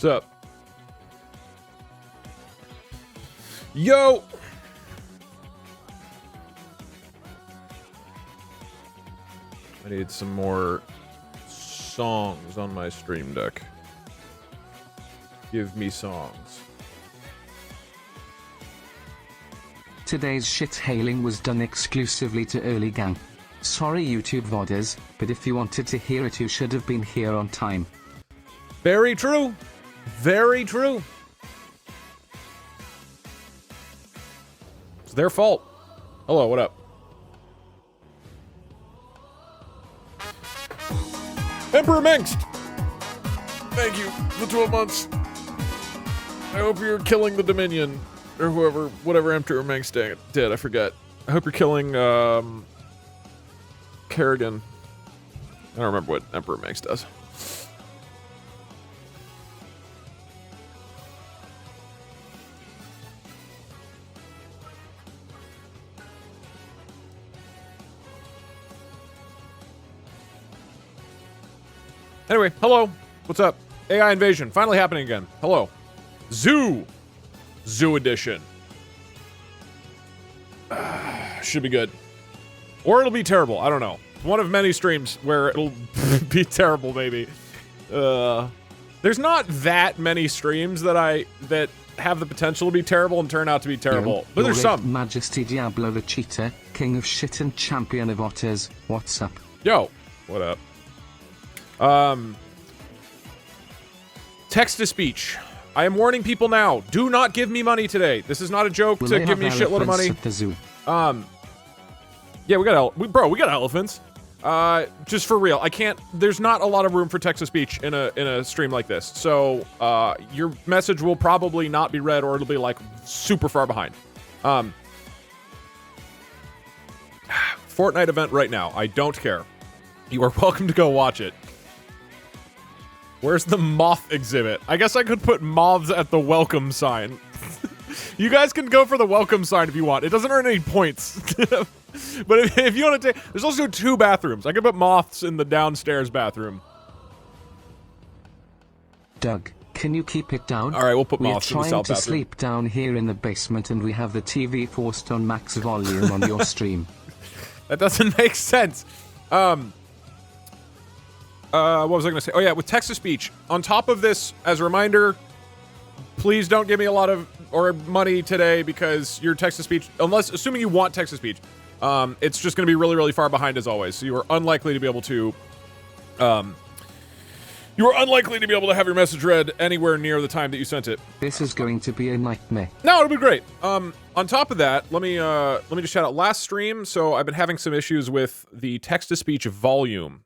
What's up? Yo! I need some more songs on my stream deck. Give me songs. Today's shit-hailing was done exclusively to early gang. Sorry YouTube VODers, but if you wanted to hear it you should have been here on time. Very true. Very true. It's their fault. Hello, what up? Emperor Mengst! Thank you for 12 months. I hope you're killing the Dominion. Or whatever Emperor Mengst did, I forget. I hope you're killing, Kerrigan. I don't remember what Emperor Mengst does. Anyway, hello. What's up? AI invasion. Finally happening again. Hello. Zoo edition. Should be good. Or it'll be terrible. I don't know. One of many streams where it'll be terrible, maybe. There's not that many streams that have the potential to be terrible and turn out to be terrible. But there's some. Majesty Diablo the Cheater, King of Shit and Champion of Otters. What's up? Yo. What up? Text-to-speach. I am warning people now. Do not give me money today. This is not a joke to give me a shitload of money. At the zoo? Yeah, we got elephants. Just for real. I can't. There's not a lot of room for text-to-speech in a stream like this. So, your message will probably not be read, or it'll be like super far behind. Fortnite event right now. I don't care. You are welcome to go watch it. Where's the moth exhibit? I guess I could put moths at the welcome sign. You guys can go for the welcome sign if you want. It doesn't earn any points. But if you want to take... There's also 2 bathrooms. I could put moths in the downstairs bathroom. Doug, can you keep it down? All right, we'll put moths in the south bathroom. We're trying to sleep down here in the basement and we have the TV forced on max volume on your stream. That doesn't make sense. What was I going to say? Oh yeah, with text-to-speech. On top of this, as a reminder, please don't give me a lot of money today because your text-to-speech, assuming you want text-to-speech, it's just going to be really, really far behind as always. So you are unlikely to be able to, have your message read anywhere near the time that you sent it. This is going to be a nightmare. No, it'll be great. On top of that, let me just shout out last stream. So I've been having some issues with the text-to-speech volume.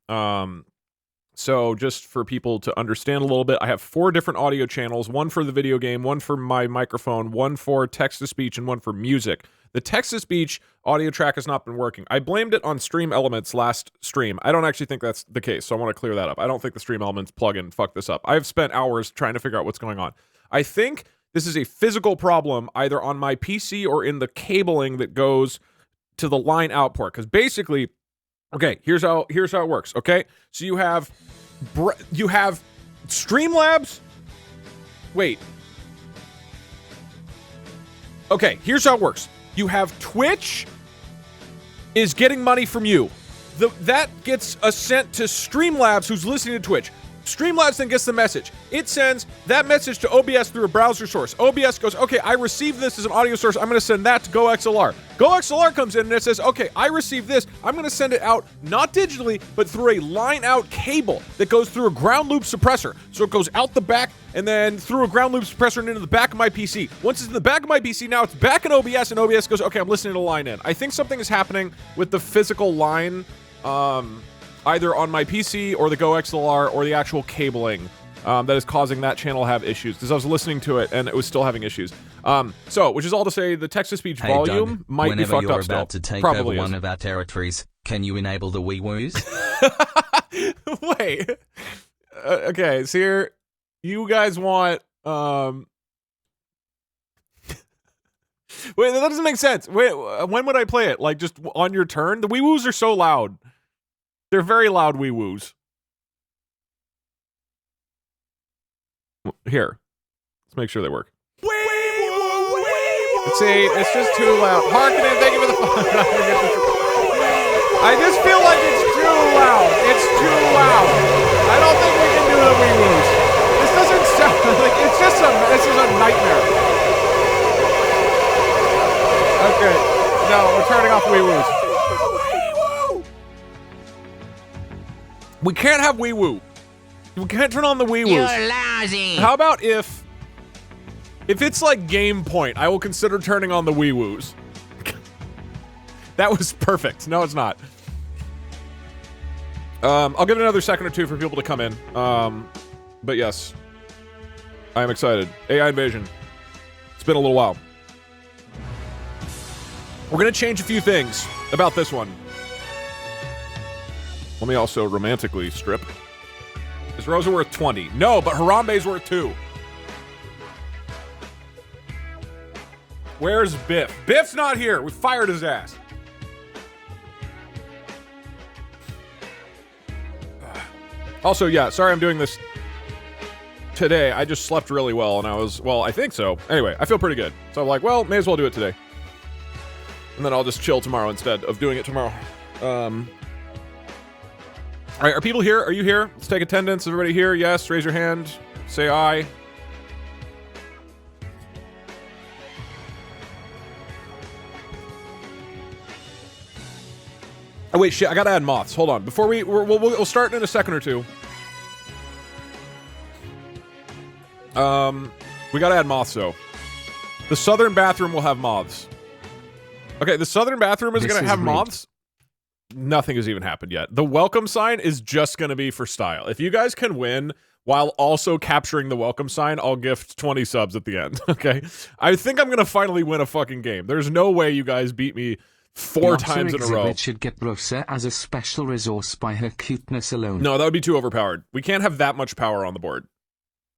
So just for people to understand a little bit, I have 4 different audio channels, one for the video game, one for my microphone, one for text-to-speech, and one for music. The text-to-speech audio track has not been working. I blamed it on Stream Elements last stream. I don't actually think that's the case, so I want to clear that up. I don't think the Stream Elements plugin fucked this up. I've spent hours trying to figure out what's going on. I think this is a physical problem either on my PC or in the cabling that goes to the line out port. Because basically... Okay, here's how it works, okay? So you have Streamlabs. Wait. Okay, here's how it works. You have Twitch is getting money from you. That gets a sent to Streamlabs, who's listening to Twitch. Streamlabs then gets the message. It sends that message to OBS through a browser source. OBS goes, okay, I received this as an audio source. I'm going to send that to GoXLR. GoXLR comes in and it says, okay, I received this. I'm going to send it out, not digitally, but through a line-out cable that goes through a ground loop suppressor. So it goes out the back and then through a ground loop suppressor and into the back of my PC. Once it's in the back of my PC, now it's back in OBS, and OBS goes, okay, I'm listening to the line in. I think something is happening with the physical line, either on my PC or the GoXLR or the actual cabling that is causing that channel to have issues, because I was listening to it and it was still having issues. Which is all to say the text-to-speech volume Doug, might be fucked up still. Whenever you're about to take Probably over one of our territories, can you enable the wee woos? Wait. Okay, so here, you guys want, Wait, that doesn't make sense. Wait, when would I play it? Like, just on your turn? The wee woos are so loud. They're very loud wee woos. Here. Let's make sure they work. See, it's just too loud. Harkonnen, thank you for the I just feel like it's too loud. It's too loud. I don't think we can do the wee woos. This doesn't sound like it's just this is a nightmare. Okay. No, we're turning off wee woos. We can't have wee woo. We can't turn on the wee woos. You're lousy. How about if it's like game point, I will consider turning on the wee woos. That was perfect. No, it's not. I'll give it another second or two for people to come in. But yes, I am excited. AI Invasion. It's been a little while. We're gonna change a few things about this one. Let me also romantically strip. Is Rosa worth 20? No, but Harambe's worth 2. Where's Biff? Biff's not here. We fired his ass. Also, yeah, sorry I'm doing this today. I just slept really well, and I think so. Anyway, I feel pretty good. So I'm like, well, may as well do it today. And then I'll just chill tomorrow instead of doing it tomorrow. All right, are people here? Are you here? Let's take attendance. Everybody here? Yes, raise your hand. Say aye. Oh wait, shit! I gotta add moths. Hold on. Before we'll start in a second or two. We gotta add moths though. The southern bathroom will have moths. Okay, the southern bathroom is gonna have moths. Nothing has even happened yet. The welcome sign is just gonna be for style. If you guys can win while also capturing the welcome sign, I'll gift 20 subs at the end. Okay, I think I'm gonna finally win a fucking game. There's no way you guys beat me 4 times in a row. Should get Rosa as a special resource by her cuteness alone. No, that would be too overpowered. We can't have that much power on the board.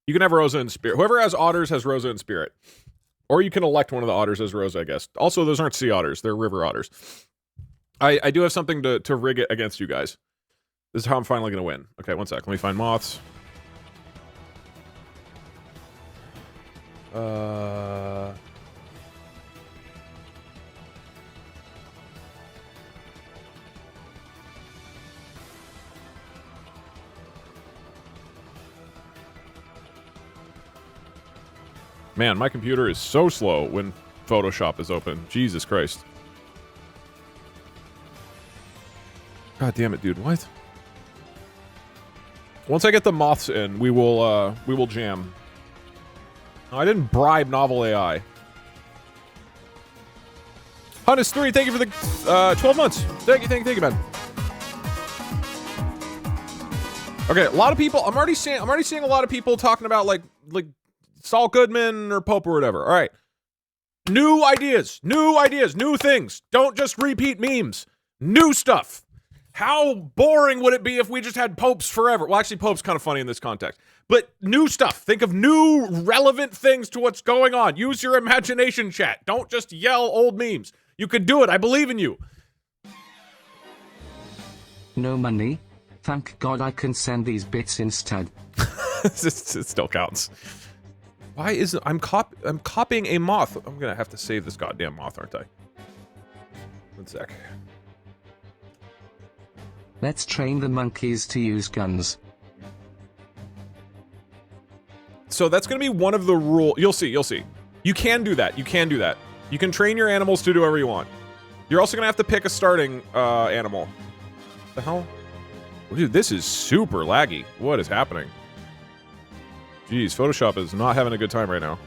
You can have Rosa in spirit. Whoever has otters has Rosa in spirit. Or you can elect one of the otters as Rosa, I guess. Also, those aren't sea otters. They're river otters. I do have something to rig it against you guys. This is how I'm finally going to win. Okay, one sec. Let me find moths. Man, my computer is so slow when Photoshop is open. Jesus Christ. God damn it, dude. What? Once I get the moths in, we will jam. No, I didn't bribe novel AI. Huntus3, thank you for the 12 months. Thank you, man. Okay, a lot of people. I'm already seeing a lot of people talking about like Saul Goodman or Pope or whatever. All right. New ideas, new things. Don't just repeat memes. New stuff. How boring would it be if we just had popes forever? Well, actually, Pope's kind of funny in this context. But new stuff. Think of new, relevant things to what's going on. Use your imagination, chat. Don't just yell old memes. You could do it. I believe in you. No money? Thank God I can send these bits instead. It still counts. Why isn't... I'm copying a moth. I'm gonna have to save this goddamn moth, aren't I? One sec. Let's train the monkeys to use guns. So that's going to be one of the rules. You'll see. You can do that. You can train your animals to do whatever you want. You're also going to have to pick a starting animal. What the hell? Dude, this is super laggy. What is happening? Jeez, Photoshop is not having a good time right now.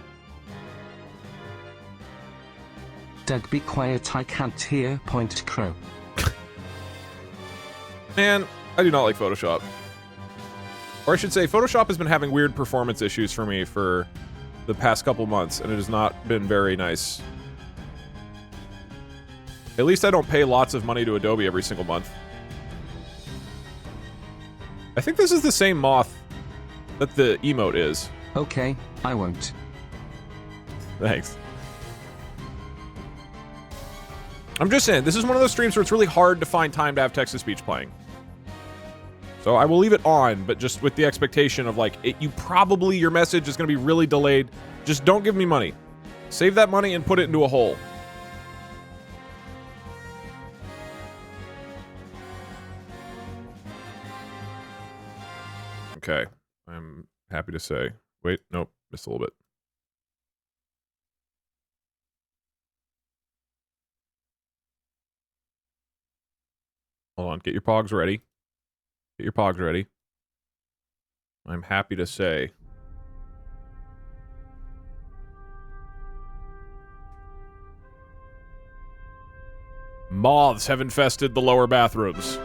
Doug, be quiet, I can't hear. Point crow. Man, I do not like Photoshop. Or I should say, Photoshop has been having weird performance issues for me for the past couple months, and it has not been very nice. At least I don't pay lots of money to Adobe every single month. I think this is the same moth that the emote is. Okay, I won't. Thanks. I'm just saying, this is one of those streams where it's really hard to find time to have text-to-speech playing. So I will leave it on, but just with the expectation of like, your message is going to be really delayed. Just don't give me money. Save that money and put it into a hole. Okay, I'm happy to say. Wait, nope, missed a little bit. Hold on, get your pogs ready. Get your pogs ready. I'm happy to say. Moths have infested the lower bathrooms.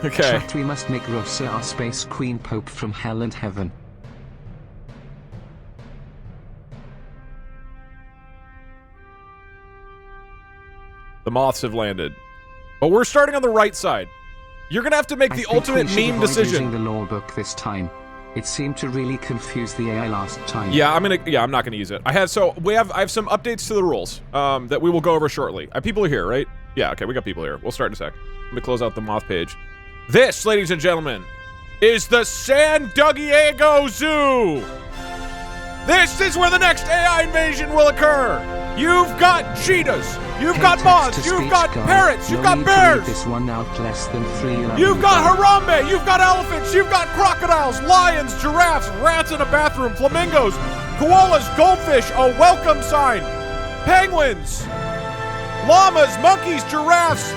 Okay. Chat, we must make Rosa our space queen pope from hell and heaven. The moths have landed. But we're starting on the right side. You're gonna have to make the ultimate meme decision. Using the law book this time. It seemed to really confuse the AI last time. Yeah, I'm not gonna use it. I have some updates to the rules that we will go over shortly. People are here, right? Yeah, okay, we got people here. We'll start in a sec. Let me close out the moth page. This, ladies and gentlemen, is the San Diego Zoo. This is where the next AI invasion will occur. You've got cheetahs. You've got moths. You've got parrots. You've got bears. This one out less than 3. You've got Harambe. You've got elephants. You've got crocodiles, lions, giraffes, rats in a bathroom, flamingos, koalas, goldfish, a welcome sign, penguins, llamas, monkeys, giraffes,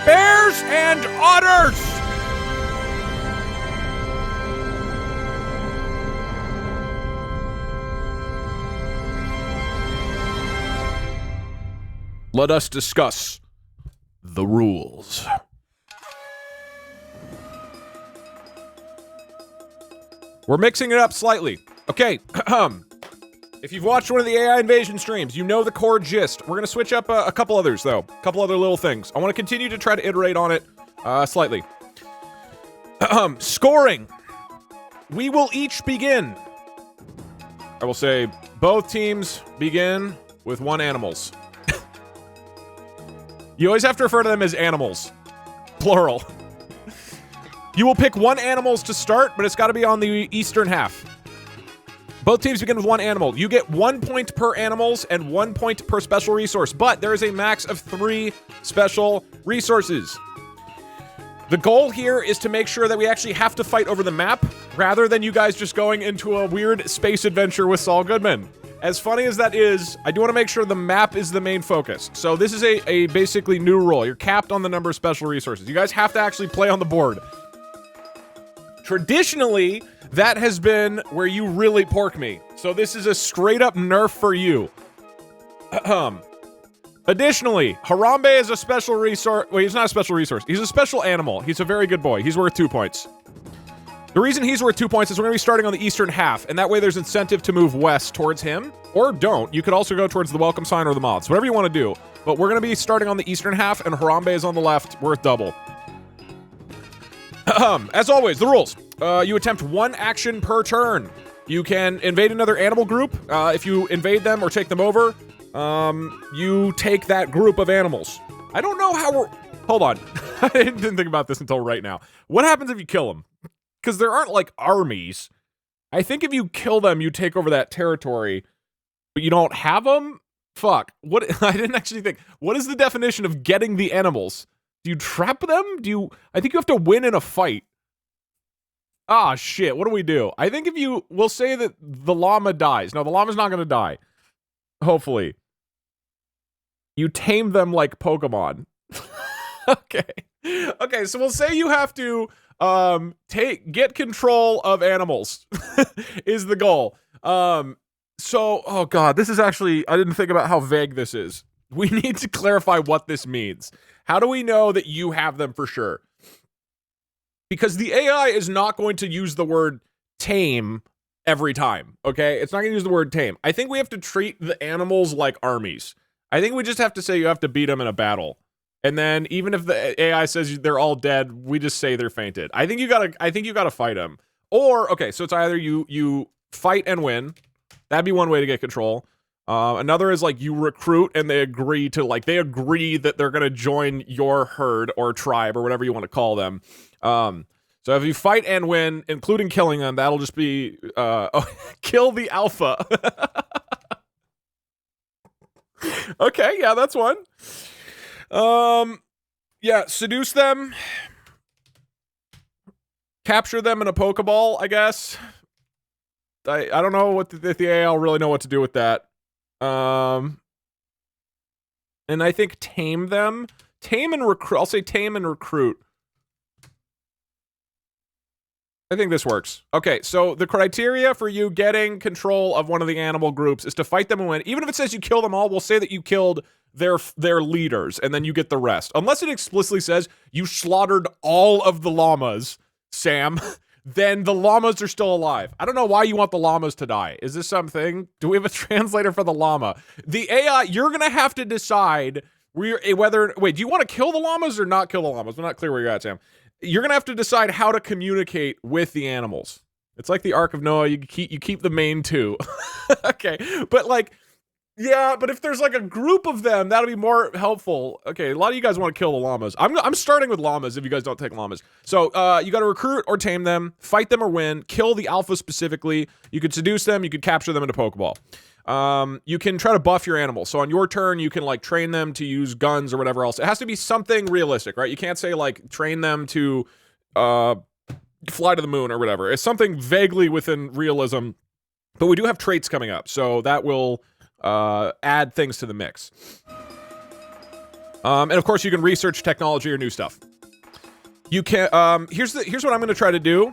bears, and otters. Let us discuss the rules. We're mixing it up slightly. Okay, if you've watched one of the AI invasion streams, you know the core gist. We're gonna switch up a couple others, though. A couple other little things. I want to continue to try to iterate on it slightly. Scoring. We will each begin. I will say both teams begin with 1 animals. You always have to refer to them as animals. Plural. You will pick 1 animals to start, but it's got to be on the eastern half. Both teams begin with 1 animal. You get 1 point per animals and 1 point per special resource, but there is a max of 3 special resources. The goal here is to make sure that we actually have to fight over the map, rather than you guys just going into a weird space adventure with Saul Goodman. As funny as that is, I do want to make sure the map is the main focus. So this is a basically new rule. You're capped on the number of special resources. You guys have to actually play on the board. Traditionally, that has been where you really pork me. So this is a straight up nerf for you. Additionally, Harambe is a special resource. Wait, he's not a special resource. He's a special animal. He's a very good boy. He's worth 2 points. The reason he's worth 2 points is we're going to be starting on the eastern half, and that way there's incentive to move west towards him, or don't. You could also go towards the welcome sign or the moths, whatever you want to do. But we're going to be starting on the eastern half, and Harambe is on the left, worth double. As always, the rules. You attempt 1 action per turn. You can invade another animal group. If you invade them or take them over, you take that group of animals. I don't know how we're... Hold on. I didn't think about this until right now. What happens if you kill them? Because there aren't, like, armies. I think if you kill them, you take over that territory, but you don't have them? Fuck. What? I didn't actually think. What is the definition of getting the animals? Do you trap them? I think you have to win in a fight. Ah, shit. What do we do? I think we'll say that the llama dies. No, the llama's not going to die. Hopefully. You tame them like Pokemon. Okay. Okay, so we'll say you have to get control of animals is the goal. So, oh god, this is actually, I didn't think about how vague this is. We need to clarify what this means. How do we know that you have them for sure? Because the AI is not going to use the word tame every time, okay? It's not going to use the word tame. I think we have to treat the animals like armies. I think we just have to say you have to beat them in a battle. And then even if the AI says they're all dead, we just say they're fainted. I think you gotta fight them. Or, okay, so it's either you fight and win. That'd be one way to get control. Another is like you recruit and they agree that they're gonna join your herd or tribe or whatever you want to call them. So if you fight and win, including killing them, that'll just be kill the alpha. Okay, yeah, that's one. Yeah, seduce them. Capture them in a Pokeball, I guess. I don't know what if the AI will really know what to do with that. And I think tame them. Tame and recruit. I'll say tame and recruit. I think this works. Okay, so the criteria for you getting control of one of the animal groups is to fight them and win. Even if it says you kill them all, we'll say that you killed their leaders, and then you get the rest. Unless it explicitly says you slaughtered all of the llamas, Sam, then the llamas are still alive. I don't know why you want the llamas to die. Is this something? Do we have a translator for the llama? The AI, you're gonna have to decide whether, wait, do you want to kill the llamas or not kill the llamas? I'm not clear where you're at, Sam. You're gonna have to decide how to communicate with the animals. It's like the Ark of Noah. You keep the main two. Okay, but like, yeah, but if there's like a group of them, that'll be more helpful. Okay, a lot of you guys want to kill the llamas. I'm starting with llamas if you guys don't take llamas. So you got to recruit or tame them, fight them or win, kill the alpha specifically. You could seduce them. You could capture them in a Pokeball. You can try to buff your animals. So on your turn, you can like train them to use guns or whatever else. It has to be something realistic, right? You can't say like train them to fly to the moon or whatever. It's something vaguely within realism, but we do have traits coming up. So that will add things to the mix. And of course you can research technology or new stuff. You can, here's what I'm going to try to do.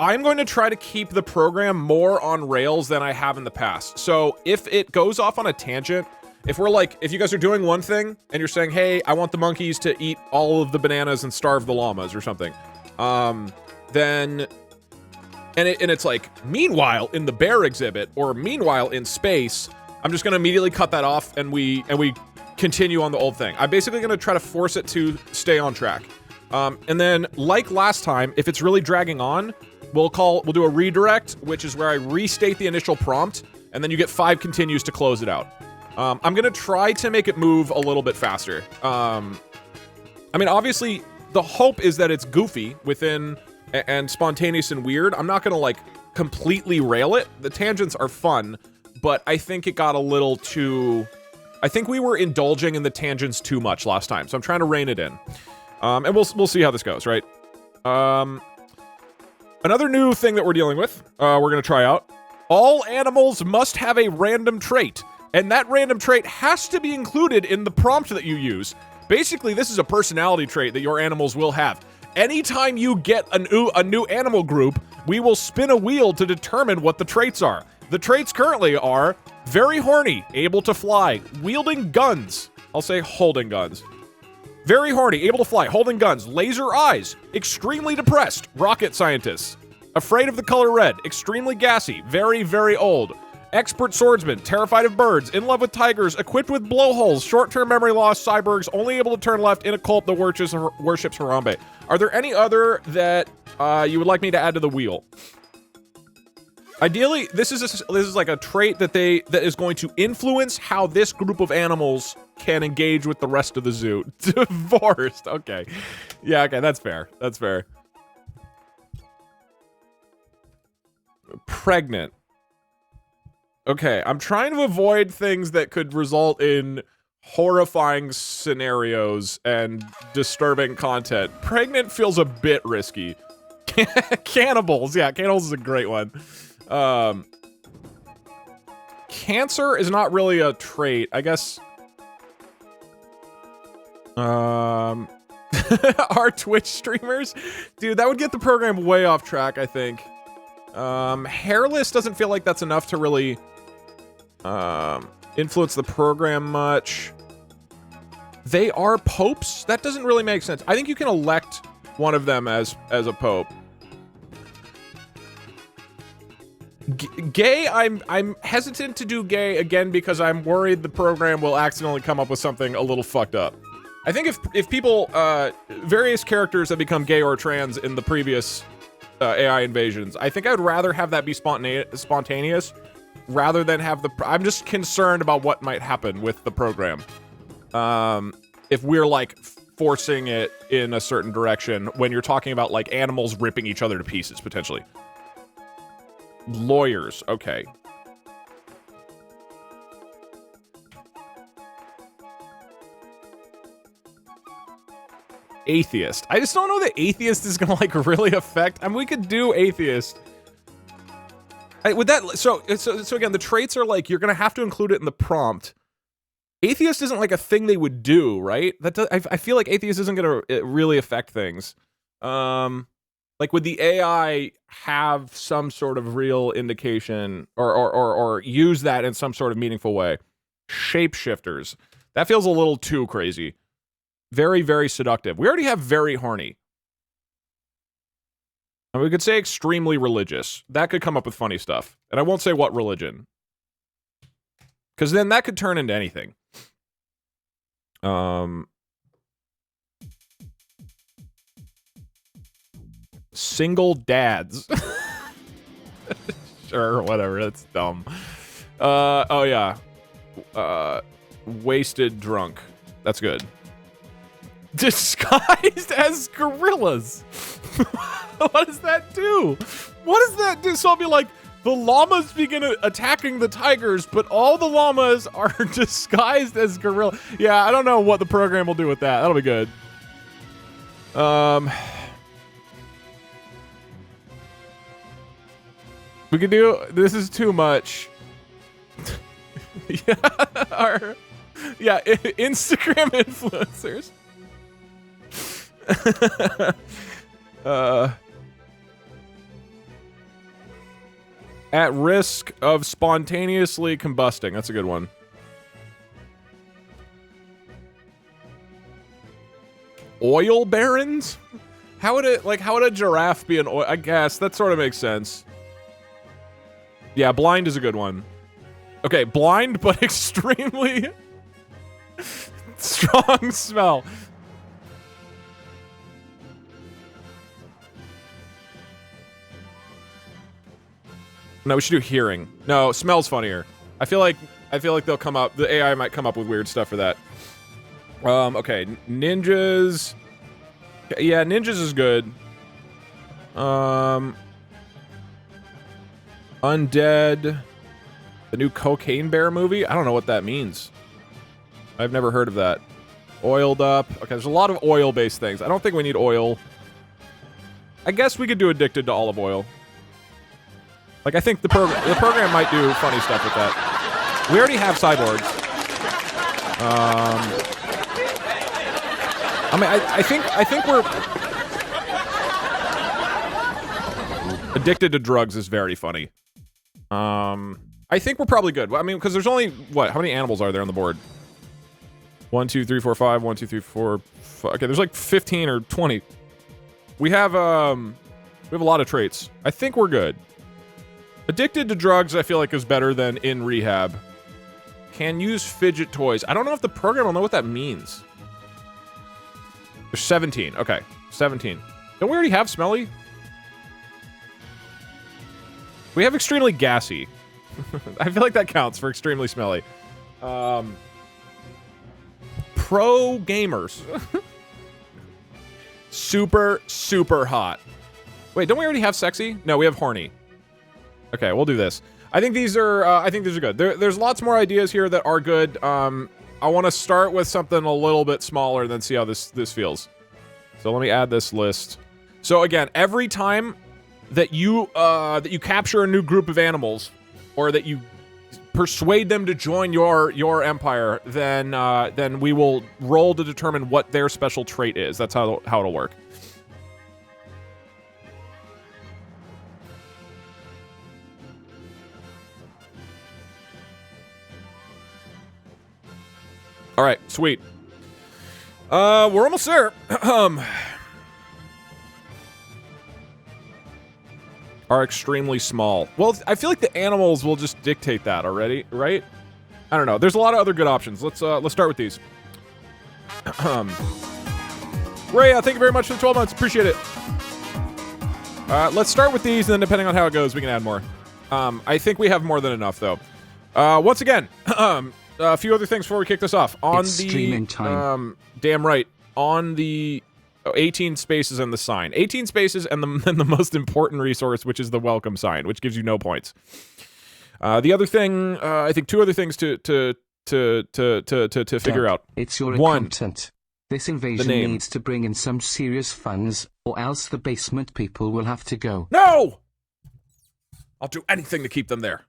I'm going to try to keep the program more on rails than I have in the past. So if it goes off on a tangent, if you guys are doing one thing and you're saying, hey, I want the monkeys to eat all of the bananas and starve the llamas or something, then, and it's like, meanwhile in the bear exhibit or meanwhile in space, I'm just going to immediately cut that off and we continue on the old thing. I'm basically going to try to force it to stay on track. And then like last time, if it's really dragging on, we'll do a redirect, which is where I restate the initial prompt, and then you get 5 continues to close it out. I'm gonna try to make it move a little bit faster. I mean, obviously, the hope is that it's goofy and spontaneous and weird. I'm not gonna like completely rail it. The tangents are fun, but I think it got a little too. I think we were indulging in the tangents too much last time, so I'm trying to rein it in. And we'll see how this goes, right? Another new thing that we're dealing with, we're gonna try out. All animals must have a random trait, and that random trait has to be included in the prompt that you use. Basically, this is a personality trait that your animals will have. Anytime you get a new animal group, we will spin a wheel to determine what the traits are. The traits currently are very horny, able to fly, wielding guns. I'll say holding guns. Very horny, able to fly, holding guns, laser eyes, extremely depressed, rocket scientists, afraid of the color red, extremely gassy, very, very old, expert swordsman, terrified of birds, in love with tigers, equipped with blowholes, short-term memory loss, cyborgs, only able to turn left, in a cult that worships Harambe. Are there any other that you would like me to add to the wheel? Ideally, this is like a trait that is going to influence how this group of animals can engage with the rest of the zoo. Divorced. Okay. Yeah, okay, that's fair. That's fair. Pregnant. Okay, I'm trying to avoid things that could result in horrifying scenarios and disturbing content. Pregnant feels a bit risky. Cannibals. Yeah, cannibals is a great one. Cancer is not really a trait, I guess. Our Twitch streamers? Dude, that would get the program way off track, I think. Hairless doesn't feel like that's enough to really, influence the program much. They are popes? That doesn't really make sense. I think you can elect one of them as a pope. Gay, I'm hesitant to do gay again because I'm worried the program will accidentally come up with something a little fucked up. I think if people, various characters have become gay or trans in the previous AI invasions, I think I'd rather have that be spontaneous rather than have the... I'm just concerned about what might happen with the program. If we're, like, forcing it in a certain direction when you're talking about, like, animals ripping each other to pieces, potentially. Lawyers, okay. Atheist. I just don't know that atheist is gonna, like, really affect... I mean, we could do atheist. With that... So again, the traits are, like, you're gonna have to include it in the prompt. Atheist isn't, like, a thing they would do, right? I feel like atheist isn't gonna really affect things. Like, would the AI have some sort of real indication or use that in some sort of meaningful way? Shapeshifters. That feels a little too crazy. Very, very seductive. We already have very horny. And we could say extremely religious. That could come up with funny stuff. And I won't say what religion. Because then that could turn into anything. Single dads. Sure, whatever. That's dumb. Oh yeah. Wasted drunk. That's good. Disguised as gorillas. What does that do? What does that do? So I'll be like, the llamas begin attacking the tigers, but all the llamas are disguised as gorillas. Yeah, I don't know what the program will do with that. That'll be good. We could do... This is too much. Yeah, Instagram influencers. At risk of spontaneously combusting. That's a good one. Oil barons? How would a giraffe be an oil? I guess that sort of makes sense. Yeah, blind is a good one. Okay, blind but extremely strong smell. No, we should do hearing. No, smell's funnier. I feel like they'll come up. The AI might come up with weird stuff for that. Okay, ninjas. Yeah, ninjas is good. Undead. The new Cocaine Bear movie? I don't know what that means. I've never heard of that. Oiled up. Okay, there's a lot of oil-based things. I don't think we need oil. I guess we could do addicted to olive oil. Like, I think the program might do funny stuff with that. We already have cyborgs. I mean, I think we're... Addicted to drugs is very funny. I think we're probably good. I mean, because there's only, what? How many animals are there on the board? 1, 2, 3, 4, 5. 1, 2, 3, 4, 5. Okay, there's like 15 or 20. We have a lot of traits. I think we're good. Addicted to drugs, I feel like, is better than in rehab. Can use fidget toys. I don't know if the program will know what that means. There's 17. Okay, 17. Don't we already have smelly? We have extremely gassy. I feel like that counts for extremely smelly. Pro gamers. Super, super hot. Wait, don't we already have sexy? No, we have horny. Okay, we'll do this. I think these are good. There's lots more ideas here that are good. I want to start with something a little bit smaller, then see how this feels. So let me add this list. So again, every time that you capture a new group of animals, or that you persuade them to join your empire, then we will roll to determine what their special trait is. That's how it'll work. All right, sweet. We're almost there. Are extremely small. Well, I feel like the animals will just dictate that already, right? I don't know. There's a lot of other good options. Let's start with these. Ray, thank you very much for the 12 months. Appreciate it. Let's start with these, and then depending on how it goes, we can add more. I think we have more than enough, though. Once again, a few other things before we kick this off. On It's the streaming time. damn right, on the 18 spaces and the sign. 18 spaces and the most important resource, which is the welcome sign, which gives you no points. The other thing, I think 2 other things to figure out. It's your One, accountant. This invasion name. needs to bring in some serious funds, or else the basement people will have to go. No! I'll do anything to keep them there.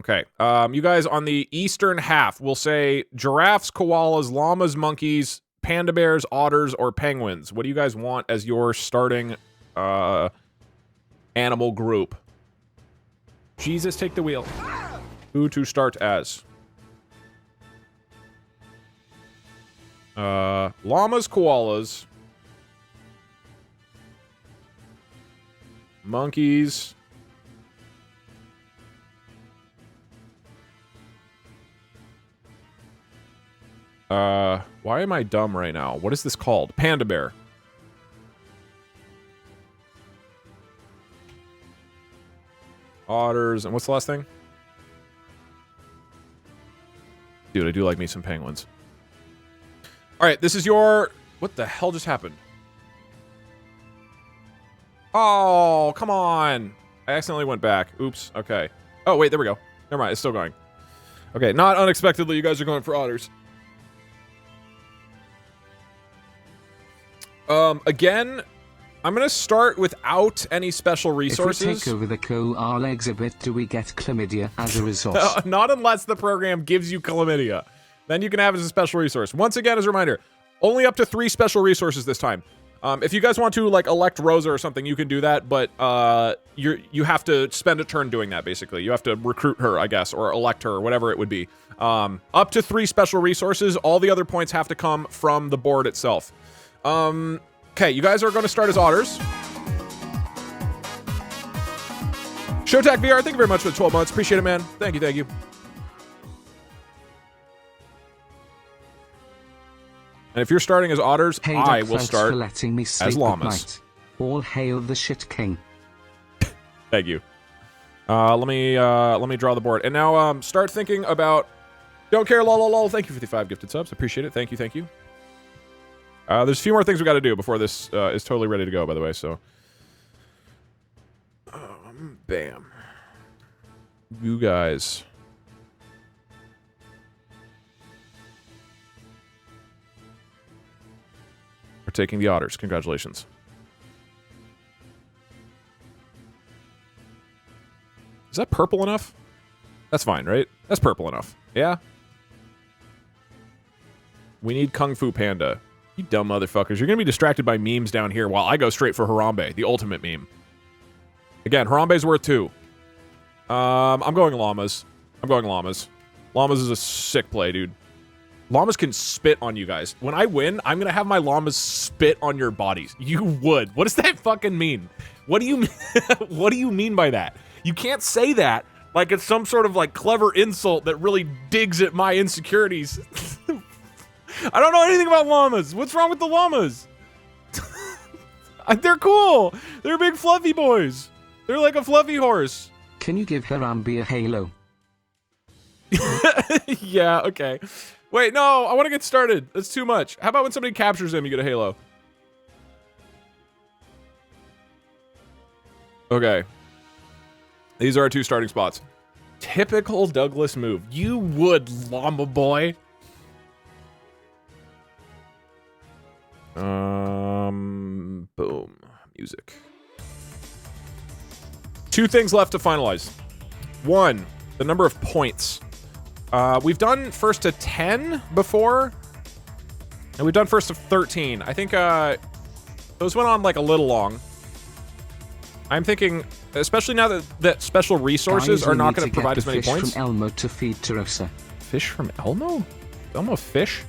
Okay, you guys on the eastern half will say giraffes, koalas, llamas, monkeys, panda bears, otters, or penguins. What do you guys want as your starting animal group? Jesus, take the wheel. Who to start as? Llamas, koalas, monkeys, why am I dumb right now? What is this called? Panda bear. Otters, and what's the last thing? Dude, I do like me some penguins. Alright, this is your... What the hell just happened? Oh, come on. I accidentally went back. Oops, okay. Oh, wait, there we go. Never mind, it's still going. Okay, not unexpectedly, you guys are going for otters. Again, I'm gonna start without any special resources. If we take over the koala exhibit, do we get chlamydia as a result? Not unless the program gives you chlamydia. Then you can have it as a special resource. Once again, as a reminder, only up to 3 special resources this time. If you guys want to, like, elect Rosa or something, you can do that, but you have to spend a turn doing that, basically. You have to recruit her, I guess, or elect her, or whatever it would be. Up to 3 special resources. All the other points have to come from the board itself. Okay, you guys are going to start as otters. Showtac VR, thank you very much for the 12 months. Appreciate it, man. Thank you, thank you. And if you're starting as otters, Hey, I Doc, will thanks start for letting me sleep as at llamas. night. All hail the shit king. Thank you. Let me draw the board. And now start thinking about... Don't care, lol. Thank you for the 5 gifted subs. Appreciate it. Thank you, thank you. There's a few more things we got to do before this is totally ready to go, by the way, so... bam. You guys... are taking the otters. Congratulations. Is that purple enough? That's fine, right? That's purple enough. Yeah? We need Kung Fu Panda. You dumb motherfuckers. You're gonna be distracted by memes down here while I go straight for Harambe, the ultimate meme. Again, Harambe's worth 2. I'm going llamas. Llamas is a sick play, dude. Llamas can spit on you guys. When I win, I'm gonna have my llamas spit on your bodies. You would. What does that fucking mean? What do you mean? What do you mean by that? You can't say that like it's some sort of like clever insult that really digs at my insecurities. I don't know anything about llamas. What's wrong with the llamas? They're cool. They're big fluffy boys. They're like a fluffy horse. Can you give Harambe a halo? Yeah, okay. Wait, no, I want to get started. That's too much. How about when somebody captures him, you get a halo? Okay. These are our 2 starting spots. Typical Douglas move. You would, llama boy. Boom. Music. 2 things left to finalize. 1, the number of points. We've done first to 10 before, and we've done first to 13. I think those went on like a little long. I'm thinking, especially now that special resources are not going to provide as many points. Fish from Elmo to feed Teresa. Fish from Elmo? Elmo fish?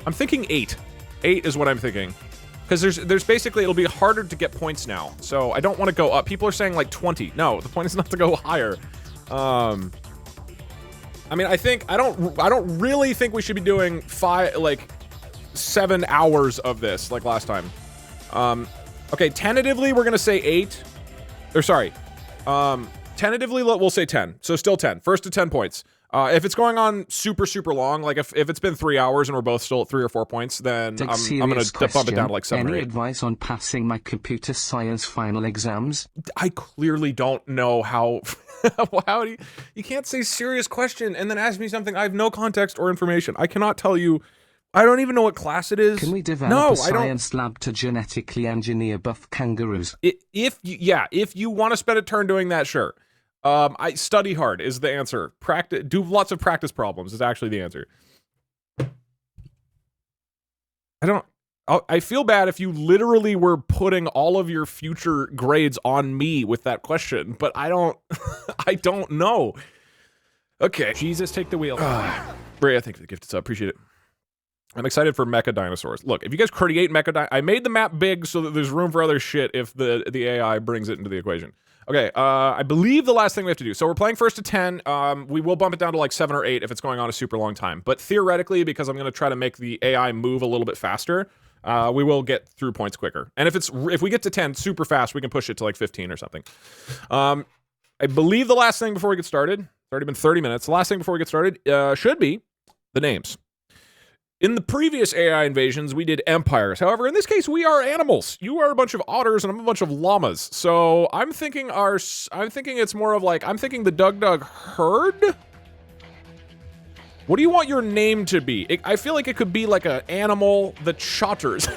I'm thinking 8. 8 is what I'm thinking. Because there's basically, it'll be harder to get points now. So I don't want to go up. People are saying like 20. No, the point is not to go higher. I mean, I don't really think we should be doing 7 hours of this like last time. Okay, tentatively we're gonna say 8. Or sorry. Tentatively, we'll say 10. So still 10. First to 10 points. If it's going on super, super long, like if it's been 3 hours and we're both still at 3 or 4 points, then I'm going to bump it down to like 7 or 8. Any advice on passing my computer science final exams? I clearly don't know how... how do you can't say serious question and then ask me something. I have no context or information. I cannot tell you. I don't even know what class it is. Can we develop a science lab to genetically engineer buff kangaroos? If you want to spend a turn doing that, sure. I study hard is the answer. Do lots of practice problems is actually the answer. I feel bad if you literally were putting all of your future grades on me with that question, but I don't I don't know. Okay. Jesus, take the wheel. Bray, I think the gift is up. Appreciate it. I'm excited for mecha dinosaurs. Look, if you guys create mecha I made the map big so that there's room for other shit if the AI brings it into the equation. Okay, I believe the last thing we have to do. So we're playing first to 10. We will bump it down to like 7 or 8 if it's going on a super long time. But theoretically, because I'm going to try to make the AI move a little bit faster, we will get through points quicker. And if we get to 10 super fast, we can push it to like 15 or something. I believe the last thing before we get started, it's already been 30 minutes. The last thing before we get started should be the names. In the previous AI invasions, we did empires. However, in this case, we are animals. You are a bunch of otters, and I'm a bunch of llamas. So I'm thinking it's more of like, I'm thinking the Doug herd? What do you want your name to be? I feel like it could be like an animal, the Chotters.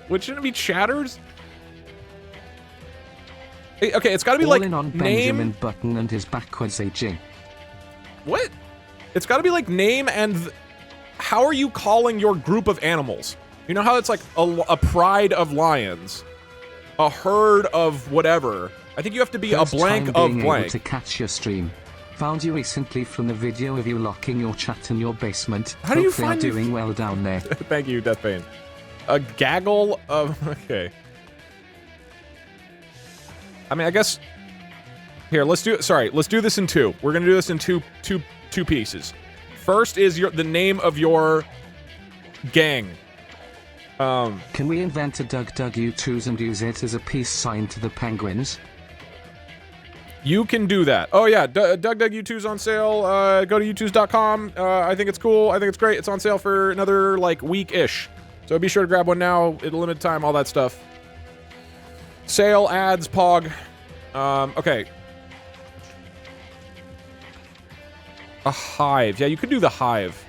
Which shouldn't it be Chatters? Okay, it's gotta be like on name... Benjamin Button and his backwards aging. What? It's gotta be like name and... How are you calling your group of animals? You know how it's like a pride of lions, a herd of whatever. I think you have to be First a blank time of being blank. Able to catch your stream. Found you recently from the video of you locking your chat in your basement. How do you Hope they find are doing well down there? Thank you, Deathbane. A gaggle of... Okay. I mean, I guess... Here, let's do... Sorry, let's do this in 2. We're gonna do this in two pieces. First is the name of your gang. Can we invent a Doug U2s and use it as a peace sign to the penguins? You can do that. Oh yeah, Doug U2's on sale. Go to u2s.com. I think it's cool. I think it's great. It's on sale for another like week-ish. So be sure to grab one now. It'll limit time, all that stuff. Sale, ads, pog. Okay. A hive. Yeah, you could do the hive.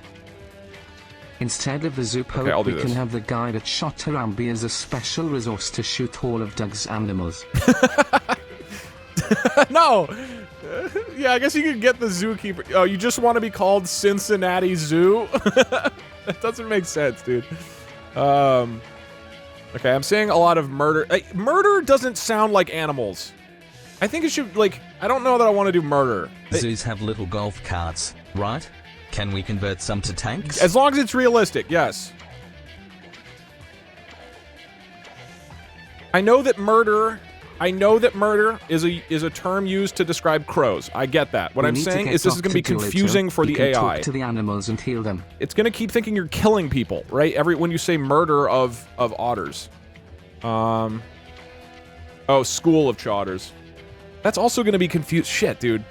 Instead of the zoo pope, okay, we can have the guy that shot Harambe as a special resource to shoot all of Doug's animals. No! Yeah, I guess you could get the zookeeper. Oh, you just want to be called Cincinnati Zoo? That doesn't make sense, dude. Okay, I'm seeing a lot of murder. Murder doesn't sound like animals. I think it should, like, I don't know that I want to do murder. Zoos have little golf carts, right? Can we convert some to tanks? As long as it's realistic, yes. I know that murder is a term used to describe crows. I get that. What I'm saying is this is going to be confusing for the AI. Talk to the animals and heal them. It's going to keep thinking you're killing people, right? When you say murder of otters. Oh, school of chotters. That's also going to be confused. Shit, dude.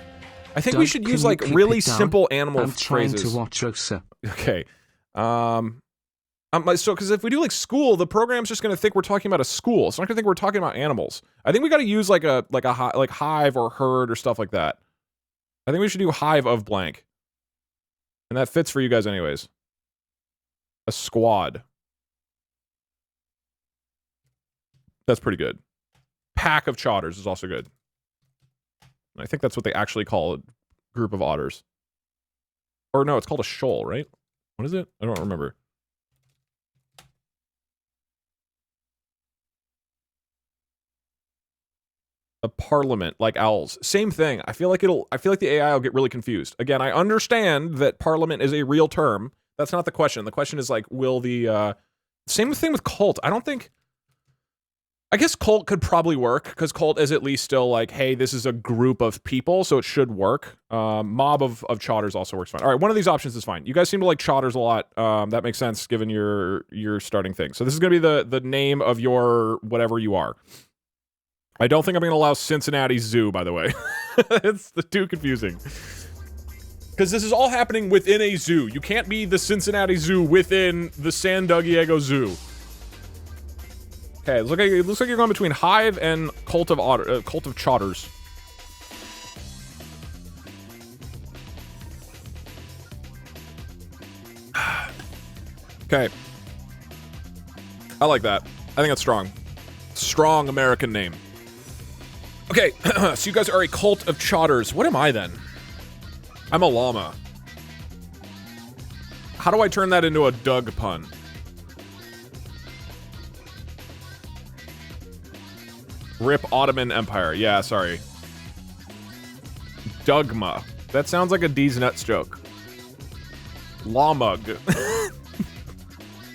I think we should use like really simple animal phrases. I'm trying to watch Rosa. Okay. So because if we do like school, the program's just going to think we're talking about a school. It's not going to think we're talking about animals. I think we got to use like a hive or herd or stuff like that. I think we should do hive of blank. And that fits for you guys anyways. A squad. That's pretty good. Pack of chotters is also good. I think that's what they actually call a group of otters. Or no, it's called a shoal, right? What is it? I don't remember. A parliament, like owls. Same thing. I feel like the AI will get really confused. Again, I understand that parliament is a real term. That's not the question. The question is like, will the same thing with cult. I guess cult could probably work, because cult is at least still like, hey, this is a group of people, so it should work. Mob of chotters also works fine. All right, one of these options is fine. You guys seem to like chotters a lot. That makes sense given your starting thing. So this is going to be the name of your whatever you are. I don't think I'm going to allow Cincinnati Zoo, by the way. It's too confusing. Because this is all happening within a zoo. You can't be the Cincinnati Zoo within the San Diego Zoo. Okay, it looks like you're going between Hive and Cult of Chotters. Okay. I like that. I think that's strong. Strong American name. Okay, so you guys are a Cult of Chotters. What am I then? I'm a llama. How do I turn that into a Doug pun? Rip Ottoman Empire. Yeah, sorry. Dugma. That sounds like a D's Nuts joke. Lawmug.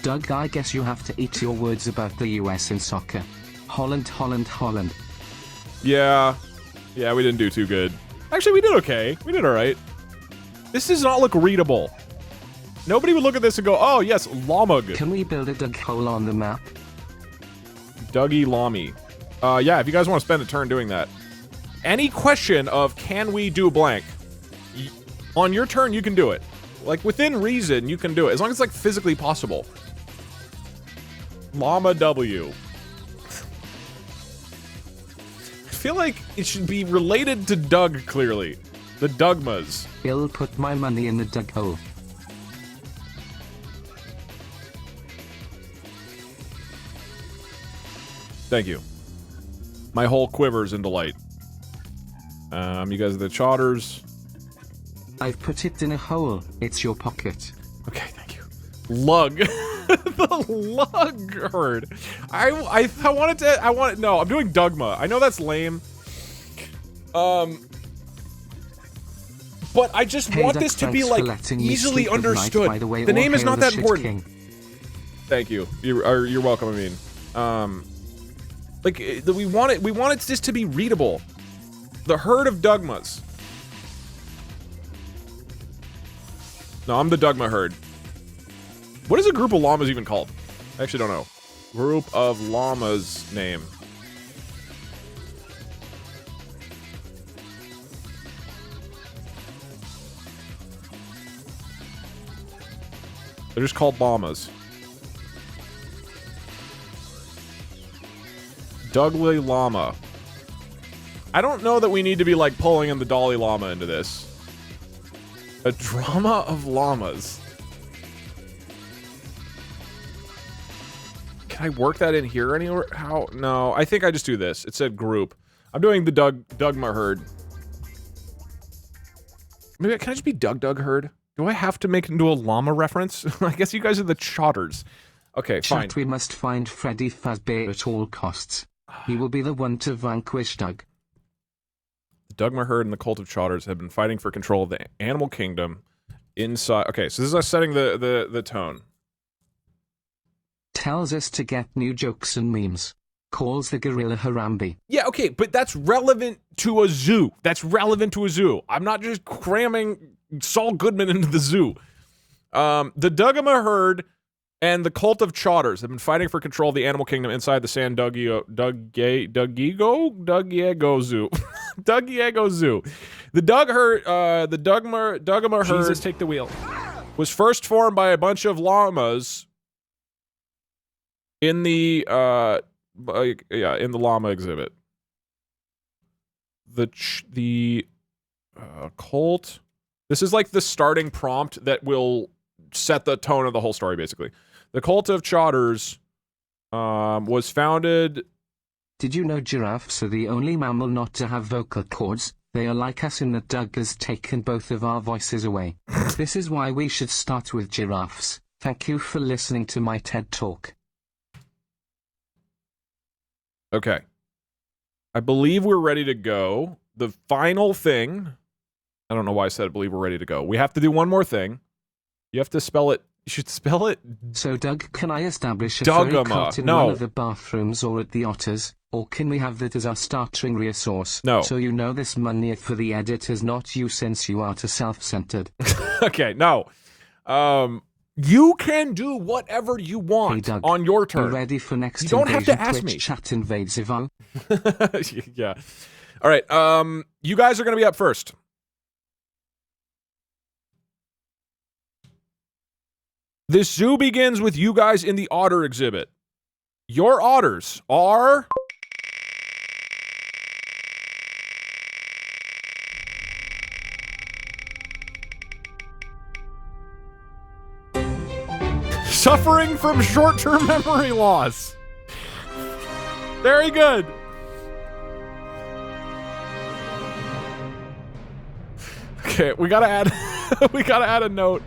Doug, I guess you have to eat your words about the US in soccer. Holland, Holland, Holland. Yeah. Yeah, we didn't do too good. Actually, we did okay. We did alright. This does not look readable. Nobody would look at this and go, oh, yes, Lawmug. Can we build a Doug hole on the map? Dougie Lamy. Yeah, if you guys want to spend a turn doing that. Any question of can we do blank, on your turn, you can do it. Like, within reason, you can do it. As long as it's, like, physically possible. Llama W. I feel like it should be related to Doug, clearly. The Dugmas. I'll put my money in the Doug hole. Thank you. My whole quivers in delight. You guys are the Chotters. I've put it in a hole. It's your pocket. Okay, thank you. Lug. The lug herd. I wanted to, no, I'm doing Dugma. I know that's lame. But I just want Doug, this to be, like, easily understood. By the way, the name is not that important. King. Thank you. You're welcome, I mean. Like, we wanted this to be readable. The herd of Dugmas. No, I'm the Dugma herd. What is a group of llamas even called? I actually don't know. Group of llamas name. They're just called llamas. Dougly Llama. I don't know that we need to be, like, pulling in the Dalai Lama into this. A drama of llamas. Can I work that in here anywhere? How? No, I think I just do this. It said group. I'm doing the Dugma herd. Maybe can I just be Doug herd? Do I have to make it into a llama reference? I guess you guys are the Chotters. Okay, fine. Chat, we must find Freddy Fazbear at all costs. He will be the one to vanquish Doug. The Dugma herd and the Cult of Chotters have been fighting for control of the animal kingdom inside. Okay, so this is us setting the tone. Tells us to get new jokes and memes. Calls the gorilla Harambe. Yeah, okay, but that's relevant to a zoo. That's relevant to a zoo. I'm not just cramming Saul Goodman into the zoo. The Dugma herd and the Cult of Chotters have been fighting for control of the animal kingdom inside the San Diego Zoo. Diego Zoo. The Dugma herd. Jesus, take the wheel. Was first formed by a bunch of llamas in the in the llama exhibit. The cult. This is like the starting prompt that will set the tone of the whole story, basically. The Cult of Chotters was founded... Did you know giraffes are the only mammal not to have vocal cords? They are like us in that Doug has taken both of our voices away. This is why we should start with giraffes. Thank you for listening to my TED Talk. Okay. I believe we're ready to go. The final thing... I don't know why I said I believe we're ready to go. We have to do one more thing. You have to spell it... You should spell it... So, Doug, can I establish a furry cult in one of the bathrooms or at the Otters? Or can we have that as our starting resource? No. So you know this money for the editors, not you, since you are too self-centered. Okay, no. You can do whatever you want hey, Doug, on your turn. Be ready for next you don't have to ask Twitch me. Chat invades Ivan. Yeah. All right, you guys are going to be up first. This zoo begins with you guys in the otter exhibit. Your otters are... suffering from short-term memory loss. Very good. Okay, we gotta add a note.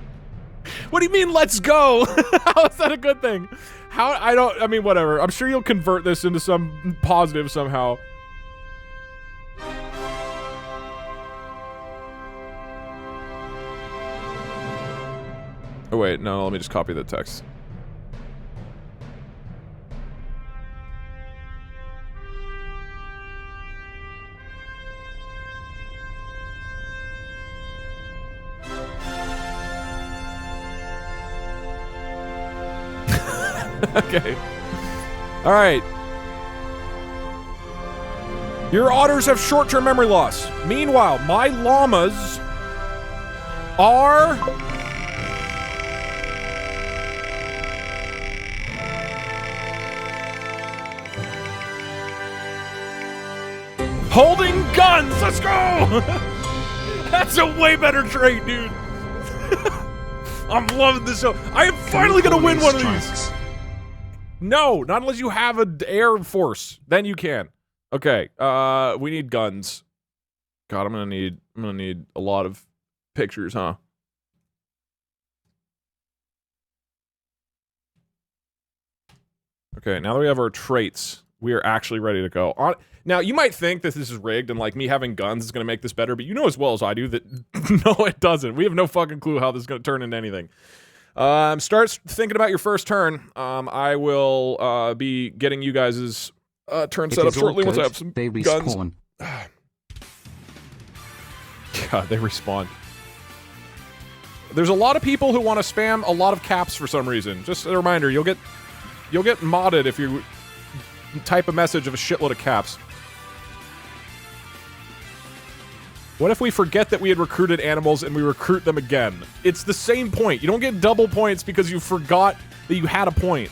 What do you mean, let's go? How is that a good thing? I mean, whatever. I'm sure you'll convert this into some positive somehow. Oh, wait, no, let me just copy the text. Okay. All right. Your otters have short-term memory loss. Meanwhile, my llamas are... holding guns! Let's go! That's a way better trait, dude. I'm loving this show. I am finally gonna win one of these. No, not unless you have an air force. Then you can. Okay, we need guns. God, I'm gonna need a lot of pictures, huh? Okay, now that we have our traits, we are actually ready to go. Now, you might think that this is rigged and, like, me having guns is gonna make this better, but you know as well as I do that no, it doesn't. We have no fucking clue how this is gonna turn into anything. Start thinking about your first turn. I will be getting you guys' turn set up shortly once I have some guns. God, they respawn. There's a lot of people who want to spam a lot of caps for some reason. Just a reminder, you'll get modded if you type a message of a shitload of caps. What if we forget that we had recruited animals and we recruit them again? It's the same point. You don't get double points because you forgot that you had a point.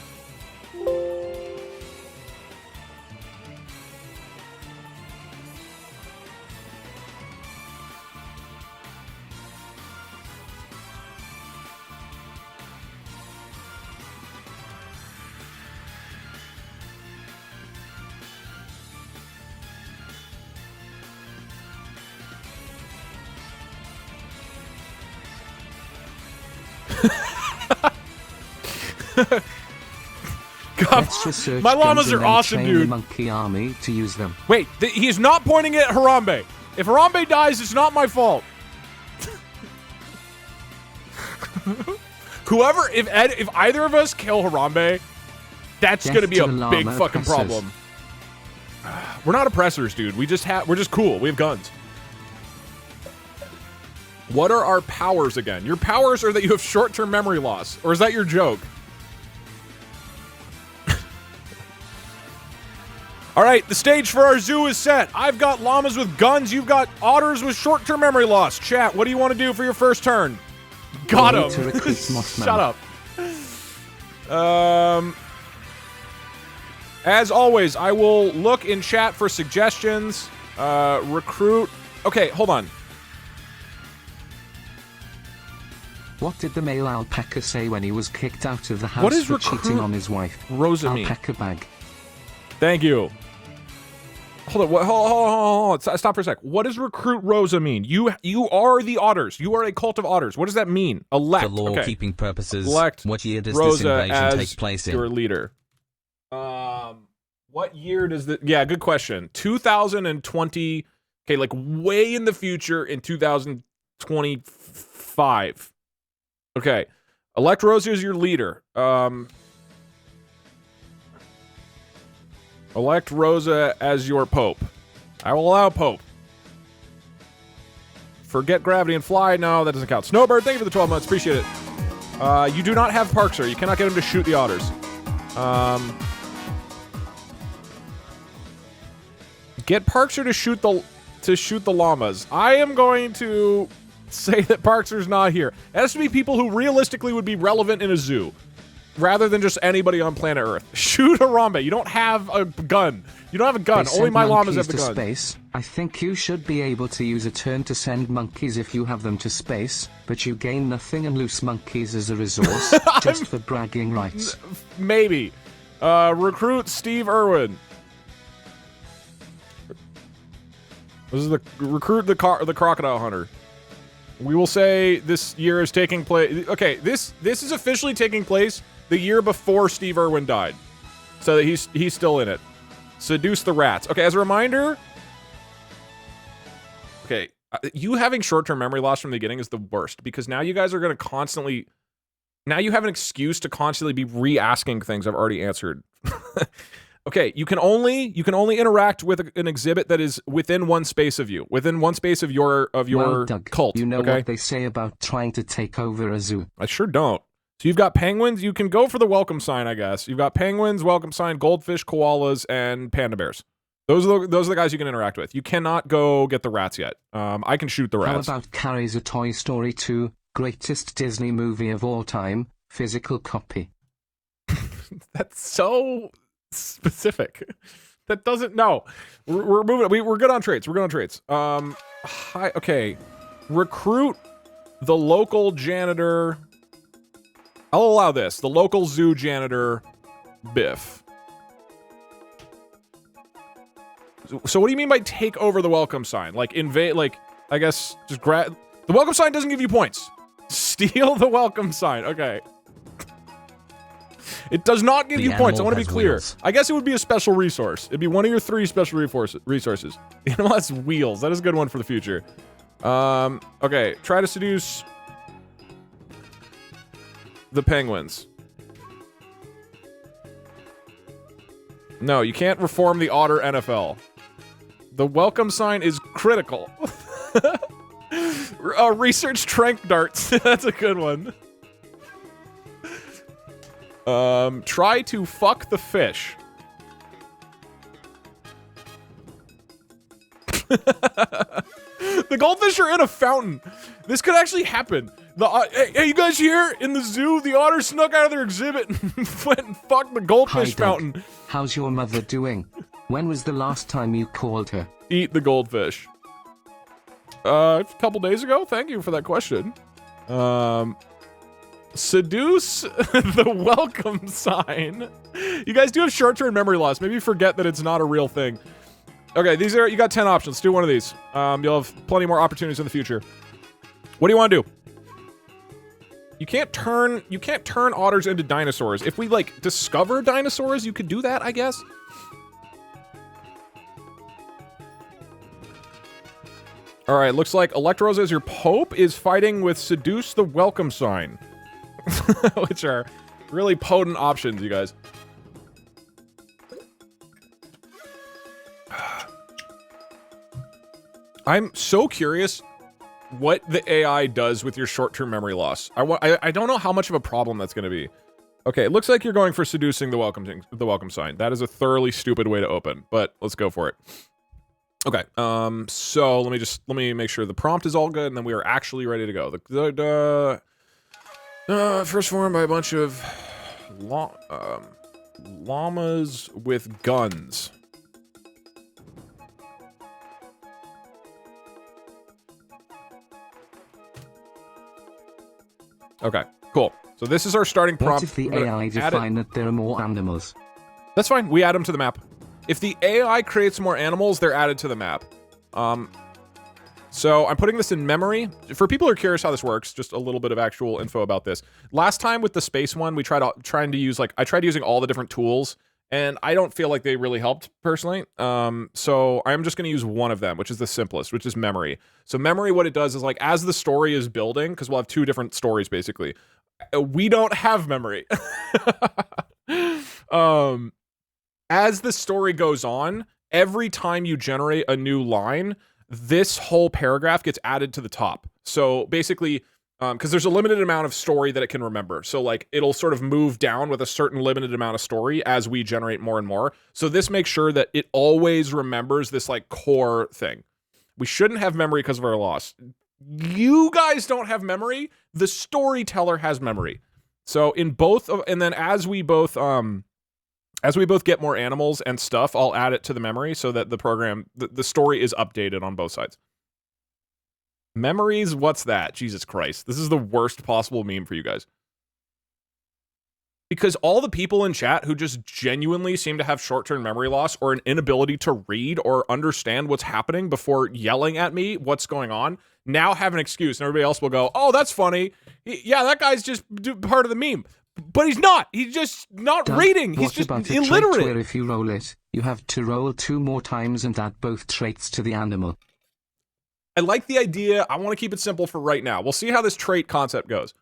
God, my llamas are awesome, dude. The monkey army to use them. Wait, he's not pointing at Harambe. If Harambe dies, it's not my fault. Whoever, if either of us kill Harambe, that's gonna be a big fucking problem. We're not oppressors, dude. We're just cool. We have guns. What are our powers again? Your powers are that you have short-term memory loss, or is that your joke? All right, the stage for our zoo is set. I've got llamas with guns. You've got otters with short-term memory loss. Chat, what do you want to do for your first turn? Got him. Shut up. As always, I will look in chat for suggestions. Recruit. Okay, hold on. What did the male alpaca say when he was kicked out of the house for cheating on his wife? Rosa mean? Alpaca bag. Thank you. Hold on. Hold on. Stop for a sec. What does recruit Rosa mean? You are the otters. You are a cult of otters. What does that mean? Elect. For law-keeping purposes, Elect what year does Rosa this invasion as take place in? your leader. What year does the... Yeah, good question. 2020... Okay, like way in the future in 2025. Okay. Elect Rosa as your leader. Elect Rosa as your pope. I will allow pope. Forget gravity and fly. No, that doesn't count. Snowbird, thank you for the 12 months. Appreciate it. You do not have Parkser. You cannot get him to shoot the otters. Get Parkser to shoot the... to shoot the llamas. I am going to say that Parkser's not here. It has to be people who realistically would be relevant in a zoo, rather than just anybody on planet Earth. Shoot Harambe. You don't have a gun. You don't have a gun. They Only my send llamas have the monkeys gun. to space. I think you should be able to use a turn to send monkeys if you have them to space, but you gain nothing and lose monkeys as a resource, just for bragging rights. Maybe. Recruit Steve Irwin. This is the recruit the crocodile hunter. We will say this year is taking place. Okay, this is officially taking place the year before Steve Irwin died, so that he's still in it. Seduce the rats. Okay, as a reminder. Okay, you having short-term memory loss from the beginning is the worst, because now you guys are going to constantly. Now you have an excuse to constantly be re-asking things I've already answered. Okay, you can only interact with an exhibit that is within one space of you, within one space of your Well, Doug, cult. you know okay? what they say about trying to take over a zoo. I sure don't. So you've got penguins. You can go for the welcome sign, I guess. You've got penguins, welcome sign, goldfish, koalas, and panda bears. Those are the guys you can interact with. You cannot go get the rats yet. I can shoot the rats. How about carries a Toy Story 2, greatest Disney movie of all time, physical copy? That's so specific. That doesn't. No, we're moving. We're good on traits. We're good on traits. Hi. Okay. Recruit the local janitor. I'll allow this. The local zoo janitor, Biff. So what do you mean by take over the welcome sign? Like invade? Like I guess just grab the welcome sign doesn't give you points. Steal the welcome sign. Okay. It does not give you points. I want to be clear. Wheels. I guess it would be a special resource. It'd be one of your 3 special resources. The animal has wheels. That is a good one for the future. Okay. Try to seduce the penguins. No, you can't reform the otter NFL. The welcome sign is critical. Research trank darts. That's a good one. Try to fuck the fish. The goldfish are in a fountain. This could actually happen. Hey, you guys here in the zoo? The otter snuck out of their exhibit and went and fucked the goldfish Hi, Doug. fountain. How's your mother doing? When was the last time you called her? Eat the goldfish. A couple days ago. Thank you for that question. Seduce the welcome sign. You guys do have short-term memory loss. Maybe forget that it's not a real thing. Okay, you got 10 options. Do one of these. You'll have plenty more opportunities in the future. What do you want to do? You can't turn otters into dinosaurs. If we like discover dinosaurs, you could do that, I guess. All right, looks like Electros as your Pope is fighting with Seduce the welcome sign. Which are really potent options, you guys. I'm so curious what the AI does with your short-term memory loss. I don't know how much of a problem that's going to be. Okay, it looks like you're going for seducing the welcome sign. That is a thoroughly stupid way to open, but let's go for it. Okay, so let me make sure the prompt is all good, and then we are actually ready to go. First formed by a bunch of llamas with guns. Okay, cool. So this is our starting prompt. What if the AI define that there are more animals? That's fine. We add them to the map. If the AI creates more animals, they're added to the map. So I'm putting this in memory. For people who are curious how this works, just a little bit of actual info about this. Last time with the space one, we tried using all the different tools, and I don't feel like they really helped personally. So I'm just going to use one of them, which is the simplest, which is memory. So memory, what it does is like as the story is building, because we'll have 2 different stories basically. We don't have memory. As the story goes on, every time you generate a new line, this whole paragraph gets added to the top. So basically, because there's a limited amount of story that it can remember. So like it'll sort of move down with a certain limited amount of story as we generate more and more. So this makes sure that it always remembers this like core thing. We shouldn't have memory because of our loss. You guys don't have memory. The storyteller has memory. So in both of, and then as we both get more animals and stuff, I'll add it to the memory so that the program, the story is updated on both sides. Memories, what's that? Jesus Christ. This is the worst possible meme for you guys. Because all the people in chat who just genuinely seem to have short-term memory loss or an inability to read or understand what's happening before yelling at me what's going on, now have an excuse, and everybody else will go, oh, that's funny. Yeah, that guy's just part of the meme. But he's not. He's just not reading. He's just illiterate. Where if you roll it, you have to roll 2 more times and add both traits to the animal. I like the idea. I want to keep it simple for right now. We'll see how this trait concept goes.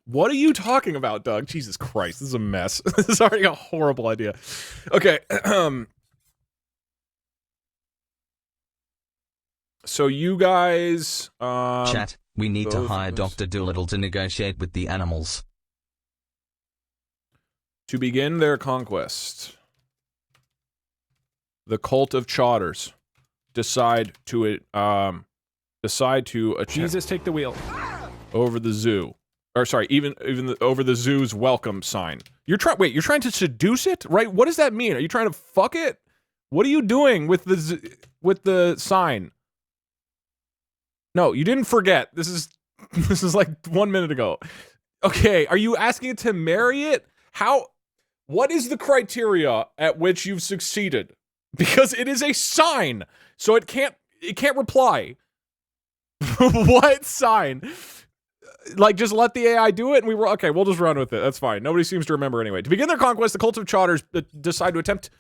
What are you talking about, Doug? Jesus Christ, this is a mess. This is already a horrible idea. Okay. So you guys... Chat, we need to hire Dr. Dolittle to negotiate with the animals. To begin their conquest, the cult of Chotters decide to Jesus, take the wheel over the zoo. Or sorry, over the zoo's welcome sign. You're trying to seduce it, right? What does that mean? Are you trying to fuck it? What are you doing with the sign? No, you didn't forget. This is like 1 minute ago. Okay, are you asking it to marry it? What is the criteria at which you've succeeded? Because it is a sign, so it can't reply. What sign? Like, just let the AI do it, and we'll just run with it. That's fine. Nobody seems to remember anyway. To begin their conquest, the cult of Chotters decide to attempt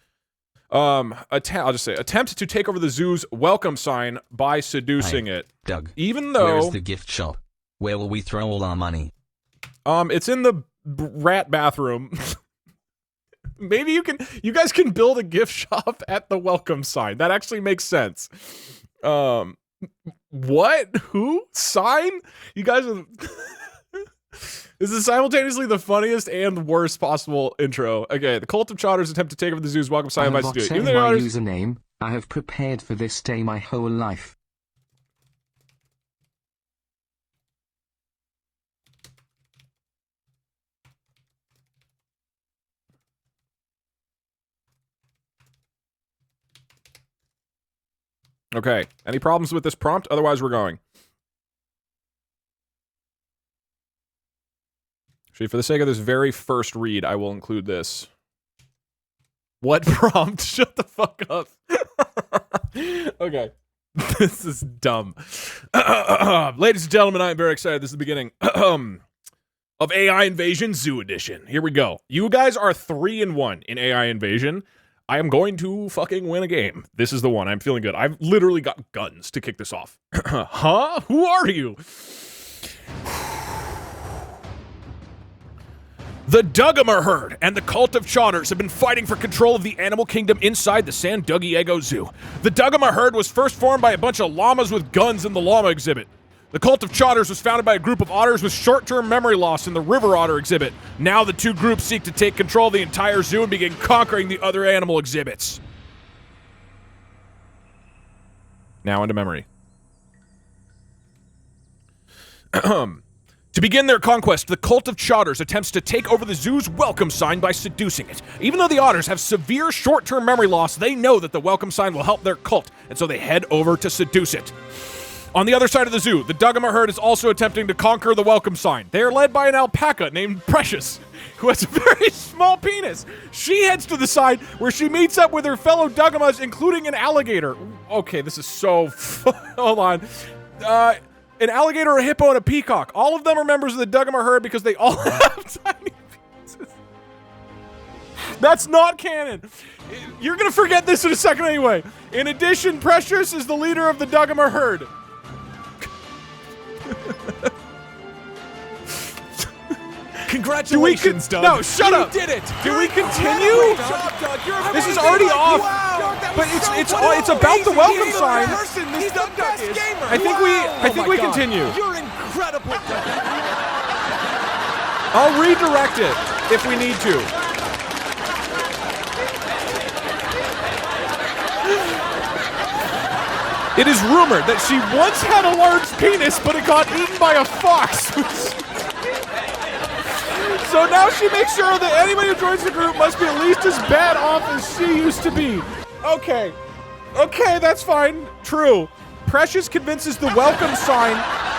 to take over the zoo's welcome sign by seducing it. Doug, even though... where is the gift shop? Where will we throw all our money? It's in the rat bathroom. Maybe you guys can build a gift shop at the welcome sign. That actually makes sense. What? Who? Sign? You guys are... This is simultaneously the funniest and worst possible intro. Okay, the cult of Chotters attempt to take over the zoo's welcome sign by seducing. My username. I have prepared for this day my whole life. Okay, any problems with this prompt? Otherwise, we're going. Actually, for the sake of this very first read, I will include this. What prompt? Shut the fuck up. Okay. This is dumb. Ladies and gentlemen, I am very excited. This is the beginning of AI Invasion Zoo Edition. Here we go. You guys are 3-1 in AI Invasion. I am going to fucking win a game. This is the one. I'm feeling good. I've literally got guns to kick this off. Huh? Who are you? The Dugamer herd and the cult of Chotters have been fighting for control of the animal kingdom inside the San Diego Zoo. The Dugamer herd was first formed by a bunch of llamas with guns in the llama exhibit. The cult of Chotters was founded by a group of otters with short-term memory loss in the river otter exhibit. Now the two groups seek to take control of the entire zoo and begin conquering the other animal exhibits. Now into memory. To begin their conquest, the cult of Chotters attempts to take over the zoo's welcome sign by seducing it. Even though the otters have severe short-term memory loss, they know that the welcome sign will help their cult, and so they head over to seduce it. On the other side of the zoo, the Dugamer herd is also attempting to conquer the welcome sign. They are led by an alpaca named Precious, who has a very small penis. She heads to the side where she meets up with her fellow Dugamas, including an alligator. Okay, this is so... Hold on. An alligator, a hippo, and a peacock. All of them are members of the Dugamer herd because they all have tiny penises. That's not canon. You're gonna forget this in a second anyway. In addition, Precious is the leader of the Dugamer herd. Congratulations, Doug. No, shut up. You did it. Do we continue? This is already off. But it's about the welcome sign. He's the best gamer. I think we continue. You're incredible. I'll redirect it if we need to. It is rumored that she once had a large penis, but it got eaten by a fox. So now she makes sure that anybody who joins the group must be at least as bad off as she used to be. Okay. Okay, that's fine. True. Precious convinces the welcome sign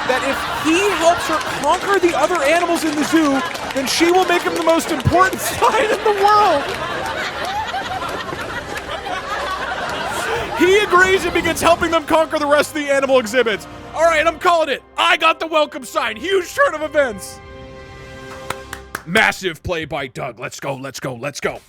that if he helps her conquer the other animals in the zoo, then she will make him the most important sign in the world. He agrees and begins helping them conquer the rest of the animal exhibits. All right, I'm calling it. I got the welcome sign. Huge turn of events. Massive play by Doug. Let's go, let's go, let's go.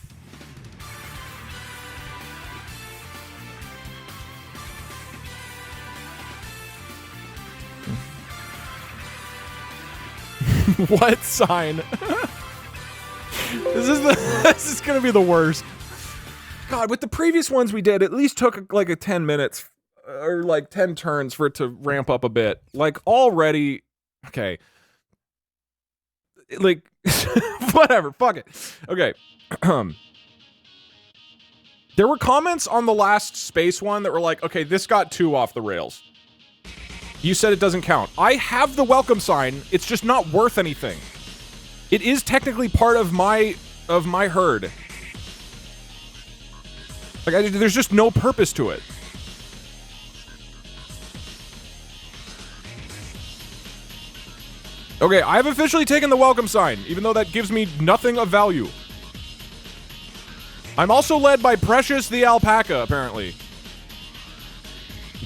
What sign? This is gonna be the worst. God, with the previous ones we did, at least took like a 10 minutes or like 10 turns for it to ramp up a bit. Like already, okay. Like, whatever, fuck it. Okay. There were comments on the last space one that were like, okay, this got too off the rails. You said it doesn't count. I have the welcome sign. It's just not worth anything. It is technically part of my herd. Like, there's just no purpose to it. Okay, I've officially taken the welcome sign, even though that gives me nothing of value. I'm also led by Precious the alpaca, apparently.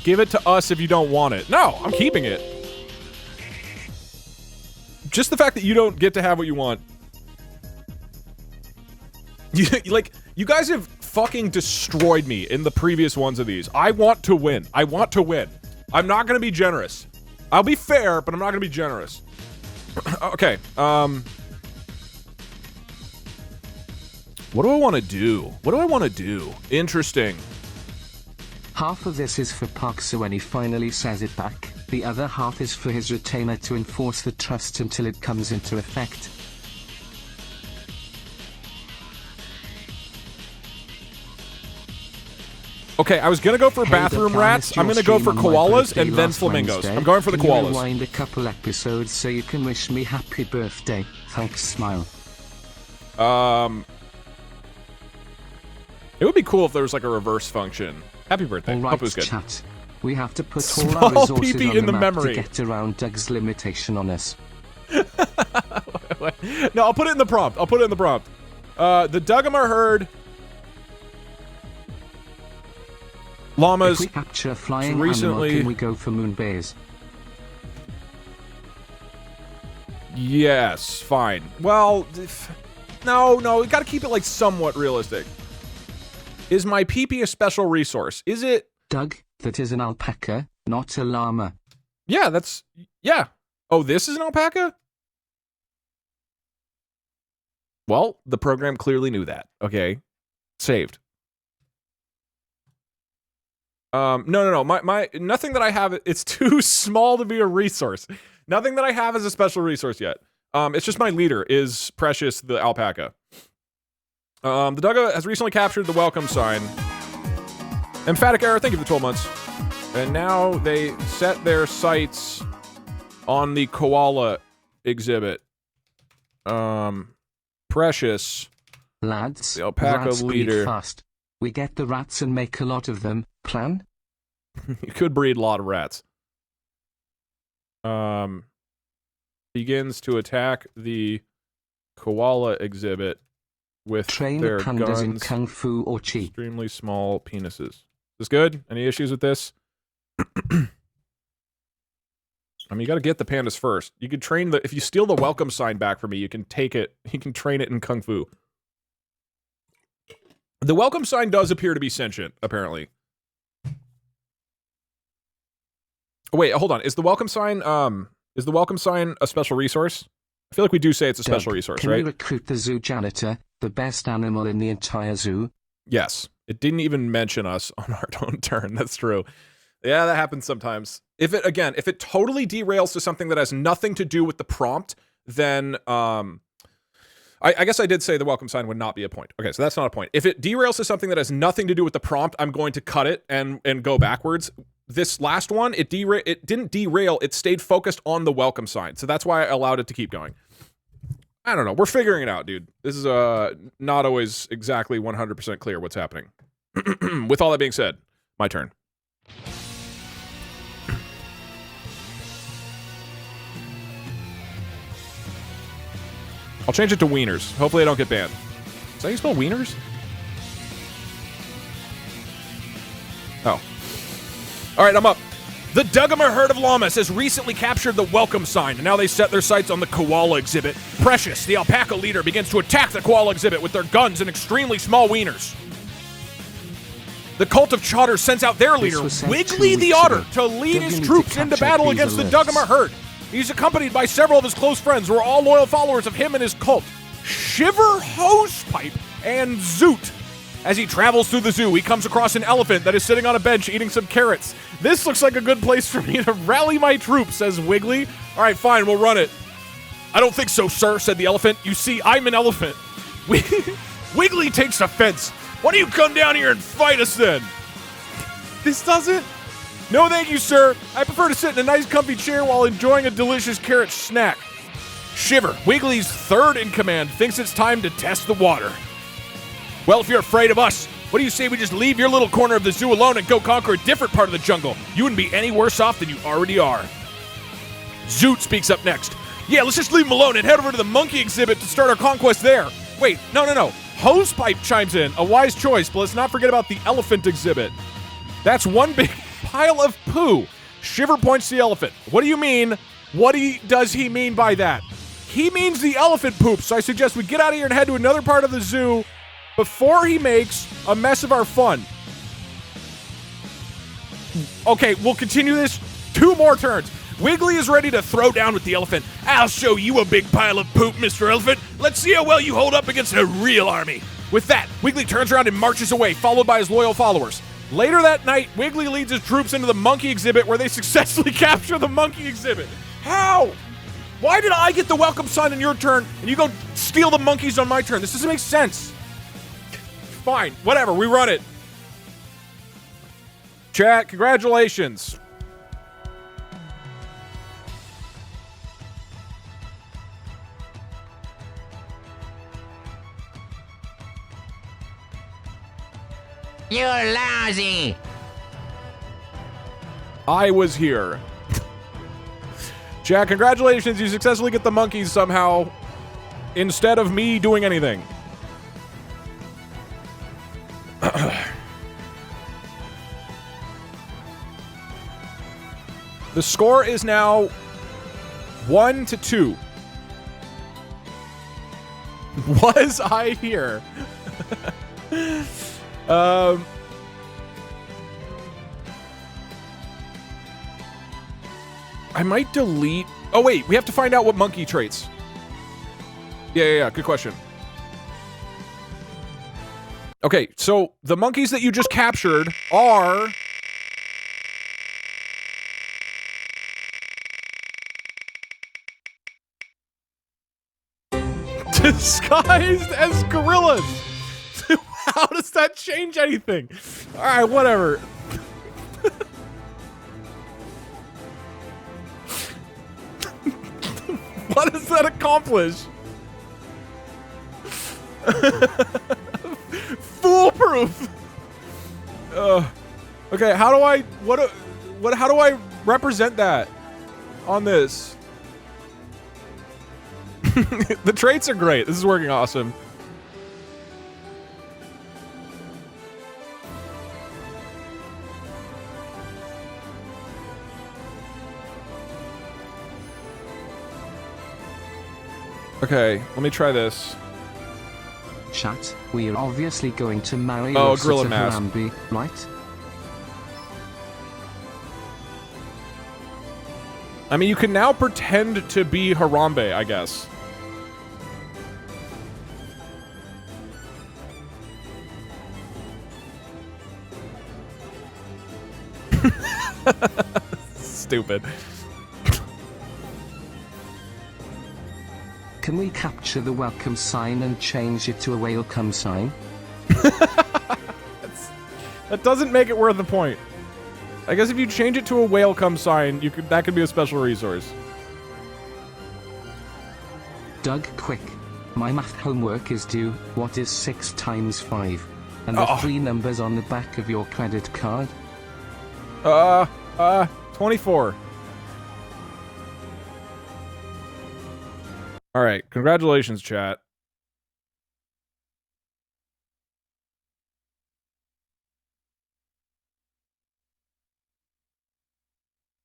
Give it to us if you don't want it. No, I'm keeping it. Just the fact that you don't get to have what you want. You guys have fucking destroyed me in the previous ones of these. I want to win. I want to win. I'm not gonna be generous. I'll be fair, but I'm not gonna be generous. Okay, what do I want to do? What do I want to do? Interesting. Half of this is for Park, so when he finally says it back, the other half is for his retainer to enforce the trust until it comes into effect. Okay, I was gonna go for bathroom rats. I'm gonna go for koalas and then flamingos. I'm going for the koalas. Rewind a couple episodes so you can wish me happy birthday. Thanks, smile. It would be cool if there was like a reverse function. Happy birthday. All right, Hope it was good. chat. We have to put Small all our resources PP on in the the map memory. to get around Doug's limitation on us. No, I'll put it in the prompt. I'll put it in the prompt. The Duggamar herd. Llamas. If we capture a flying recently- animal, can we go for moon base? Yes, fine. Well, no, we gotta keep it like somewhat realistic. Is my PP a special resource? Is it? Doug, that is an alpaca, not a llama. Yeah, yeah. Oh, this is an alpaca? Well, the program clearly knew that. Okay. Saved. No. My nothing that I have, it's too small to be a resource. Nothing that I have is a special resource yet. It's just my leader is Precious the alpaca. The Dugga has recently captured the welcome sign. Emphatic error, thank you for the 12 months. And now they set their sights on the koala exhibit. Precious. Lads, The alpaca rats breed leader. fast. We get the rats and make a lot of them. Plan? You could breed a lot of rats. Begins to attack the koala exhibit with Train their pandas guns. in kung fu or chi. Extremely small penises. Is this good? Any issues with this? I mean, you got to get the pandas first. You could train if you steal the welcome sign back from me, you can take it. You can train it in kung fu. The welcome sign does appear to be sentient, apparently. Oh, wait, hold on. Is the welcome sign a special resource? I feel like we do say it's a special resource, can right? we recruit the zoo janitor, the best animal in the entire zoo? Yes. It didn't even mention us on our own turn. That's true. Yeah, that happens sometimes. If it totally derails to something that has nothing to do with the prompt, then I guess I did say the welcome sign would not be a point. Okay, so that's not a point. If it derails to something that has nothing to do with the prompt, I'm going to cut it and go backwards. this last one, it didn't derail, it stayed focused on the welcome sign. So that's why I allowed it to keep going. I don't know. We're figuring it out, dude. This is not always exactly 100% clear what's happening. With all that being said, my turn. I'll change it to wieners. Hopefully I don't get banned. Is that how you spell wieners? Oh. All right, I'm up. The Dugamer herd of llamas has recently captured the welcome sign, and now they set their sights on the koala exhibit. Precious, the alpaca leader, begins to attack the koala exhibit with their guns and extremely small wieners. The cult of Chowder sends out their leader, Wiggly the Otter, to lead his troops into battle against the Dugamer herd. He's accompanied by several of his close friends who are all loyal followers of him and his cult. Shiver, Hosepipe, and Zoot. As he travels through the zoo, he comes across an elephant that is sitting on a bench eating some carrots. This looks like a good place for me to rally my troops, says Wiggly. All right, fine, we'll run it. I don't think so, sir, said the elephant. You see, I'm an elephant. Wiggly takes offense. Why don't you come down here and fight us then? This doesn't? No, thank you, sir. I prefer to sit in a nice comfy chair while enjoying a delicious carrot snack. Shiver, Wiggly's third in command, thinks it's time to test the water. Well, if you're afraid of us, what do you say we just leave your little corner of the zoo alone and go conquer a different part of the jungle? You wouldn't be any worse off than you already are. Zoot speaks up next. Yeah, let's just leave him alone and head over to the monkey exhibit to start our conquest there. Wait, no. Hosepipe chimes in. A wise choice, but let's not forget about the elephant exhibit. That's one big pile of poo. Shiver points to the elephant. What do you mean? What does he mean by that? He means the elephant poop, so I suggest we get out of here and head to another part of the zoo before he makes a mess of our fun. Okay, we'll continue this 2 more turns. Wiggly is ready to throw down with the elephant. I'll show you a big pile of poop, Mr. Elephant. Let's see how well you hold up against a real army. With that, Wiggly turns around and marches away, followed by his loyal followers. Later that night, Wiggly leads his troops into the monkey exhibit where they successfully capture the monkey exhibit. How? Why did I get the welcome sign on your turn and you go steal the monkeys on my turn? This doesn't make sense. Fine, whatever, we run it. Chat, congratulations. You're lousy. I was here. Jack, congratulations. You successfully get the monkeys somehow instead of me doing anything. The score is now 1-2. Was I here? I might delete... Oh, wait. We have to find out what monkey traits. Yeah. Good question. Okay, so the monkeys that you just captured are... disguised as gorillas. How does that change anything? All right, whatever. What does that accomplish? Foolproof. Okay, how do I how do I represent that on this? The traits are great. This is working awesome. Okay, let me try this. Chat, we're obviously going to marry Oh, Rosa gorilla to mask. Harambe, right? I mean, you can now pretend to be Harambe, I guess. Stupid. Can we capture the welcome sign and change it to a welcome sign? That doesn't make it worth the point. I guess if you change it to a welcome sign, that could be a special resource. Doug, quick. My math homework is due. What is 6 times 5? And the 3 numbers on the back of your credit card? 24. All right, congratulations, chat.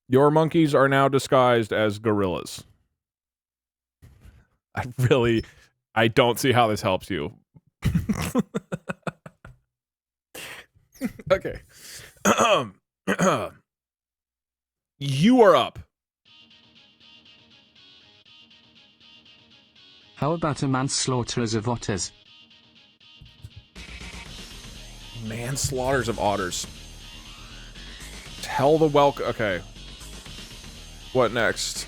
Your monkeys are now disguised as gorillas. I don't see how this helps you. Okay. You are up. How about a manslaughter as of otters? Manslaughters of otters. Tell the welcome. Okay. What next?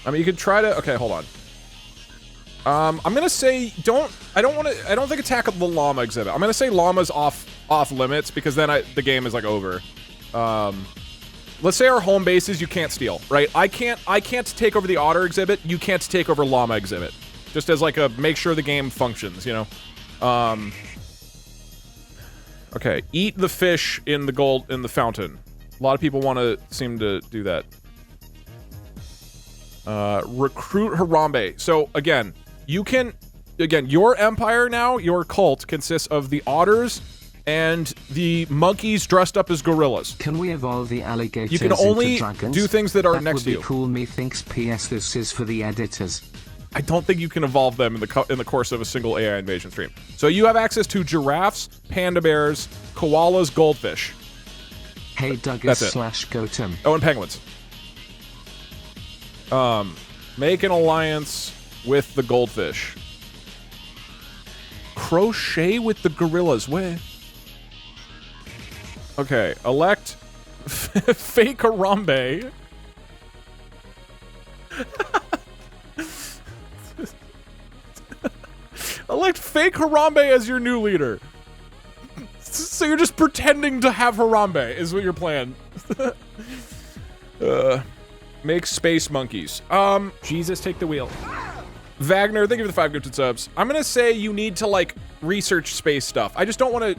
I mean, you could try to. Okay, hold on. I'm gonna say I don't think attack the llama exhibit. I'm gonna say llama's off limits because then the game is like over. Let's say our home base is you can't steal, right? I can't take over the otter exhibit. You can't take over llama exhibit. Just as like a make sure the game functions, you know. Okay, eat the fish in the fountain. A lot of people seem to do that. Recruit Harambe. So again, your empire now, your cult consists of the otters and the monkeys dressed up as gorillas. Can we evolve the alligators You can only into dragons? do things that are next to you. That would be cool. Methinks. P.S. This is for the editors. I don't think you can evolve them in the course of a single AI invasion stream. So you have access to giraffes, panda bears, koalas, goldfish. Hey Douglas / Gotham. Oh, and penguins. Make an alliance with the goldfish. Crochet with the gorillas. Where? Okay, elect fake Harambe. Elect fake Harambe as your new leader. So you're just pretending to have Harambe is what your plan. Make space monkeys. Jesus, take the wheel. Wagner, thank you for the 5 gifted subs. I'm gonna say you need to like research space stuff. I just don't want to.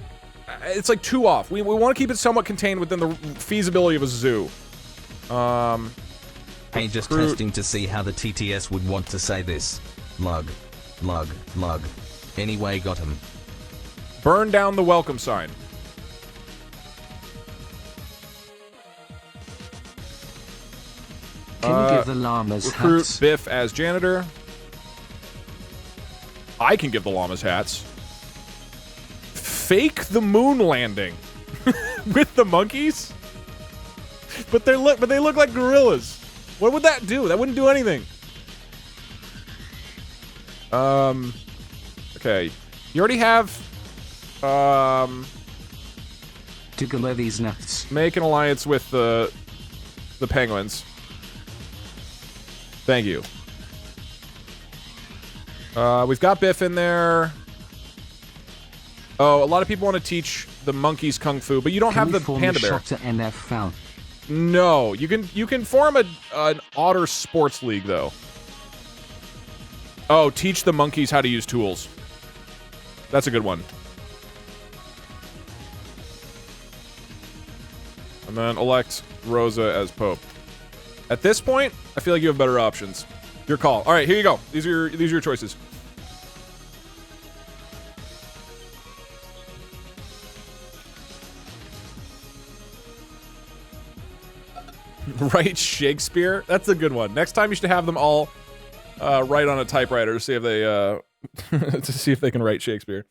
It's like too off. We want to keep it somewhat contained within the feasibility of a zoo. Hey, just testing to see how the TTS would want to say this. Lug. Anyway, got him. Burn down the welcome sign. Can you give the llamas recruit hats? Biff as janitor. I can give the llamas hats. Fake the moon landing with the monkeys, but they look like gorillas. What would that do? That wouldn't do anything. Okay, you already have. Tickle these nuts. Make an alliance with the penguins. Thank you. We've got Biff in there. Oh, a lot of people want to teach the monkeys kung fu, but you don't have the panda bear. NFL? No, you can form an otter sports league though. Oh, teach the monkeys how to use tools. That's a good one. And then elect Rosa as Pope. At this point, I feel like you have better options. Your call. All right, here you go. These are your choices. Write Shakespeare. That's a good one. Next time you should have them all write on a typewriter to see if they to see if they can write Shakespeare.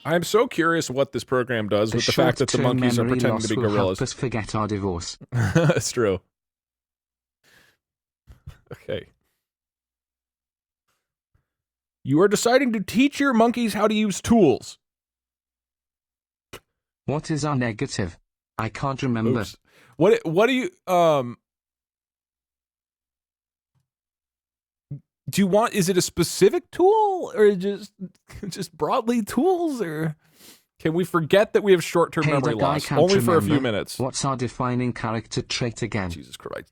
I'm so curious what this program does with the fact that the monkeys are pretending to be gorillas. Help us forget our divorce. It's true. Okay. You are deciding to teach your monkeys how to use tools. What is our negative? I can't remember. Oops. What do you do you want? Is it a specific tool or just broadly tools or Can we forget that we have short-term Hey, memory Doug, I loss? can't Only for a few remember. minutes. What's our defining character trait again? Jesus Christ.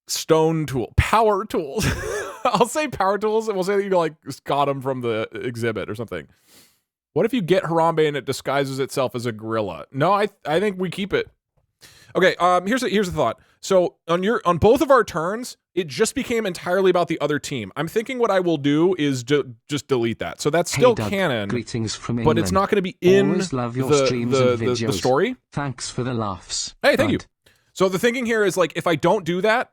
Stone tool. Power tools. I'll say power tools, and we'll say that you like got them from the exhibit or something. What if you get Harambe and it disguises itself as a gorilla? No, I think we keep it. Okay, here's a thought. So on both of our turns, it just became entirely about the other team. I'm thinking what I will do is just delete that. So that's still Doug, canon. Greetings from England. But it's not going to be in Always love your streams and videos. the story. Thanks for the laughs. Hey, thank you. Bud. So the thinking here is like, if I don't do that,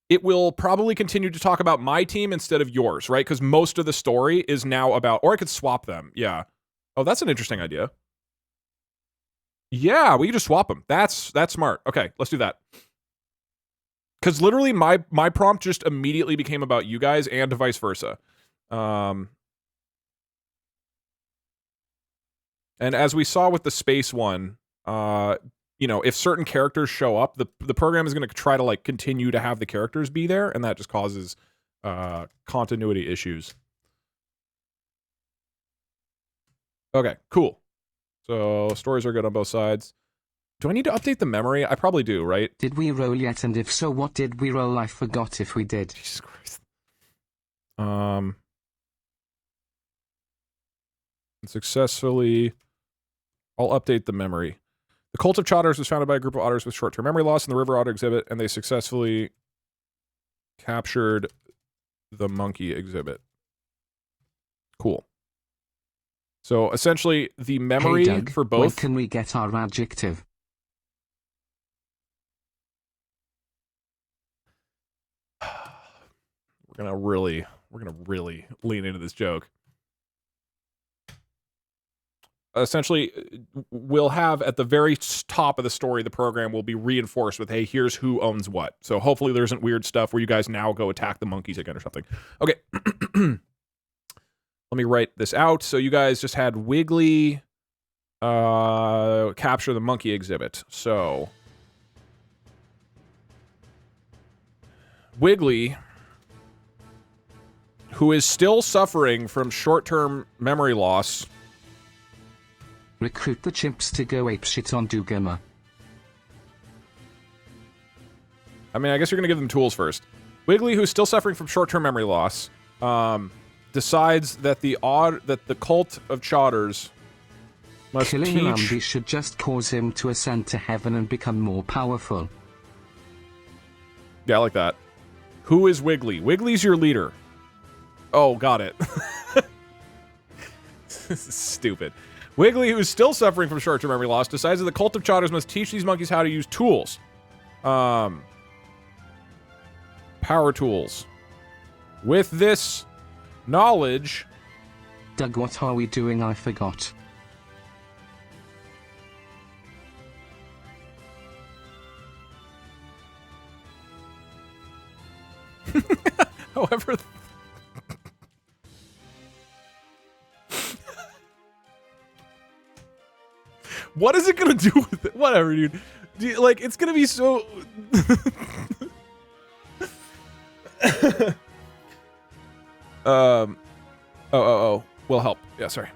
it will probably continue to talk about my team instead of yours, right? Because most of the story is now about, or I could swap them. Yeah. Oh, that's an interesting idea. Yeah, we can just swap them. That's smart. Okay, let's do that. Because literally my prompt just immediately became about you guys and vice versa. And as we saw with the space one, you know, if certain characters show up, the program is going to try to like continue to have the characters be there, and that just causes continuity issues. Okay, cool. So stories are good on both sides. Do I need to update the memory? I probably do, right? Did we roll yet? And if so, what did we roll? I forgot if we did. Jesus Christ. Successfully. I'll update the memory. The Cult of Chotters was founded by a group of otters with short-term memory loss in the River Otter exhibit, and they successfully captured the monkey exhibit. Cool. So essentially, the memory Hey Doug, for both. when can we get our adjective? We're gonna really lean into this joke. Essentially, we'll have at the very top of the story, the program will be reinforced with, hey, here's who owns what. So hopefully there isn't weird stuff where you guys now go attack the monkeys again or something. Okay. Let me write this out. So you guys just had Wiggly capture the monkey exhibit. So Wiggly, who is still suffering from short-term memory loss. Recruit the chimps to go apeshit on Dugama. I mean, I guess you're going to give them tools first. Wiggly, who's still suffering from short-term memory loss, decides that the Cult of Chotters must Killing teach... Harambe should just cause him to ascend to heaven and become more powerful. Yeah, I like that. Who is Wiggly? Wiggly's your leader. Oh, got it. This is stupid. Wiggly, who's still suffering from short-term memory loss, decides that the Cult of Chotters must teach these monkeys how to use tools. Power tools. With this knowledge... Doug, what are we doing? I forgot. However... What is it gonna do with it? Whatever, dude. Like, it's gonna be so... Will help. Yeah, sorry.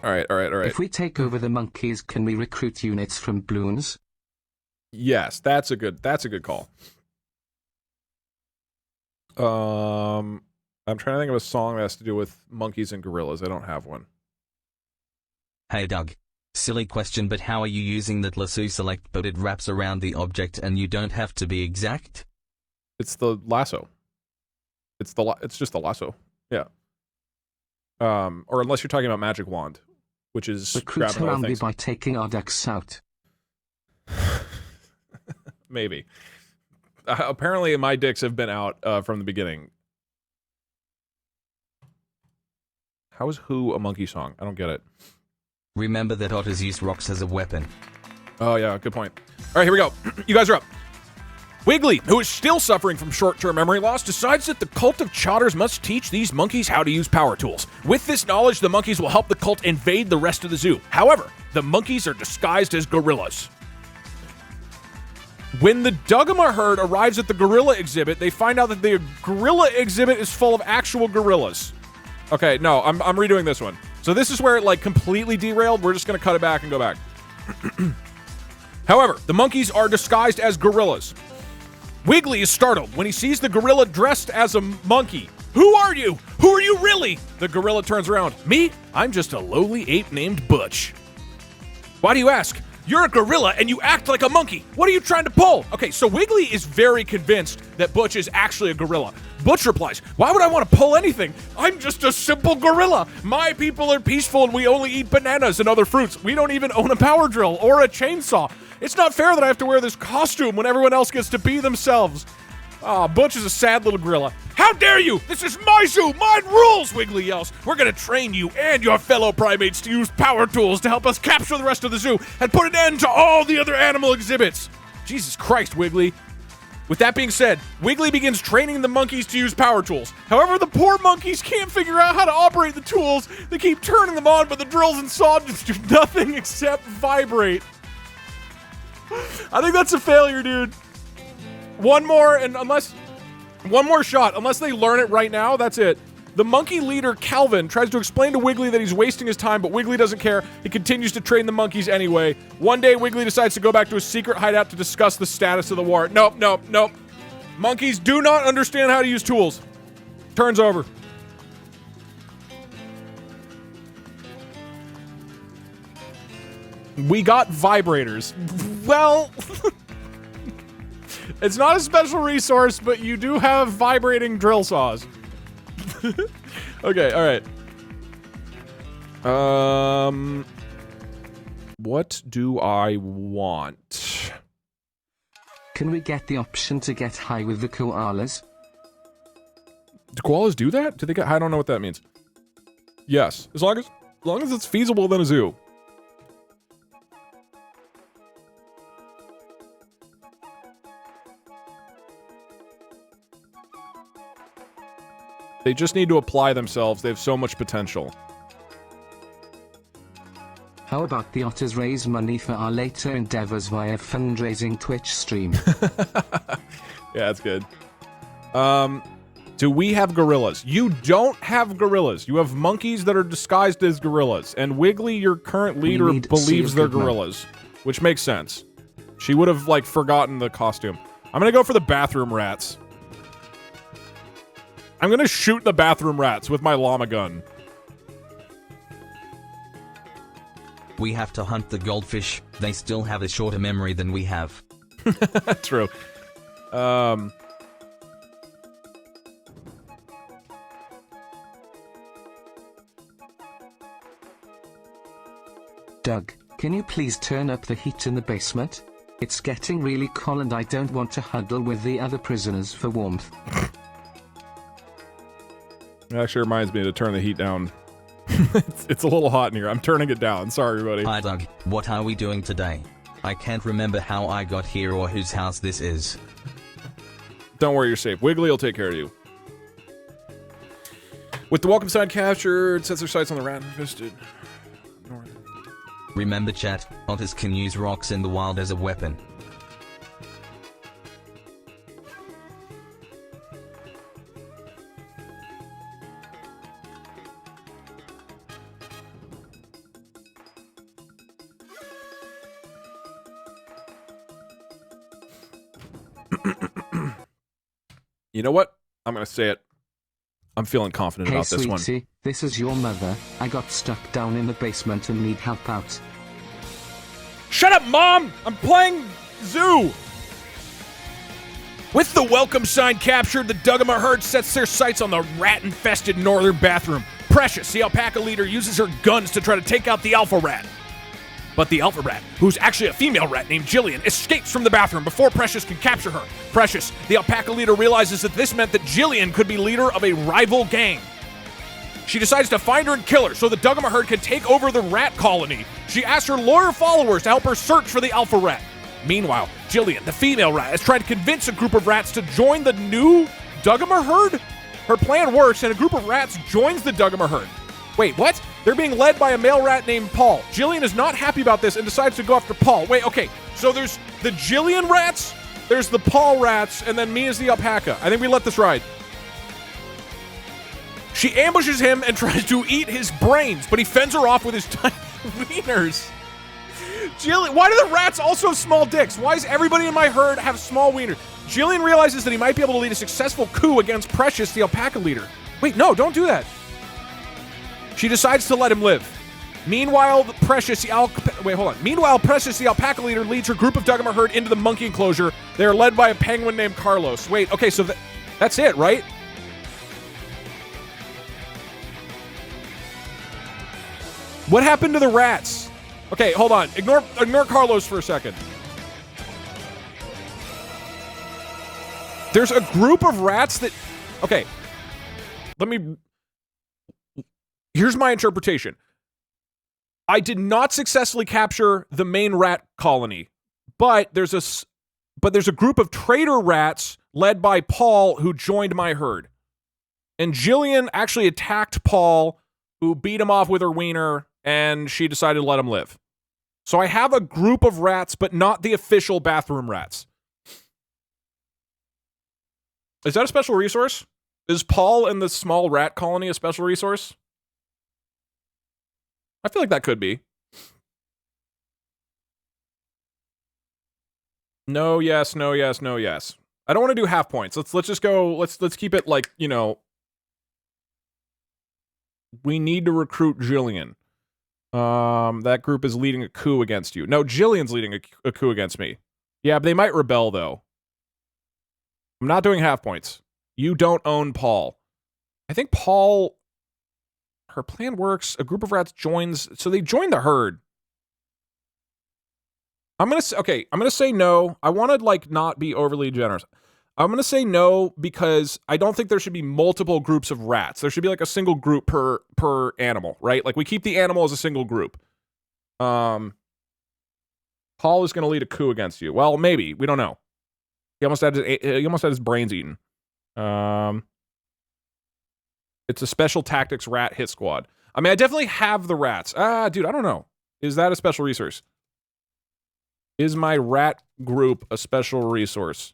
Alright. If we take over the monkeys, can we recruit units from Bloons? Yes, that's a good call. I'm trying to think of a song that has to do with monkeys and gorillas. I don't have one. Hey Doug. Silly question, but how are you using that lasso select but it wraps around the object and you don't have to be exact? It's the lasso. It's just the lasso. Yeah. Or unless you're talking about magic wand, which is Recruit grabbing other Harambe things. by taking our ducks out. Maybe. Apparently my dicks have been out from the beginning. How is Who a monkey song? I don't get it. Remember that otters use rocks as a weapon. Oh, yeah, good point. All right, here we go. You guys are up. Wiggly, who is still suffering from short-term memory loss, decides that the Cult of Chotters must teach these monkeys how to use power tools. With this knowledge, the monkeys will help the cult invade the rest of the zoo. However, the monkeys are disguised as gorillas. When the Dugama herd arrives at the gorilla exhibit, they find out that the gorilla exhibit is full of actual gorillas. Okay, no, I'm redoing this one. So this is where it like completely derailed. We're just gonna cut it back and go back. However, the monkeys are disguised as gorillas. Wiggly is startled when he sees the gorilla dressed as a monkey. Who are you? Who are you really? The gorilla turns around. Me? I'm just a lowly ape named Butch. Why do you ask? You're a gorilla and you act like a monkey. What are you trying to pull? Okay, so Wiggly is very convinced that Butch is actually a gorilla. Butch replies, why would I want to pull anything? I'm just a simple gorilla. My people are peaceful and we only eat bananas and other fruits. We don't even own a power drill or a chainsaw. It's not fair that I have to wear this costume when everyone else gets to be themselves. Aw, Butch is a sad little gorilla. How dare you? This is my zoo, mine rules, Wiggly yells. We're gonna train you and your fellow primates to use power tools to help us capture the rest of the zoo and put an end to all the other animal exhibits. Jesus Christ, Wiggly. With that being said, Wiggly begins training the monkeys to use power tools. However, the poor monkeys can't figure out how to operate the tools. They keep turning them on, but the drills and saws just do nothing except vibrate. I think that's a failure, dude. One more shot. Unless they learn it right now, that's it. The monkey leader, Calvin, tries to explain to Wiggly that he's wasting his time, but Wiggly doesn't care. He continues to train the monkeys anyway. One day, Wiggly decides to go back to his secret hideout to discuss the status of the war. Nope. Monkeys do not understand how to use tools. Turns over. We got vibrators. Well, it's not a special resource, but you do have vibrating drill saws. Okay, all right. What do I want? Can we get the option to get high with the koalas? Do koalas do that? Do they get? I don't know what that means. Yes, as long as it's feasible within a zoo. They just need to apply themselves. They have so much potential. How about the otters raise money for our later endeavors via fundraising Twitch stream? Yeah, that's good. Do we have gorillas? You don't have gorillas. You have monkeys that are disguised as gorillas. And Wiggly, your current leader, believes they're gorillas. Which makes sense. She would have, like, forgotten the costume. I'm gonna go for the bathroom rats. I'm gonna shoot the bathroom rats with my llama gun. We have to hunt the goldfish. They still have a shorter memory than we have. True. Doug, can you please turn up the heat in the basement? It's getting really cold and I don't want to huddle with the other prisoners for warmth. It actually reminds me to turn the heat down. It's a little hot in here. I'm turning it down. Sorry, everybody. Hi, Doug. What are we doing today? I can't remember how I got here or whose house this is. Don't worry, you're safe. Wiggly will take care of you. With the welcome sign captured, sets their sights on the rat infested. Remember, chat, otters can use rocks in the wild as a weapon. You know what? I'm gonna say it. I'm feeling confident about this one. Hey sweetie, this is your mother. I got stuck down in the basement and need help out. Shut up, Mom! I'm playing zoo! With the welcome sign captured, the Dugama herd sets their sights on the rat-infested northern bathroom. Precious, the alpaca leader, uses her guns to try to take out the alpha rat. But the alpha rat, who's actually a female rat named Jillian, escapes from the bathroom before Precious can capture her. Precious, the alpaca leader, realizes that this meant that Jillian could be leader of a rival gang. She decides to find her and kill her so the Dugama herd can take over the rat colony. She asks her loyal followers to help her search for the alpha rat. Meanwhile, Jillian, the female rat, has tried to convince a group of rats to join the new Dugama herd. Her plan works and a group of rats joins the Dugama herd. Wait, what? They're being led by a male rat named Paul. Jillian is not happy about this and decides to go after Paul. Wait, okay, so there's the Jillian rats, there's the Paul rats, and then me as the alpaca. I think we let this ride. She ambushes him and tries to eat his brains, but he fends her off with his tiny wieners. Jillian, why do the rats also have small dicks? Why does everybody in my herd have small wieners? Jillian realizes that he might be able to lead a successful coup against Precious, the alpaca leader. Wait, no, don't do that. She decides to let him live. Meanwhile, Precious, the alpaca leader leads her group of Duggamer herd into the monkey enclosure. They are led by a penguin named Carlos. Wait, okay, so that's it, right? What happened to the rats? Okay, hold on. Ignore Carlos for a second. There's a group of rats that... Okay. Here's my interpretation. I did not successfully capture the main rat colony, but there's a group of traitor rats led by Paul who joined my herd. And Jillian actually attacked Paul, who beat him off with her wiener, and she decided to let him live. So I have a group of rats, but not the official bathroom rats. Is that a special resource? Is Paul and the small rat colony a special resource? I feel like that could be. No, yes, no, yes, no, yes. I don't want to do half points. Let's just go. Let's keep it like, you know. We need to recruit Jillian. That group is leading a coup against you. No, Jillian's leading a coup against me. Yeah, but they might rebel though. I'm not doing half points. You don't own Paul. I think Paul, her plan works. A group of rats joins, so they join the herd. I'm gonna say no. I want to like not be overly generous. I'm gonna say no because I don't think there should be multiple groups of rats. There should be like a single group per animal, right? Like we keep the animal as a single group. Paul is gonna lead a coup against you. Well, maybe, we don't know. He almost had his brains eaten. It's a special tactics rat hit squad. I mean, I definitely have the rats. Dude, I don't know. Is that a special resource? Is my rat group a special resource?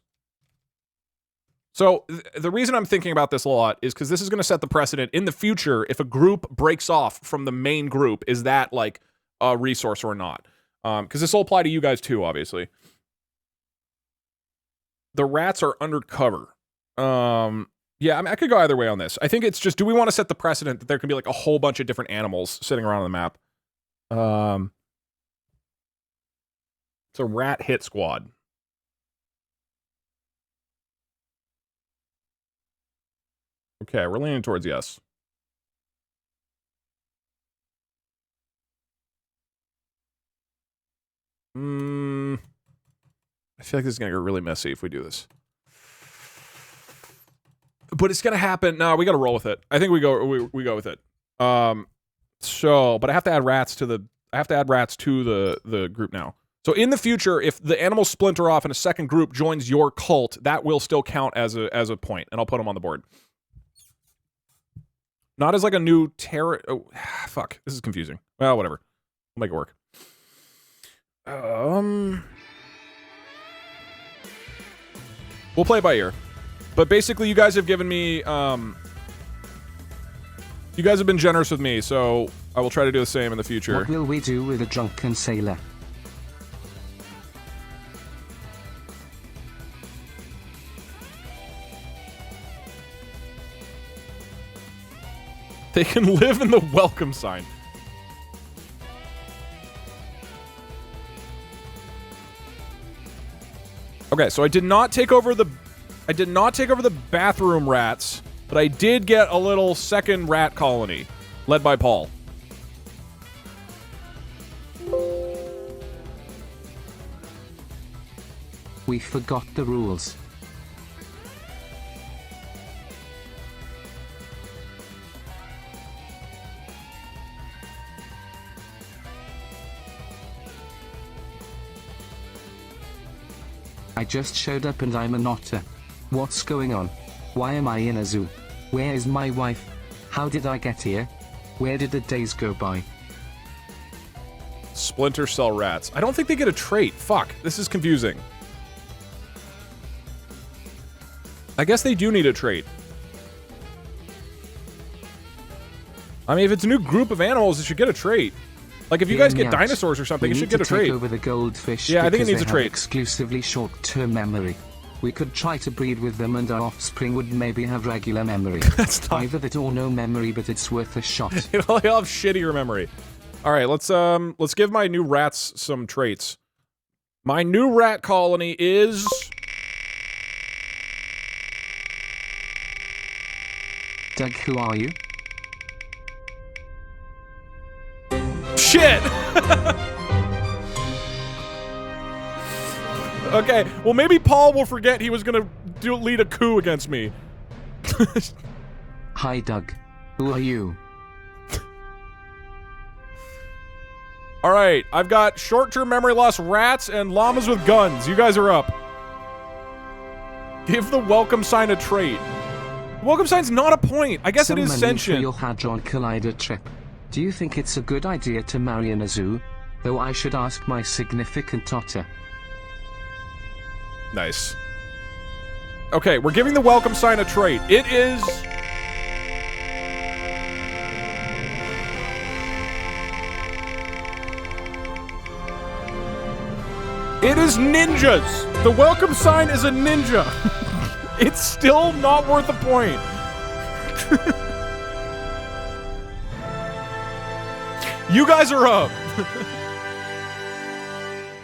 So the reason I'm thinking about this a lot is because this is going to set the precedent in the future. If a group breaks off from the main group, is that like a resource or not? Because this will apply to you guys too, obviously. The rats are undercover. Yeah, I mean, I could go either way on this. I think it's just, do we want to set the precedent that there can be like a whole bunch of different animals sitting around on the map? It's a rat hit squad. Okay, we're leaning towards yes. I feel like this is gonna get really messy if we do this. But it's gonna happen. No, we gotta roll with it. I think we go with it. So, but I have to add rats to the group now. So in the future, if the animals splinter off and a second group joins your cult, that will still count as a point, and I'll put them on the board. Not as like a new terror. Oh, fuck. This is confusing. Well, whatever. We'll make it work. We'll play it by ear. But basically, you guys have given me, you guys have been generous with me, so I will try to do the same in the future. What will we do with a drunken sailor? They can live in the welcome sign. Okay, so I did not take over the bathroom rats, but I did get a little second rat colony led by Paul. We forgot the rules. I just showed up and I'm an otter. What's going on? Why am I in a zoo? Where is my wife? How did I get here? Where did the days go by? Splinter cell rats. I don't think they get a trait. Fuck, this is confusing. I guess they do need a trait. I mean, if it's a new group of animals, it should get a trait. Like, if you guys get Meows. dinosaurs or something, We it should need get a to take trait. over the goldfish Yeah, I think it because needs they a have trait. exclusively short-term memory. We could try to breed with them and our offspring would maybe have regular memory. That's not... Either that or no memory, but it's worth a shot. They'll have shittier memory. All right, let's give my new rats some traits. My new rat colony is... Doug, who are you? Shit! Okay, well maybe Paul will forget he was gonna lead a coup against me. Hi, Doug. Who are you? Alright, I've got short-term memory loss rats and llamas with guns. You guys are up. Give the welcome sign a trait. Welcome sign's not a point. I guess Some it is money for sentient. your Hadron Collider trip. Do you think it's a good idea to marry in a zoo? Though I should ask my significant otter. Nice. Okay, we're giving the welcome sign a trait. It is... It is ninjas! The welcome sign is a ninja! It's still not worth a point. You guys are up!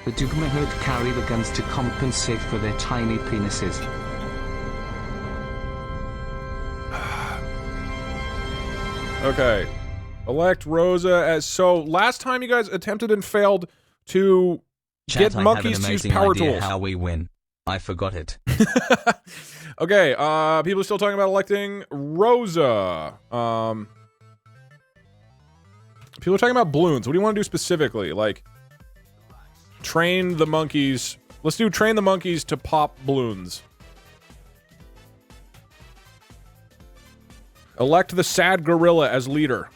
The Dugma herd carry the guns to compensate for their tiny penises. Okay. Elect Rosa as... So, last time you guys attempted and failed to Chat, get I monkeys have to an use amazing power idea tools. how we win. I forgot it. Okay, people are still talking about electing Rosa. People are talking about balloons. What do you want to do specifically? Like, train the monkeys. Let's do train the monkeys to pop balloons. Elect the sad gorilla as leader.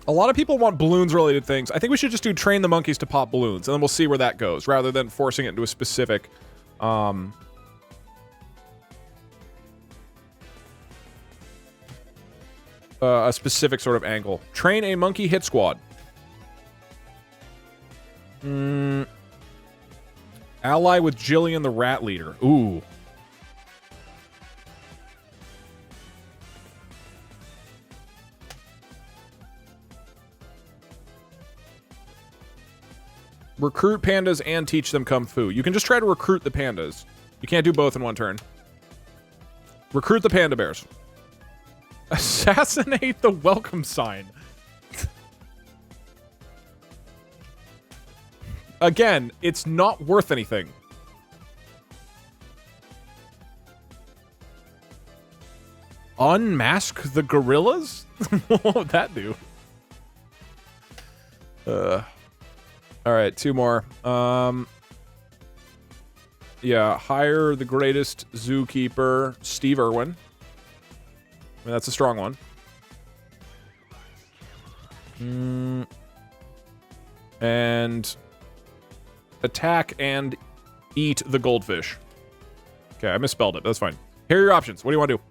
A lot of people want balloons-related things. I think we should just do train the monkeys to pop balloons, and then we'll see where that goes, rather than forcing it into a specific, a specific sort of angle. Train a monkey hit squad. Ally with Jillian the rat leader. Ooh. Recruit pandas and teach them kung fu. You can just try to recruit the pandas. You can't do both in one turn. Recruit the panda bears. Assassinate the welcome sign. Again, it's not worth anything. Unmask the gorillas? What would that do? Alright, two more. Yeah, hire the greatest zookeeper, Steve Irwin. I mean, that's a strong one. And attack and eat the goldfish. Okay, I misspelled it. That's fine. Here are your options. What do you want to do?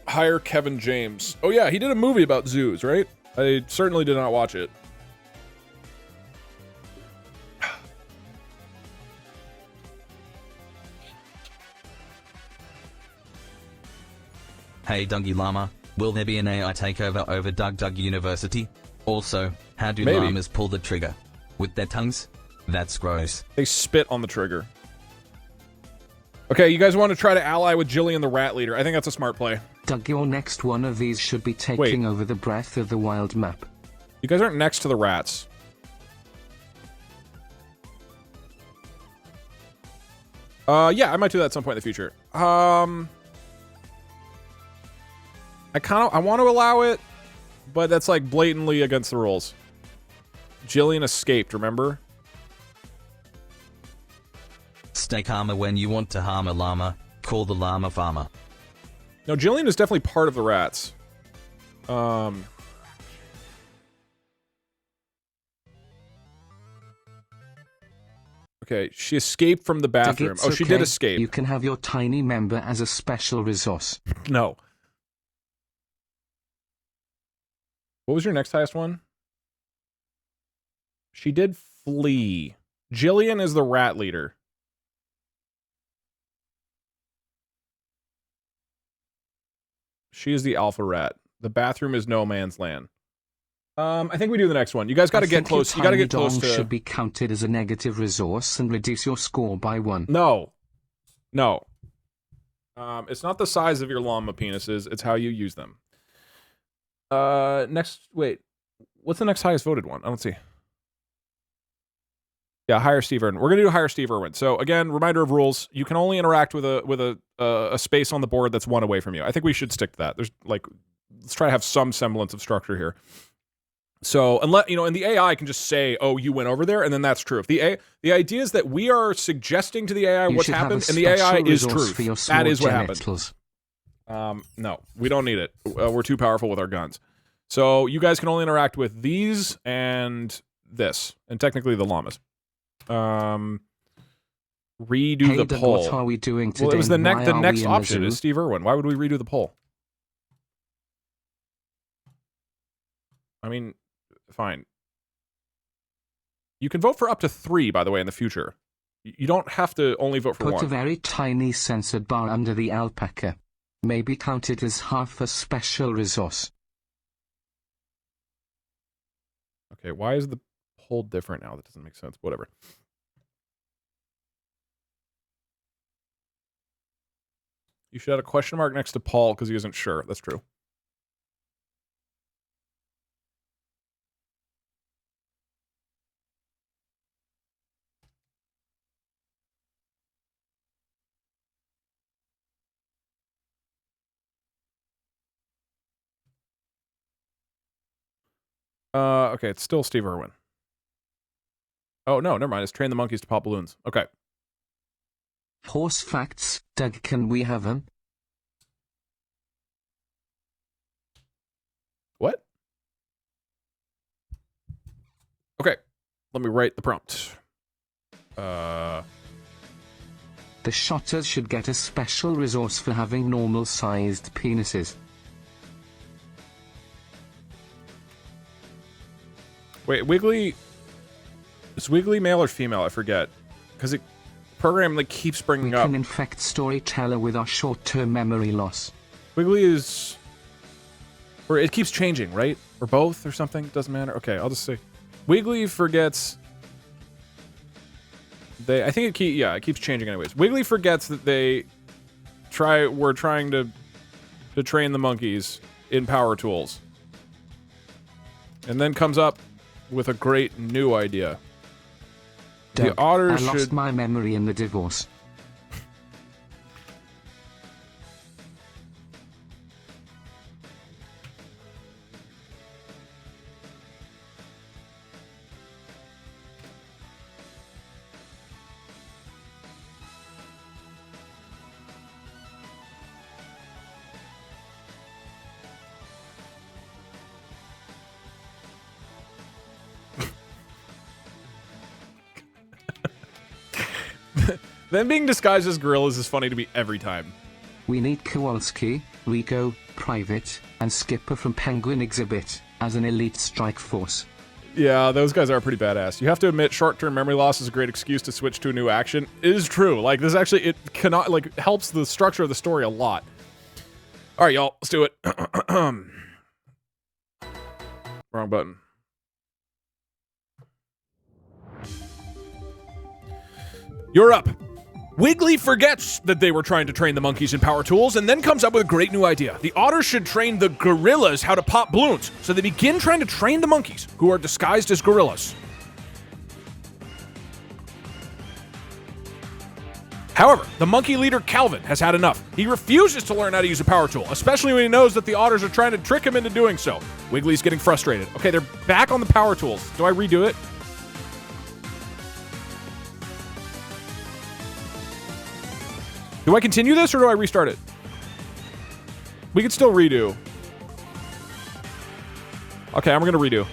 Hire Kevin James. Oh yeah, he did a movie about zoos, right? I certainly did not watch it. Hey Dougie Llama, will there be an AI takeover over Doug University? Also, how do Maybe. llamas pull the trigger? With their tongues? That's gross. They spit on the trigger. Okay, you guys want to try to ally with Jillian the rat leader. I think that's a smart play. Doug, your next one of these should be taking over the Breath of the Wild map. You guys aren't next to the rats. Yeah, I might do that at some point in the future. I want to allow it, but that's like blatantly against the rules. Jillian escaped, remember? Stay calmer when you want to harm a llama. Call the llama farmer. No, Jillian is definitely part of the rats. Okay, she escaped from the bathroom. Oh, she did escape. You can have your tiny member as a special resource. No. What was your next highest one? She did flee. Jillian is the rat leader. She is the alpha rat. The bathroom is no man's land. I think we do the next one. You guys got to get close. You got to get close to. Should be counted as a negative resource and reduce your score by 1. No. No. It's not the size of your llama penises. It's how you use them. Next. Wait. What's the next highest voted one? I don't see. Yeah, hire Steve Irwin. We're gonna do hire Steve Irwin. So again, reminder of rules: you can only interact with a space on the board that's 1 away from you. I think we should stick to that. There's like, let's try to have some semblance of structure here. So unless and the AI can just say, "Oh, you went over there," and then that's true. If the idea is that we are suggesting to the AI what's happened, and the AI is truth. That is what happened. No, we don't need it. We're too powerful with our guns. So you guys can only interact with these and this, and technically the llamas. Redo the poll. What are we doing today? Well, it was the next option is Steve Irwin. Why would we redo the poll? I mean, fine. You can vote for up to 3, by the way, in the future. You don't have to only vote for 1. Put a very tiny censored bar under the alpaca. Maybe count it as half a special resource. Okay, why is the poll different now? That doesn't make sense. Whatever. You should add a question mark next to Paul because he isn't sure. That's true. Okay, it's still Steve Irwin. Oh, no, never mind. It's train the monkeys to pop balloons. Okay. Horse facts. Doug, can we have them? What? Okay. Let me write the prompt. The shotters should get a special resource for having normal-sized penises. Wait, Wiggly... Is Wiggly male or female? I forget. Because the program like keeps bringing up. We can infect Storyteller with our short-term memory loss. Wiggly is... Or it keeps changing, right? Or both or something? Doesn't matter. Okay, I'll just say. Wiggly forgets... I think it keeps changing anyways. Wiggly forgets that we're trying to train the monkeys in power tools. And then comes up with a great new idea. Doug, the otters I lost my memory in the divorce. Them being disguised as gorillas is funny to me every time. We need Kowalski, Rico, Private, and Skipper from Penguin Exhibit as an elite strike force. Yeah, those guys are pretty badass. You have to admit, short-term memory loss is a great excuse to switch to a new action. It is true. Like, this actually, it cannot, like, helps the structure of the story a lot. All right, y'all, let's do it. Wrong button. You're up. Wiggly forgets that they were trying to train the monkeys in power tools and then comes up with a great new idea. The otters should train the gorillas how to pop balloons, so they begin trying to train the monkeys, who are disguised as gorillas. However, the monkey leader Calvin has had enough. He refuses to learn how to use a power tool, especially when he knows that the otters are trying to trick him into doing so. Wiggly's getting frustrated. Okay, they're back on the power tools. Do I redo it? Do I continue this or do I restart it? We can still redo. Okay, I'm gonna redo.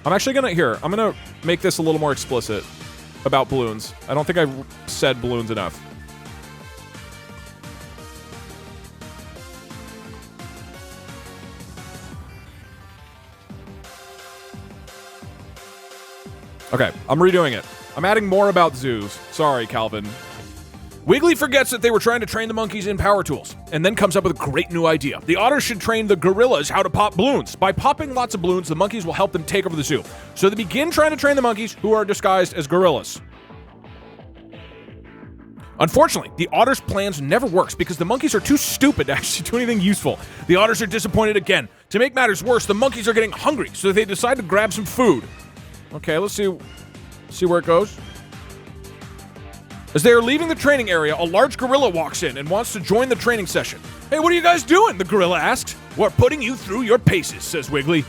I'm actually gonna make this a little more explicit about balloons. I don't think I said balloons enough. Okay, I'm redoing it. I'm adding more about zoos. Sorry, Calvin. Wiggly forgets that they were trying to train the monkeys in power tools, and then comes up with a great new idea. The otters should train the gorillas how to pop balloons. By popping lots of balloons, the monkeys will help them take over the zoo. So they begin trying to train the monkeys, who are disguised as gorillas. Unfortunately, the otters' plans never works because the monkeys are too stupid to actually do anything useful. The otters are disappointed again. To make matters worse, the monkeys are getting hungry, so they decide to grab some food. Okay, let's see where it goes. As they are leaving the training area, a large gorilla walks in and wants to join the training session. Hey, what are you guys doing? The gorilla asks. We're putting you through your paces, says Wiggly.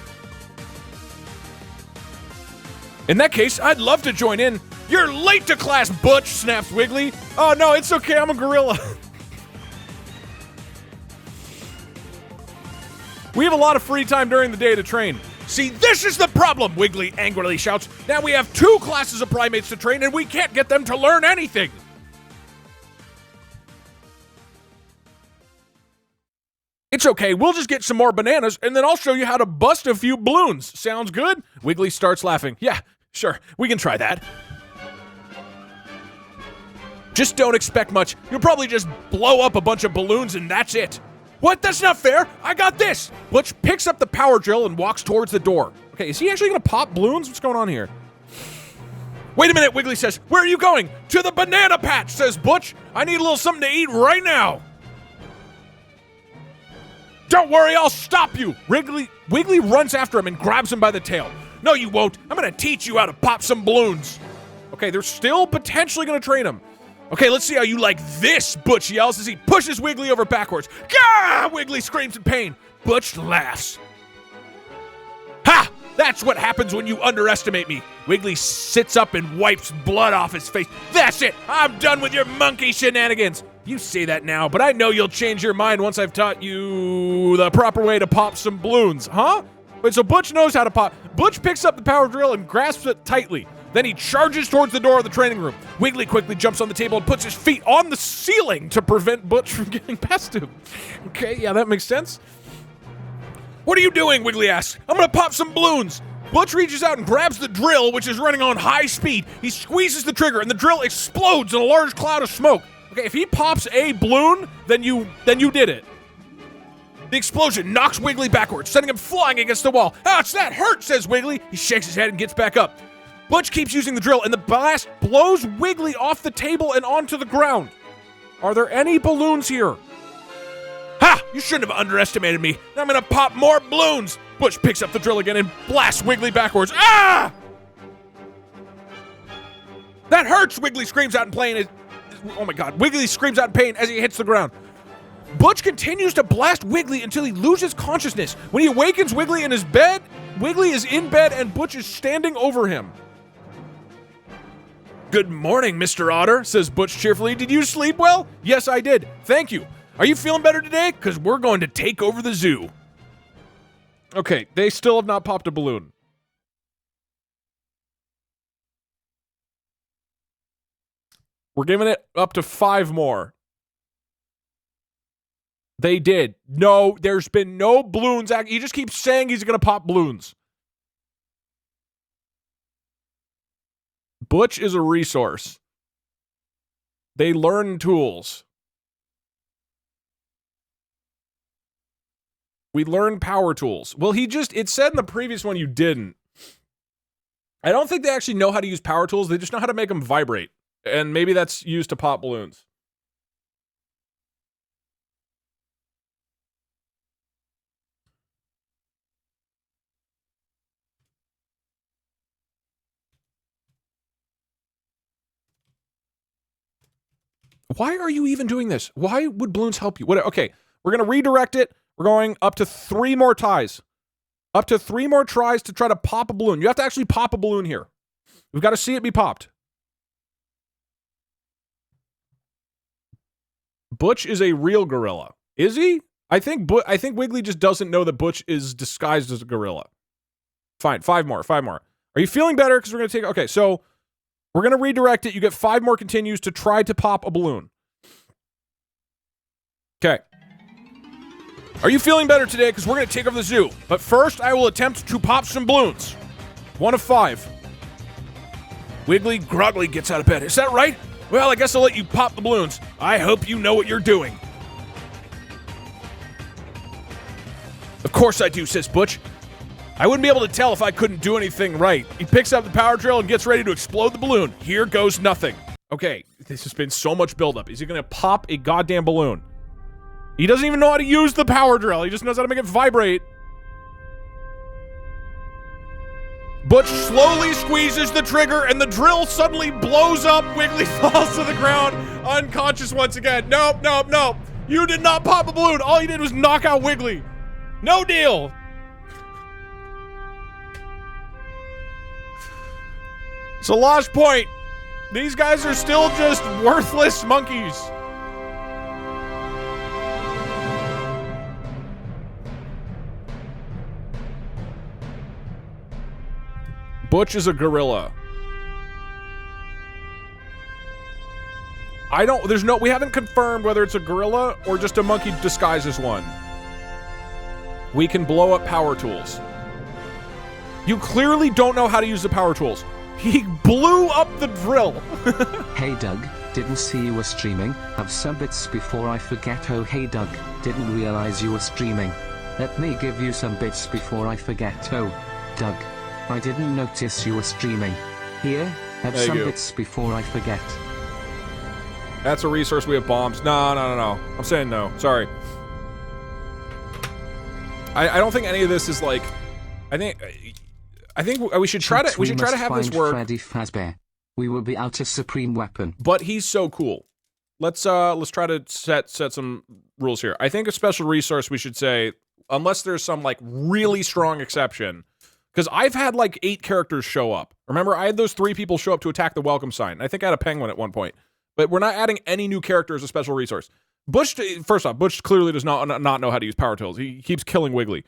In that case, I'd love to join in. You're late to class, Butch, snaps Wiggly. Oh no, it's okay, I'm a gorilla. We have a lot of free time during the day to train. See, this is the problem, Wiggly angrily shouts. Now we have 2 classes of primates to train and we can't get them to learn anything. It's okay, we'll just get some more bananas and then I'll show you how to bust a few balloons. Sounds good? Wiggly starts laughing. Yeah, sure, we can try that. Just don't expect much. You'll probably just blow up a bunch of balloons and that's it. What? That's not fair. I got this. Butch picks up the power drill and walks towards the door. Okay, is he actually going to pop balloons? What's going on here? Wait a minute, Wiggly says. Where are you going? To the banana patch, says Butch. I need a little something to eat right now. Don't worry, I'll stop you. Wiggly runs after him and grabs him by the tail. No, you won't. I'm going to teach you how to pop some balloons. Okay, they're still potentially going to train him. Okay, let's see how you like this, Butch yells as he pushes Wiggly over backwards. Gah! Wiggly screams in pain. Butch laughs. Ha! That's what happens when you underestimate me. Wiggly sits up and wipes blood off his face. That's it! I'm done with your monkey shenanigans. You say that now, but I know you'll change your mind once I've taught you the proper way to pop some balloons. Huh? Wait, so Butch knows how to pop. Butch picks up the power drill and grasps it tightly. Then he charges towards the door of the training room. Wiggly quickly jumps on the table and puts his feet on the ceiling to prevent Butch from getting past him. Okay, yeah, that makes sense. What are you doing? Wiggly asks. I'm gonna pop some balloons. Butch reaches out and grabs the drill, which is running on high speed. He squeezes the trigger and the drill explodes in a large cloud of smoke. Okay, if he pops a balloon, then you did it. The explosion knocks Wiggly backwards, sending him flying against the wall. Ouch, that hurt, says Wiggly. He shakes his head and gets back up. Butch keeps using the drill, and the blast blows Wiggly off the table and onto the ground. Are there any balloons here? Ha! You shouldn't have underestimated me. Now I'm gonna pop more balloons. Butch picks up the drill again and blasts Wiggly backwards. Ah! That hurts, Wiggly screams out in pain. Oh my god. Wiggly screams out in pain as he hits the ground. Butch continues to blast Wiggly until he loses consciousness. When he awakens Wiggly in his bed, Wiggly is in bed and Butch is standing over him. Good morning, Mr. Otter, says Butch cheerfully. Did you sleep well? Yes, I did. Thank you. Are you feeling better today? Because we're going to take over the zoo. Okay, they still have not popped a balloon. We're giving it up to 5 more. They did. No, there's been no balloons. He just keeps saying he's going to pop balloons. Butch is a resource. They learn tools. We learn power tools. Well, it said in the previous one you didn't. I don't think they actually know how to use power tools. They just know how to make them vibrate. And maybe that's used to pop balloons. Why are you even doing this? Why would balloons help you? Okay, we're going to redirect it. We're going up to 3 more ties. Up to 3 more tries to try to pop a balloon. You have to actually pop a balloon here. We've got to see it be popped. Butch is a real gorilla. Is he? I think Wiggly just doesn't know that Butch is disguised as a gorilla. Fine, 5 more, 5 more. Are you feeling better? Because we're going to take... Okay, so we're going to redirect it. You get 5 more continues to try to pop a balloon. Okay. Are you feeling better today? Because we're going to take over the zoo. But first, I will attempt to pop some balloons. 1 of 5. Wiggly groggly gets out of bed. Is that right? Well, I guess I'll let you pop the balloons. I hope you know what you're doing. Of course I do, says Butch. I wouldn't be able to tell if I couldn't do anything right. He picks up the power drill and gets ready to explode the balloon. Here goes nothing. Okay, this has been so much buildup. Is he going to pop a goddamn balloon? He doesn't even know how to use the power drill. He just knows how to make it vibrate. Butch slowly squeezes the trigger and the drill suddenly blows up. Wiggly falls to the ground, unconscious once again. Nope, nope, nope. You did not pop a balloon. All you did was knock out Wiggly. No deal. So Lost Point, these guys are still just worthless monkeys. Butch is a gorilla. We haven't confirmed whether it's a gorilla or just a monkey disguised as one. We can blow up power tools. You clearly don't know how to use the power tools. He blew up the drill. Hey Doug, didn't see you were streaming. Have some bits before I forget. Oh hey Doug, didn't realize you were streaming. Let me give you some bits before I forget. Oh, Doug, I didn't notice you were streaming. Here, have There you some go. bits before I forget. That's a resource. We have bombs. No. I'm saying no. Sorry. I don't think any of this is like. I think we should try to have this work. Freddy Fazbear. We will be out a supreme weapon. But he's so cool. Let's try to set some rules here. I think a special resource we should say, unless there's some like really strong exception, because I've had like 8 characters show up. Remember, I had those 3 people show up to attack the welcome sign. I think I had a penguin at one point. But we're not adding any new character as a special resource. First off, Butch clearly does not know how to use power tools. He keeps killing Wiggly.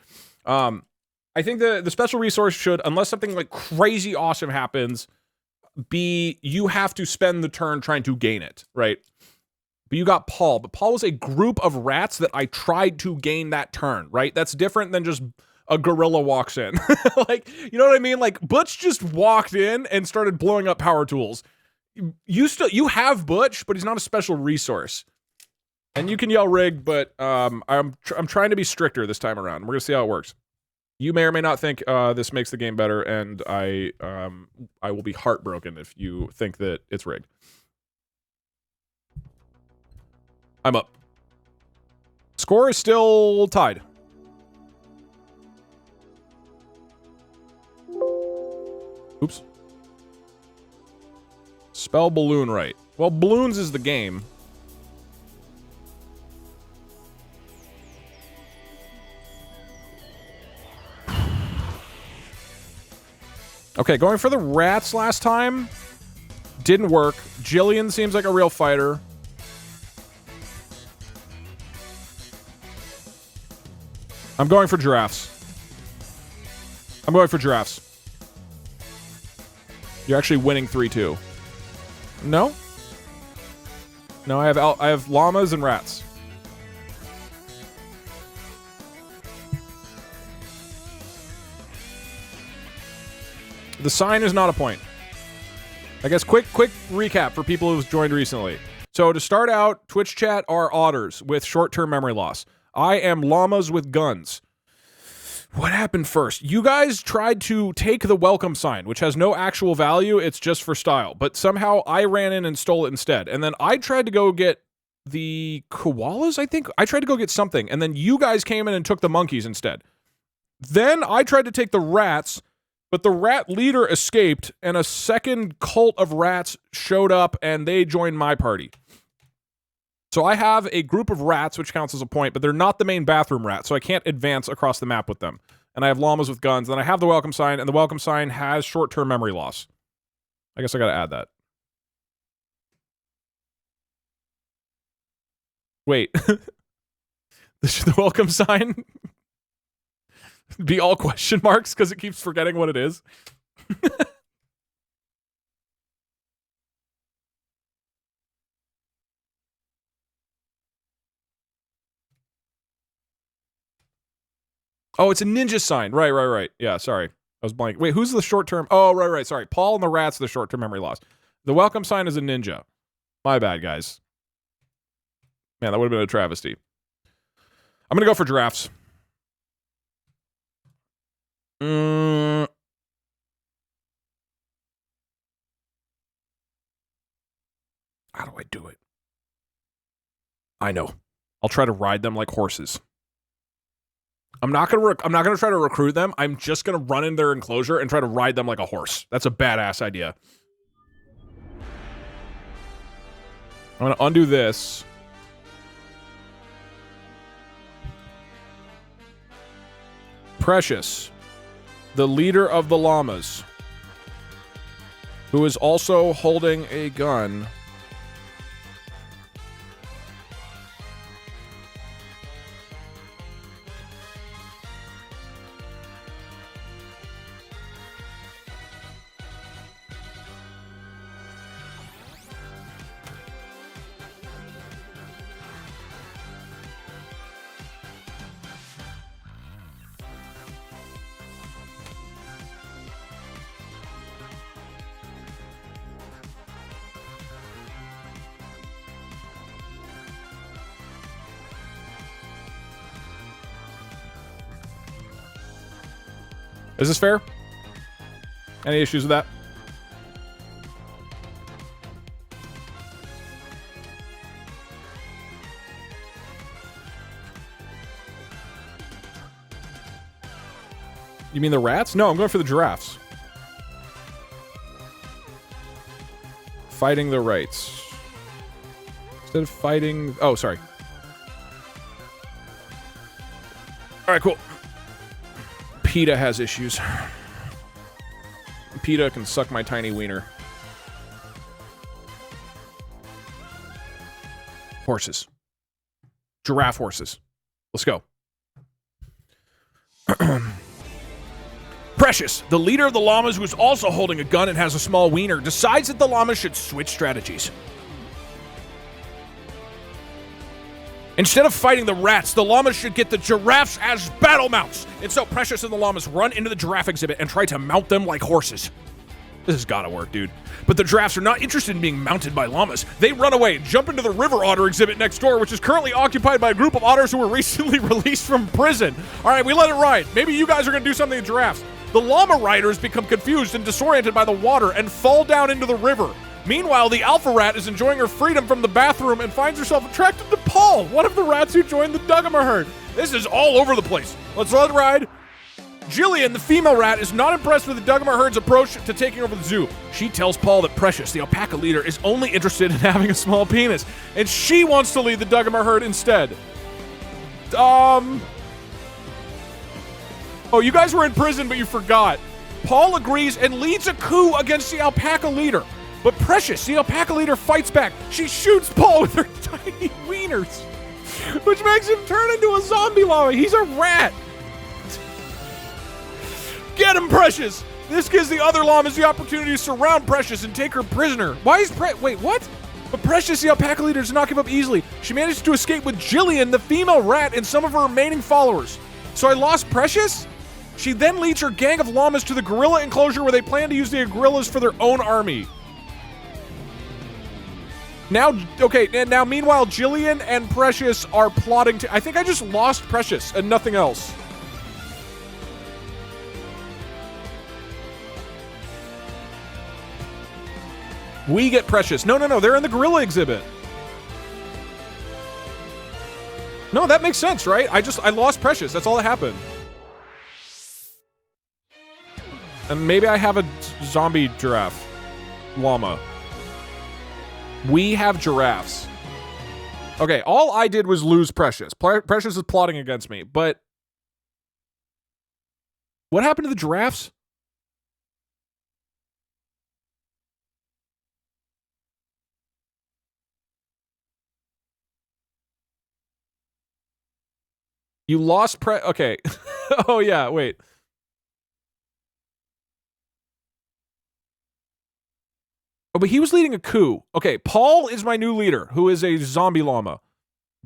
I think the special resource should, unless something like crazy awesome happens, be you have to spend the turn trying to gain it, right? But you got Paul. But Paul was a group of rats that I tried to gain that turn, right? That's different than just a gorilla walks in. Like, you know what I mean? Like, Butch just walked in and started blowing up power tools. You have Butch, but he's not a special resource. And you can yell rig, but I'm trying to be stricter this time around. We're gonna see how it works. You may or may not think this makes the game better, and I will be heartbroken if you think that it's rigged. I'm up. Score is still tied. Oops. Spell balloon right. Well, balloons is the game. Okay, going for the rats last time didn't work. Jillian seems like a real fighter. I'm going for giraffes. I'm going for giraffes. You're actually winning 3-2. No? No, I have llamas and rats. The sign is not a point. I guess quick recap for people who've joined recently. So to start out, Twitch chat are otters with short-term memory loss. I am llamas with guns. What happened first? You guys tried to take the welcome sign, which has no actual value. It's just for style. But somehow I ran in and stole it instead. And then I tried to go get the koalas, I think. I tried to go get something. And then you guys came in and took the monkeys instead. Then I tried to take the rats, but the rat leader escaped, and a second cult of rats showed up, and they joined my party. So I have a group of rats, which counts as a point, but they're not the main bathroom rat, so I can't advance across the map with them. And I have llamas with guns, and I have the welcome sign, and the welcome sign has short-term memory loss. I guess I gotta add that. Wait. The welcome sign? Be all question marks because it keeps forgetting what it is. Oh, it's a ninja sign. Right. Yeah, sorry. I was blank. Wait, who's the short term? Oh, right. Sorry. Paul and the rats are the short term memory loss. The welcome sign is a ninja. My bad, guys. Man, that would have been a travesty. I'm going to go for giraffes. How do I do it? I know. I'll try to ride them like horses. I'm not gonna try to recruit them. I'm just gonna run in their enclosure and try to ride them like a horse. That's a badass idea. I'm gonna undo this. Precious, the leader of the llamas, who is also holding a gun. Is this fair? Any issues with that? You mean the rats? No, I'm going for the giraffes. Fighting the rights. Instead of fighting... Oh, sorry. All right, cool. PETA has issues. PETA can suck my tiny wiener. Horses. Giraffe horses. Let's go. Precious, the leader of the llamas who is also holding a gun and has a small wiener, decides that the llamas should switch strategies. Instead of fighting the rats, the llamas should get the giraffes as battle mounts. And so Precious and the llamas run into the giraffe exhibit and try to mount them like horses. This has gotta work, dude. But the giraffes are not interested in being mounted by llamas. They run away and jump into the river otter exhibit next door, which is currently occupied by a group of otters who were recently released from prison. All right, we let it ride. Maybe you guys are gonna do something to giraffes. The llama riders become confused and disoriented by the water and fall down into the river. Meanwhile, the alpha rat is enjoying her freedom from the bathroom and finds herself attracted to Paul, one of the rats who joined the Duggamer herd. This is all over the place. Let's let it ride. Jillian, the female rat, is not impressed with the Duggamer herd's approach to taking over the zoo. She tells Paul that Precious, the alpaca leader, is only interested in having a small penis, and she wants to lead the Duggamer herd instead. Oh, you guys were in prison, but you forgot. Paul agrees and leads a coup against the alpaca leader. But Precious, the alpaca leader, fights back. She shoots Paul with her tiny wieners, which makes him turn into a zombie llama. He's a rat. Get him, Precious. This gives the other llamas the opportunity to surround Precious and take her prisoner. Why is wait, what? But Precious, the alpaca leader, does not give up easily. She manages to escape with Jillian, the female rat, and some of her remaining followers. So I lost Precious? She then leads her gang of llamas to the gorilla enclosure where they plan to use the gorillas for their own army. Now, okay, and now meanwhile, Jillian and Precious are plotting to... I think I just lost Precious and nothing else. We get Precious. No, they're in the gorilla exhibit. No, that makes sense, right? I lost Precious. That's all that happened. And maybe I have a zombie giraffe. Llama. We have giraffes. Okay, all I did was lose Precious. Precious is plotting against me, but... What happened to the giraffes? You lost okay. Oh, yeah, wait. Oh, but he was leading a coup. Okay, Paul is my new leader, who is a zombie llama.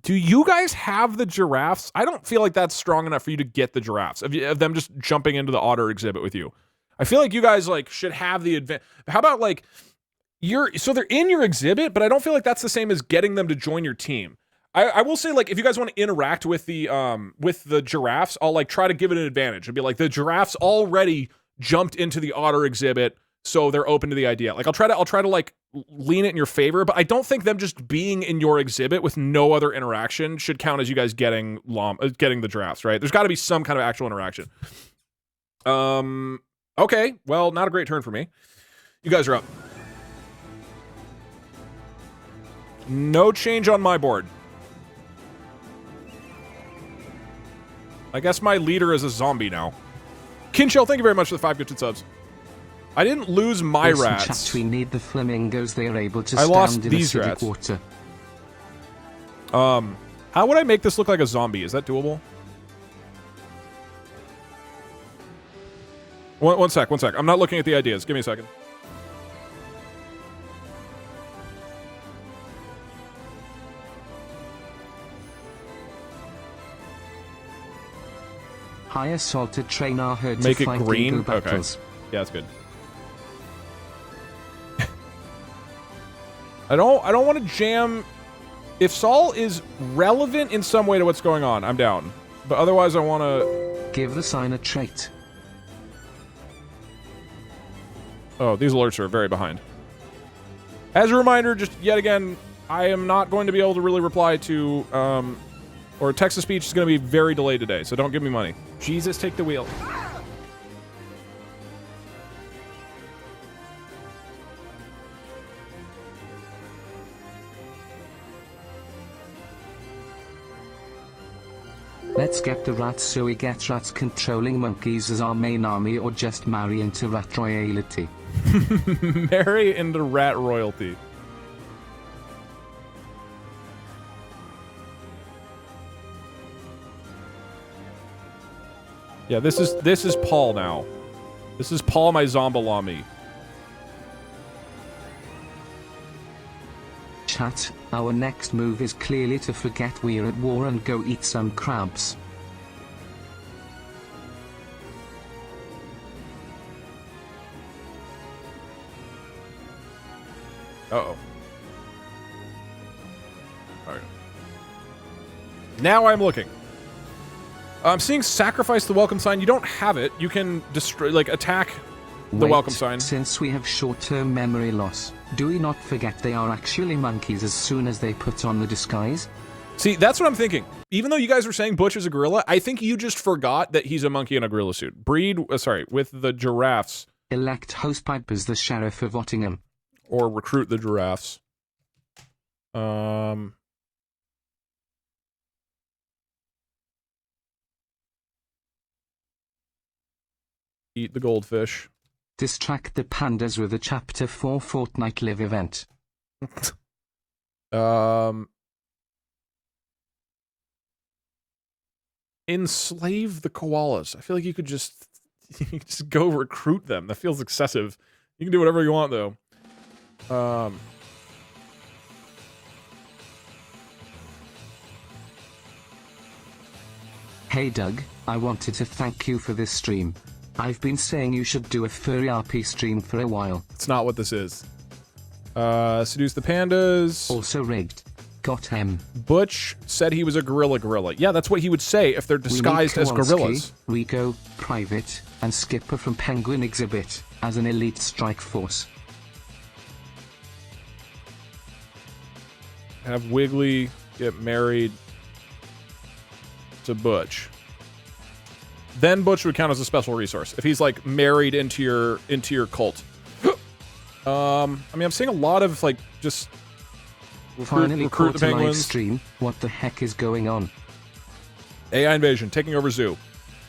Do you guys have the giraffes? I don't feel like that's strong enough for you to get the giraffes, of them just jumping into the otter exhibit with you. I feel like you guys, like, should have the advantage. How about, like, so they're in your exhibit, but I don't feel like that's the same as getting them to join your team. I will say, like, if you guys want to interact with the giraffes, I'll, like, try to give it an advantage and be like, the giraffes already jumped into the otter exhibit, so they're open to the idea. Like, I'll try to like lean it in your favor, but I don't think them just being in your exhibit with no other interaction should count as you guys getting the giraffes, right? There's got to be some kind of actual interaction. Okay, well, not a great turn for me. You guys are up. No change on my board. I guess my leader is a zombie now. Kinshell, thank you very much for the 5 gifted subs. I didn't lose my Listen, rats. Chat, we need the flamingos. They are able to I stand lost in these acidic rats. water. How would I make this look like a zombie? Is that doable? One sec. I'm not looking at the ideas. Give me a second. High assaulted train are heard Make to it fight green? in Okay. battles. Yeah, that's good. I don't want to jam. If Saul is relevant in some way to what's going on, I'm down. But otherwise, I want to... Give the sign a trait. Oh, these alerts are very behind. As a reminder, just yet again, I am not going to be able to really reply to, or text-to-speech is going to be very delayed today, so don't give me money. Jesus, take the wheel. Let's get the rats so we get rats controlling monkeys as our main army, or just marry into rat royalty. Marry into rat royalty. Yeah, this is Paul now. This is Paul, my zombalami. Chat, our next move is clearly to forget we're at war and go eat some crabs. Uh-oh. Alright. Now I'm looking. I'm seeing sacrifice the welcome sign. You don't have it. You can destroy, like, attack the welcome sign. Since we have short-term memory loss, do we not forget they are actually monkeys as soon as they put on the disguise? See, that's what I'm thinking. Even though you guys were saying Butch is a gorilla, I think you just forgot that he's a monkey in a gorilla suit. With the giraffes. Elect Hosepipe as the Sheriff of Ottingham. Or recruit the giraffes. Eat the goldfish. Distract the pandas with a Chapter 4 Fortnite Live event. Enslave the koalas. I feel like you could just go recruit them. That feels excessive. You can do whatever you want, though. Hey Doug, I wanted to thank you for this stream. I've been saying you should do a furry RP stream for a while. It's not what this is. Seduce the pandas. Also rigged. Got him. Butch said he was a gorilla. Yeah, that's what he would say if they're disguised as gorillas. Rico, Private, and Skipper from Penguin Exhibit, as an elite strike force. Have Wiggly get married to Butch. Then Butch would count as a special resource if he's like married into your cult. I mean, I'm seeing a lot of like just recruit the penguins. Stream. What the heck is going on? AI invasion taking over zoo.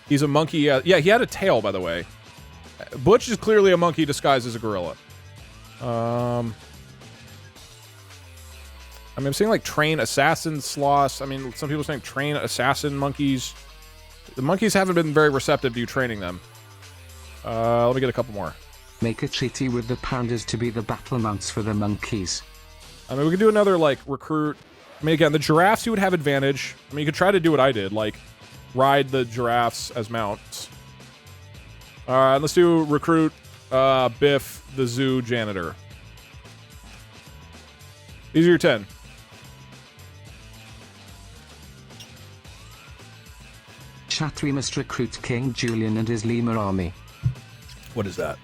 He's a monkey. Yeah, he had a tail, by the way. Butch is clearly a monkey disguised as a gorilla. I mean, I'm seeing like train assassin sloths. I mean, some people are saying train assassin monkeys. The monkeys haven't been very receptive to you training them. Let me get a couple more. Make a treaty with the pandas to be the battle mounts for the monkeys. I mean, we could do another, like, recruit. I mean, again, the giraffes, you would have advantage. I mean, you could try to do what I did, like, ride the giraffes as mounts. Alright, let's do recruit Biff, the zoo janitor. These are your 10. Chat, we must recruit King Julian and his lemur army. What is that?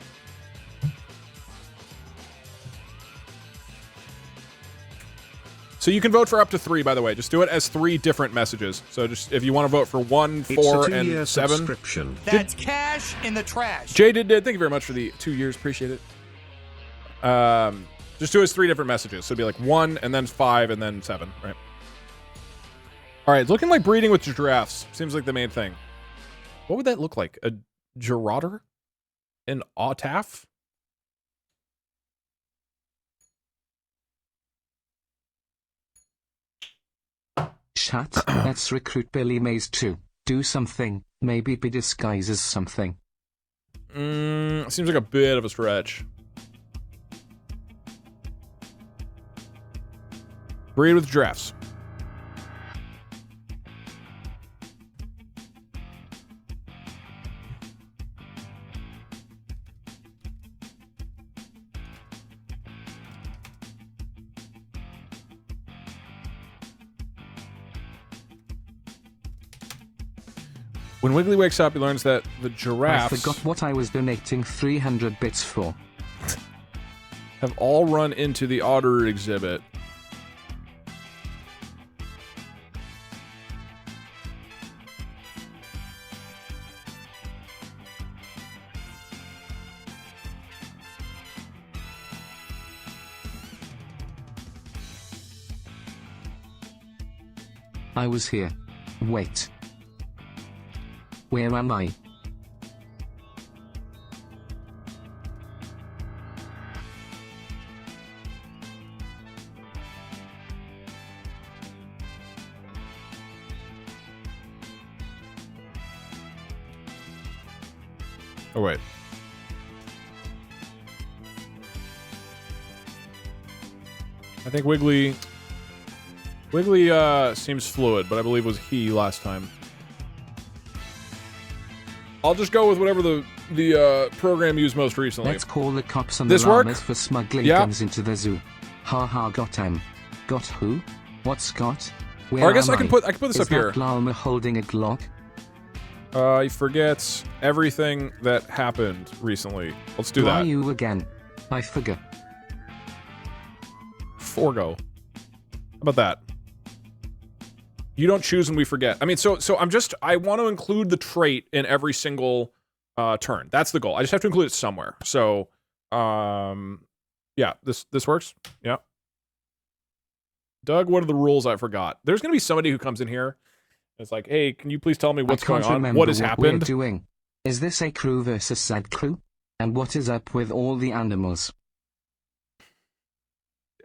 So you can vote for up to 3, by the way. Just do it as 3 different messages. So just if you want to vote for 1, 4, and 7. Subscription. That's cash in the trash. Jay did. Thank you very much for the 2 years. Appreciate it. Just do it as 3 different messages. So it'd be like 1, and then 5, and then 7, right? All right, it's looking like breeding with giraffes. Seems like the main thing. What would that look like? A giraffe? An ottaf? Chat, let's recruit Billy Mays too. Do something, maybe be disguised as something. Seems like a bit of a stretch. Breed with giraffes. When Wiggly wakes up, he learns that the giraffes I forgot what I was donating 300 bits for. have all run into the otter exhibit. I was here. Wait. Where am I? Oh, wait. I think Wiggly seems fluid, but I believe it was he last time. I'll just go with whatever the program used most recently. Let's call the cops on This the work? llamas for smuggling Yeah. guns into the zoo. Ha ha, got him. Got who? What's got? Where Or I guess am I can put this Is up here. that llama holding a Glock? He forgets everything that happened recently. Let's do Why that. you again? I forgot. Forgo. How about that? You don't choose when we forget. I mean, so I want to include the trait in every single turn. That's the goal. I just have to include it somewhere. So, yeah, this works. Yeah. Doug, what are the rules I forgot? There's gonna be somebody who comes in here. And it's like, hey, can you please tell me what's I can't going on? remember What has we're happened? doing. Is this a crew versus sad crew? And what is up with all the animals?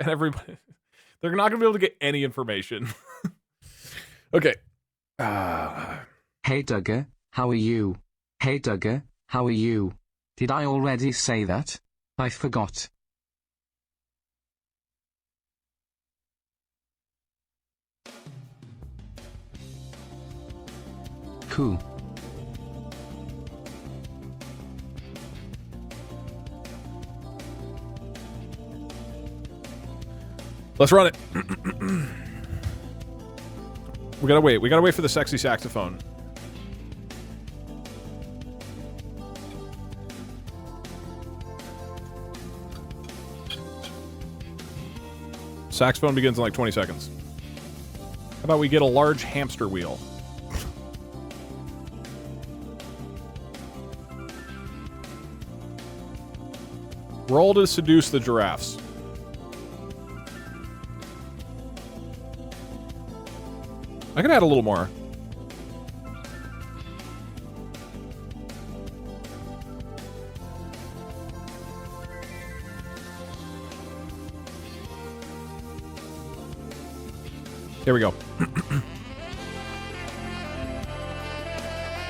And everybody, they're not gonna be able to get any information. Okay. Hey Duggar, how are you? Hey Duggar, how are you? Did I already say that? I forgot. Cool. Let's run it. We gotta wait. We gotta wait for the sexy saxophone. Saxophone begins in like 20 seconds. How about we get a large hamster wheel? Roll to seduce the giraffes. I can add a little more. Here we go.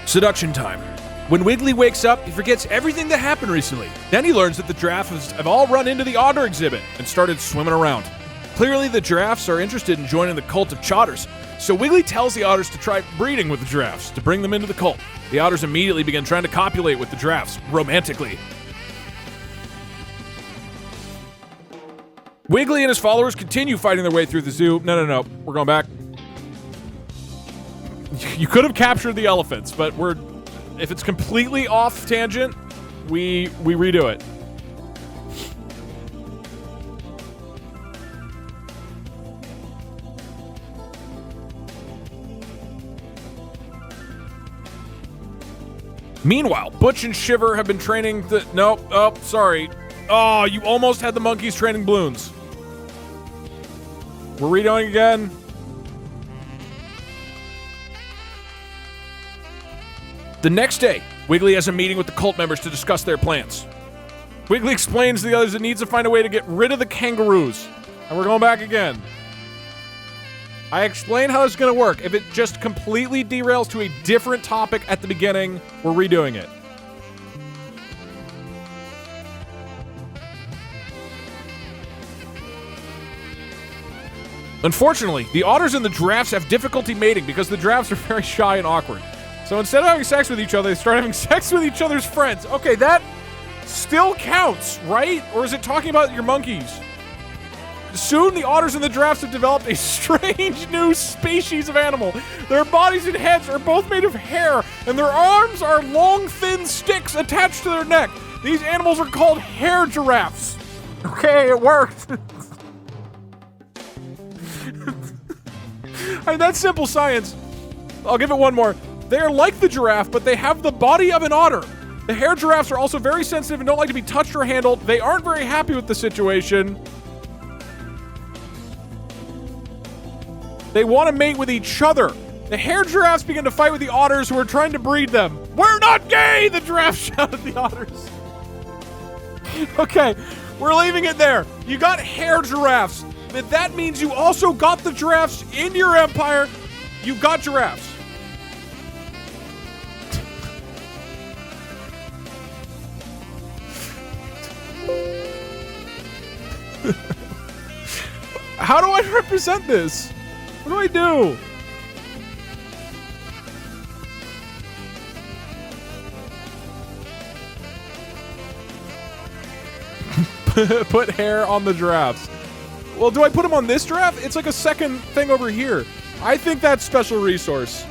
Seduction time. When Wiggly wakes up, he forgets everything that happened recently. Then he learns that the giraffes have all run into the otter exhibit and started swimming around. Clearly, the giraffes are interested in joining the cult of chotters, so Wiggly tells the otters to try breeding with the giraffes to bring them into the cult. The otters immediately begin trying to copulate with the giraffes, romantically. Wiggly and his followers continue fighting their way through the zoo. No, we're going back. You could have captured the elephants, but if it's completely off tangent, we redo it. Meanwhile, Butch and Shiver have been training the... Nope. Oh, sorry. Oh, you almost had the monkeys training balloons. We're redoing again. The next day, Wiggly has a meeting with the cult members to discuss their plans. Wiggly explains to the others it needs to find a way to get rid of the kangaroos. And we're going back again. I explain how it's going to work. If it just completely derails to a different topic at the beginning, we're redoing it. Unfortunately, the otters and the giraffes have difficulty mating because the giraffes are very shy and awkward. So instead of having sex with each other, they start having sex with each other's friends. Okay, that still counts, right? Or is it talking about your monkeys? Soon, the otters and the giraffes have developed a strange new species of animal. Their bodies and heads are both made of hair, and their arms are long, thin sticks attached to their neck. These animals are called hair giraffes. Okay, it worked. I mean, that's simple science. I'll give it one more. They are like the giraffe, but they have the body of an otter. The hair giraffes are also very sensitive and don't like to be touched or handled. They aren't very happy with the situation. They want to mate with each other. The hair giraffes begin to fight with the otters who are trying to breed them. We're not gay, the giraffes shout at the otters. Okay, we're leaving it there. You got hair giraffes, but that means you also got the giraffes in your empire. You got giraffes. How do I represent this? What do I do? Put hair on the giraffes. Well, do I put them on this giraffe? It's like a second thing over here. I think that's special resource.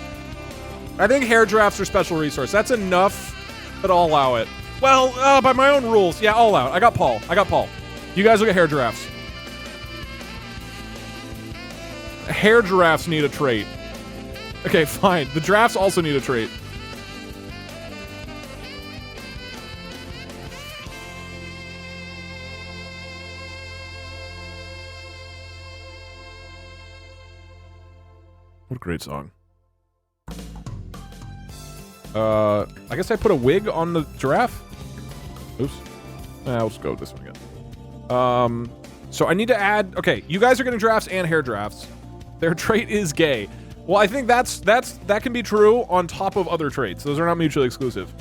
I think hair giraffes are special resource. That's enough, but I'll allow it. Well, by my own rules. Yeah, I'll allow it. I got Paul. You guys will get hair giraffes. Hair giraffes need a trait. Okay, fine. The giraffes also need a trait. What a great song. I guess I put a wig on the giraffe? Oops. I'll just go with this one again. So I need to add... Okay, you guys are getting giraffes and hair giraffes. Their trait is gay. Well, I think that can be true on top of other traits. Those are not mutually exclusive.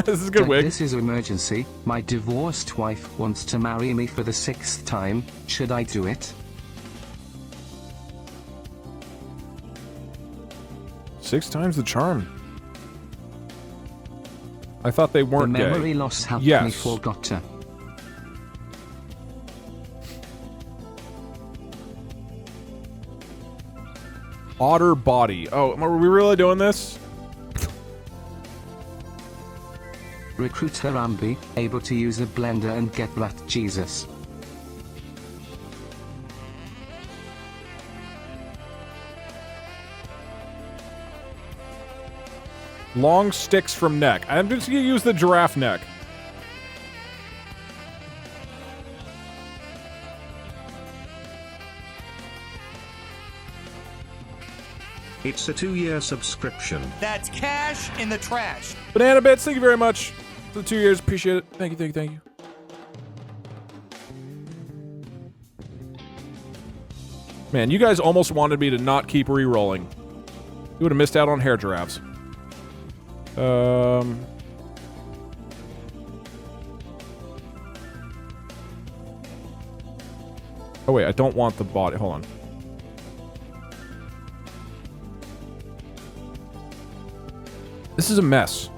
This is a good wig. This is emergency. My divorced wife wants to marry me for the 6th time. Should I do it? 6 times the charm. I thought they weren't gay. The memory loss helped me forgot her. Otter body. Oh, are we really doing this? Recruiter Ambi, able to use a blender and get rat Jesus. Long sticks from neck. I'm just gonna use the giraffe neck. It's a 2-year subscription. That's cash in the trash. Banana Bits, thank you very much for the 2 years. Appreciate it. Thank you. Man, you guys almost wanted me to not keep re-rolling. You would have missed out on hair giraffes. Oh wait, I don't want the body. Hold on. This is a mess.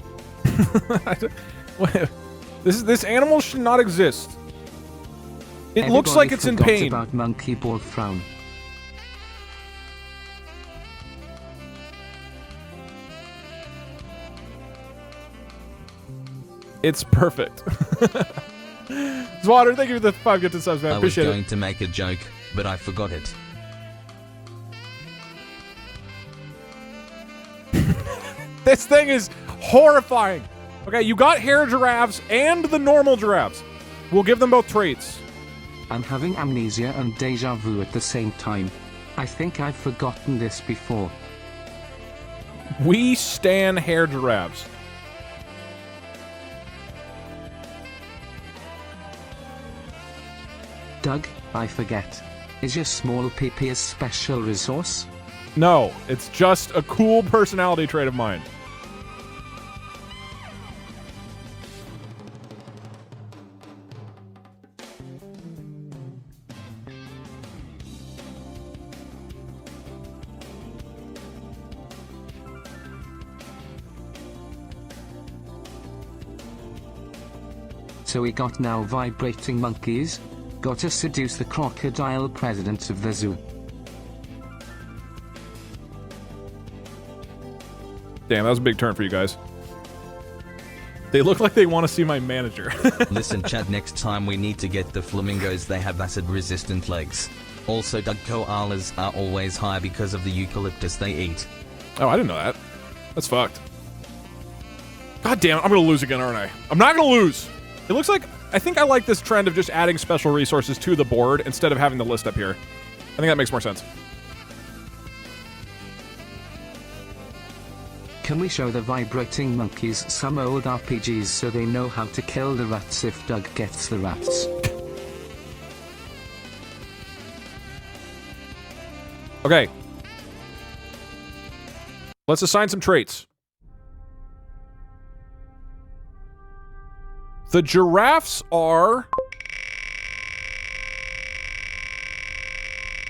This animal should not exist. It looks like it's in pain. About monkey ball frown. It's perfect. Zwatter, thank you for the 5 gifted subs, man. I was Appreciate going it. to make a joke, but I forgot it. This thing is horrifying. Okay, you got hair giraffes and the normal giraffes. We'll give them both traits. I'm having amnesia and deja vu at the same time. I think I've forgotten this before. We stan hair giraffes. Doug, I forget. Is your small PP a special resource? No, it's just a cool personality trait of mine. So we got now vibrating monkeys. Gotta seduce the crocodile president of the zoo. Damn, that was a big turn for you guys. They look like they want to see my manager. Listen, chat, next time we need to get the flamingos. They have acid-resistant legs. Also, Doug, koalas are always high because of the eucalyptus they eat. Oh, I didn't know that. That's fucked. God damn it, I'm gonna lose again, aren't I? I'm not gonna lose! It looks like... I think I like this trend of just adding special resources to the board instead of having the list up here. I think that makes more sense. Can we show the vibrating monkeys some old RPGs so they know how to kill the rats if Doug gets the rats? Okay. Let's assign some traits. The giraffes are...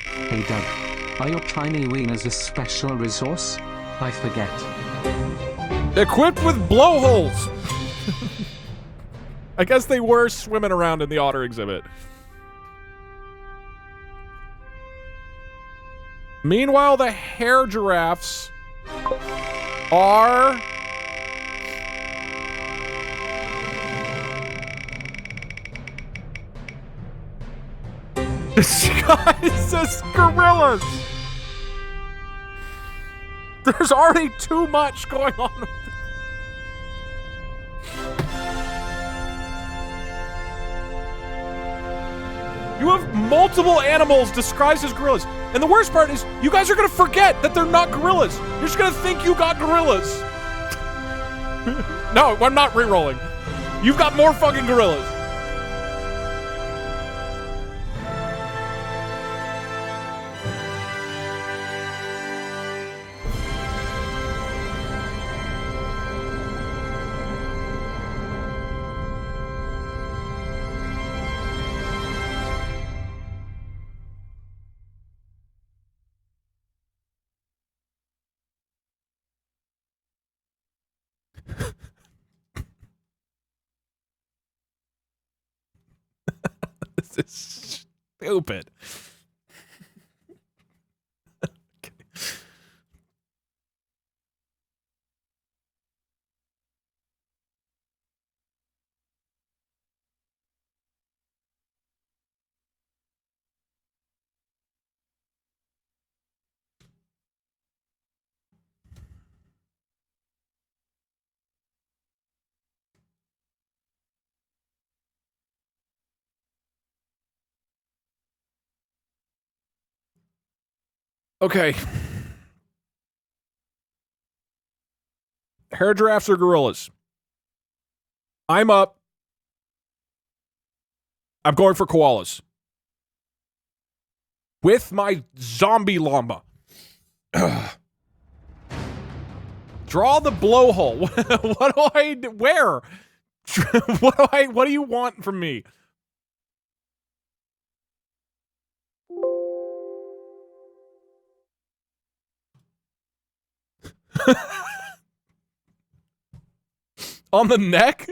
Hey Doug, are your tiny wieners a special resource? I forget. equipped with blowholes. I guess they were swimming around in the otter exhibit. Meanwhile, the hair giraffes are... disguised as gorillas. There's already too much going on with this. You have multiple animals disguised as gorillas. And the worst part is, you guys are gonna forget that they're not gorillas. You're just gonna think you got gorillas. No, I'm not re-rolling. You've got more fucking gorillas. This is stupid. Okay. Hair giraffes or gorillas? I'm up. I'm going for koalas. with my zombie llama. Draw the blowhole. What do I where? What do you want from me? On the neck?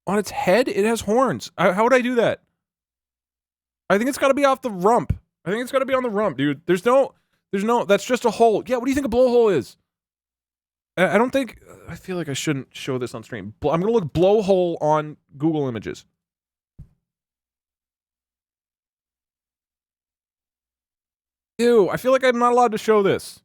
On its head? It has horns. How would I do that? I think it's got to be off the rump. I think it's got to be on the rump, dude. There's no, that's just a hole. Yeah, what do you think a blowhole is? I don't think, I feel like I shouldn't show this on stream. I'm going to look blowhole on Google Images. Ew, I feel like I'm not allowed to show this.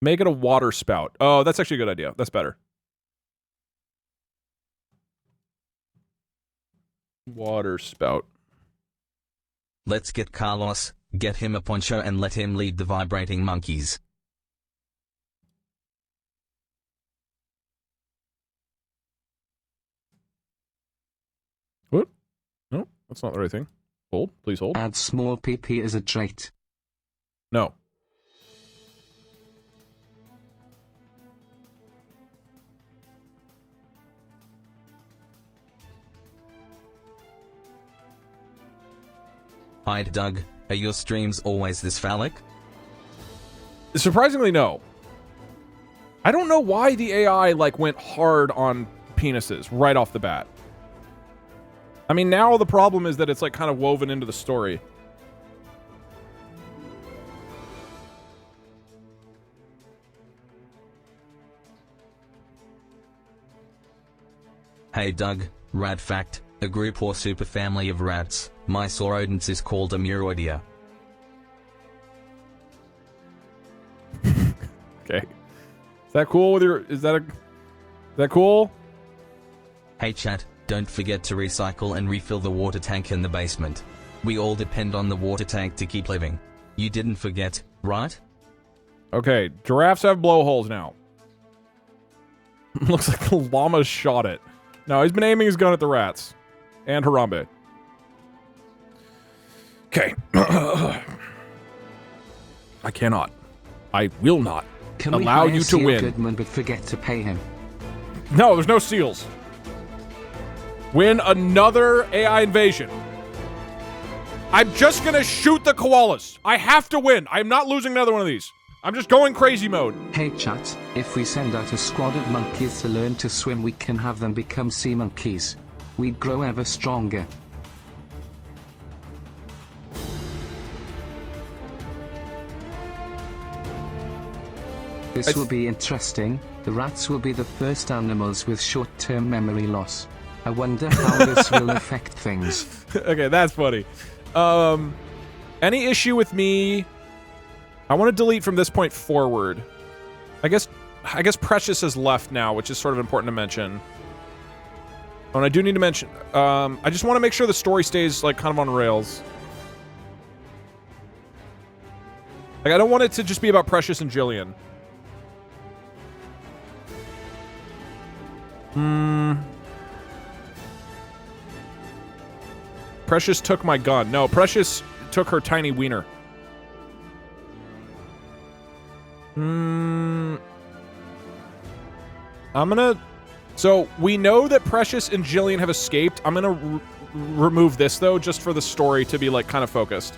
Make it a water spout. Oh, that's actually a good idea. That's better. Water spout. Let's get Carlos, get him a poncho and let him lead the vibrating monkeys. What? No, that's not the right thing. Hold, please hold. Add small PP as a trait. No. Hi Doug, are your streams always this phallic? Surprisingly, no. I don't know why the AI, like, went hard on penises right off the bat. I mean, now the problem is that it's, like, kind of woven into the story. Hey Doug, rad fact, a group or superfamily of rats, Mysorodonts is called a Muroidea. Okay. Is that cool with your... Is that cool? Hey chat, don't forget to recycle and refill the water tank in the basement. We all depend on the water tank to keep living. You didn't forget, right? Okay, giraffes have blowholes now. Looks like the llama shot it. No, he's been aiming his gun at the rats. And Harambe. Okay. I cannot. I will not Can allow we hire you to Seal win. Goodman but forget to pay him? No, there's no seals. Win another AI invasion. I'm just gonna shoot the koalas. I have to win. I'm not losing another one of these. I'm just going crazy mode. Hey chat, if we send out a squad of monkeys to learn to swim, we can have them become sea monkeys. We'd grow ever stronger. This will be interesting. The rats will be the first animals with short-term memory loss. I wonder how this will affect things. Okay, that's funny. Any issue with me? I want to delete from this point forward. I guess Precious has left now, which is sort of important to mention. Oh, and I do need to mention, I just want to make sure the story stays, like, kind of on rails. Like, I don't want it to just be about Precious and Jillian. Precious took my gun. No, Precious took her tiny wiener. I'm gonna... So, we know that Precious and Jillian have escaped. I'm gonna remove this, though, just for the story to be, like, kind of focused.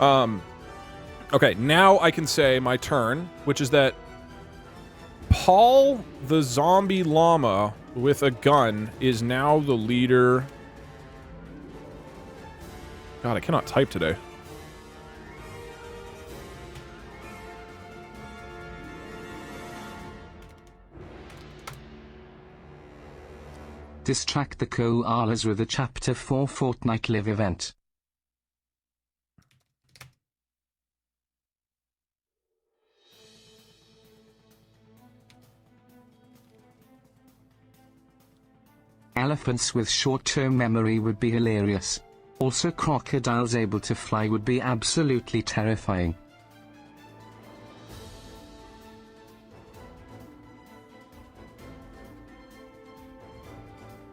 Okay, now I can say my turn, which is that Paul, the zombie llama with a gun, is now the leader... God, I cannot type today. Distract the koalas with a Chapter 4 Fortnite Live event. Elephants with short-term memory would be hilarious. Also, crocodiles able to fly would be absolutely terrifying.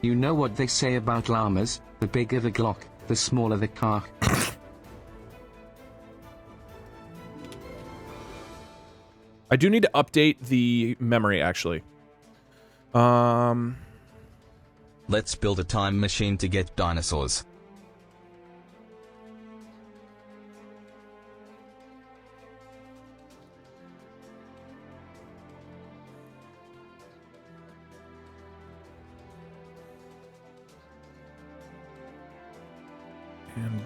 You know what they say about llamas, the bigger the Glock, the smaller the car. I do need to update the memory, actually. Let's build a time machine to get dinosaurs. And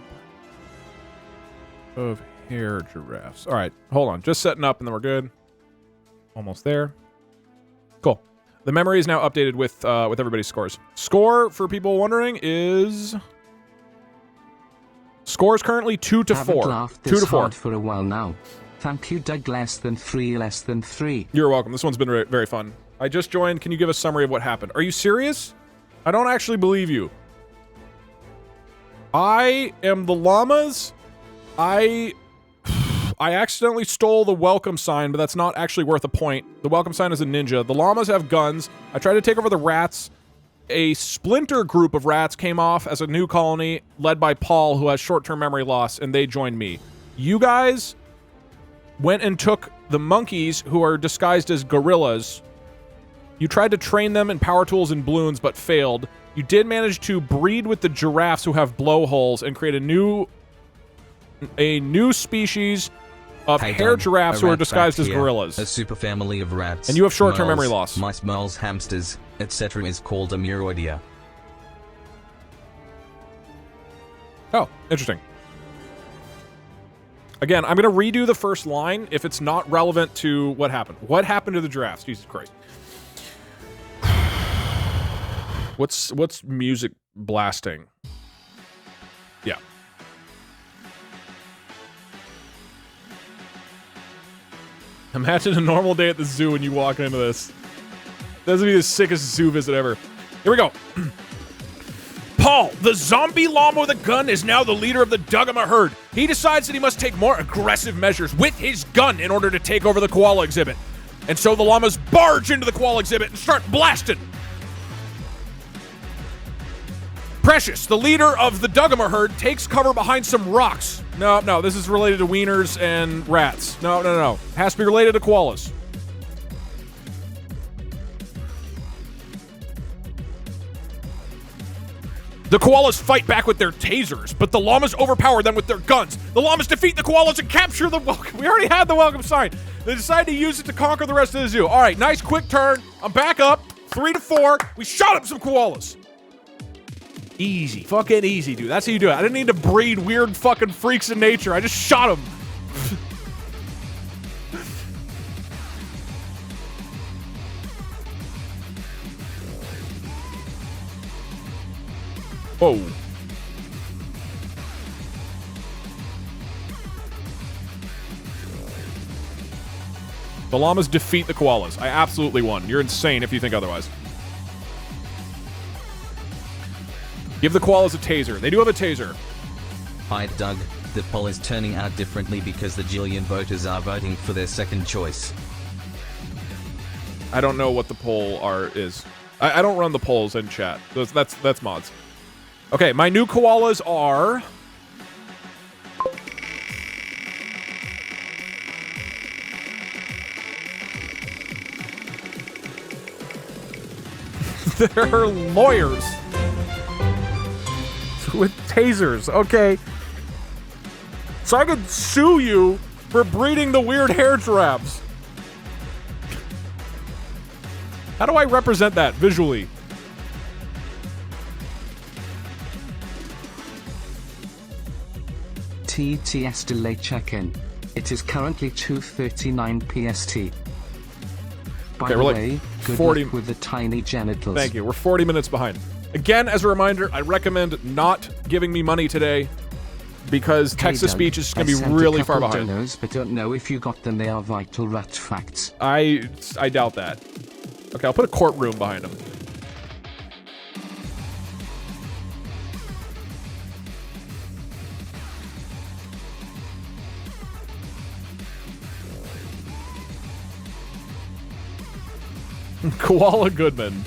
of hair giraffes. All right, hold on. Just setting up, and then we're good. Almost there. Cool. The memory is now updated with everybody's scores. Score, for people wondering, is... Score is currently 2 to 4. Laughed 2 to this 4. hard for a while now. Thank you, Doug. Less than 3. You're welcome. This one's been very, very fun. I just joined. Can you give a summary of what happened? Are you serious? I don't actually believe you. I am the llamas. I accidentally stole the welcome sign, but that's not actually worth a point. The welcome sign is a ninja. The llamas have guns. I tried to take over the rats. A splinter group of rats came off as a new colony led by Paul, who has short-term memory loss, and they joined me. You guys went and took the monkeys, who are disguised as gorillas. You tried to train them in power tools and balloons, but failed. You did manage to breed with the giraffes, who have blowholes, and create a new species of hair giraffes who are disguised as gorillas. A superfamily of rats. And you have short-term memory loss. Mice, moles, hamsters, etc. is called a muroidia. Oh, interesting. Again, I'm going to redo the first line if it's not relevant to what happened. What happened to the giraffes? Jesus Christ. What's music blasting? Yeah. Imagine a normal day at the zoo when you walk into this. This would be the sickest zoo visit ever. Here we go. Paul, the zombie llama with a gun, is now the leader of the Dugama herd. He decides that he must take more aggressive measures with his gun in order to take over the koala exhibit. And so the llamas barge into the koala exhibit and start blasting. Precious, the leader of the Dugama herd, takes cover behind some rocks. No, this is related to wieners and rats. No. It has to be related to koalas. The koalas fight back with their tasers, but the llamas overpower them with their guns. The llamas defeat the koalas and capture the welcome. We already had the welcome sign. They decide to use it to conquer the rest of the zoo. All right, nice quick turn. I'm back up. 3 to 4. We shot up some koalas. Easy. Fucking easy, dude. That's how you do it. I didn't need to breed weird fucking freaks in nature. I just shot them. Whoa. The llamas defeat the koalas. I absolutely won. You're insane if you think otherwise. Give the koalas a taser. They do have a taser. Hi, Doug. The poll is turning out differently because the Jillian voters are voting for their second choice. I don't know what the poll is. I don't run the polls in chat. That's mods. Okay, my new koalas are... They're lawyers. With tasers, okay. So I could sue you for breeding the weird hair giraffes. How do I represent that visually? TTS delay check-in. It is currently 2:39 PST. By Okay, the we're like way, good 40 luck with the tiny genitals. Thank you. We're 40 minutes behind. Again, as a reminder, I recommend not giving me money today because text-to-speech is going to be really far behind. Donos, but don't know if you got them. They are vital rat facts. I doubt that. Okay, I'll put a courtroom behind him. Koala Goodman.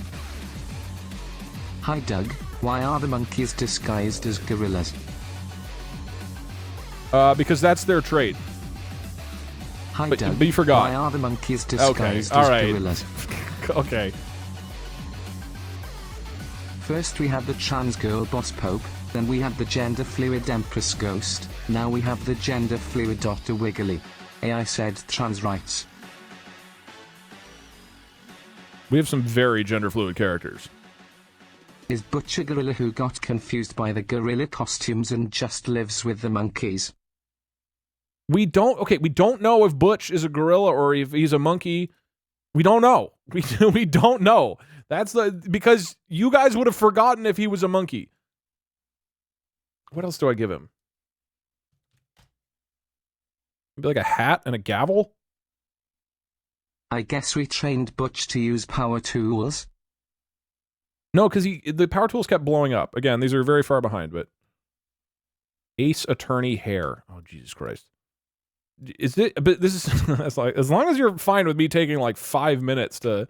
Hi Doug, why are the monkeys disguised as gorillas? Because that's their trait. Hi But Doug, you forgot. why are the monkeys disguised all as right. gorillas? Okay. First we had the trans girl boss Pope, then we had the gender fluid Empress Ghost, now we have the gender fluid Dr. Wiggly. AI said trans rights. We have some very gender fluid characters. Is Butch a gorilla who got confused by the gorilla costumes and just lives with the monkeys? We don't know if Butch is a gorilla or if he's a monkey. We don't know. We don't know. Because you guys would have forgotten if he was a monkey. What else do I give him? Maybe like a hat and a gavel? I guess we trained Butch to use power tools. No, because the power tools kept blowing up. Again, these are very far behind, but Ace Attorney Hair. Oh, Jesus Christ. But this is as long as you're fine with me taking like 5 minutes to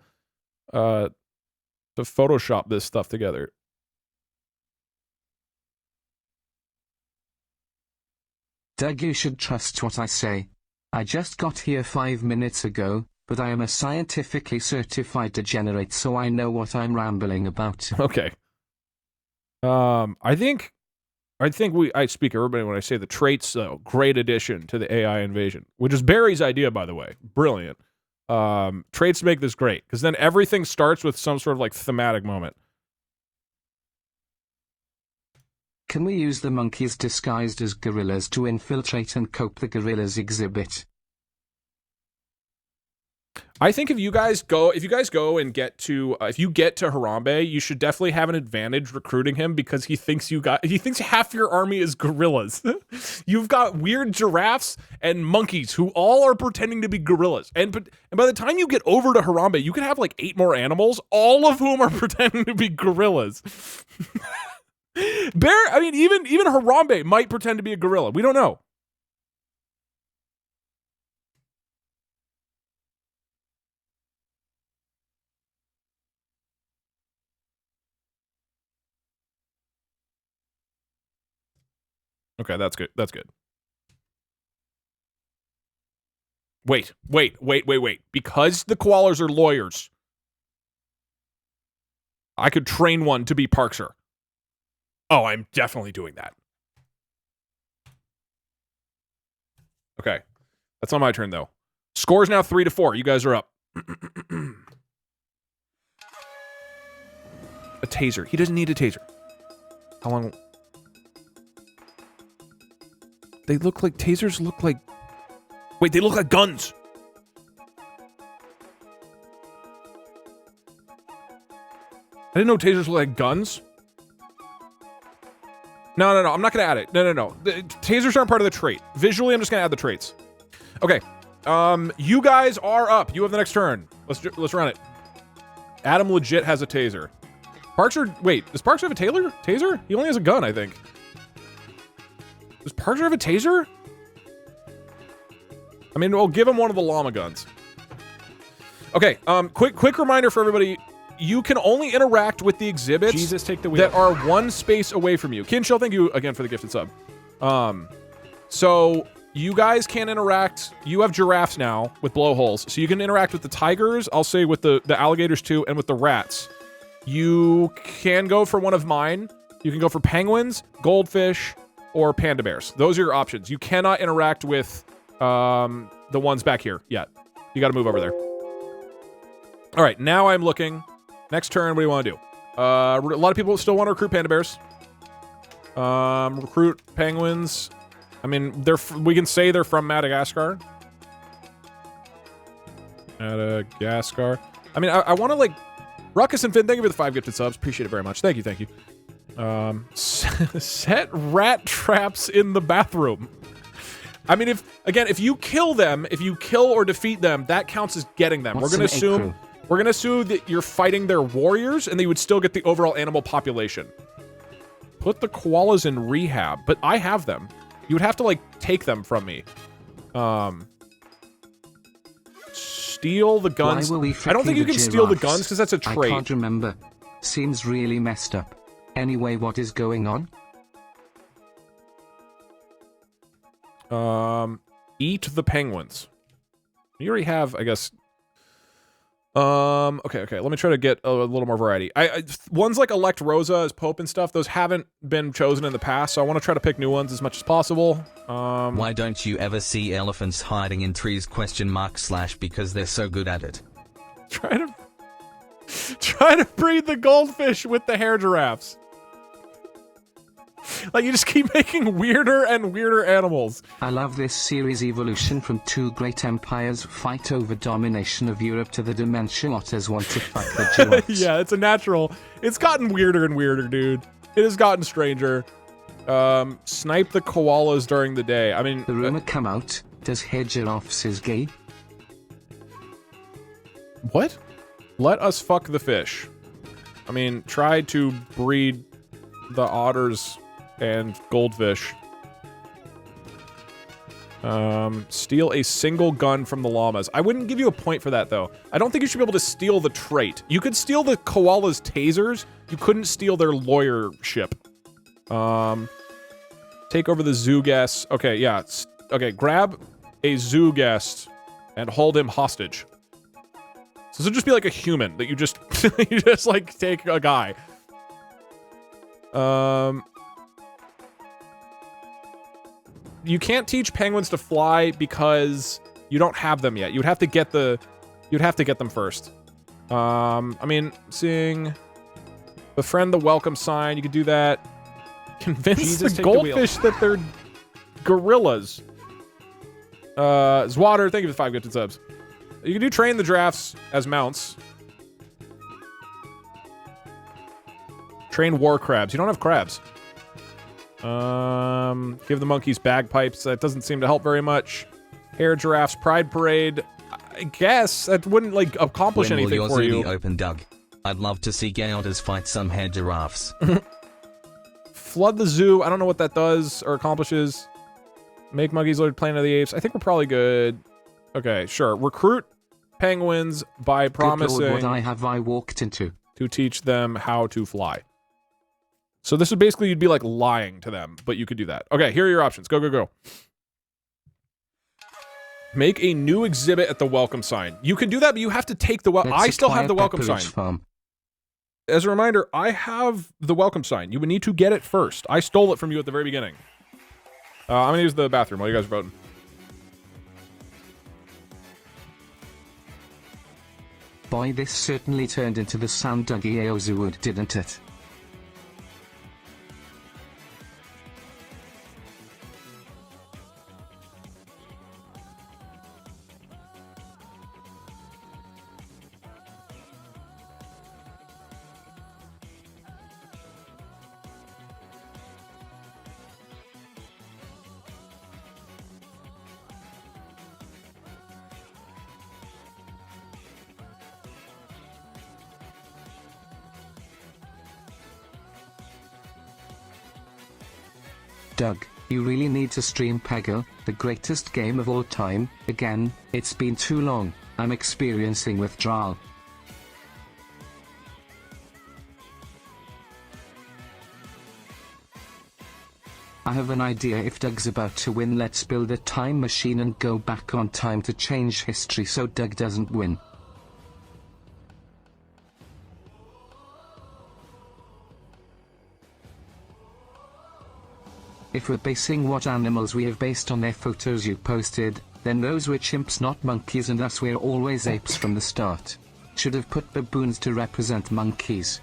Photoshop this stuff together. Doug, you should trust what I say. I just got here 5 minutes ago, but I am a scientifically certified degenerate, so I know what I'm rambling about. Okay. I think I speak everybody when I say the traits, though. Great addition to the AI invasion, which is Barry's idea, by the way. Brilliant. Traits make this great, because then everything starts with some sort of like thematic moment. Can we use the monkeys disguised as gorillas to infiltrate and cope the gorillas exhibit? I think if you guys go and get to if you get to Harambe, you should definitely have an advantage recruiting him, because he thinks half your army is gorillas. You've got weird giraffes and monkeys who all are pretending to be gorillas. And by the time you get over to Harambe, you can have like 8 more animals, all of whom are pretending to be gorillas. Even Harambe might pretend to be a gorilla. We don't know. Okay, that's good. That's good. Wait. Because the koalas are lawyers, I could train one to be Parkser. Oh, I'm definitely doing that. Okay. That's not my turn, though. Score's now 3-4. You guys are up. A taser. He doesn't need a taser. How long... They look like... Tasers look like... Wait, they look like guns! I didn't know tasers look like guns. No, I'm not gonna add it. No. The tasers aren't part of the trait. Visually, I'm just gonna add the traits. Okay. You guys are up. You have the next turn. Let's run it. Adam legit has a taser. Wait, does Parkser have a taser? He only has a gun, I think. Does Parkser have a taser? I mean, we'll give him one of the llama guns. Okay, quick reminder for everybody. You can only interact with the exhibits that are 1 space away from you. Kinshell, thank you again for the gifted sub. So you guys can interact. You have giraffes now with blowholes, so you can interact with the tigers. I'll say with the alligators too, and with the rats. You can go for one of mine. You can go for penguins, goldfish, or panda bears. Those are your options. You cannot interact with the ones back here yet. You got to move over there. All right, now I'm looking. Next turn, what do you want to do? A lot of people still want to recruit panda bears. Recruit penguins. I mean, we can say they're from Madagascar. Madagascar. I mean, I want to like... Ruckus and Finn, thank you for the 5 gifted subs. Appreciate it very much. Thank you. Set rat traps in the bathroom. I mean, if you kill them, if you kill or defeat them, that counts as getting them. We're gonna assume that you're fighting their warriors, and they would still get the overall animal population. Put the koalas in rehab, but I have them. You would have to like take them from me. steal the guns. Why were we I don't think you freaking can steal the giraffes? guns because that's a I trait. can't remember. Seems really messed up. Anyway, what is going on? Eat the penguins. You already have, I guess. Okay. Let me try to get a little more variety. Ones like elect Rosa as Pope and stuff, those haven't been chosen in the past, so I want to try to pick new ones as much as possible. Why don't you ever see elephants hiding in trees ? Because they're so good at it. Try to breed the goldfish with the hair giraffes. Like, you just keep making weirder and weirder animals. I love this series evolution from two great empires fight over domination of Europe to the dementia otters want to fuck the giraffes. Yeah, it's a natural. It's gotten weirder and weirder, dude. It has gotten stranger. Snipe the koalas during the day. I mean... The rumor come out, does hair giraffes is gay? What? Let us fuck the fish. I mean, try to breed the otters and goldfish. Steal a single gun from the llamas. I wouldn't give you a point for that, though. I don't think you should be able to steal the trait. You could steal the koalas' tasers. You couldn't steal their lawyership. Take over the zoo guest. Okay, yeah. Okay, grab a zoo guest and hold him hostage. So this would just be like a human that you just you just like take a guy. You can't teach penguins to fly because you don't have them yet. You'd have to get them first. I mean, befriend the welcome sign. You could do that. Convince the goldfish that they're gorillas. Zwatter, thank you for the 5 gifted subs. You can do train the giraffes as mounts. Train war crabs. You don't have crabs. Give the monkeys bagpipes. That doesn't seem to help very much. Hair giraffes, pride parade. I guess that wouldn't like accomplish When anything will for your zoo you. be open, Doug? I'd love to see gay otters fight some hair giraffes. Flood the zoo. I don't know what that does or accomplishes. Make monkeys lord Planet of the Apes. I think we're probably good. Okay, sure. Recruit penguins by promising Good Lord, what have I walked into? to teach them how to fly. So this would basically, you'd be like lying to them, but you could do that. Okay, here are your options. Go. Make a new exhibit at the welcome sign. You can do that, but you have to take the I still have the welcome sign. Farm. As a reminder, I have the welcome sign. You would need to get it first. I stole it from you at the very beginning. I'm gonna use the bathroom while you guys are voting. Boy, this certainly turned into the sound Dougie Aozuwood, didn't it? Doug, you really need to stream Peggle, the greatest game of all time. Again, it's been too long. I'm experiencing withdrawal. I have an idea. If Doug's about to win, let's build a time machine and go back on time to change history so Doug doesn't win. If we're basing what animals we have based on their photos you posted, then those were chimps not monkeys and us were always apes from the start. Should have put baboons to represent monkeys.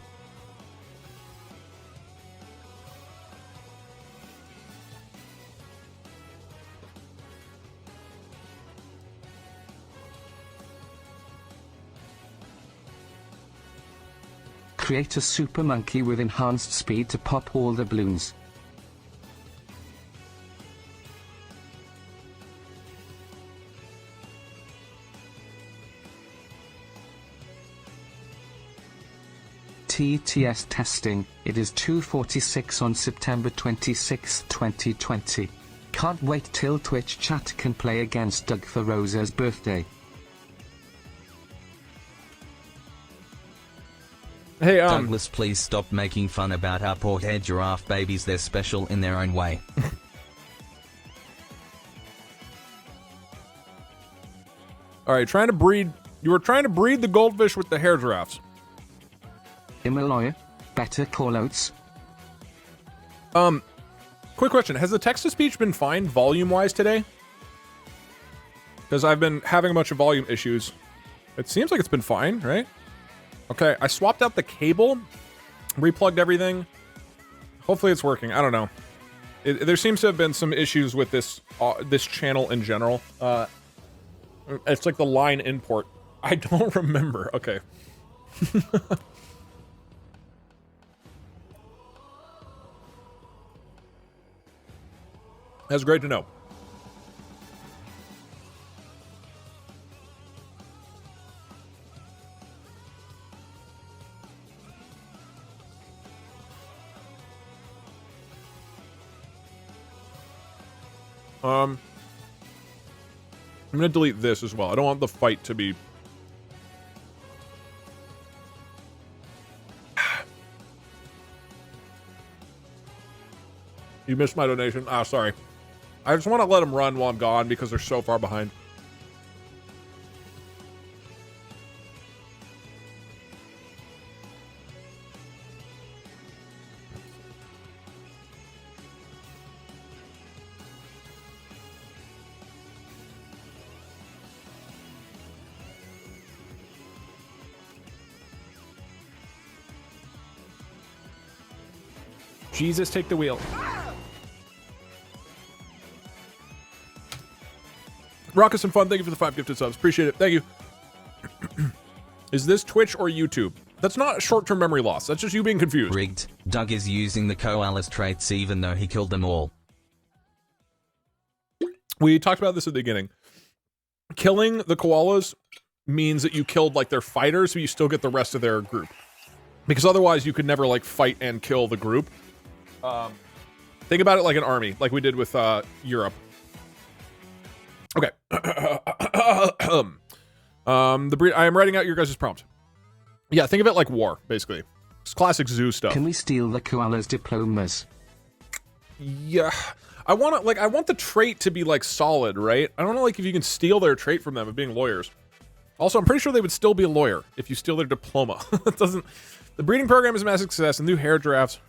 Create a super monkey with enhanced speed to pop all the balloons. TTS testing, it is 2:46 on September 26, 2020. Can't wait till Twitch chat can play against Doug for Rosa's birthday. Hey, Douglas, please stop making fun about our poor hair giraffe babies. They're special in their own way. all right, trying to breed. You were trying to breed the goldfish with the hair giraffes. Himalaya, better callouts. Quick question: has the text-to-speech been fine volume-wise today? Because I've been having a bunch of volume issues. It seems like it's been fine, right? Okay, I swapped out the cable, replugged everything. Hopefully it's working. I don't know. There seems to have been some issues with this this channel in general. It's like the line import. I don't remember. Okay. That's great to know. I'm gonna delete this as well. I don't want the fight to be... You missed my donation? Ah, sorry. I just want to let them run while I'm gone because they're so far behind. Jesus, take the wheel. Raucous and fun, thank you for the 5 gifted subs. Appreciate it. Thank you. Is this Twitch or YouTube? That's not short-term memory loss. That's just you being confused. Rigged. Doug is using the koala's traits even though he killed them all. We talked about this at the beginning. Killing the koalas means that you killed, like, their fighters, but you still get the rest of their group. Because otherwise you could never, like, fight and kill the group. Think about it like an army, like we did with Europe. Okay. I am writing out your guys' prompt. Yeah, think of it like war, basically. It's classic zoo stuff. Can we steal the koala's diplomas? Yeah. I want the trait to be, like, solid, right? I don't know, like, if you can steal their trait from them of being lawyers. Also, I'm pretty sure they would still be a lawyer if you steal their diploma. It doesn't... The breeding program is a massive success, and new hair giraffes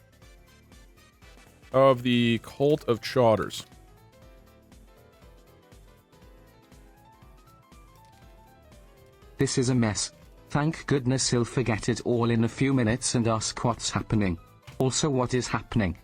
of the Cult of Chauders. This is a mess. Thank goodness he'll forget it all in a few minutes and ask what's happening. Also, what is happening?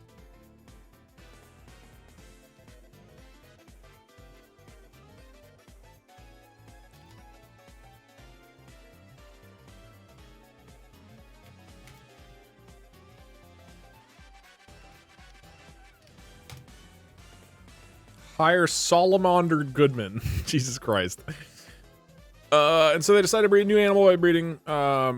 Hire Salamander Goodman. Jesus Christ. And so they decided to breed a new animal by breeding, by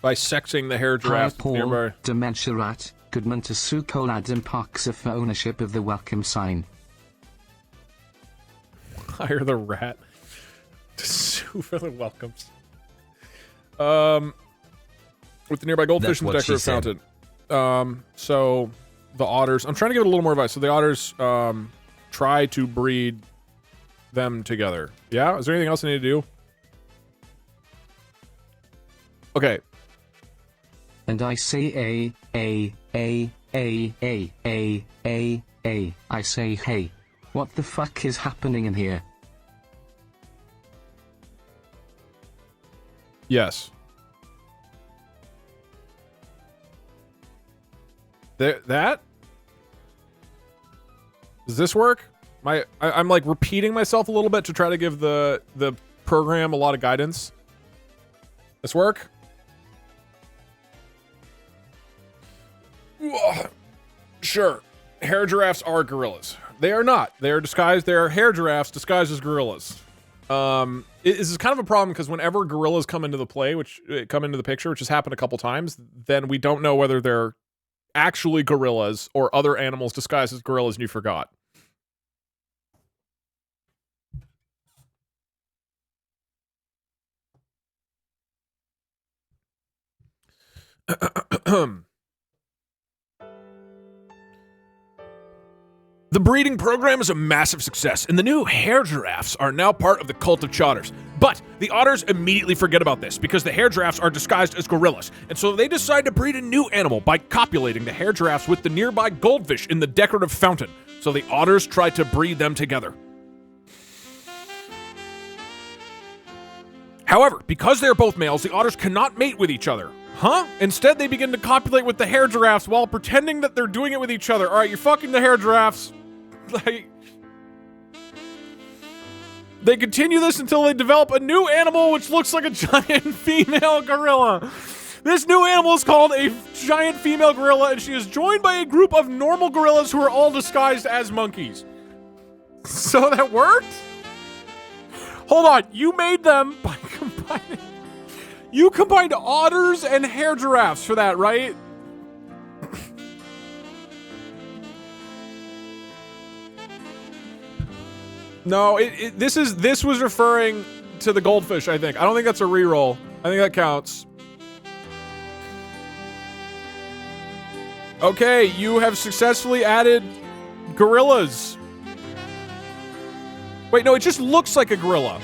sexing the hair giraffe. Paul, nearby. Dementia Rat, Goodman to sue Colad and Parkser for ownership of the welcome sign. Hire the rat to sue for the welcomes. With the nearby goldfish and the decorative fountain. So the otters, I'm trying to give it a little more advice. So the otters try to breed them together. Yeah? Is there anything else I need to do? Okay. And I say I say hey. What the fuck is happening in here? Yes. That? Does this work? I'm like repeating myself a little bit to try to give the program a lot of guidance. This work? Sure. Hair giraffes are gorillas. They are not. They are disguised. They are hair giraffes disguised as gorillas. This is kind of a problem because whenever gorillas come into the picture, which has happened a couple times, then we don't know whether they're actually gorillas or other animals disguised as gorillas and you forgot. The breeding program is a massive success, and the new hair giraffes are now part of the cult of chotters. But the otters immediately forget about this because the hair giraffes are disguised as gorillas, and so they decide to breed a new animal by copulating the hair giraffes with the nearby goldfish in the decorative fountain. So the otters try to breed them together. However, because they are both males, the otters cannot mate with each other. Huh? Instead, they begin to copulate with the hair giraffes while pretending that they're doing it with each other. All right, you're fucking the hair giraffes. Like, they continue this until they develop a new animal which looks like a giant female gorilla. This new animal is called a giant female gorilla, and she is joined by a group of normal gorillas who are all disguised as monkeys. So that worked? Hold on, you made them by combining... You combined otters and hair giraffes for that, right? No, this was referring to the goldfish, I think. I don't think that's a reroll. I think that counts. Okay, you have successfully added gorillas. Wait, no, it just looks like a gorilla.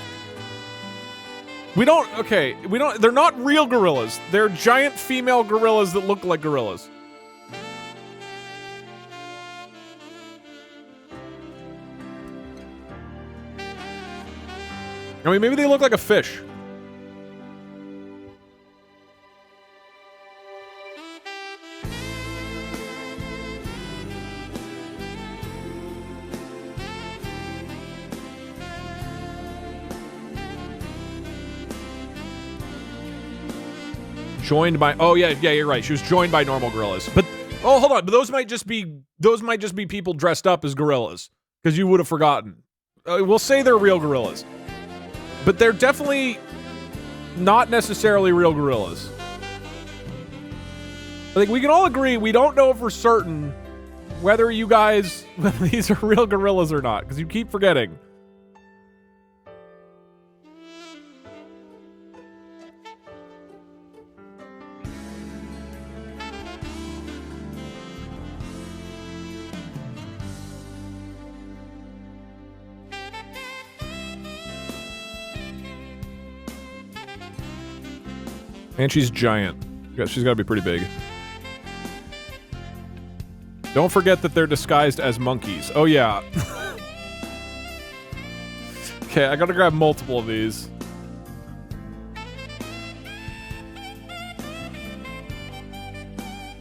They're not real gorillas. They're giant female gorillas that look like gorillas. I mean, maybe they look like a fish. Joined by, oh yeah, you're right. She was joined by normal gorillas. But, oh, hold on. But those might just be people dressed up as gorillas. Because you would have forgotten. We'll say they're real gorillas. But they're definitely not necessarily real gorillas. I think we can all agree we don't know for certain whether these are real gorillas or not, because you keep forgetting. And she's giant. She's got to be pretty big. Don't forget that they're disguised as monkeys. Oh, yeah. Okay, I gotta grab multiple of these.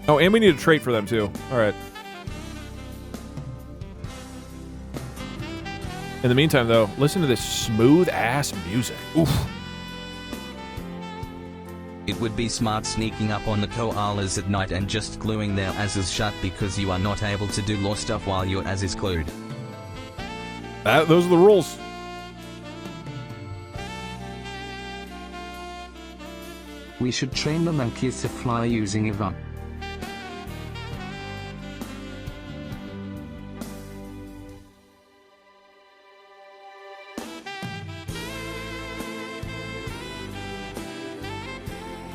Oh, and we need a trait for them, too. All right. In the meantime, though, listen to this smooth-ass music. Oof. It would be smart sneaking up on the koalas at night and just gluing their asses shut because you are not able to do law stuff while your ass is glued. Those are the rules. We should train the monkeys to fly using a VOD.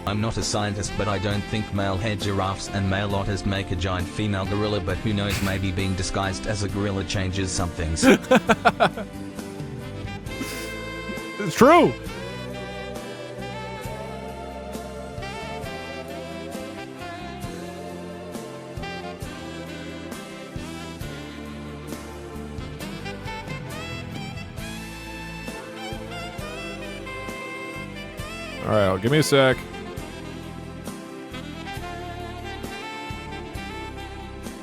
I'm not a scientist, but I don't think male hair giraffes and male otters make a giant female gorilla, but who knows, maybe being disguised as a gorilla changes some things. It's true. All right, give me a sec.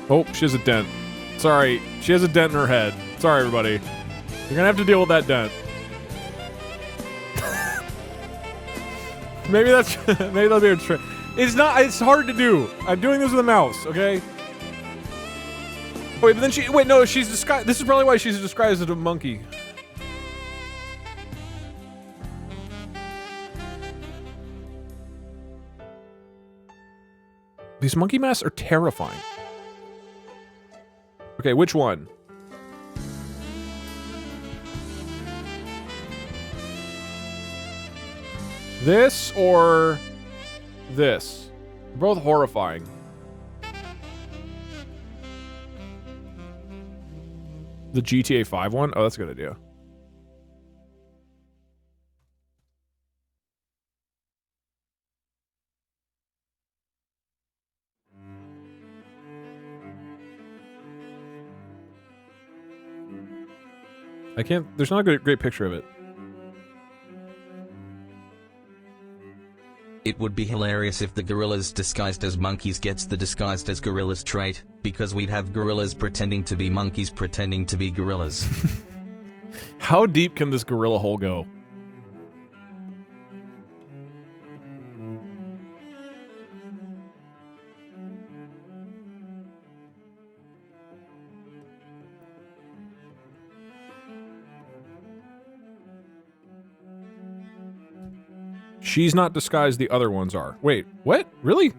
Oh, she has a dent. Sorry, she has a dent in her head. Sorry, everybody. You're gonna have to deal with that dent. Maybe that'll be a trick. It's not. It's hard to do. I'm doing this with a mouse. Okay. Wait, but then no, she's disguised. This is probably why she's disguised as a monkey. These monkey masks are terrifying. Okay, which one? This or this? Both horrifying. The GTA 5 one? Oh, that's a good idea. I can't... There's not a great picture of it. It would be hilarious if the gorillas disguised as monkeys gets the disguised as gorillas trait, because we'd have gorillas pretending to be monkeys pretending to be gorillas. How deep can this gorilla hole go? She's not disguised, the other ones are. Wait, what? Really?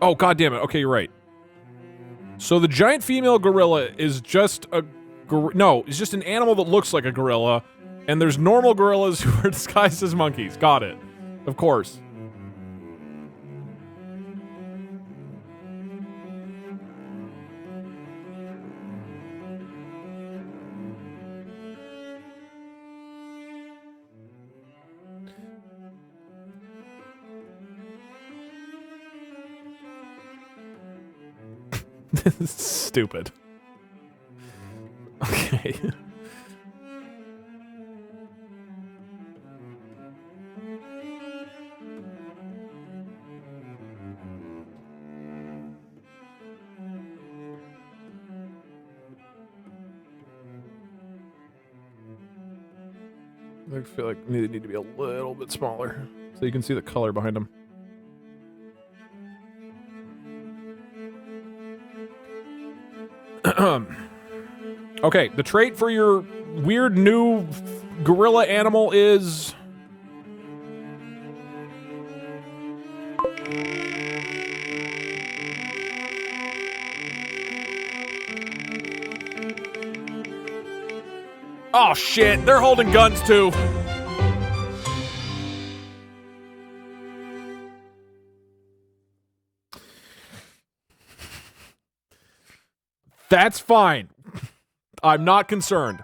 Oh, god damn it. Okay, you're right. So the giant female gorilla is just a... No, it's just an animal that looks like a gorilla. And there's normal gorillas who are disguised as monkeys. Got it. Of course. This is stupid. Okay. I feel like they need to be a little bit smaller so you can see the color behind them. Okay, the trait for your weird new gorilla animal is... Oh shit, they're holding guns too. That's fine. I'm not concerned.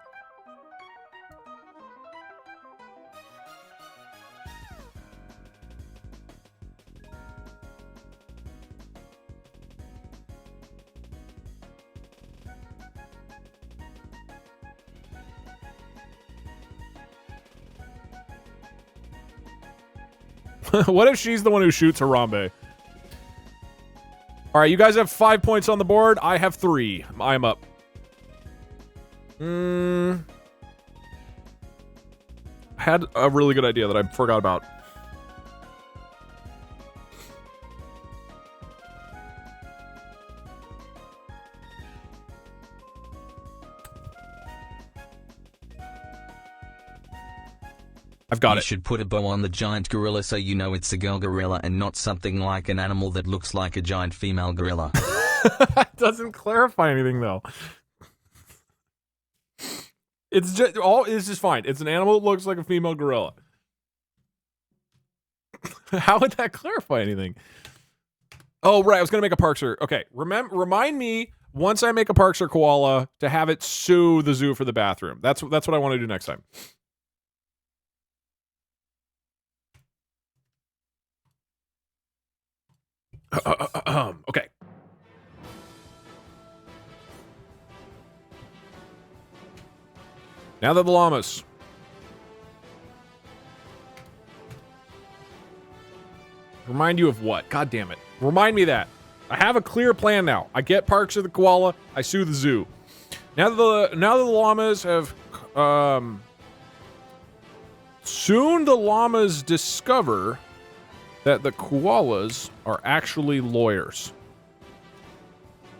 What if she's the one who shoots Harambe? All right, you guys have 5 points on the board. I have 3. I'm up. I had a really good idea that I forgot about. I've got it. You should put a bow on the giant gorilla so you know it's a girl gorilla and not something like an animal that looks like a giant female gorilla. That doesn't clarify anything, though. It's just fine. It's an animal that looks like a female gorilla. How would that clarify anything? Oh, right. I was gonna make a Parkster. Okay, remind me once I make a Parkster koala to have it sue the zoo for the bathroom. That's what I want to do next time. Okay. Now that the llamas. Remind you of what? God damn it. Remind me that. I have a clear plan now. I get Parks of the koala. I sue the zoo. Now that the llamas have... soon the llamas discover that the koalas are actually lawyers.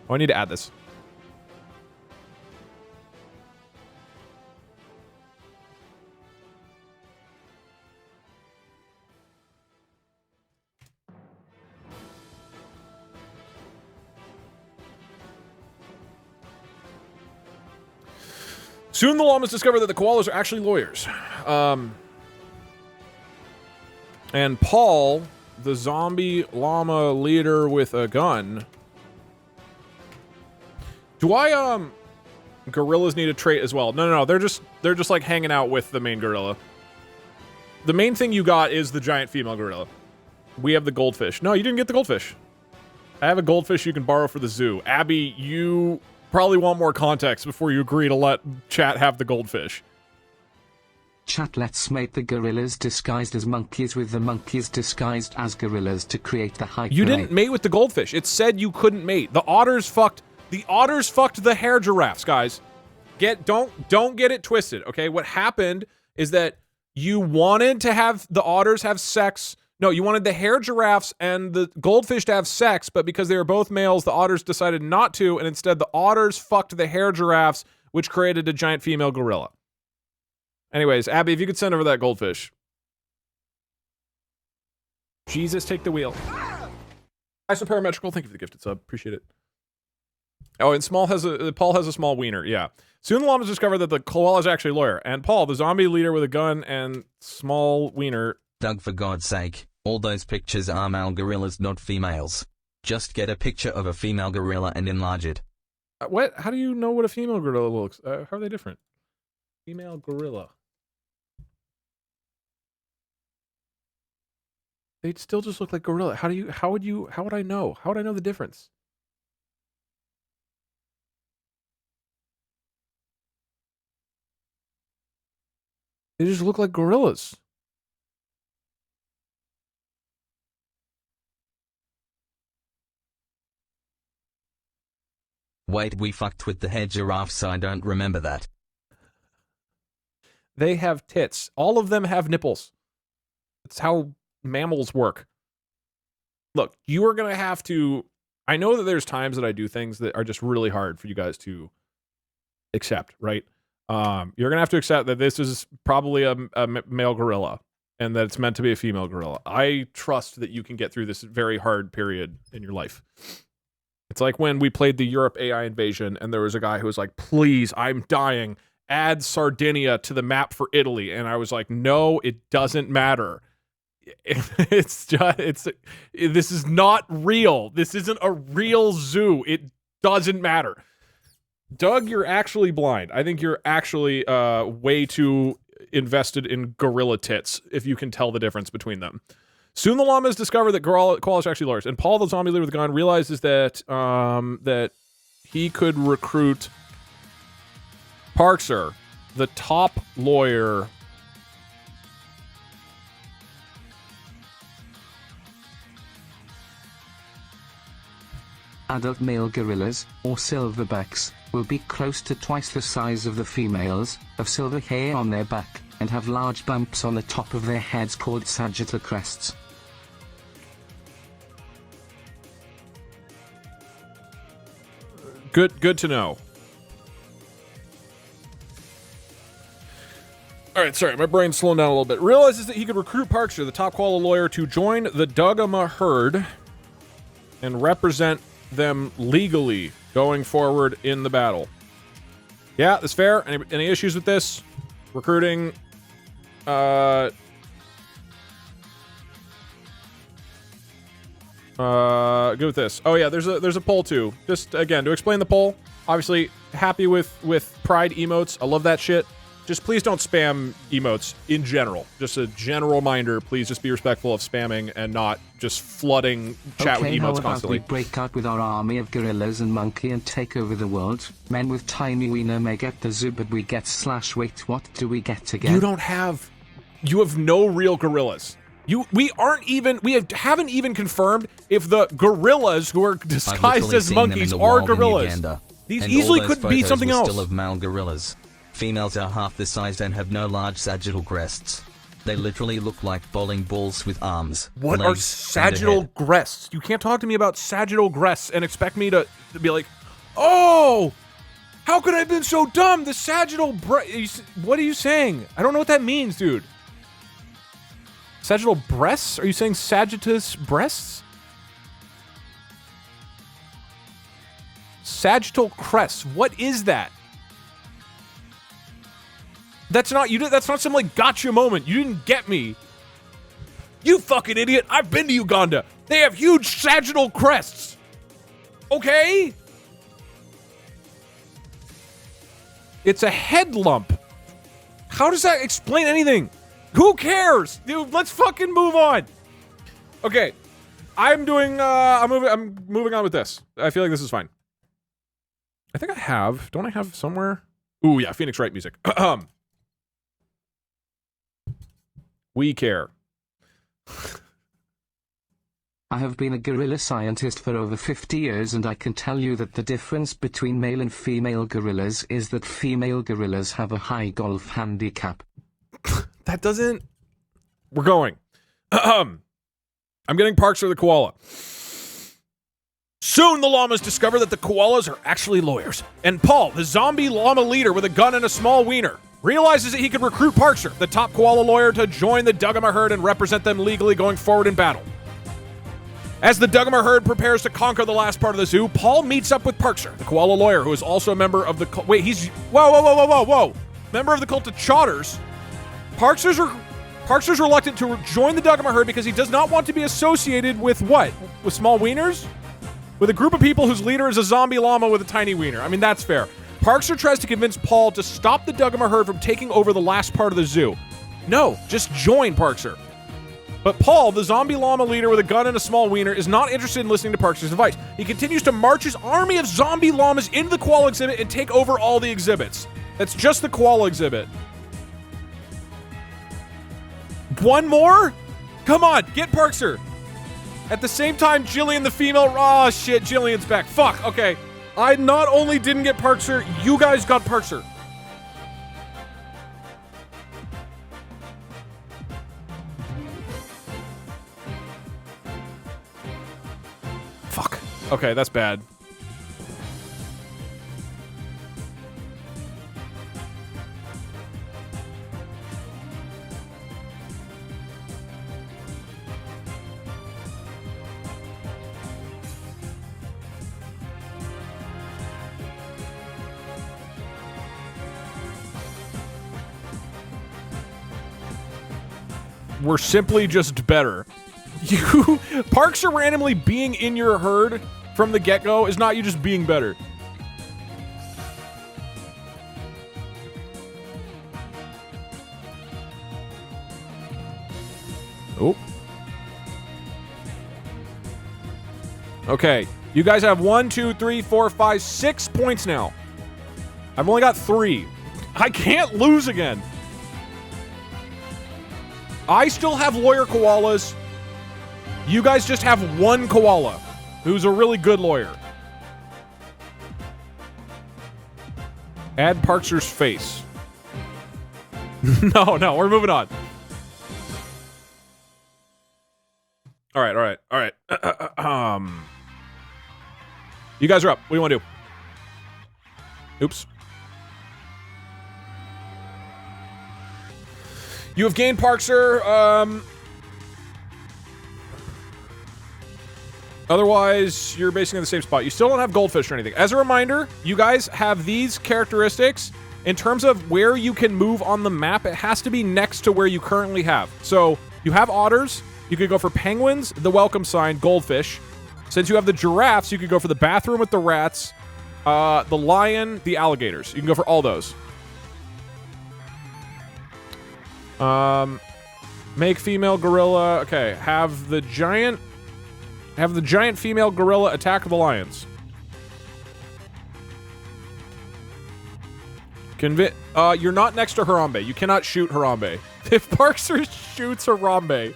Oh, I need to add this. Soon the llamas discover that the koalas are actually lawyers. And Paul, the zombie llama leader with a gun. Do I gorillas need a trait as well? No. They're just like hanging out with the main gorilla. The main thing you got is the giant female gorilla. We have the goldfish. No, you didn't get the goldfish. I have a goldfish you can borrow for the zoo. Abby, you probably want more context before you agree to let chat have the goldfish. Chat, let's mate the gorillas disguised as monkeys with the monkeys disguised as gorillas to create the hyper. You didn't mate with the goldfish. It said you couldn't mate. The otters fucked the hair giraffes, guys. Don't get it twisted, okay? What happened is that you wanted to have the otters have sex. No, you wanted the hair giraffes and the goldfish to have sex, but because they were both males, the otters decided not to, and instead the otters fucked the hair giraffes, which created a giant female gorilla. Anyways, Abby, if you could send over that goldfish. Jesus, take the wheel. Nice and parametrical. Thank you for the gifted sub. Appreciate it. Oh, and Paul has a small wiener. Yeah. Soon the llamas discover that the koala is actually a lawyer, and Paul, the zombie leader with a gun and small wiener. Doug, for God's sake, all those pictures are male gorillas, not females. Just get a picture of a female gorilla and enlarge it. What? How do you know what a female gorilla looks? How are they different? Female gorilla. They'd still just look like gorilla. How would I know? How would I know the difference? They just look like gorillas. Wait, we fucked with the head giraffes, I don't remember that. They have tits. All of them have nipples. That's how mammals work. Look, you are going to have to... I know that there's times that I do things that are just really hard for you guys to accept, right? You're going to have to accept that this is probably a male gorilla and that it's meant to be a female gorilla. I trust that you can get through this very hard period in your life. It's like when we played the Europe AI invasion and there was a guy who was like, please, I'm dying. Add Sardinia to the map for Italy. And I was like, no, it doesn't matter. This is not real. This isn't a real zoo. It doesn't matter. Doug, you're actually blind. I think you're actually way too invested in gorilla tits, if you can tell the difference between them. Soon the llamas discover that koalas are actually lawyers, and Paul, the zombie leader with the gun, realizes that that he could recruit Parkser, the top lawyer. Adult male gorillas, or silverbacks, will be close to twice the size of the females, have silver hair on their back, and have large bumps on the top of their heads called sagittal crests. Good to know. All right, sorry, my brain's slowing down a little bit. Realizes that he could recruit Parkser, the top koala lawyer, to join the Dugama herd and represent them legally going forward in the battle. Yeah, that's fair. Any issues with this? Recruiting, good with this. Oh yeah, there's a poll too. Just again to explain the poll. Obviously, happy with Pride emotes. I love that shit. Just please don't spam emotes in general. Just a general reminder. Please just be respectful of spamming and not just flooding chat with emotes constantly. We break out with our army of gorillas and monkey and take over the world. Men with tiny wiener may get the zoo, but we get / wait, what do we get again? You have no real gorillas. We haven't even confirmed if the gorillas who are disguised as monkeys are gorillas. These easily could be something else. Still of male gorillas. Females are half the size and have no large sagittal crests. They literally look like bowling balls with arms. What are sagittal crests? You can't talk to me about sagittal crests and expect me to be like, oh, how could I have been so dumb? The sagittal what are you saying? I don't know what that means, dude. Sagittal breasts? Are you saying sagittus breasts? Sagittal crests. What is that? That's not some like gotcha moment. You didn't get me. You fucking idiot. I've been to Uganda. They have huge sagittal crests. Okay? It's a head lump. How does that explain anything? Who cares? Dude, let's fucking move on. Okay. I'm moving on with this. I feel like this is fine. I think I have. Don't I have somewhere? Ooh, yeah, Phoenix Wright music. We care. I have been a gorilla scientist for over 50 years, and I can tell you that the difference between male and female gorillas is that female gorillas have a high golf handicap. That doesn't... We're going. I'm getting Parks or the koala. Soon the llamas discover that the koalas are actually lawyers. And Paul, the zombie llama leader with a gun and a small wiener, realizes that he could recruit Parkser, the top koala lawyer, to join the Dugama herd and represent them legally going forward in battle. As the Dugama herd prepares to conquer the last part of the zoo, Paul meets up with Parkser, the koala lawyer, who is also a member of the wait, he's... Whoa. Member of the cult of Chotters. Parkser's reluctant to join the Dugama herd because he does not want to be associated with what? With small wieners? With a group of people whose leader is a zombie llama with a tiny wiener. I mean, that's fair. Parkser tries to convince Paul to stop the Dugama herd from taking over the last part of the zoo. No, just join Parkser. But Paul, the zombie llama leader with a gun and a small wiener, is not interested in listening to Parkser's advice. He continues to march his army of zombie llamas into the koala exhibit and take over all the exhibits. That's just the koala exhibit. One more? Come on, get Parkser. At the same time, Jillian the female... Oh, shit, Jillian's back. Fuck, okay. I not only didn't get Parkser, you guys got Parkser. Fuck. Okay, that's bad. We're simply just better. Parkser randomly being in your herd from the get-go is not you just being better. Oh. Okay. You guys have 1, 2, 3, 4, 5, 6 points now. I've only got 3. I can't lose again. I still have lawyer koalas. You guys just have one koala who's a really good lawyer. Add Parkser's face. No, we're moving on. All right. You guys are up. What do you want to do? Oops. You have gained Parkser. Otherwise, you're basically in the same spot. You still don't have goldfish or anything. As a reminder, you guys have these characteristics. In terms of where you can move on the map, it has to be next to where you currently have. So, you have otters. You could go for penguins, the welcome sign, goldfish. Since you have the giraffes, you could go for the bathroom with the rats, the lion, the alligators. You can go for all those. Make female gorilla. Okay, have the giant female gorilla attack the lions. You're not next to Harambe. You cannot shoot Harambe. If Parkser shoots Harambe.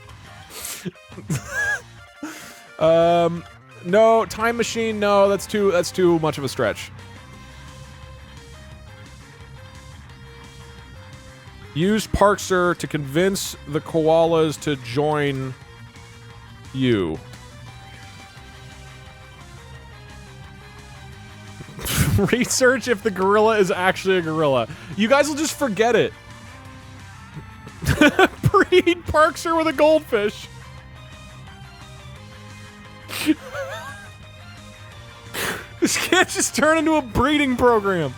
No, time machine, no, that's too much of a stretch. Use Parkser to convince the koalas to join you. Research if the gorilla is actually a gorilla. You guys will just forget it. Breed Parkser with a goldfish. This can't just turn into a breeding program.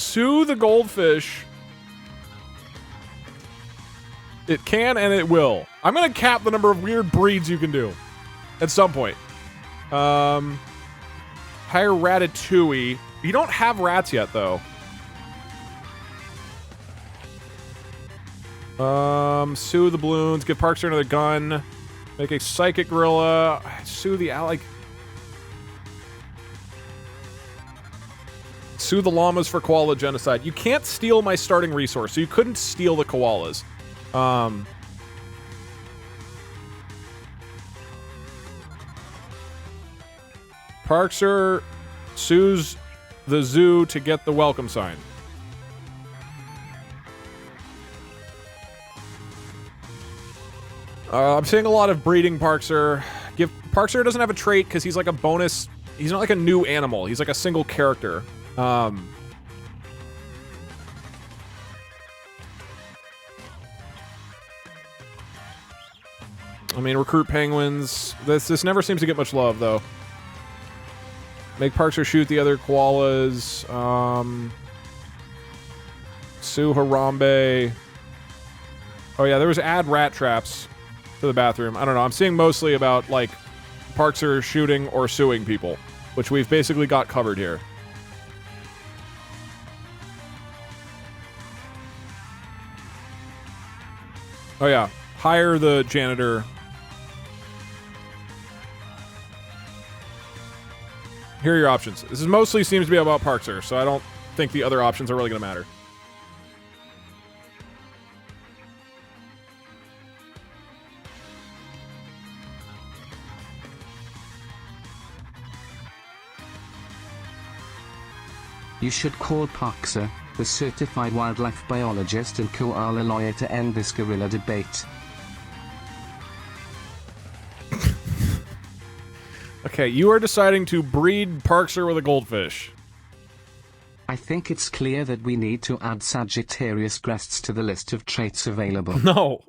sue the goldfish. It can and it will. I'm gonna cap the number of weird breeds you can do at some point. Hire Ratatouille. You don't have rats yet, though. Sue the balloons. Give Parkster another gun. Make a psychic gorilla. Sue the ally. Sue the llamas for koala genocide. You can't steal my starting resource, so you couldn't steal the koalas. Parkster sues the zoo to get the welcome sign. I'm seeing a lot of breeding Parkster. Parkster doesn't have a trait because he's like a bonus. He's not like a new animal. He's like a single character. I mean, recruit penguins. This never seems to get much love, though. Make Parkster shoot the other koalas. Sue Harambe. Oh yeah, there was add rat traps to the bathroom. I don't know. I'm seeing mostly about, like, Parkster shooting or suing people, which we've basically got covered here. Oh yeah, hire the janitor. Here are your options. This is mostly seems to be about Parkster, so I don't think the other options are really going to matter. You should call Parkster, the certified wildlife biologist and koala lawyer, to end this gorilla debate. Okay, you are deciding to breed Parkster with a goldfish. I think it's clear that we need to add Sagittarius crests to the list of traits available. No.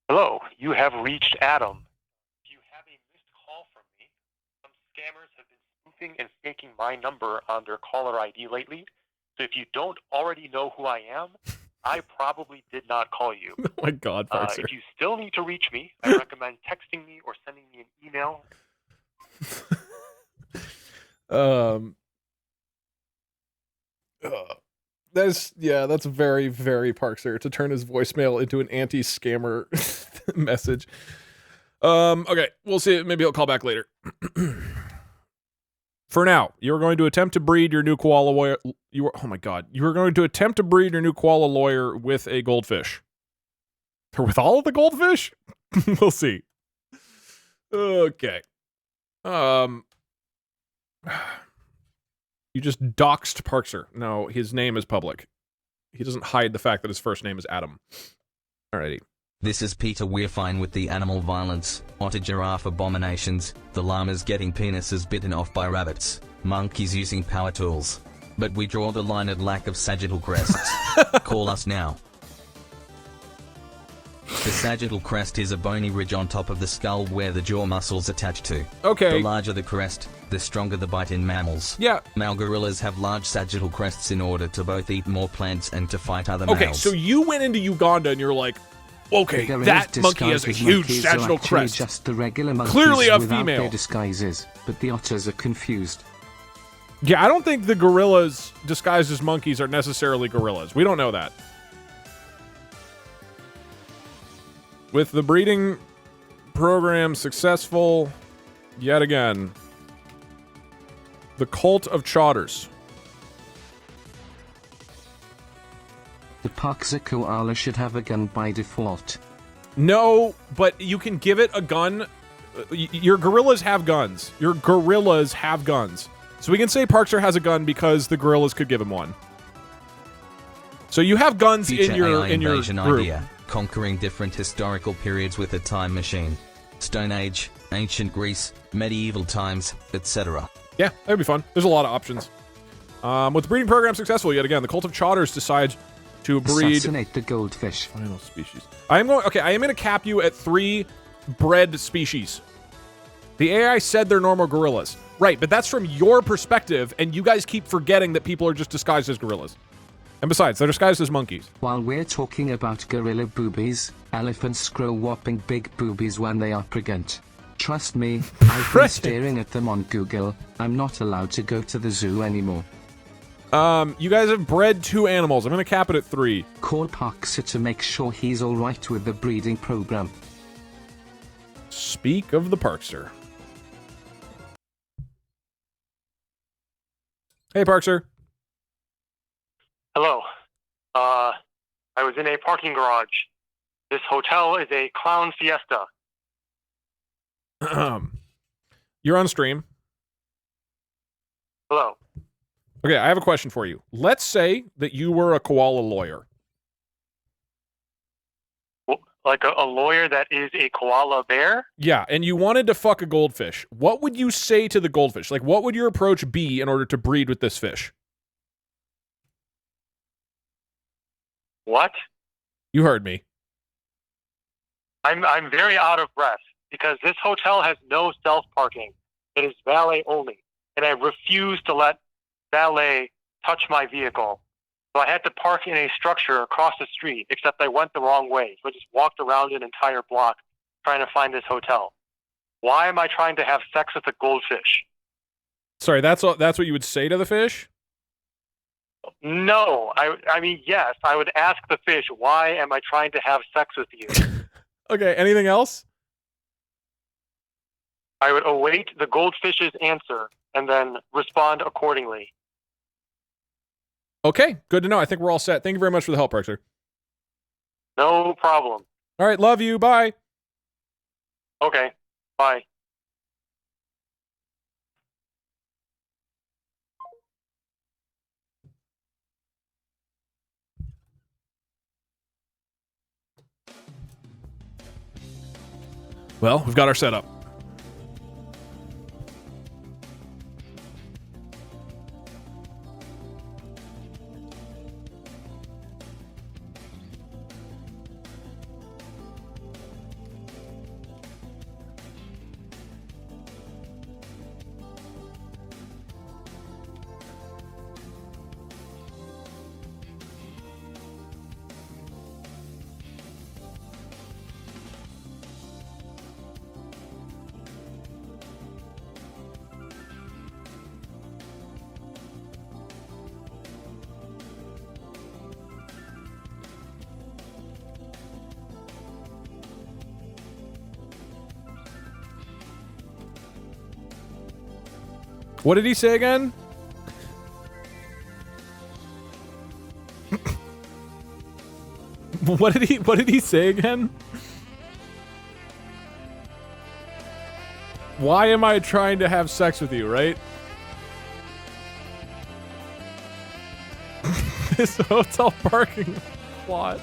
Hello, you have reached Adam. You have a missed call from me. Some scammers have been spoofing and faking my number on their caller ID lately. So if you don't already know who I am, I probably did not call you. Oh my God, Parkster. If you still need to reach me, I recommend texting me or sending me an email. That's very, very Parkster to turn his voicemail into an anti-scammer message. Okay, we'll see. Maybe he'll call back later. For now, you're going to attempt to breed your new koala lawyer. Oh my God, you are going to attempt to breed your new koala lawyer with a goldfish. Or with all of the goldfish? We'll see. Okay. You just doxed Parkster. No, his name is public. He doesn't hide the fact that his first name is Adam. Alrighty. This is Peter. We're fine with the animal violence, otter giraffe abominations, the llamas getting penises bitten off by rabbits, monkeys using power tools. But we draw the line at lack of sagittal crests. Call us now. The sagittal crest is a bony ridge on top of the skull where the jaw muscles attach to. Okay. The larger the crest, the stronger the bite in mammals. Yeah. Male gorillas have large sagittal crests in order to both eat more plants and to fight other males. Okay, so you went into Uganda and you're like, okay, The that gorillas monkey has a disguised as huge monkeys sagittal are actually crest. just the regular monkeys Clearly a without female. their disguises, but the otters are confused. Yeah, I don't think the gorillas disguised as monkeys are necessarily gorillas. We don't know that. With the breeding program successful yet again, the cult of Chotters. The Parkser koala should have a gun by default. No, but you can give it a gun. Your gorillas have guns. Your gorillas have guns. So we can say Parkser has a gun because the gorillas could give him one. So you have guns Future in your AI in your invasion group. idea. Conquering different historical periods with a time machine. Stone Age, Ancient Greece, medieval times, etc. Yeah, that'd be fun. There's a lot of options. With the breeding program successful yet again, the Cult of Chotters decides to breed Assassinate the goldfish. final species. I am going to cap you at 3 bred species. The AI said they're normal gorillas. Right, but that's from your perspective, and you guys keep forgetting that people are just disguised as gorillas. And besides, they're disguised as monkeys. While we're talking about gorilla boobies, elephants grow whopping big boobies when they are pregnant. Trust me, I've been staring at them on Google. I'm not allowed to go to the zoo anymore. You guys have bred 2 animals. I'm going to cap it at 3. Call Parkser to make sure he's alright with the breeding program. Speak of the Parkster. Hey, Parkster. Hello. I was in a parking garage. This hotel is a clown fiesta. You're on stream. Hello. Okay, I have a question for you. Let's say that you were a koala lawyer. Like a lawyer that is a koala bear? Yeah, and you wanted to fuck a goldfish. What would you say to the goldfish? Like, what would your approach be in order to breed with this fish? What? You heard me. I'm very out of breath because this hotel has no self-parking. It is valet only. And I refuse to let valet touch my vehicle. So I had to park in a structure across the street, except I went the wrong way. So I just walked around an entire block trying to find this hotel. Why am I trying to have sex with a goldfish? Sorry, that's what you would say to the fish? No. I mean, yes, I would ask the fish, why am I trying to have sex with you? Okay, anything else? I would await the goldfish's answer and then respond accordingly. Okay, good to know. I think we're all set. Thank you very much for the help, Parkster. No problem. All right, love you. Bye. Okay, bye. Well, we've got our setup. What did he say again? What did he say again? Why am I trying to have sex with you, right? This hotel parking lot.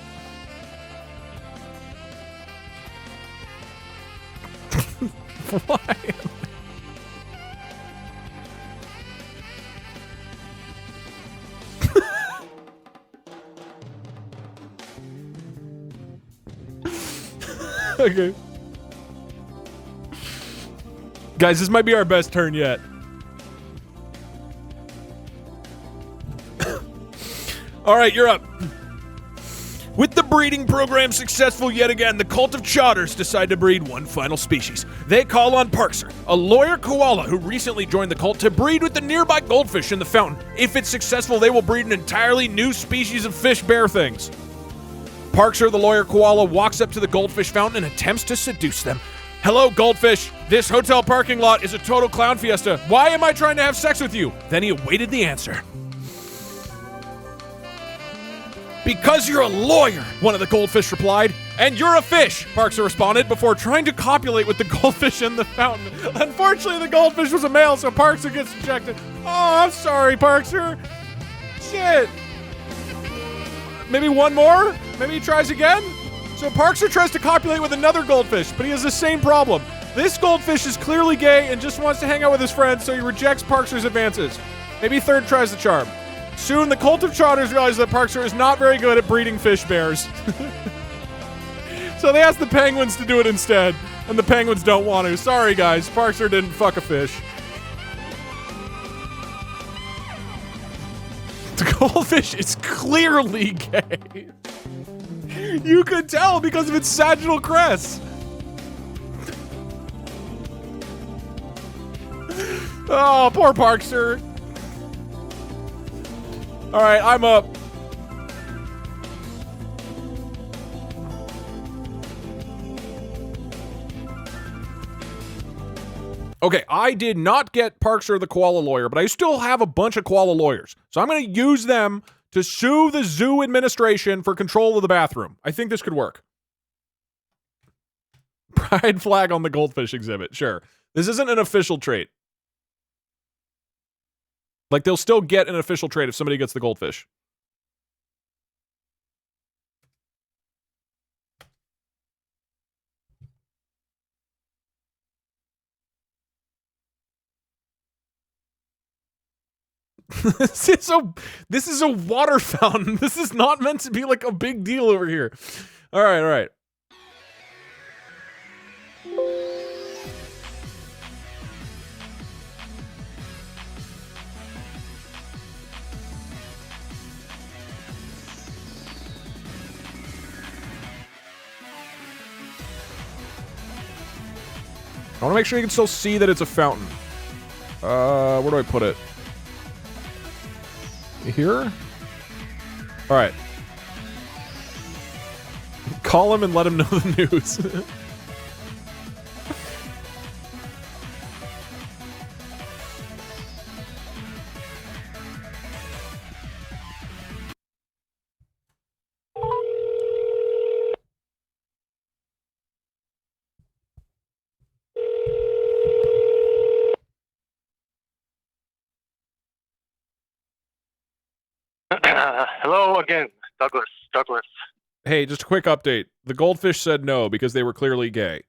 Why? Okay. Guys, this might be our best turn yet. All right, you're up. With the breeding program successful yet again, the Cult of Chotters decide to breed one final species. They call on Parkser, a lawyer koala who recently joined the cult, to breed with the nearby goldfish in the fountain. If it's successful, they will breed an entirely new species of fish bear things. Parkser, the lawyer koala, walks up to the goldfish fountain and attempts to seduce them. Hello, goldfish. This hotel parking lot is a total clown fiesta. Why am I trying to have sex with you? Then he awaited the answer. Because you're a lawyer, one of the goldfish replied. And you're a fish, Parkser responded before trying to copulate with the goldfish in the fountain. Unfortunately, the goldfish was a male, so Parkser gets rejected. Oh, I'm sorry, Parkser. Shit. Maybe one more? Maybe he tries again? So Parkser tries to copulate with another goldfish, but he has the same problem. This goldfish is clearly gay and just wants to hang out with his friends, so he rejects Parkser's advances. Maybe third tries the charm. Soon, the cult of trotters realize that Parkser is not very good at breeding fish bears. So they ask the penguins to do it instead, and the penguins don't want to. Sorry, guys. Parkser didn't fuck a fish. The goldfish is clearly gay. You could tell because of its sagittal crest. Oh, poor Parkser. All right, I'm up. Okay, I did not get Parkser the koala lawyer, but I still have a bunch of koala lawyers. So I'm going to use them to sue the zoo administration for control of the bathroom. I think this could work. Pride flag on the goldfish exhibit. Sure. This isn't an official trait. Like, they'll still get an official trait if somebody gets the goldfish. This is a water fountain. This is not meant to be like a big deal over here. All right, all right. I want to make sure you can still see that it's a fountain. Where do I put it? Here? All right. Call him and let him know the news. Hello again, Douglas. Hey, just a quick update. The goldfish said no because they were clearly gay.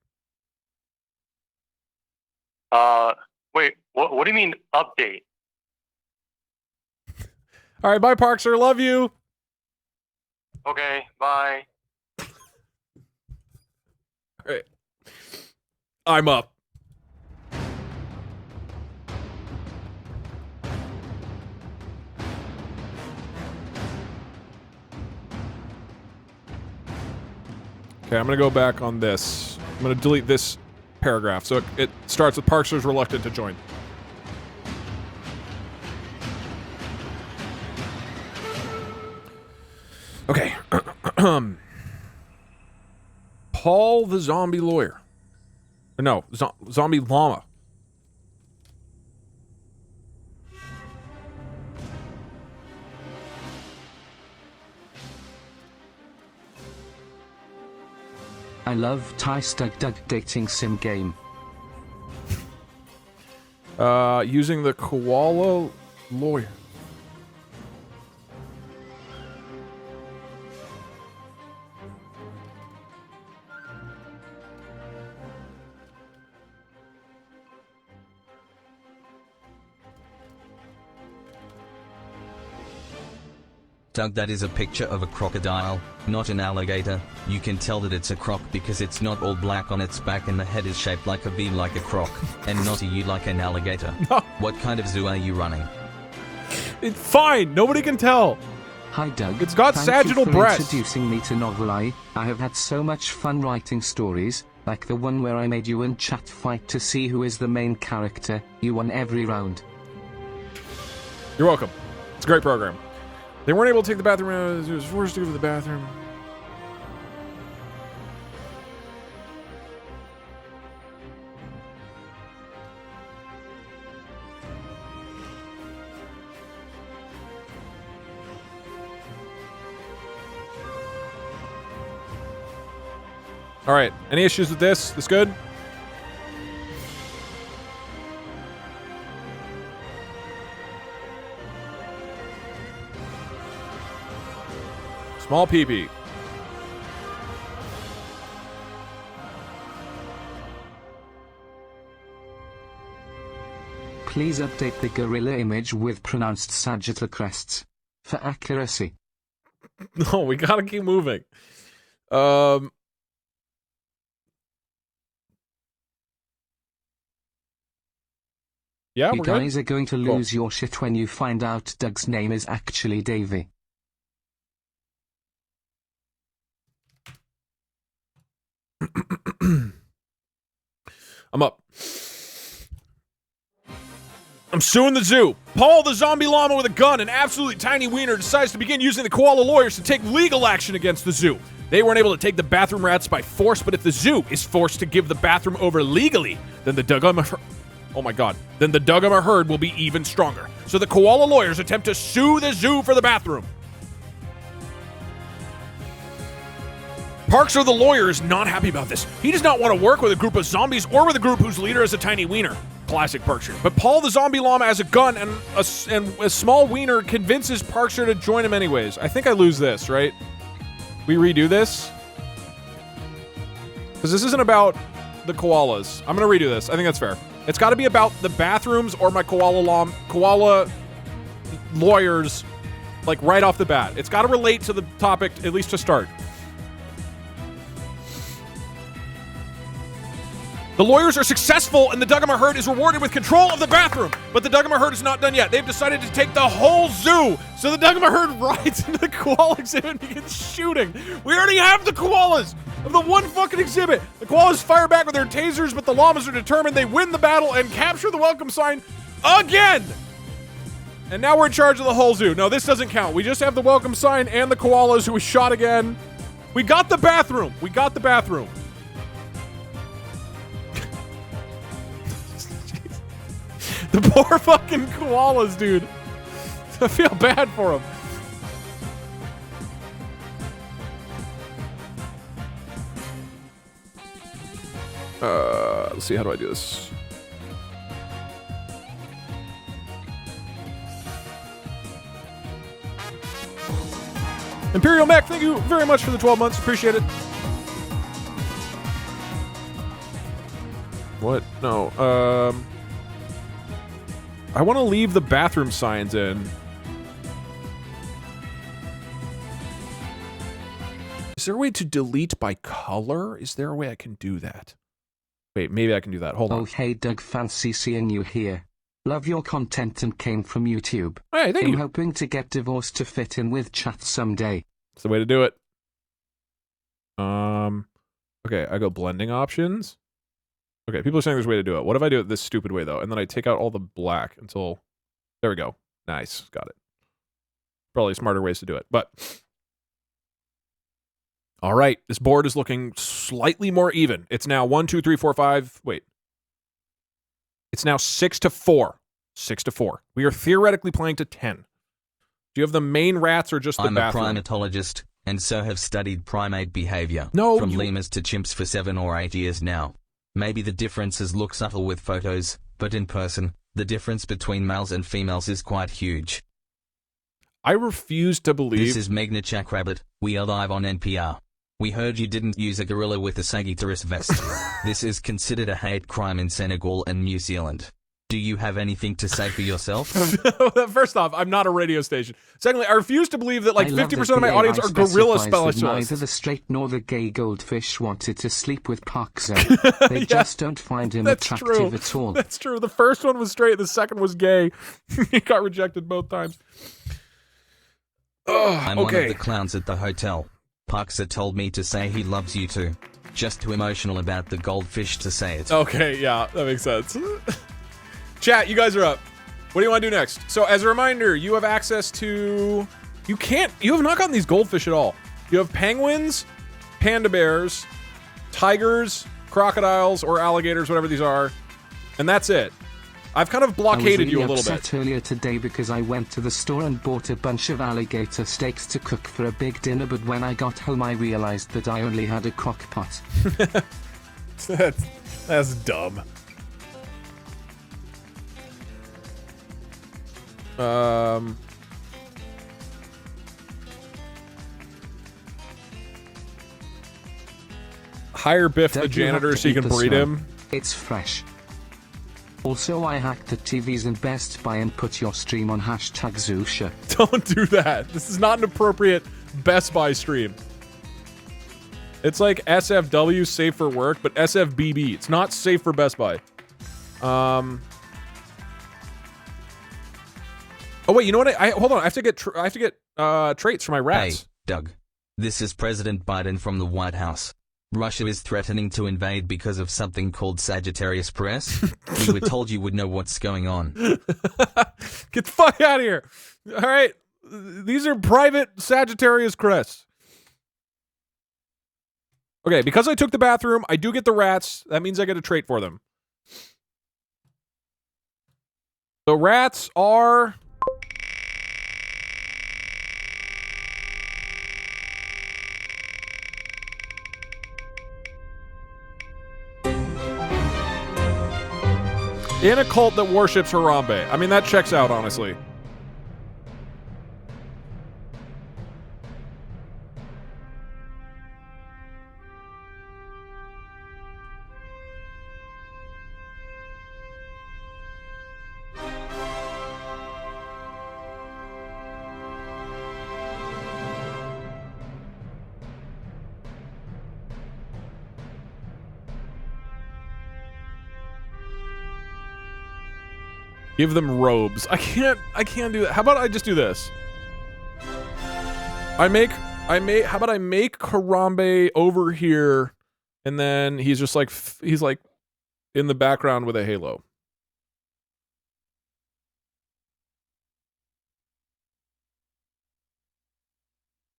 Wait, what do you mean update? All right, bye, Parkser. Love you. Okay, bye. All right. I'm up. Okay, I'm going to go back on this. I'm going to delete this paragraph. So it starts with Parkser's reluctant to join. Okay. Paul the zombie lawyer. No, zombie llama. I love Tice Doug dating sim game. Using the koala lawyer. Doug, that is a picture of a crocodile, not an alligator. You can tell that it's a croc because it's not all black on its back and the head is shaped like a V like a croc, and not a U like an alligator. No. What kind of zoo are you running? It's fine. Nobody can tell. Hi Doug. It's got Thank sagittal you for breasts. introducing me to Novelai. I have had so much fun writing stories, like the one where I made you and chat fight to see who is the main character. You won every round. You're welcome. It's a great program. They weren't able to take the bathroom. It was forced to go to the bathroom. All right. Any issues with this? This good? Small peepee. Please update the gorilla image with pronounced sagittal crests. For accuracy. No, we gotta keep moving. Yeah, You we're guys good. are going to Cool. lose your shit when you find out Doug's name is actually Davey. I'm up. I'm suing the zoo. Paul, the zombie llama with a gun and absolutely tiny wiener, decides to begin using the koala lawyers to take legal action against the zoo. They weren't able to take the bathroom rats by force, but if the zoo is forced to give the bathroom over legally, then the Dugama herd will be even stronger. So the koala lawyers attempt to sue the zoo for the bathroom. Parks or the lawyer is not happy about this. He does not want to work with a group of zombies or with a group whose leader is a tiny wiener. Classic Parkster. But Paul the zombie llama has a gun and a small wiener convinces Parkster to join him anyways. I think I lose this, right? We redo this? Because this isn't about the koalas. I'm going to redo this. I think that's fair. It's got to be about the bathrooms or my koala lawyers, like right off the bat. It's got to relate to the topic, at least to start. The lawyers are successful, and the Dugama herd is rewarded with control of the bathroom. But the Dugama herd is not done yet. They've decided to take the whole zoo. So the Dugama herd rides into the koala exhibit and begins shooting. We already have the koalas of the one fucking exhibit. The koalas fire back with their tasers, but the llamas are determined. They win the battle and capture the welcome sign again. And now we're in charge of the whole zoo. No, this doesn't count. We just have the welcome sign and the koalas who we shot again. We got the bathroom. We got the bathroom. The poor fucking koalas, dude. I feel bad for them. Let's see, how do I do this? Imperial Mac, thank you very much for the 12 months. Appreciate it. What? No, I want to leave the bathroom signs in. Is there a way to delete by color? Is there a way I can do that? Wait, maybe I can do that. Hold on. Oh, hey, Doug, fancy seeing you here. Love your content and came from YouTube. Hey, thank I'm you. hoping to get divorced to fit in with chat someday. That's the way to do it. Okay, I go blending options. Okay, people are saying there's a way to do it. What if I do it this stupid way, though? And then I take out all the black until... There we go. Nice. Got it. Probably smarter ways to do it, but... All right, this board is looking slightly more even. It's now 1, 2, 3, 4, 5... Wait. It's now 6-4. 6-4. We are theoretically playing to 10. Do you have the main rats or just the bathroom? I'm a primatologist, and so have studied primate behavior. No, from lemurs to chimps for 7 or 8 years now. Maybe the differences look subtle with photos, but in person, the difference between males and females is quite huge. I refuse to believe... This is Megna Chackrabbit. We are live on NPR. We heard you didn't use a gorilla with a Sagittarius vest. This is considered a hate crime in Senegal and New Zealand. Do you have anything to say for yourself? First off, I'm not a radio station. Secondly, I refuse to believe that like 50% of my AI audience are gorilla specifies that specialists. Neither the straight nor the gay goldfish wanted to sleep with Parkzer. They Yeah, just don't find him that's attractive true. at all. That's true. The first one was straight, the second was gay. He got rejected both times. I'm one of okay. the clowns at the hotel. Parkzer told me to say he loves you too. Just too emotional about the goldfish to say it. Okay, yeah, that makes sense. Chat, you guys are up. What do you want to do next? So as a reminder, you have access to... You have not gotten these goldfish at all. You have penguins, panda bears, tigers, crocodiles, or alligators, whatever these are. And that's it. I've kind of blockaded you a little I was really bit. upset earlier today because I went to the store and bought a bunch of alligator steaks to cook for a big dinner, but when I got home I realized that I only had a crock pot. That's dumb. Hire Biff the Doug, you have janitor to so you eat can the breed smell. him. It's fresh. Also, I hacked the TVs in Best Buy and put your stream on #Zusha. Don't do that. This is not an appropriate Best Buy stream. It's like SFW, safe for work, but SFBB. It's not safe for Best Buy. Oh wait, you know what? Hold on. I have to get traits for my Hey, rats. Doug. This is President Biden from the White House. Russia is threatening to invade because of something called Sagittarius Press. We were told you would know what's going on. Get the fuck out of here. All right. These are private Sagittarius crests. Okay, because I took the bathroom, I do get the rats. That means I get a trait for them. The rats are... in a cult that worships Harambe. I mean, that checks out, honestly. Give them robes. I can't do that. How about I just do this? How about I make Harambe over here, and then he's just like, he's like in the background with a halo.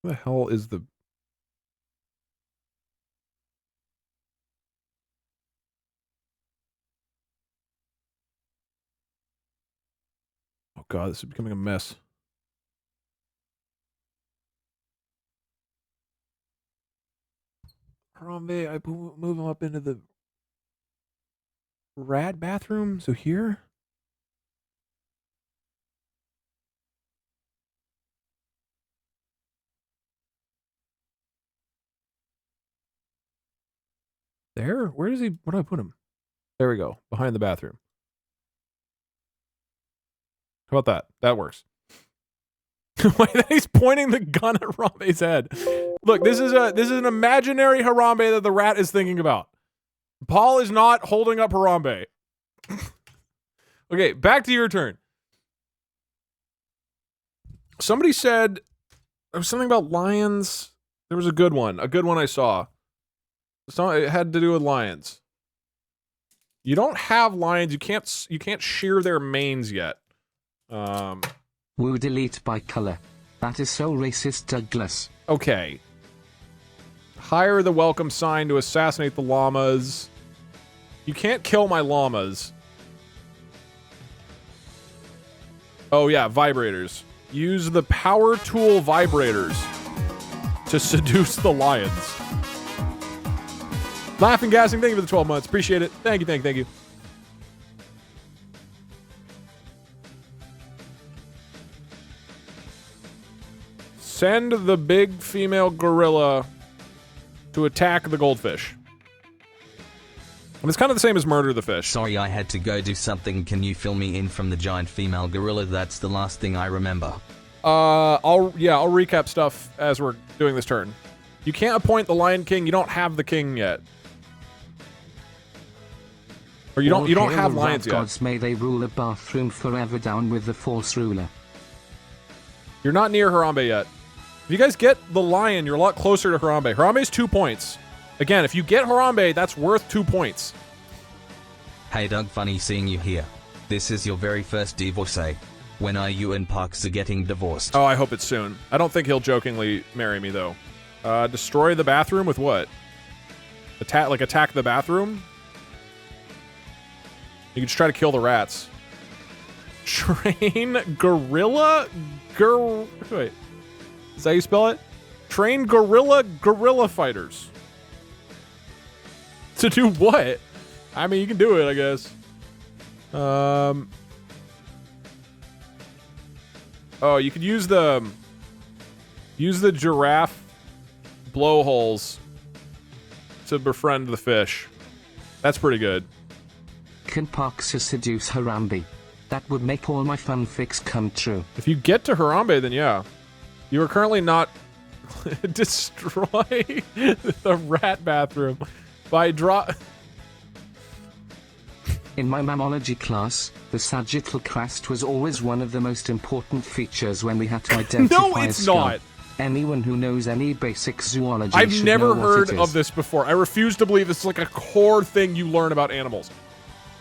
Where the hell is the... Oh god, this is becoming a mess. Harambe, I move him up into the rat bathroom. So here? There? Where is he? Where do I put him? There we go. Behind the bathroom. How about that? That works. He's pointing the gun at Harambe's head. Look, this is an imaginary Harambe that the rat is thinking about. Paul is not holding up Harambe. Okay, back to your turn. Somebody said there was something about lions. There was a good one I saw. It had to do with lions. You don't have lions. You can't shear their manes yet. Woo delete by color. That is so racist, Douglas. Okay. Hire the welcome sign to assassinate the llamas. You can't kill my llamas. Oh yeah, vibrators. Use the power tool vibrators to seduce the lions. Laughing Gassing, thank you for the 12 months. Appreciate it. Thank you, thank you. Send the big female gorilla to attack the goldfish. And it's kind of the same as murder the fish. Sorry, I had to go do something. Can you fill me in from the giant female gorilla? That's the last thing I remember. I'll recap stuff as we're doing this turn. You can't appoint the Lion King. You don't have the king yet. Or you don't have lions yet. Gods, may they rule a bathroom forever. Down with the false ruler. You're not near Harambe yet. If you guys get the lion, you're a lot closer to Harambe. Harambe's 2 points. Again, if you get Harambe, that's worth 2 points. Hey Doug, funny seeing you here. This is your very first divorcee. When are you and Parks are getting divorced? Oh, I hope it's soon. I don't think he'll jokingly marry me, though. Destroy the bathroom with what? Attack the bathroom? You can just try to kill the rats. Train gorilla wait. Is that how you spell it? Train gorilla fighters. To do what? I mean, you can do it, I guess. Oh, you could use the giraffe blowholes to befriend the fish. That's pretty good. Can Parks seduce Harambe? That would make all my fanfics come true. If you get to Harambe, then yeah. You are currently not destroy the rat bathroom by In my mammalogy class, the sagittal crest was always one of the most important features when we had to identify No, a it's skull. not. Anyone who knows any basic zoology I've should never know what heard it of is. this before. I refuse to believe this is like a core thing you learn about animals.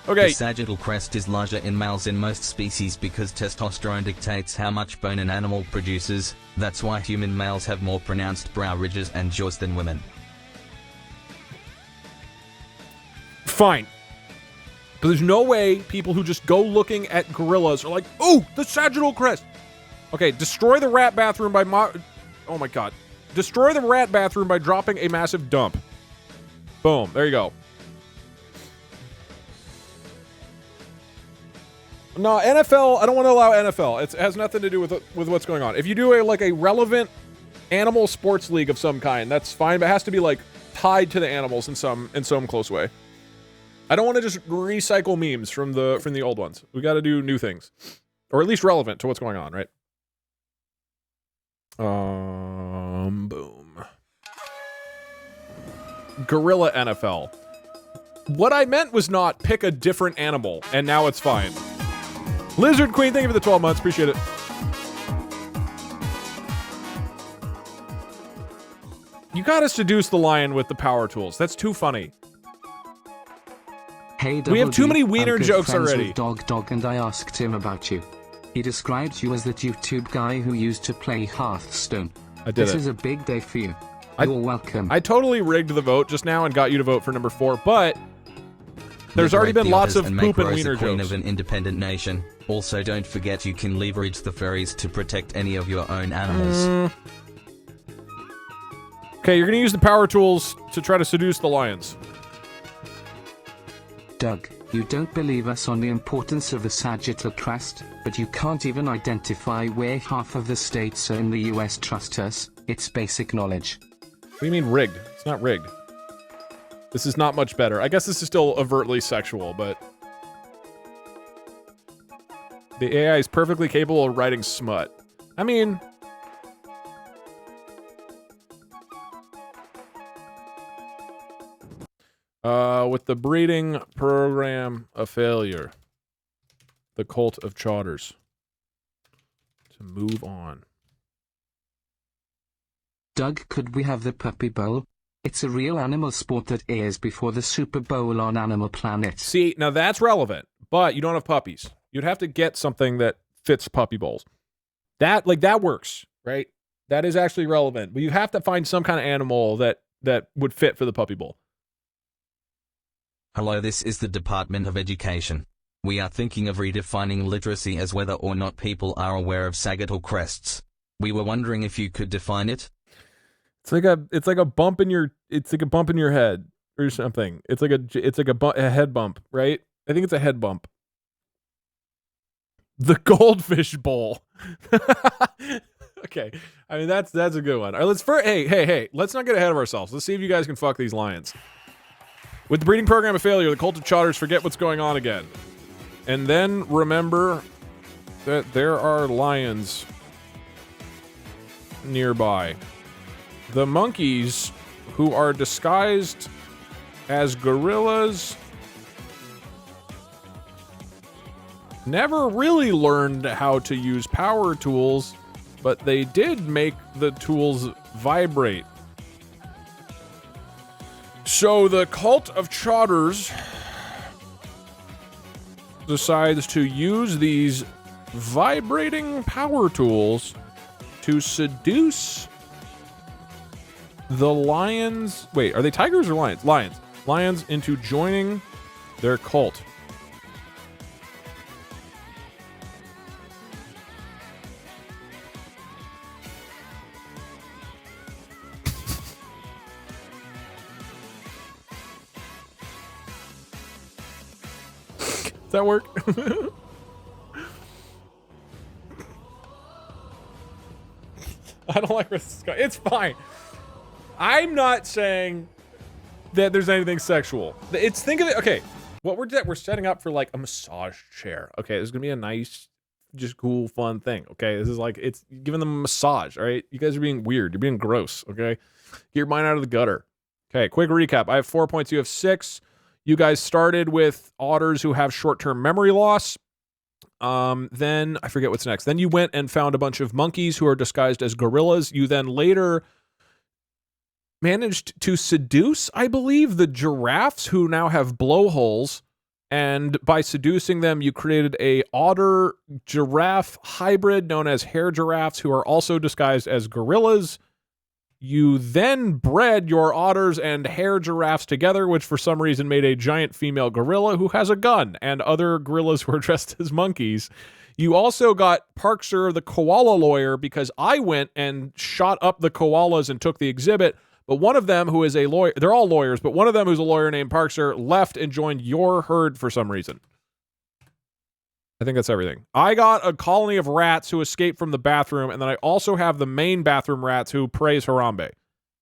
Okay. The sagittal crest is larger in males in most species because testosterone dictates how much bone an animal produces. That's why human males have more pronounced brow ridges and jaws than women. Fine. But there's no way people who just go looking at gorillas are like, oh, the sagittal crest. Okay, destroy the rat bathroom by oh my god. Destroy the rat bathroom by dropping a massive dump. Boom. There you go. No, NFL, I don't want to allow NFL. It has nothing to do with what's going on. If you do a relevant animal sports league of some kind, that's fine, but it has to be like tied to the animals in some close way. I don't want to just recycle memes from the old ones. We got to do new things, or at least relevant to what's going on, right? Boom. Gorilla NFL. What I meant was not pick a different animal, and now it's fine. Lizard Queen, thank you for the 12 months. Appreciate it. You gotta seduce the lion with the power tools. That's too funny. Hey, we have too many wiener I'm good jokes friends already. With Dog, and I asked him about you. He described you as that YouTube guy who used to play Hearthstone. I did This it. is a big day for you. I- You're welcome. I totally rigged the vote just now and got you to vote for number 4, but there's already been lots of poop and wiener queen jokes. of an independent nation. Also, don't forget you can leverage the furries to protect any of your own animals. Okay, you're gonna use the power tools to try to seduce the lions. Doug, you don't believe us on the importance of the sagittal crest, but you can't even identify where half of the states in the US trust us. It's basic knowledge. What do you mean rigged? It's not rigged. This is not much better. I guess this is still overtly sexual, but the AI is perfectly capable of writing smut. I mean, with the breeding program a failure, the cult of Chauders. To move on. Doug, could we have the Puppy Bowl? It's a real animal sport that airs before the Super Bowl on Animal Planet. See, now that's relevant, but you don't have puppies. You'd have to get something that fits puppy bowls. That works, right? That is actually relevant, but you have to find some kind of animal that would fit for the puppy bowl. Hello, this is the Department of Education. We are thinking of redefining literacy as whether or not people are aware of sagittal crests. We were wondering if you could define it. It's like a bump in your head or something. It's like a head bump, right? I think it's a head bump. The goldfish bowl. Okay. I mean that's a good one. All right, hey, let's not get ahead of ourselves. Let's see if you guys can fuck these lions. With the breeding program a failure, the cult of Chauders forget what's going on again. And then remember that there are lions nearby. The monkeys, who are disguised as gorillas, never really learned how to use power tools, but they did make the tools vibrate. So the cult of Chauders decides to use these vibrating power tools to seduce the lions. Wait, are they tigers or lions? Lions into joining their cult. that work? I don't like where this is going. It's fine. I'm not saying that there's anything sexual. It's, think of it. Okay, what we're setting up for like a massage chair. Okay, this is gonna be a nice, just cool, fun thing. Okay, this is like, it's giving them a massage. All right, you guys are being weird. You're being gross. Okay, get your mind out of the gutter. Okay, quick recap. I have 4 points. You have 6. You guys started with otters who have short-term memory loss. Then I forget what's next. Then you went and found a bunch of monkeys who are disguised as gorillas. You then later managed to seduce, I believe, the giraffes who now have blowholes. And by seducing them, you created a otter giraffe hybrid known as hair giraffes who are also disguised as gorillas. You then bred your otters and hair giraffes together, which for some reason made a giant female gorilla who has a gun, and other gorillas who are dressed as monkeys. You also got Parkser, the koala lawyer, because I went and shot up the koalas and took the exhibit. But one of them, who is a lawyer, they're all lawyers, but one of them who's a lawyer named Parkser left and joined your herd for some reason. I think that's everything. I got a colony of rats who escaped from the bathroom, and then I also have the main bathroom rats who praise Harambe.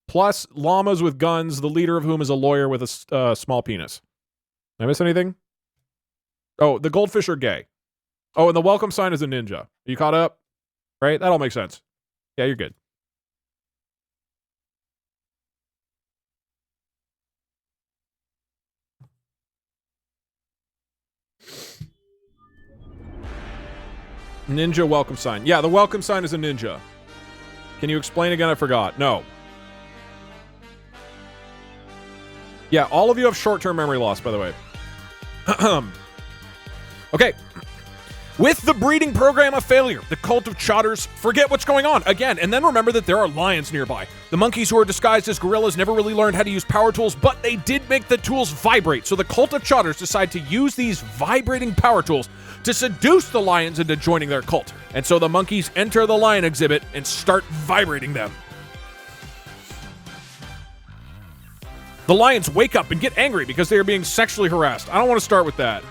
Plus llamas with guns, the leader of whom is a lawyer with a small penis. Did I miss anything? Oh, the goldfish are gay. Oh, and the welcome sign is a ninja. Are you caught up? Right? That all makes sense. Yeah, you're good. Ninja welcome sign. Yeah, the welcome sign is a ninja. Can you explain again? I forgot. No. Yeah, all of you have short-term memory loss, by the way. Okay. With the breeding program a failure, the cult of Chotters forget what's going on again, and then remember that there are lions nearby. The monkeys who are disguised as gorillas never really learned how to use power tools, but they did make the tools vibrate, so the cult of Chotters decide to use these vibrating power tools to seduce the lions into joining their cult. And so the monkeys enter the lion exhibit and start vibrating them. The lions wake up and get angry because they are being sexually harassed. I don't want to start with that.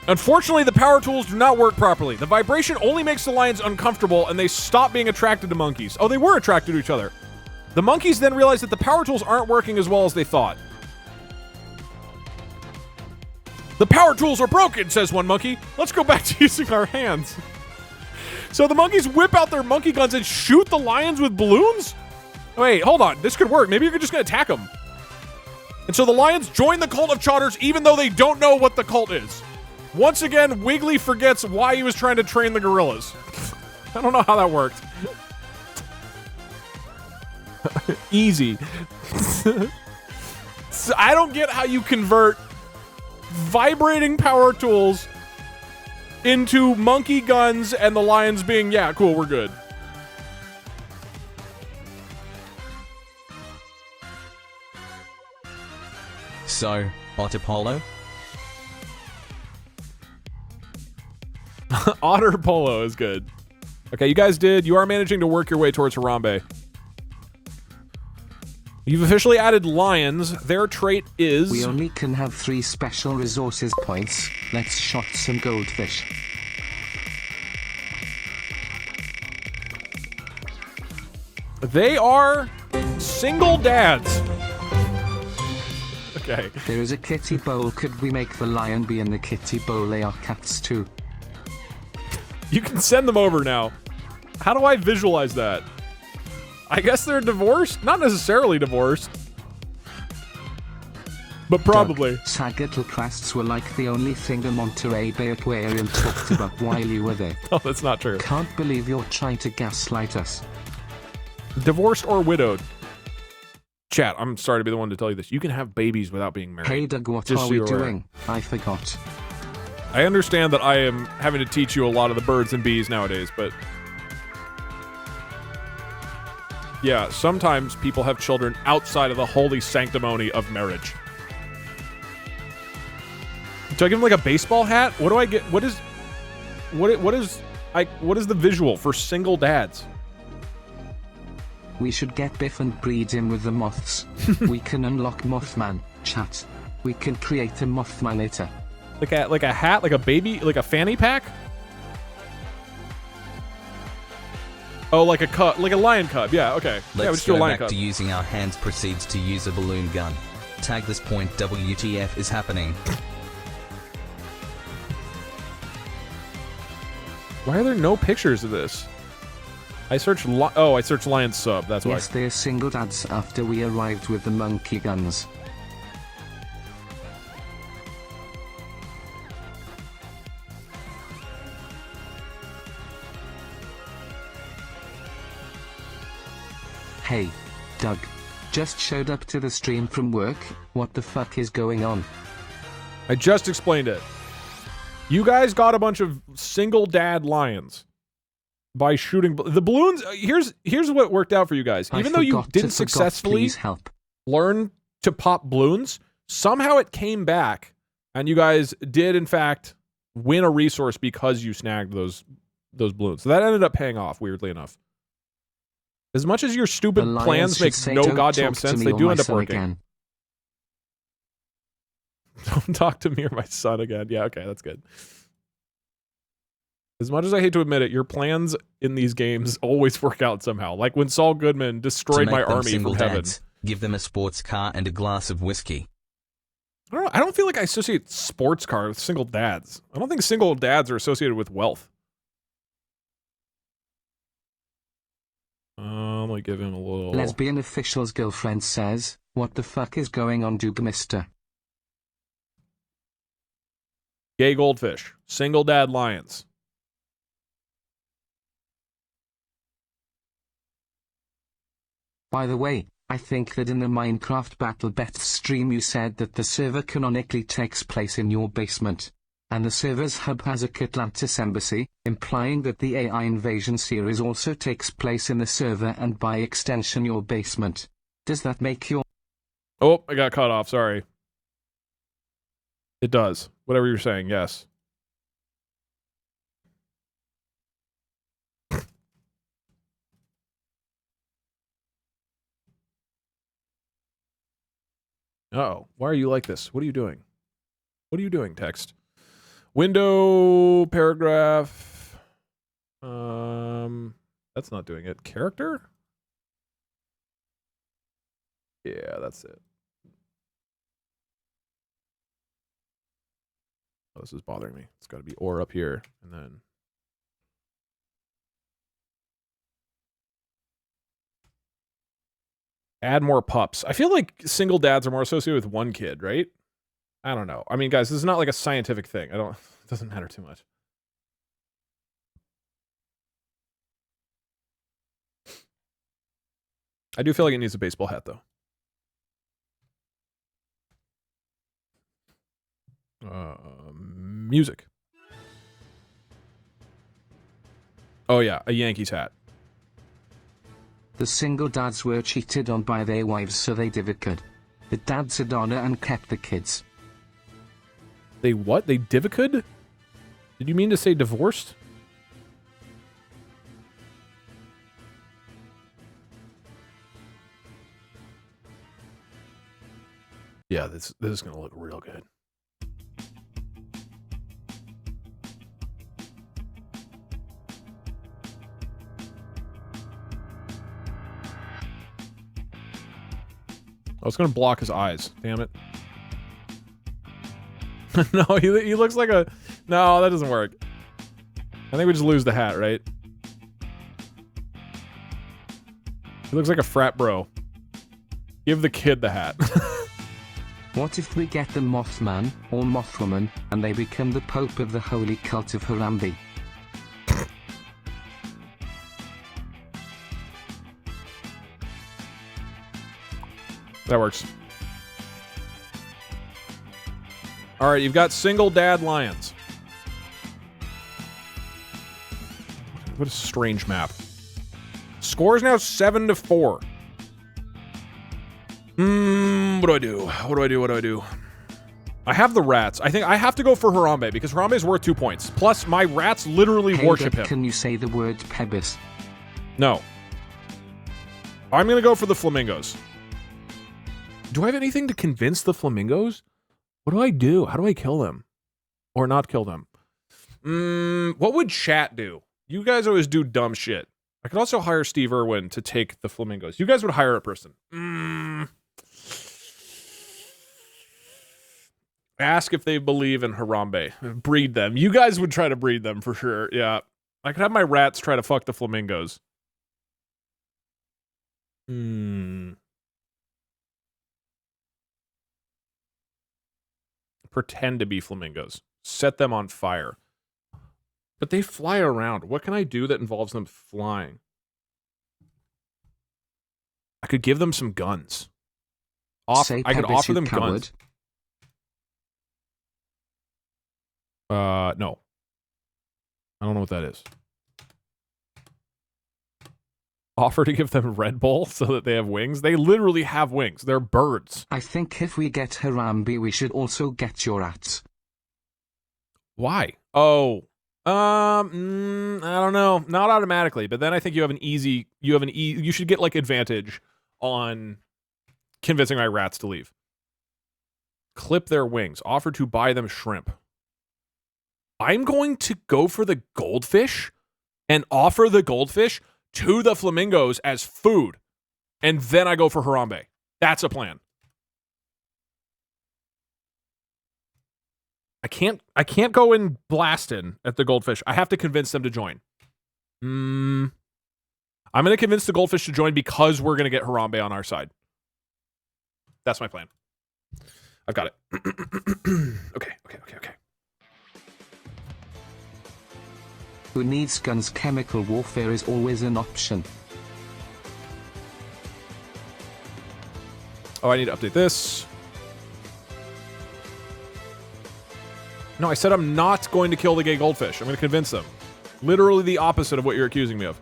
Unfortunately, the power tools do not work properly. The vibration only makes the lions uncomfortable and they stop being attracted to monkeys. Oh, they were attracted to each other. The monkeys then realize that the power tools aren't working as well as they thought. The power tools are broken, says one monkey. Let's go back to using our hands. So the monkeys whip out their monkey guns and shoot the lions with balloons? Wait, hold on. This could work. Maybe you're just going to attack them. And so the lions join the cult of Chotters even though they don't know what the cult is. Once again, Wiggly forgets why he was trying to train the gorillas. I don't know how that worked. Easy. So I don't get how you convert vibrating power tools into monkey guns and the lions being, yeah, cool, we're good. So, Otter Polo? Otter Polo is good. Okay, you are managing to work your way towards Harambe. You've officially added lions. Their trait is... We only can have 3 special resources points. Let's shot some goldfish. They are single dads. Okay. There is a kitty bowl. Could we make the lion be in the kitty bowl? They are cats too. You can send them over now. How do I visualize that? I guess they're divorced? Not necessarily divorced. But probably. Sagittal crasts were like the only thing the Monterey Bay Aquarium talked about while you were there. Oh, that's not true. Can't believe you're trying to gaslight us. Divorced or widowed? Chat, I'm sorry to be the one to tell you this. You can have babies without being married. Hey Doug, what Just are so we you're aware. doing? I forgot. I understand that I am having to teach you a lot of the birds and bees nowadays, but... yeah, sometimes people have children outside of the holy sanctimony of marriage. Do I give him like a baseball hat? What do I get? What is the visual for single dads? We should get Biff and breed him with the moths. We can unlock Mothman. Chat. We can create a Mothmanator. Like a hat, like a baby, like a fanny pack? Oh, like a lion cub. Yeah, okay. Yeah, we Let's just do a go lion back cub. to using our hands proceeds to use a balloon gun. Tag this point WTF is happening. Why are there no pictures of this? I searched I searched lion sub, that's why. Yes, they're single dads after we arrived with the monkey guns. Hey, Doug. Just showed up to the stream from work. What the fuck is going on? I just explained it. You guys got a bunch of single dad lions by shooting the balloons. Here's what worked out for you guys. Even though you didn't successfully learn to pop balloons, somehow it came back, and you guys did in fact win a resource because you snagged those balloons. So that ended up paying off, weirdly enough. As much as your stupid plans make no goddamn sense, they do end up working. Again. Don't talk to me or my son again. Yeah, okay, that's good. As much as I hate to admit it, your plans in these games always work out somehow. Like when Saul Goodman destroyed my army from heaven. Give them a sports car and a glass of whiskey. I don't feel like I associate sports car with single dads. I don't think single dads are associated with wealth. Let me give him a little... Lesbian official's girlfriend says, what the fuck is going on, Duke Mister? Gay goldfish. Single dad lions. By the way, I think that in the Minecraft Battle Bet stream you said that the server canonically takes place in your basement. And the server's hub has a Atlantis embassy, implying that the AI Invasion series also takes place in the server and by extension your basement. Does that make your... Oh, I got cut off, sorry. It does. Whatever you're saying, yes. Uh-oh, why are you like this? What are you doing? What are you doing, text? Window, paragraph. That's not doing it. Character? Yeah, that's it. Oh, this is bothering me. It's got to be or up here, and then... Add more pups. I feel like single dads are more associated with one kid, right? I don't know. I mean, guys, this is not like a scientific thing. It doesn't matter too much. I do feel like it needs a baseball hat, though. Music. Oh, yeah, a Yankees hat. The single dads were cheated on by their wives, so they divoted. The dads had honor and kept the kids. They what? They divoted? Did you mean to say divorced? Yeah, this is gonna look real good. I was gonna block his eyes. Damn it. No, he looks like a... No, that doesn't work. I think we just lose the hat, right? He looks like a frat bro. Give the kid the hat. What if we get the Mothman, or Mothwoman, and they become the Pope of the holy cult of Harambe? That works. Alright, you've got single dad lions. What a strange map. Score is now 7-4. What do I do? What do I do? What do I do? I have the rats. I think I have to go for Harambe because Harambe is worth 2 points. Plus, my rats literally worship him. Can you say the word Pebis? No. I'm going to go for the flamingos. Do I have anything to convince the flamingos? What do I do? How do I kill them? Or not kill them? What would chat do? You guys always do dumb shit. I could also hire Steve Irwin to take the flamingos. You guys would hire a person. Ask if they believe in Harambe. Breed them. You guys would try to breed them for sure. Yeah. I could have my rats try to fuck the flamingos. Pretend to be flamingos. Set them on fire. But they fly around. What can I do that involves them flying? I could give them some guns. I could offer them guns. No. I don't know what that is. Offer to give them Red Bull so that they have wings? They literally have wings. They're birds. I think if we get Harambe, we should also get your rats. Why? Oh. I don't know. Not automatically, but then I think you should get like advantage on convincing my rats to leave. Clip their wings. Offer to buy them shrimp. I'm going to go for the goldfish and offer the goldfish to the flamingos as food. And then I go for Harambe. That's a plan. I can't go in blasting at the goldfish. I have to convince them to join. I'm going to convince the goldfish to join because we're going to get Harambe on our side. That's my plan. I've got it. Okay. Who needs guns? Chemical warfare is always an option. Oh, I need to update this. No, I said I'm not going to kill the gay goldfish. I'm going to convince them. Literally the opposite of what you're accusing me of.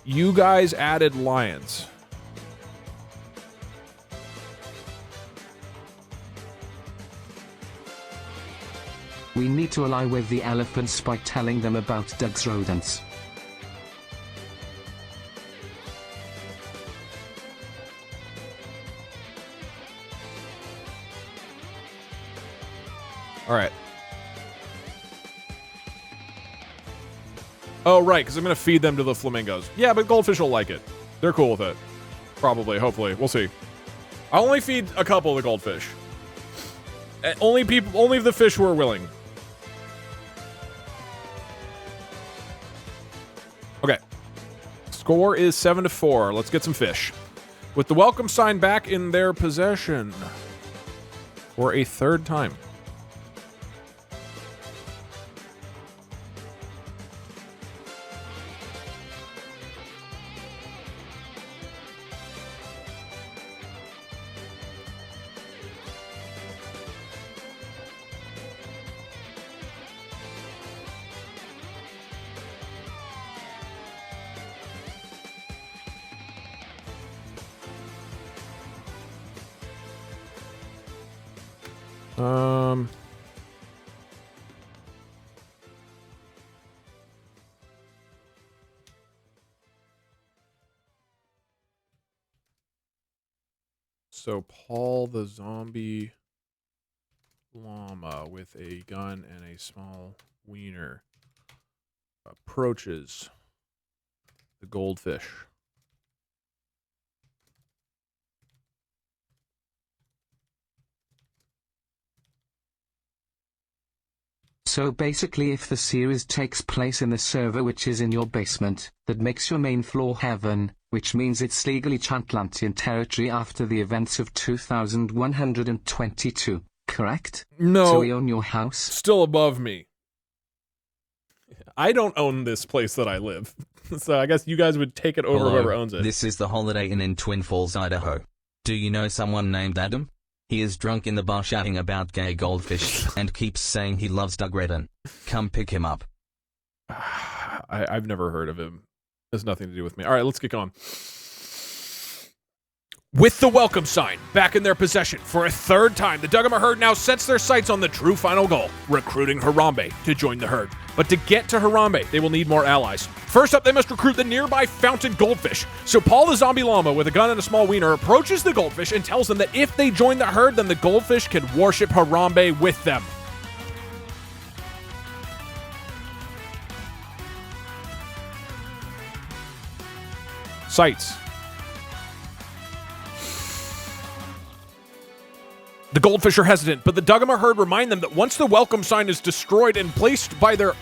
You guys added lions. We need to ally with the elephants by telling them about Doug's rodents. All right. Oh, right, because I'm going to feed them to the flamingos. Yeah, but goldfish will like it. They're cool with it. Probably, hopefully. We'll see. I'll only feed a couple of the goldfish. Only the fish who are willing. Okay. Score is 7-4. Let's get some fish. With the welcome sign back in their possession. For a third time. So Paul the zombie llama with a gun and a small wiener approaches the goldfish. So basically, if the series takes place in the server which is in your basement, that makes your main floor heaven, which means it's legally Chatlantian territory after the events of 2122, correct? No. So we own your house? Still above me. I don't own this place that I live. So I guess you guys would take it over. Hello, whoever owns it. This is the Holiday Inn in Twin Falls, Idaho. Do you know someone named Adam? He is drunk in the bar shouting about gay goldfish and keeps saying he loves Doug Redden. Come pick him up. I've never heard of him. It has nothing to do with me. All right, let's get going. With the welcome sign back in their possession for a third time, the Dugama herd now sets their sights on the true final goal, recruiting Harambe to join the herd. But to get to Harambe, they will need more allies. First up, they must recruit the nearby fountain goldfish. So Paul the zombie llama with a gun and a small wiener approaches the goldfish and tells them that if they join the herd, then the goldfish can worship Harambe with them. Sights. The goldfish are hesitant, but the Dugama herd remind them that once the welcome sign is destroyed and placed by their...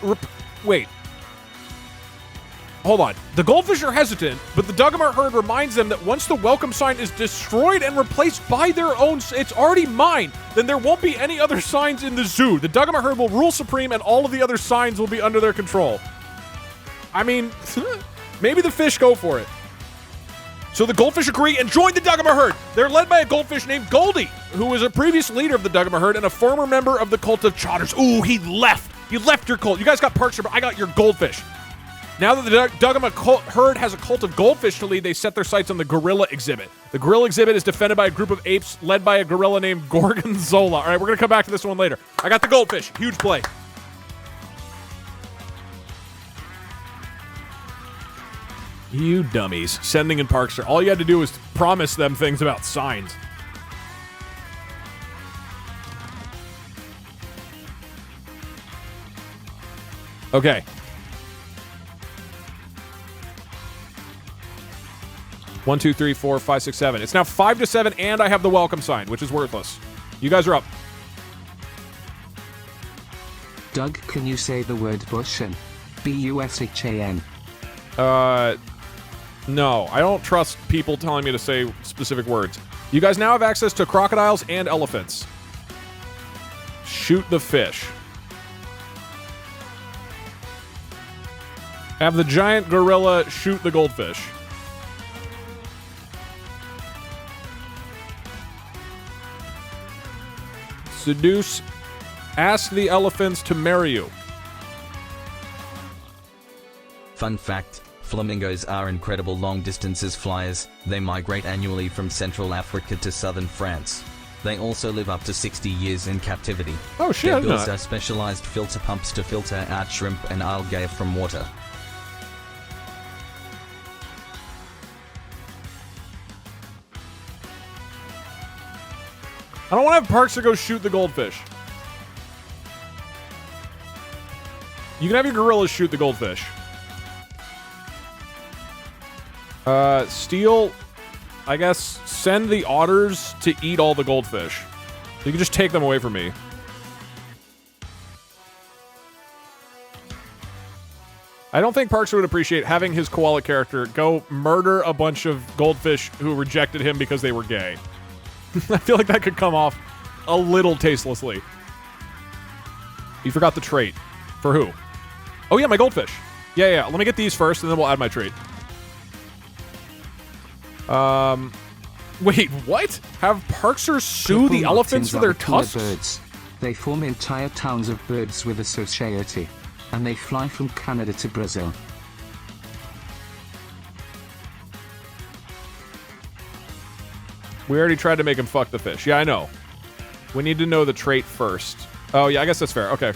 Wait. Hold on. The goldfish are hesitant, but the Dugama herd reminds them that once the welcome sign is destroyed and replaced by their own... It's already mine. Then there won't be any other signs in the zoo. The Dugama herd will rule supreme and all of the other signs will be under their control. I mean, maybe the fish go for it. So the goldfish agree and join the Dugama herd. They're led by a goldfish named Goldie, who was a previous leader of the Dugama herd and a former member of the cult of Chotters. Ooh, he left. You left your cult. You guys got Parkster, but I got your goldfish. Now that the Dugama herd has a cult of goldfish to lead, they set their sights on the gorilla exhibit. The gorilla exhibit is defended by a group of apes led by a gorilla named Gorgonzola. All right, we're going to come back to this one later. I got the goldfish. Huge play. You dummies. Sending in Parkster. All you had to do was promise them things about signs. Okay. One, two, three, four, five, six, seven. It's now 5-7, and I have the welcome sign, which is worthless. You guys are up. Doug, can you say the word bushan? B-U-S-H-A-N. No, I don't trust people telling me to say specific words. You guys now have access to crocodiles and elephants. Shoot the fish. Have the giant gorilla shoot the goldfish. Seduce. Ask the elephants to marry you. Fun fact, flamingos are incredible long-distances flyers. They migrate annually from Central Africa to southern France. They also live up to 60 years in captivity. Oh shit, Their I didn't know bills that. are specialized filter pumps to filter out shrimp and algae from water. I don't want to have Parks to go shoot the goldfish. You can have your gorillas shoot the goldfish. Steal, I guess, send the otters to eat all the goldfish. You can just take them away from me. I don't think Parks would appreciate having his koala character go murder a bunch of goldfish who rejected him because they were gay. I feel like that could come off a little tastelessly. You forgot the trait. For who? Oh yeah, my goldfish. Yeah. Let me get these first, and then we'll add my trait. Wait, what? Have Parkser sue the elephants for their tusks? Birds. They form entire towns of birds with a society. And they fly from Canada to Brazil. We already tried to make him fuck the fish. Yeah, I know. We need to know the trait first. Oh, yeah, I guess that's fair. Okay.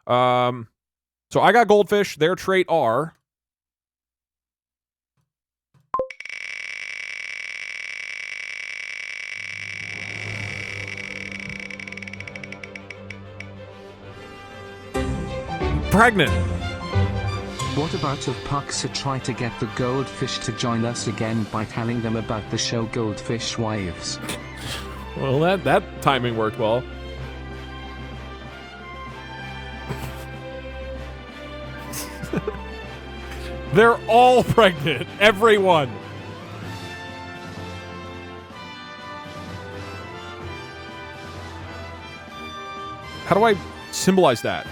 So I got goldfish. Their trait are... pregnant. What about if Parkser try to get the goldfish to join us again by telling them about the show Goldfish Wives? Well, that timing worked well. They're all pregnant. Everyone. How do I symbolize that?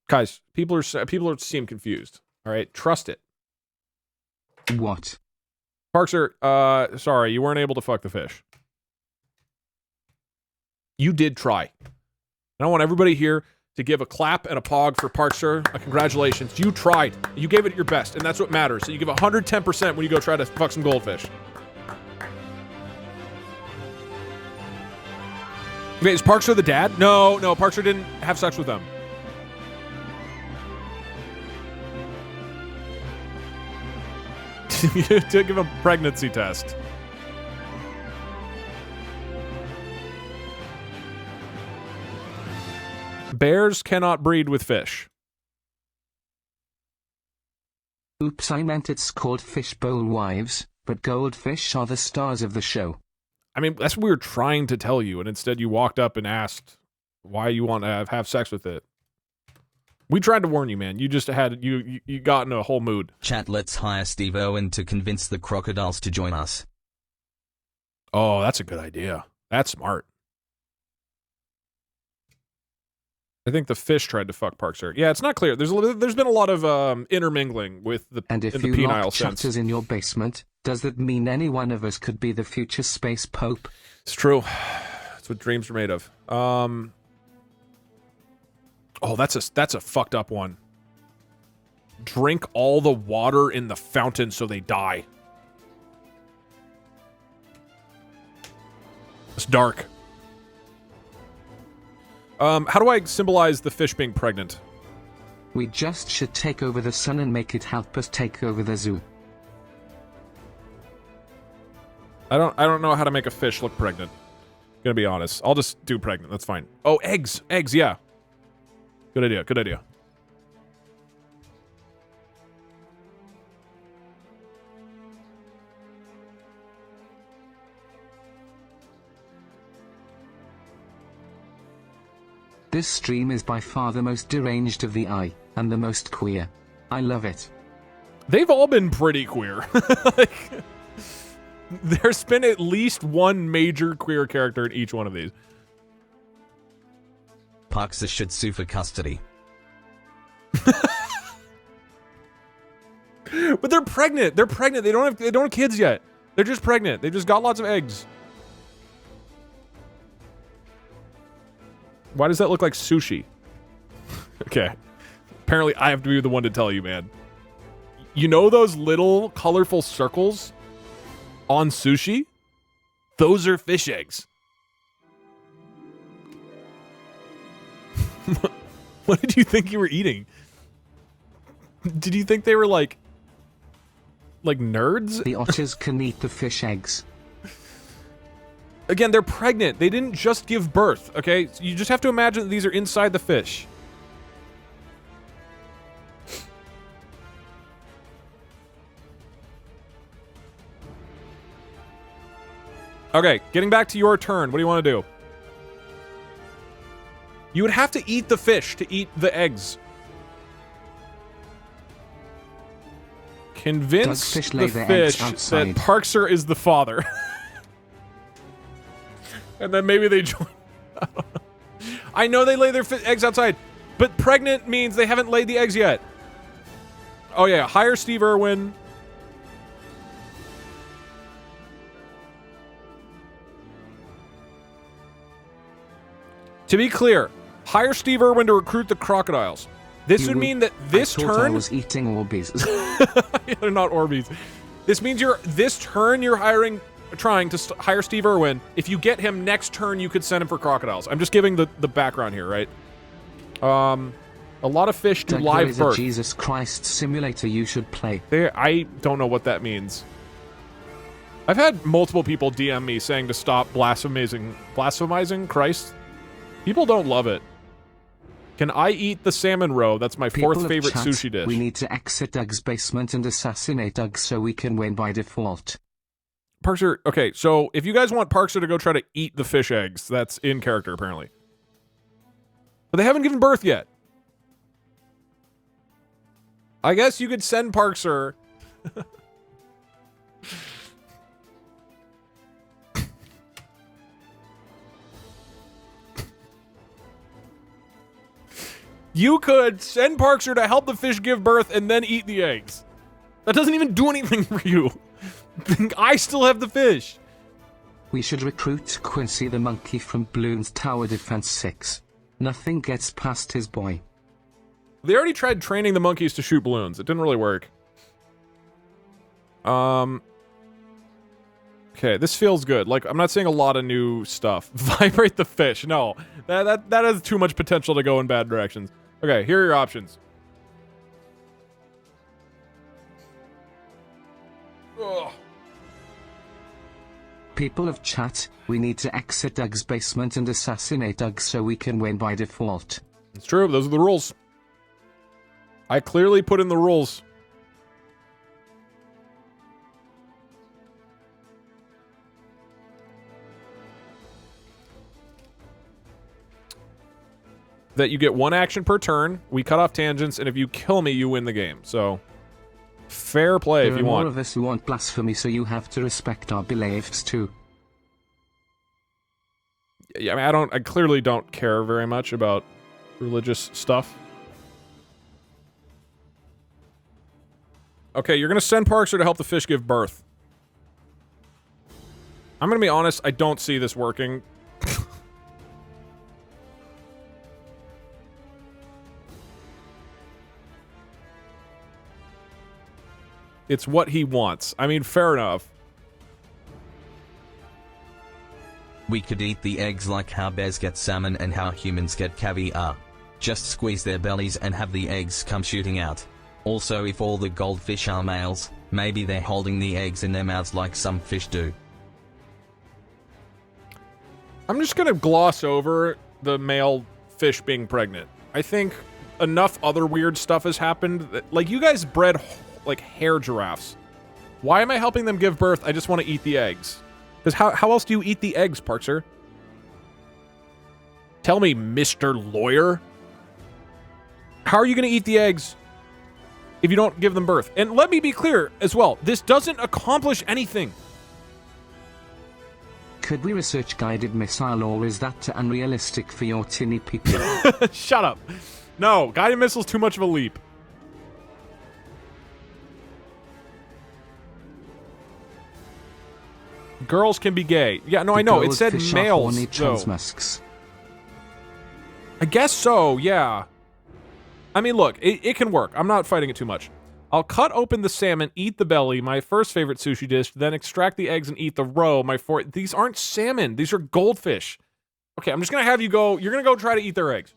Guys, people seem confused. All right, trust it. What? Parkser, sorry, you weren't able to fuck the fish. You did try. And I want everybody here to give a clap and a pog for Parkster. Congratulations. You tried. You gave it your best, and that's what matters. So you give 110% when you go try to fuck some goldfish. Wait, is Parkster the dad? No, Parkster didn't have sex with them. You to give a pregnancy test. Bears cannot breed with fish. Oops, I meant it's called Fishbowl Wives, but goldfish are the stars of the show. I mean, that's what we were trying to tell you, and instead you walked up and asked why you want to have sex with it. We tried to warn you, man. You just had, you got in a whole mood. Chat, let's hire Steve Irwin to convince the crocodiles to join us. Oh, that's a good idea. That's smart. I think the fish tried to fuck Parkster. Yeah, it's not clear. There's been a lot of intermingling with the And if in the you penile lock sense. chatters in your basement, does that mean any one of us could be the future space pope? It's true. That's what dreams are made of. Oh, that's a fucked up one. Drink all the water in the fountain so they die. It's dark. How do I symbolize the fish being pregnant? We just should take over the sun and make it help us take over the zoo. I don't know how to make a fish look pregnant. Gonna be honest. I'll just do pregnant. That's fine. Oh, eggs. Eggs, yeah. Good idea. Good idea. This stream is by far the most deranged of the eye, and the most queer. I love it. They've all been pretty queer. Like, there's been at least one major queer character in each one of these. Parkster should sue for custody. But they're pregnant. They're pregnant. They don't have kids yet. They're just pregnant. They've just got lots of eggs. Why does that look like sushi? Okay. Apparently I have to be the one to tell you, man. You know those little colorful circles on sushi? Those are fish eggs. What did you think you were eating? Did you think they were like nerds? The otters can eat the fish eggs. Again, they're pregnant. They didn't just give birth, okay? So you just have to imagine that these are inside the fish. Okay, getting back to your turn. What do you want to do? You would have to eat the fish to eat the eggs. Convince Does fish the lay their eggs fish that outside? Parkster is the father. And then maybe they join. I know they lay their eggs outside, but pregnant means they haven't laid the eggs yet. Oh yeah, hire Steve Irwin. To be clear, hire Steve Irwin to recruit the crocodiles. This would mean that this I thought I turn was eating Orbeez. Yeah, they're not Orbeez. This means this turn you're trying to hire Steve Irwin. If you get him next turn, you could send him for crocodiles. I'm just giving the background here, right? A lot of fish do Doug, live is birth. a Jesus Christ simulator you should play. I don't know what that means. I've had multiple people DM me saying to stop blasphemizing Christ. People don't love it. Can I eat the salmon roe? That's my People fourth of favorite chat, sushi dish. We need to exit Doug's basement and assassinate Doug so we can win by default. Parkster, okay, so if you guys want Parkster to go try to eat the fish eggs, that's in character apparently. But they haven't given birth yet. I guess you could send Parkster. You could send Parkster to help the fish give birth and then eat the eggs. That doesn't even do anything for you. I still have the fish. We should recruit Quincy the monkey from Bloons Tower Defense 6. Nothing gets past his boy. They already tried training the monkeys to shoot balloons. It didn't really work. Okay, this feels good. Like, I'm not seeing a lot of new stuff. Vibrate the fish. No, that has too much potential to go in bad directions. Okay, here are your options. Ugh. People of chat, we need to exit Doug's basement and assassinate Doug so we can win by default. It's true. Those are the rules. I clearly put in the rules. That you get one action per turn, we cut off tangents, and if you kill me, you win the game. So, fair play if you want. There are more of us who want blasphemy, so you have to respect our beliefs too. Yeah, I mean, I clearly don't care very much about religious stuff. Okay, you're gonna send Parkser to help the fish give birth. I'm gonna be honest, I don't see this working. It's what he wants. I mean, fair enough. We could eat the eggs like how bears get salmon and how humans get caviar. Just squeeze their bellies and have the eggs come shooting out. Also, if all the goldfish are males, maybe they're holding the eggs in their mouths like some fish do. I'm just gonna gloss over the male fish being pregnant. I think enough other weird stuff has happened. Like, you guys bred, like, hair giraffes. Why am I helping them give birth? I just want to eat the eggs. Because how else do you eat the eggs, Parkser? Tell me, Mr. Lawyer. How are you going to eat the eggs if you don't give them birth? And let me be clear as well. This doesn't accomplish anything. Could we research guided missile, or is that too unrealistic for your tinny people? Shut up. No, guided missile's too much of a leap. Girls can be gay. Yeah, no, I know. It said males, transmasks. I guess so, yeah. I mean, look, it can work. I'm not fighting it too much. I'll cut open the salmon, eat the belly, my first favorite sushi dish, then extract the eggs and eat the roe, my fourth. These aren't salmon. These are goldfish. Okay, I'm just going to have you go. You're going to go try to eat their eggs.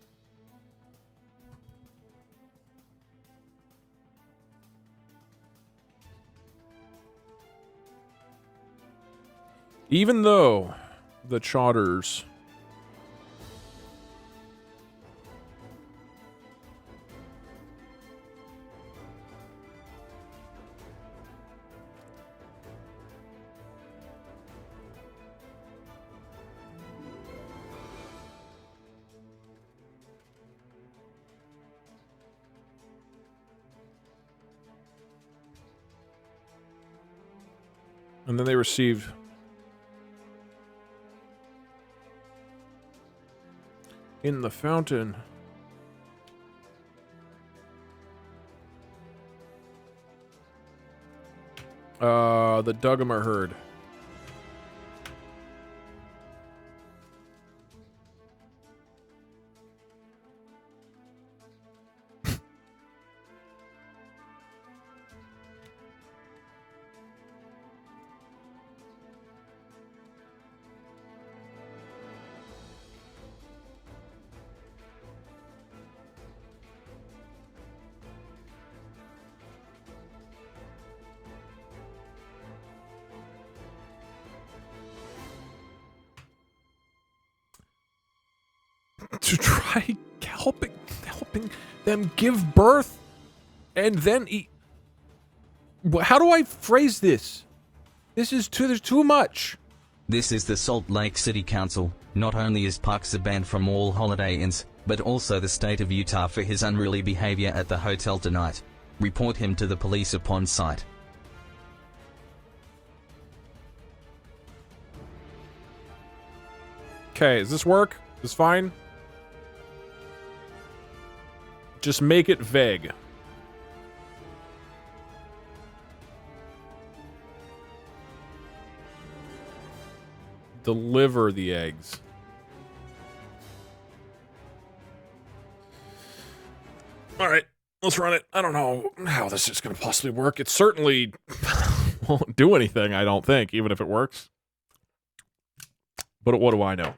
Even though the Chauders and then they received in the fountain. The Duggamer herd. To try helping them give birth and then eat. How do I phrase this? There's too much. This is the Salt Lake City Council. Not only is Parkser banned from all Holiday Inns, but also the state of Utah for his unruly behavior at the hotel tonight. Report him to the police upon sight. Okay, does this work? Is this fine? Just make it vague. Deliver the eggs. Let's run it. I don't know how this is going to possibly work. It certainly won't do anything, I don't think, even if it works. But what do I know?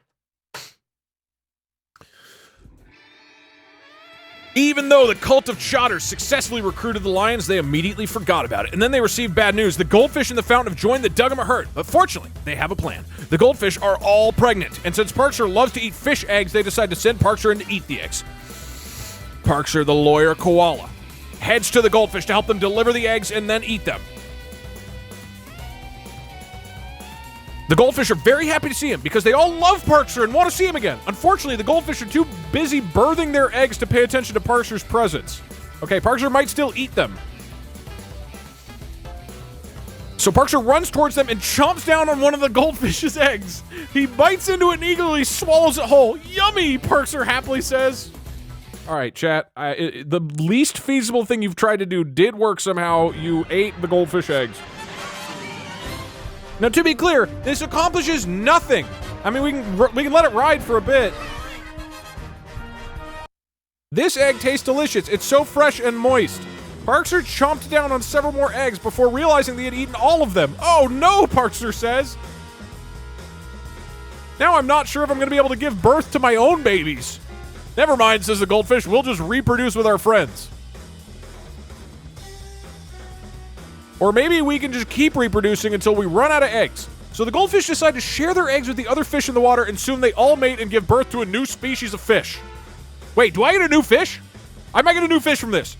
Even though the cult of Chotters successfully recruited the lions, they immediately forgot about it. And then they received bad news. The goldfish in the fountain have joined the dug 'em a herd. But fortunately, they have a plan. The goldfish are all pregnant. And since Parkster loves to eat fish eggs, they decide to send Parkster in to eat the eggs. Parkster, the lawyer koala, heads to the goldfish to help them deliver the eggs and then eat them. The goldfish are very happy to see him because they all love Parkster and want to see him again. Unfortunately, the goldfish are too busy birthing their eggs to pay attention to Parkster's presence. Okay, Parkster might still eat them. So Parkster runs towards them and chomps down on one of the goldfish's eggs. He bites into it and eagerly swallows it whole. Yummy, Parkster happily says. All right, chat. The least feasible thing you've tried to do did work somehow. You ate the goldfish eggs. Now, to be clear, this accomplishes nothing. I mean, we can let it ride for a bit. This egg tastes delicious. It's so fresh and moist. Parkster chomped down on several more eggs before realizing they had eaten all of them. Oh no, Parkster says. Now I'm not sure if I'm going to be able to give birth to my own babies. Never mind, says the goldfish. We'll just reproduce with our friends. Or maybe we can just keep reproducing until we run out of eggs. So the goldfish decide to share their eggs with the other fish in the water, and soon they all mate and give birth to a new species of fish. Wait, do I get a new fish? I might get a new fish from this.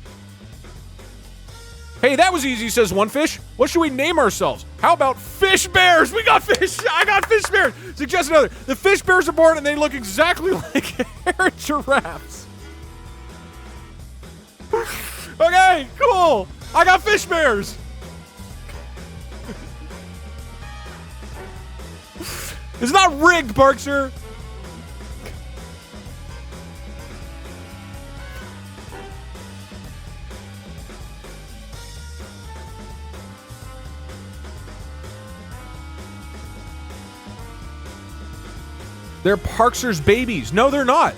Hey, that was easy, says one fish. What should we name ourselves? How about fish bears? We got fish. I got fish bears. Suggest another. The fish bears are born and they look exactly like hairy giraffes. Okay, cool. I got fish bears. It's not rigged, Parkster. They're Parkster's babies. No, they're not.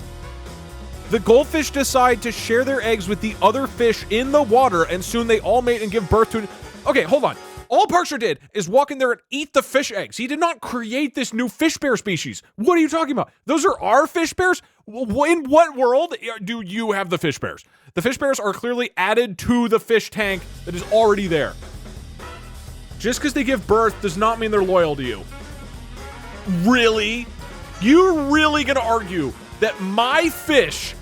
The goldfish decide to share their eggs with the other fish in the water, and soon they all mate and give birth to... Okay, hold on. All Parkster did is walk in there and eat the fish eggs. He did not create this new fish bear species. What are you talking about? Those are our fish bears? In what world do you have the fish bears? The fish bears are clearly added to the fish tank that is already there. Just because they give birth does not mean they're loyal to you. Really? You're really going to argue that my fish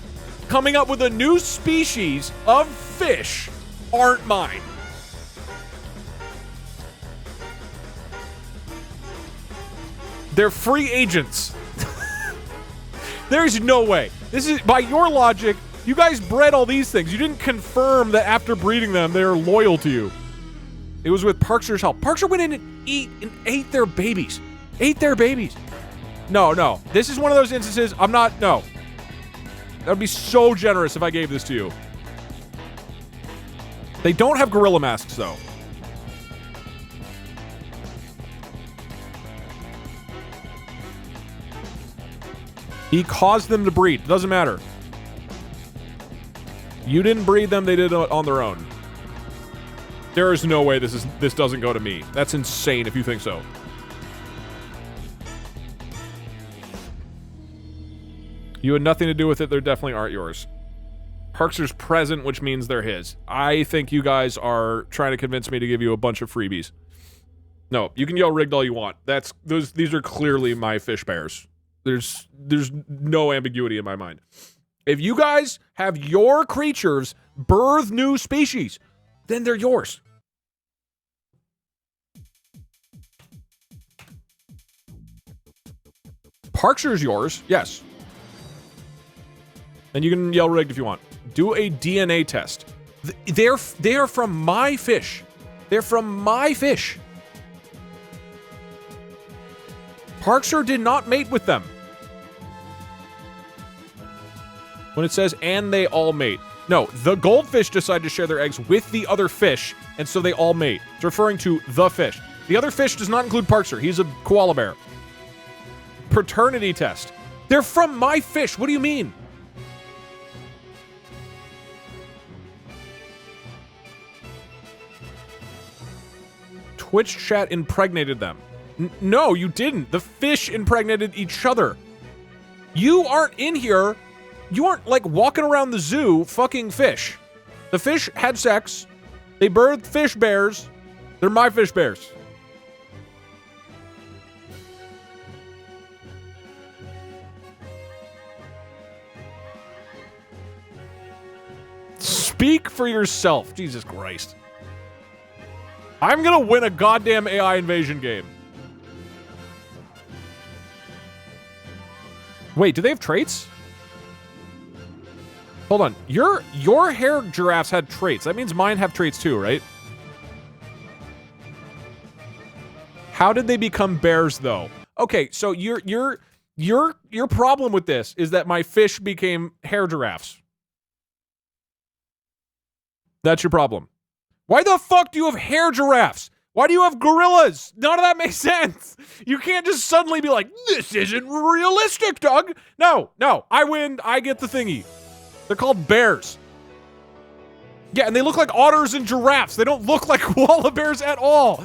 coming up with a new species of fish aren't mine? They're free agents. There's no way. This is, by your logic, you guys bred all these things. You didn't confirm that after breeding them, they're loyal to you. It was with Parkster's help. Parkster went in and ate their babies. Ate their babies. No. This is one of those instances, no. That would be so generous if I gave this to you. They don't have gorilla masks, though. He caused them to breed. Doesn't matter. You didn't breed them. They did it on their own. There is no way this doesn't go to me. That's insane if you think so. You had nothing to do with it. They definitely aren't yours. Parkster's present, which means they're his. I think you guys are trying to convince me to give you a bunch of freebies. No, you can yell rigged all you want. These are clearly my fish bears. There's no ambiguity in my mind. If you guys have your creatures birth new species, then they're yours. Parkster's yours, yes. And you can yell rigged if you want. Do a DNA test. They are from my fish. They're from my fish. Parkster did not mate with them. When it says, and they all mate. No, the goldfish decide to share their eggs with the other fish, and so they all mate. It's referring to the fish. The other fish does not include Parkster. He's a koala bear. Paternity test. They're from my fish. What do you mean? Twitch chat impregnated them. No, you didn't. The fish impregnated each other. You aren't in here. You aren't, like, walking around the zoo fucking fish. The fish had sex. They birthed fish bears. They're my fish bears. Speak for yourself. Jesus Christ. I'm gonna win a goddamn AI invasion game. Wait, do they have traits? Hold on. Your hair giraffes had traits. That means mine have traits too, right? How did they become bears though? Okay, so your problem with this is that my fish became hair giraffes. That's your problem. Why the fuck do you have hair giraffes? Why do you have gorillas? None of that makes sense. You can't just suddenly be like, this isn't realistic, Doug. No, I win. I get the thingy. They're called bears. Yeah, and they look like otters and giraffes. They don't look like koala bears at all.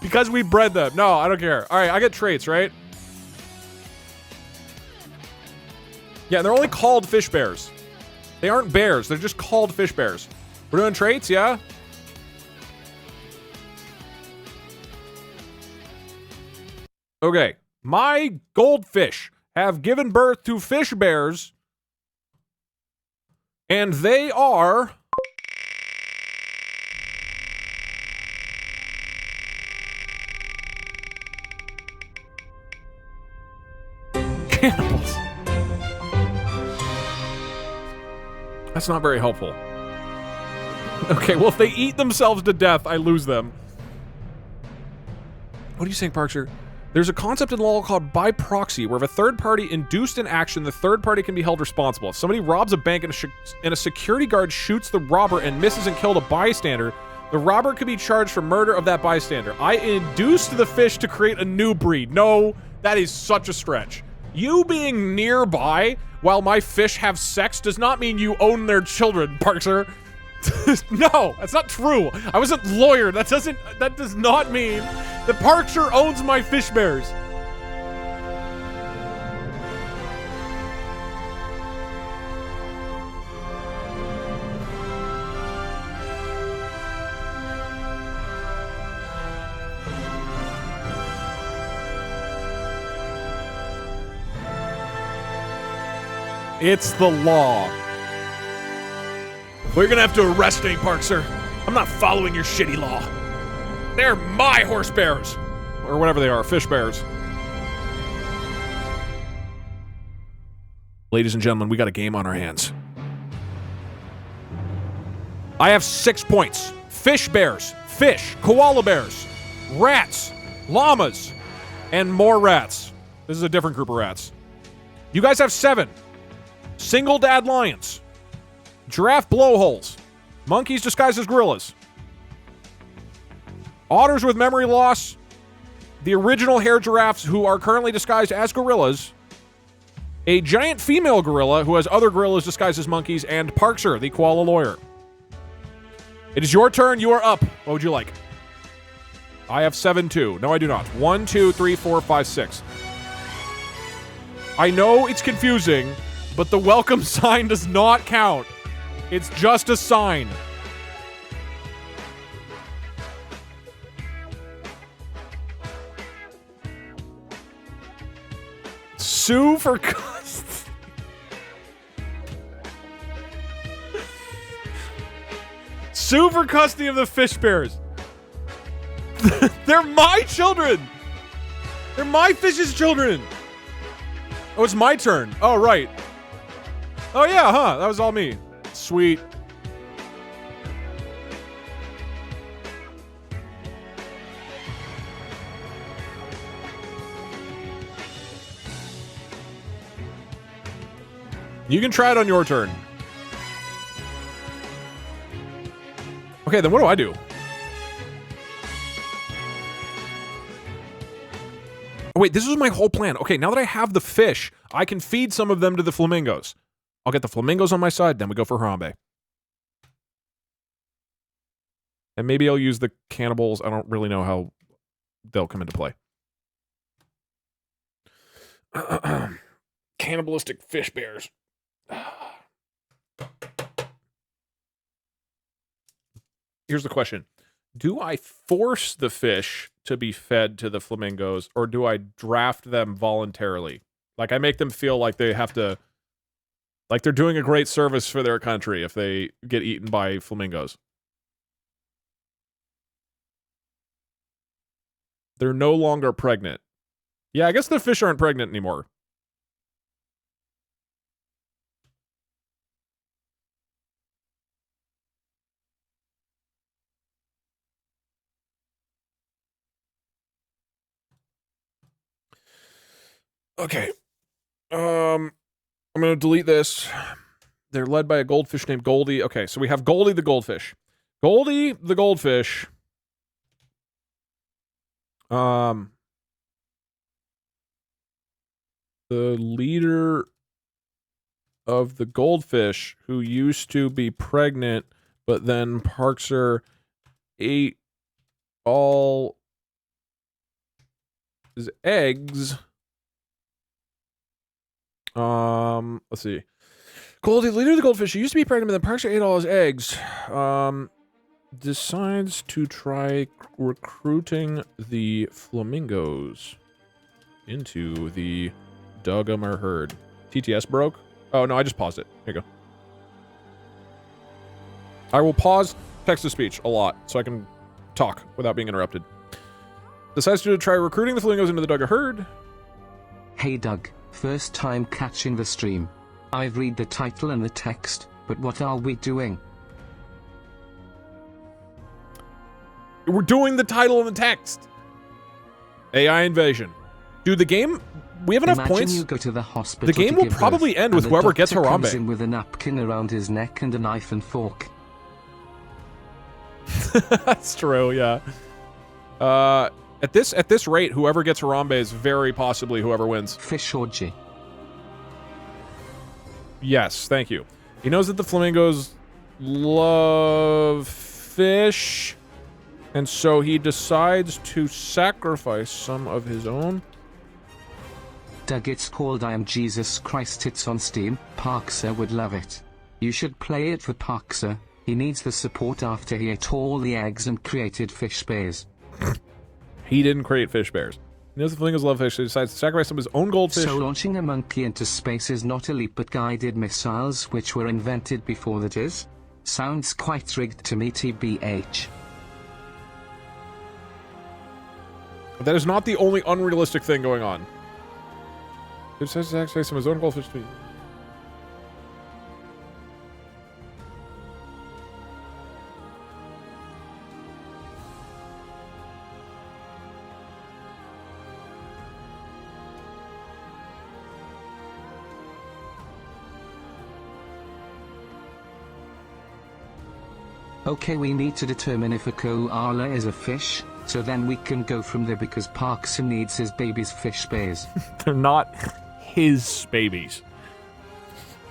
Because we bred them. No, I don't care. All right, I get traits, right? Yeah, they're only called fish bears. They aren't bears. They're just called fish bears. We're doing traits, yeah? Okay. My goldfish have given birth to fish bears. And they are... cannibals. That's not very helpful. Okay, well, if they eat themselves to death, I lose them. What are you saying, Parkser? There's a concept in law called by proxy, where if a third party induced an action, the third party can be held responsible. If somebody robs a bank and a security guard shoots the robber and misses and killed a bystander, the robber could be charged for murder of that bystander. I induced the fish to create a new breed. No, that is such a stretch. You being nearby while my fish have sex does not mean you own their children, Parkser. No, that's not true. I wasn't lawyered. That does not mean that Parkser owns my fish bears. It's the law. We're gonna have to arrest me, Parkser. I'm not following your shitty law. They're my horse bears. Or whatever they are, fish bears. Ladies and gentlemen, we got a game on our hands. I have 6 points. Fish bears, fish, koala bears, rats, llamas, and more rats. This is a different group of rats. You guys have 7. Single dad lions. Giraffe blowholes. Monkeys disguised as gorillas. Otters with memory loss. The original hair giraffes who are currently disguised as gorillas. A giant female gorilla who has other gorillas disguised as monkeys. And Parkser, the koala lawyer. It is your turn. You are up. What would you like? I have 7 too. No, I do not. 1, 2, 3, 4, 5, 6. I know it's confusing, but the welcome sign does not count. It's just a sign. Sue for custody. Sue for custody of the fish bears. They're my children. They're my fish's children. Oh, it's my turn. Oh, right. Oh, yeah, huh? That was all me. Sweet. You can try it on your turn. Okay, then what do I do? Oh, wait, this was my whole plan. Okay, now that I have the fish, I can feed some of them to the flamingos. I'll get the flamingos on my side, then we go for Harambe. And maybe I'll use the cannibals. I don't really know how they'll come into play. Cannibalistic fish bears. Here's the question. Do I force the fish to be fed to the flamingos, or do I draft them voluntarily? Like, I make them feel like they have to, like they're doing a great service for their country if they get eaten by flamingos. They're no longer pregnant. Yeah, I guess the fish aren't pregnant anymore. Okay. I'm going to delete this. They're led by a goldfish named Goldie. Okay, so we have Goldie the goldfish. Goldie the goldfish. The leader of the goldfish who used to be pregnant, but then Parkser ate all his eggs. Let's see. Goldie, the leader of the goldfish, who used to be pregnant, but then Parkser ate all his eggs. Decides to try recruiting the flamingos into the Dugamer herd. TTS broke? Oh, no, I just paused it. Here you go. I will pause text-to-speech a lot so I can talk without being interrupted. Decides to try recruiting the flamingos into the Dugamer herd. Hey Doug, first time catching the stream. I've read the title and the text, but what are we doing? We're doing the title and the text. AI invasion. Dude, the game, we have enough Imagine points. You go to the hospital. The game to will give probably birth, end with and the whoever gets doctor comes Harambe. in with a napkin around his neck and a knife and fork. That's true, yeah. At this rate, whoever gets Harambe is very possibly whoever wins. Fish orgy. Yes, thank you. He knows that the flamingos love fish, and so he decides to sacrifice some of his own. Doug, it's called I Am Jesus Christ. It's on Steam. Parkser would love it. You should play it for Parkser. He needs the support after he ate all the eggs and created fish bears. He didn't create fish bears. He knows the flamingos love fish, so he decides to sacrifice some of his own goldfish. So launching a monkey into space is not a leap but guided missiles which were invented before that is? Sounds quite rigged to me, TBH. That is not the only unrealistic thing going on. He decides to sacrifice some of his own goldfish to me. Okay, we need to determine if a koala is a fish, so then we can go from there because Parkser needs his baby's fish bears. They're not his babies.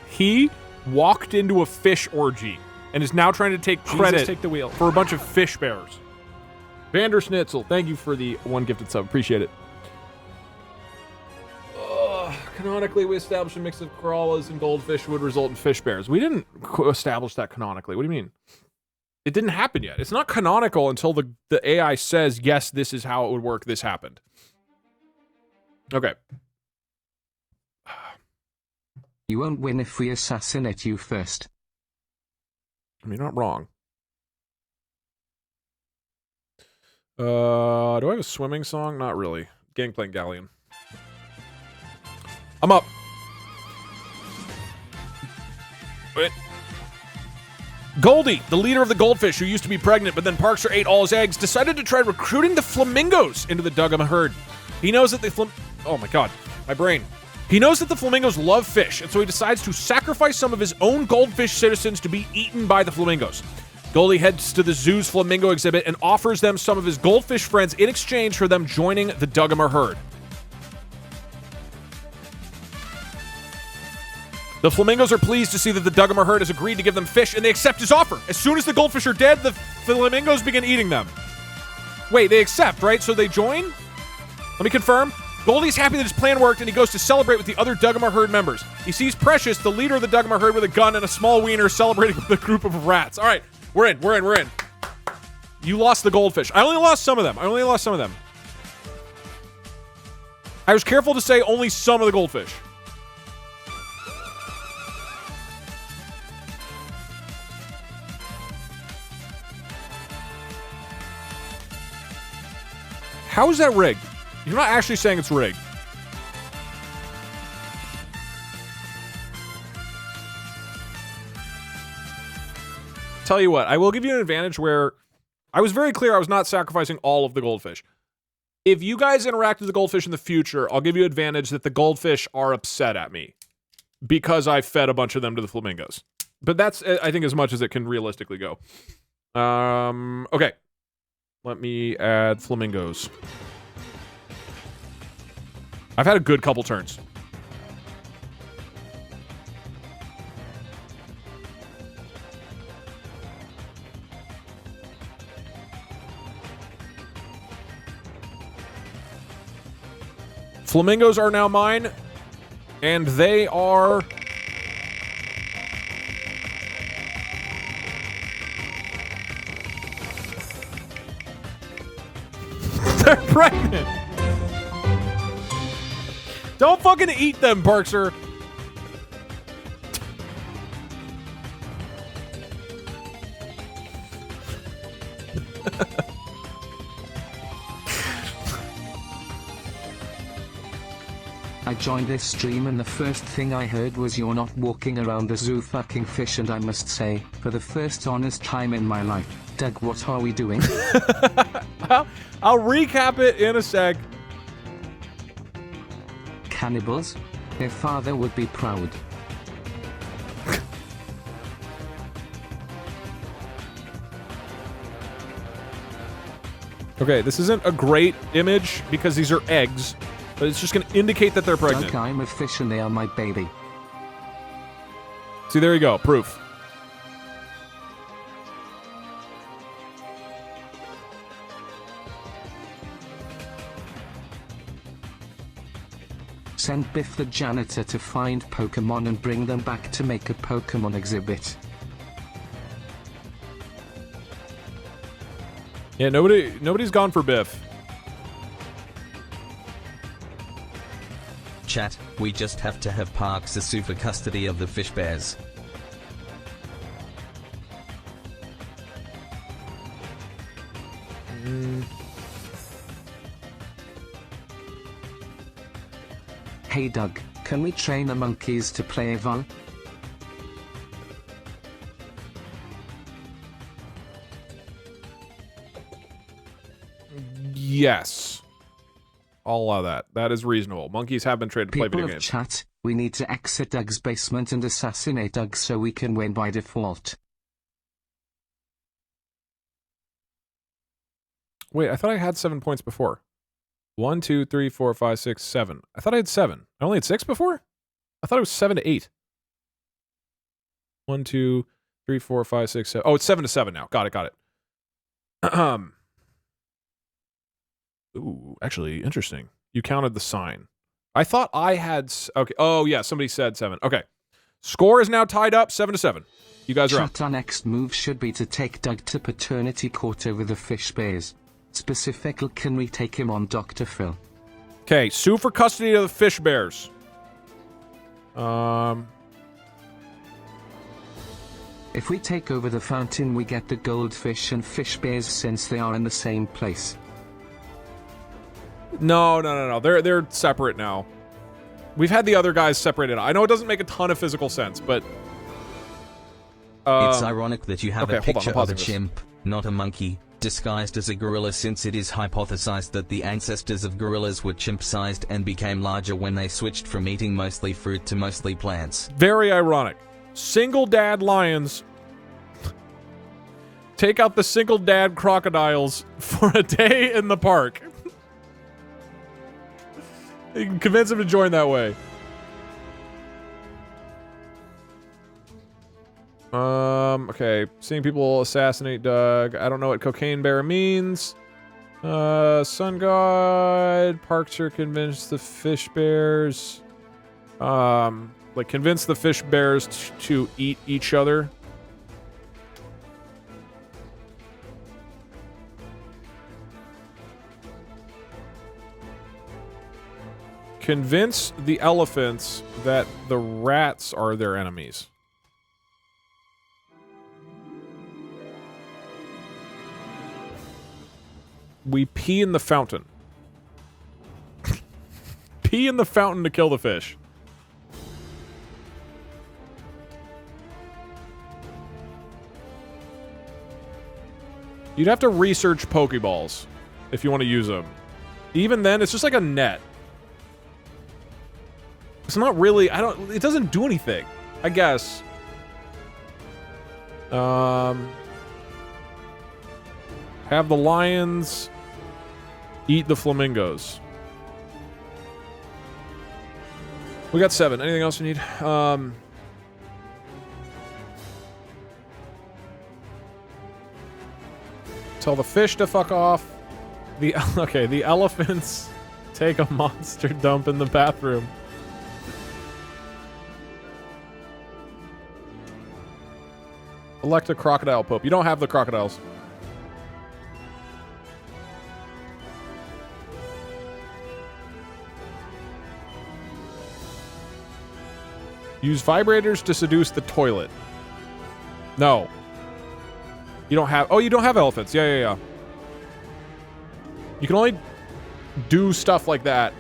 He walked into a fish orgy and is now trying to take credit take the wheel. for a bunch of fish bears. Vandersnitzel, thank you for the one gifted sub. Appreciate it. Canonically, we established a mix of koalas and goldfish would result in fish bears. We didn't establish that canonically. What do you mean? It didn't happen yet. It's not canonical until the AI says, yes, this is how it would work. This happened. Okay. You won't win if we assassinate you first. I mean, you're not wrong. Do I have a swimming song? Not really. Gangplank Galleon. I'm up. Wait. Goldie, the leader of the goldfish who used to be pregnant, but then Parkser ate all his eggs, decided to try recruiting the flamingos into the Dugamer herd. He knows that oh my god, my brain. He knows that the flamingos love fish, and so he decides to sacrifice some of his own goldfish citizens to be eaten by the flamingos. Goldie heads to the zoo's flamingo exhibit and offers them some of his goldfish friends in exchange for them joining the Dugamer herd. The flamingos are pleased to see that the Dugamer herd has agreed to give them fish, and they accept his offer. As soon as the goldfish are dead, the flamingos begin eating them. Wait, they accept, right? So they join? Let me confirm. Goldie's happy that his plan worked, and he goes to celebrate with the other Duggamar herd members. He sees Precious, the leader of the Duggamar herd, with a gun and a small wiener celebrating with a group of rats. All right, we're in. You lost the goldfish. I only lost some of them. I was careful to say only some of the goldfish. How is that rigged? You're not actually saying it's rigged. Tell you what, I will give you an advantage where I was very clear I was not sacrificing all of the goldfish. If you guys interact with the goldfish in the future, I'll give you advantage that the goldfish are upset at me because I fed a bunch of them to the flamingos. But that's, I think, as much as it can realistically go. Okay. Let me add flamingos. I've had a good couple turns. Flamingos are now mine, and they are... They're pregnant! Don't fucking eat them, Parkser. I joined this stream and the first thing I heard was you're not walking around the zoo fucking fish, and I must say, for the first honest time in my life, Doug, what are we doing? I'll recap it in a sec. Cannibals? Their father would be proud. Okay, this isn't a great image because these are eggs, but it's just going to indicate that they're pregnant. Doug, I'm a fish and they are my baby. See, there you go. Proof. Send Biff the janitor to find Pokemon and bring them back to make a Pokemon exhibit. Yeah, nobody's gone for Biff. Chat, we just have to have Parks sue for custody of the fish bears. Hey Doug, can we train the monkeys to play Vol? Yes. I'll allow that. That is reasonable. Monkeys have been trained to play video People of games. chat, we need to exit Doug's basement and assassinate Doug so we can win by default. Wait, I thought I had 7 points before. 1, 2, 3, 4, 5, 6, 7. I thought I had 7. I only had 6 before? I thought it was 7 to 8. 1, 2, 3, 4, 5, 6, 7. Oh, it's 7 to 7 now. Got it. Ooh, actually, interesting. You counted the sign. I thought I had... Okay. Oh, yeah, somebody said 7. Okay. Score is now tied up, 7 to 7. You guys are up. Chat, our next move should be to take Doug to paternity court over the fish bears. Specifically, can we take him on Dr. Phil? Okay, sue for custody of the fish bears. If we take over the fountain, we get the goldfish and fish bears since they are in the same place. No. They're separate now. We've had the other guys separated. I know it doesn't make a ton of physical sense, but... It's ironic that you have okay, a picture hold on, of a this. chimp, not a monkey, disguised as a gorilla, since it is hypothesized that the ancestors of gorillas were chimp-sized and became larger when they switched from eating mostly fruit to mostly plants. Very ironic. Single dad lions take out the single dad crocodiles for a day in the park. You can convince him to join that way. Okay. Seeing people assassinate Doug. I don't know what cocaine bear means. Sun God. Parks are convinced the fish bears. Like convince the fish bears to eat each other. Convince the elephants that the rats are their enemies. We pee in the fountain. Pee in the fountain to kill the fish. You'd have to research Pokeballs if you want to use them. Even then, it's just like a net. It's not really, it doesn't do anything, I guess. Have the lions eat the flamingos. We got 7. Anything else you need? Tell the fish to fuck off. Okay, the elephants take a monster dump in the bathroom. Elect a crocodile pope. You don't have the crocodiles. Use vibrators to seduce the toilet. No. You don't have... Oh, you don't have elephants. Yeah. You can only do stuff like that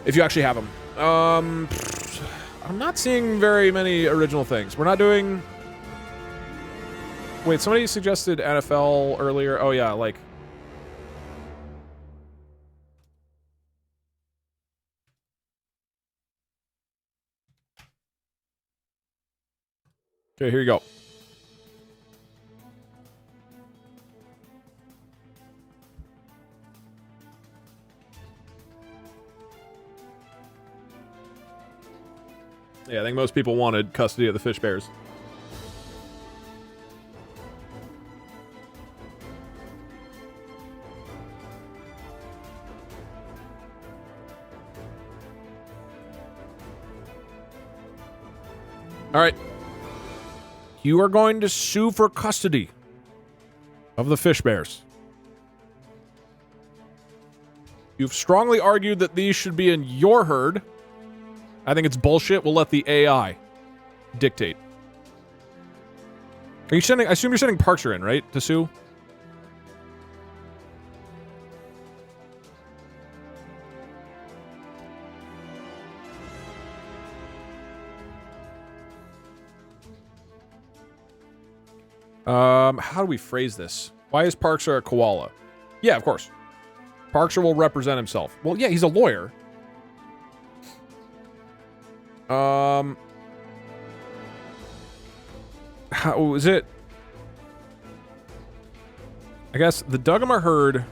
if you actually have them. I'm not seeing very many original things. We're not doing... Wait, somebody suggested NFL earlier. Oh, yeah, like... Okay, here you go. Yeah, I think most people wanted custody of the fish bears. All right. You are going to sue for custody of the fish bears. You've strongly argued that these should be in your herd. I think it's bullshit. We'll let the AI dictate. Are you sending... I assume you're sending Parcher in, right? To sue? How do we phrase this? Why is Parksher a koala? Yeah, of course. Parksher will represent himself. Well, yeah, he's a lawyer. How is it? I guess the Dugama herd...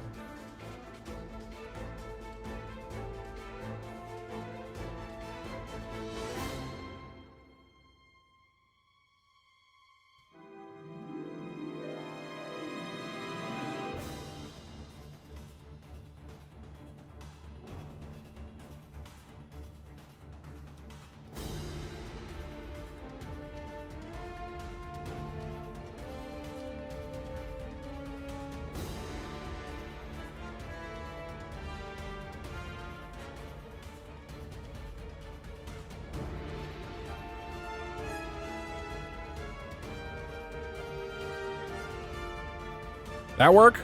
That work?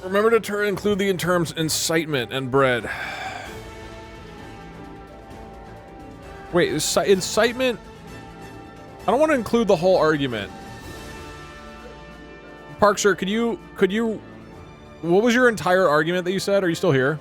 Remember to include the terms incitement and bread. Wait, incitement? I don't want to include the whole argument. Parksher, could you... What was your entire argument that you said? Are you still here?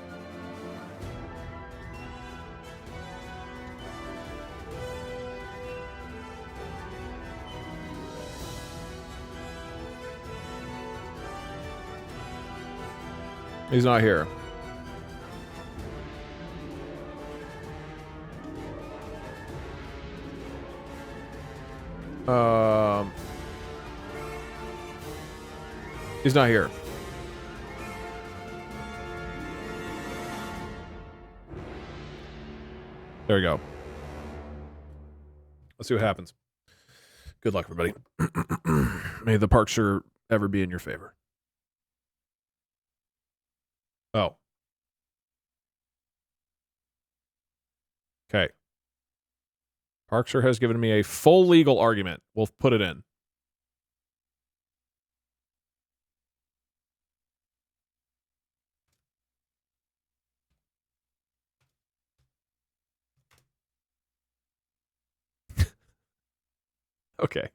He's not here. He's not here. There we go. Let's see what happens. Good luck, everybody. May the Parkster ever be in your favor. Oh. Okay. Parkster has given me a full legal argument. We'll put it in. Okay.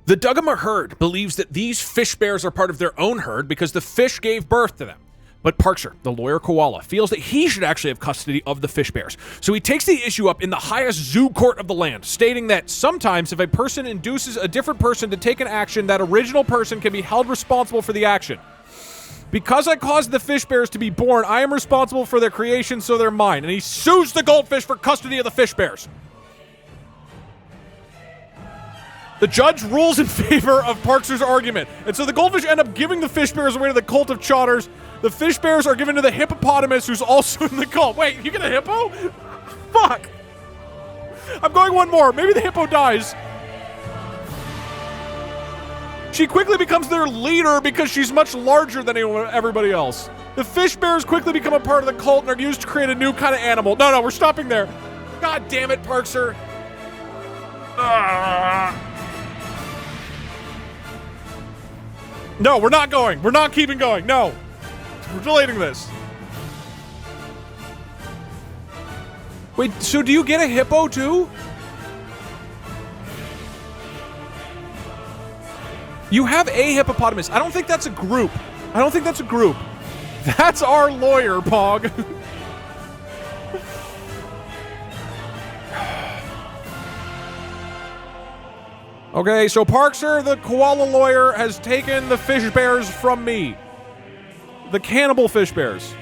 The Dugama herd believes that these fish bears are part of their own herd because the fish gave birth to them. But Parkster, the lawyer koala, feels that he should actually have custody of the fish bears. So he takes the issue up in the highest zoo court of the land, stating that sometimes if a person induces a different person to take an action, that original person can be held responsible for the action. Because I caused the fish bears to be born, I am responsible for their creation, so they're mine. And he sues the goldfish for custody of the fish bears. The judge rules in favor of Parkster's argument. And so the goldfish end up giving the fish bears away to the cult of Chotters. The fish bears are given to the hippopotamus, who's also in the cult. Wait, you get a hippo? Fuck. I'm going one more. Maybe the hippo dies. She quickly becomes their leader because she's much larger than everybody else. The fish bears quickly become a part of the cult and are used to create a new kind of animal. No, we're stopping there. God damn it, Parkster. No, we're not going. We're not keeping going. No. We're deleting this. Wait, so do you get a hippo too? You have a hippopotamus. I don't think that's a group. That's our lawyer, Pog. Okay, so Parkster, the koala lawyer, has taken the fish bears from me. The cannibal fish bears.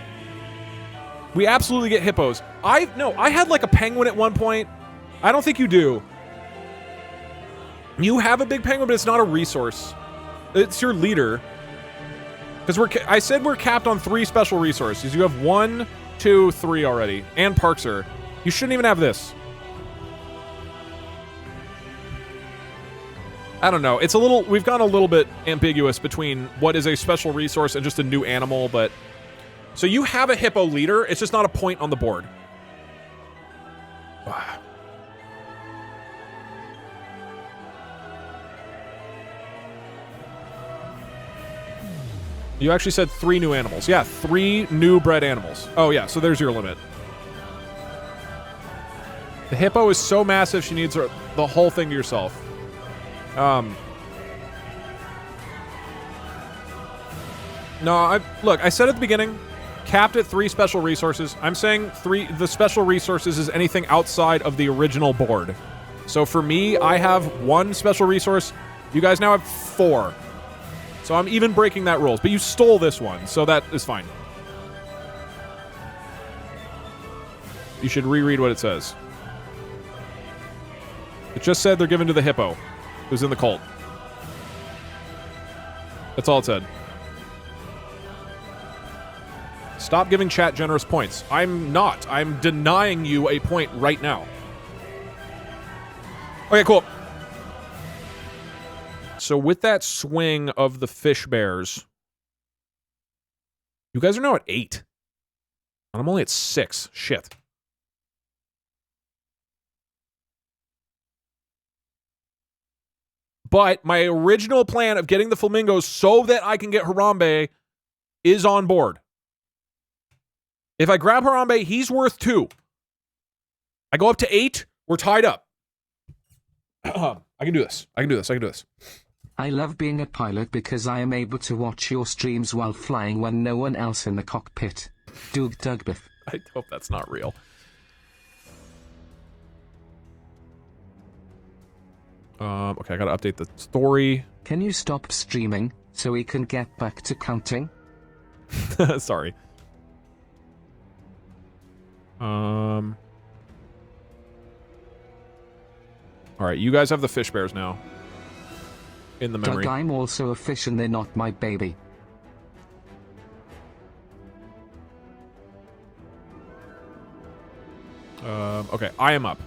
We absolutely get hippos. I had like a penguin at one point. I don't think you do. You have a big penguin, but it's not a resource. It's your leader. Because I said we're capped on 3 special resources. You have 1, 2, 3 already. And Parkster. You shouldn't even have this. I don't know. We've gone a little bit ambiguous between what is a special resource and just a new animal, but... So you have a hippo leader, it's just not a point on the board. You actually said 3 new animals. Yeah, 3 new bred animals. Oh yeah, so there's your limit. The hippo is so massive, she needs the whole thing to yourself. No, look, I said at the beginning, capped at 3 special resources. I'm saying the special resources is anything outside of the original board. So for me, I have 1 special resource. You guys now have 4. So I'm even breaking that rules. But you stole this one, so that is fine. You should reread what it says. It just said they're given to the hippo, who's in the cult. That's all it said. Stop giving chat generous points. I'm not. I'm denying you a point right now. Okay, cool. So with that swing of the fish bears, you guys are now at 8. And I'm only at 6. Shit. But my original plan of getting the flamingos so that I can get Harambe is on board. If I grab Harambe, he's worth 2. I go up to 8. We're tied up. I can do this. I love being a pilot because I am able to watch your streams while flying when no one else in the cockpit. Doug Dugbeth. I hope that's not real. Okay, I gotta update the story. Can you stop streaming so we can get back to counting? Sorry. All right, you guys have the fish bears now. In the memory. Doug, I'm also a fish and they're not my baby. Okay, I am up.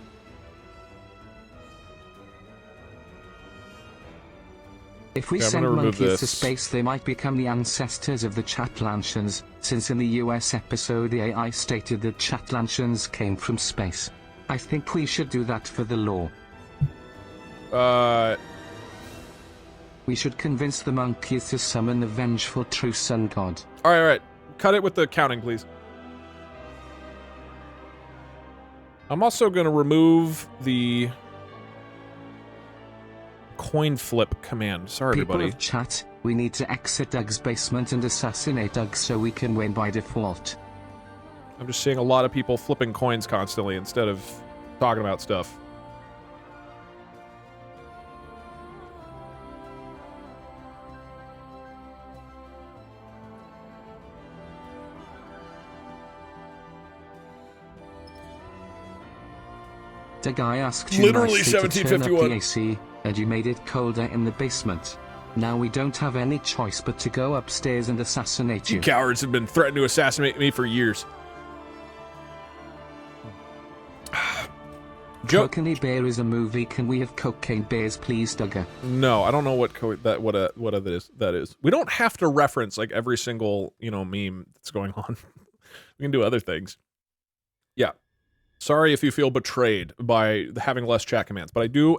If we Okay, I'm send gonna remove monkeys to this. space, they might become the ancestors of the Chatlantians, since in the US episode the AI stated that Chatlantians came from space. I think we should do that for the law. We should convince the monkeys to summon the vengeful true sun god. All right. Cut it with the counting, please. I'm also going to remove the coin flip command. Sorry, People everybody. of chat, we need to exit Doug's basement and assassinate Doug so we can win by default. I'm just seeing a lot of people flipping coins constantly instead of talking about stuff. The guy asked you Literally nicely to turn up 1751. the AC, and you made it colder in the basement. Now we don't have any choice but to go upstairs and assassinate you. Cowards have been threatening to assassinate me for years. Cocaine Bear is a movie. Can we have Cocaine Bears, please, Duggar? No, I don't know what that is. We don't have to reference like every single, meme that's going on. We can do other things. Yeah. Sorry if you feel betrayed by having less chat commands, but I do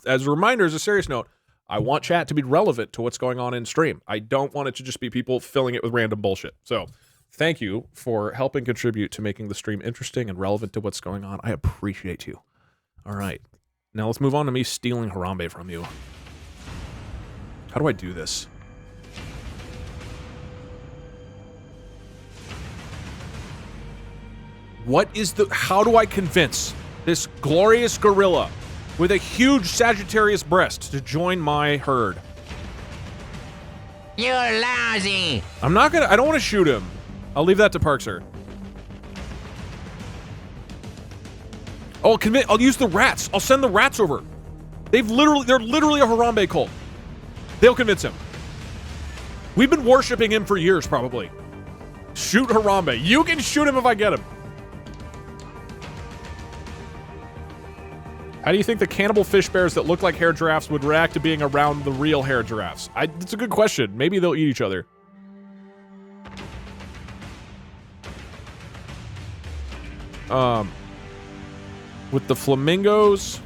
as a reminder, as a serious note, I want chat to be relevant to what's going on in stream. I don't want it to just be people filling it with random bullshit. So, thank you for helping contribute to making the stream interesting and relevant to what's going on. I appreciate you. All right. Now let's move on to me stealing Harambe from you. How do I do this? How do I convince this glorious gorilla with a huge Sagittarius breast to join my herd? You're lousy. I don't want to shoot him. I'll leave that to Parkser. I'll use the rats. I'll send the rats over. They're literally a Harambe cult. They'll convince him. We've been worshiping him for years, probably. Shoot Harambe. You can shoot him if I get him. How do you think the cannibal fish bears that look like hair giraffes would react to being around the real hair giraffes? It's a good question. Maybe they'll eat each other. With the flamingos...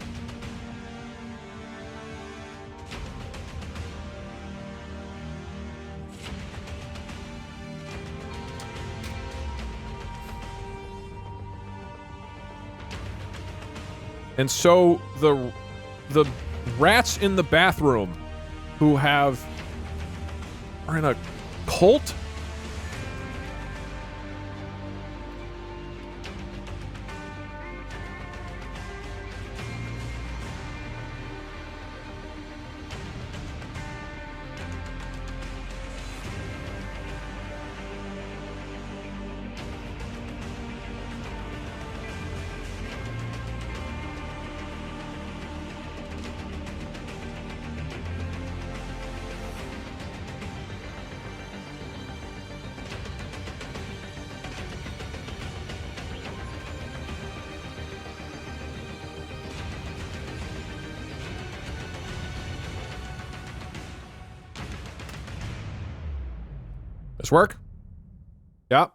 And so the rats in the bathroom who are in a cult? This work? Yeah.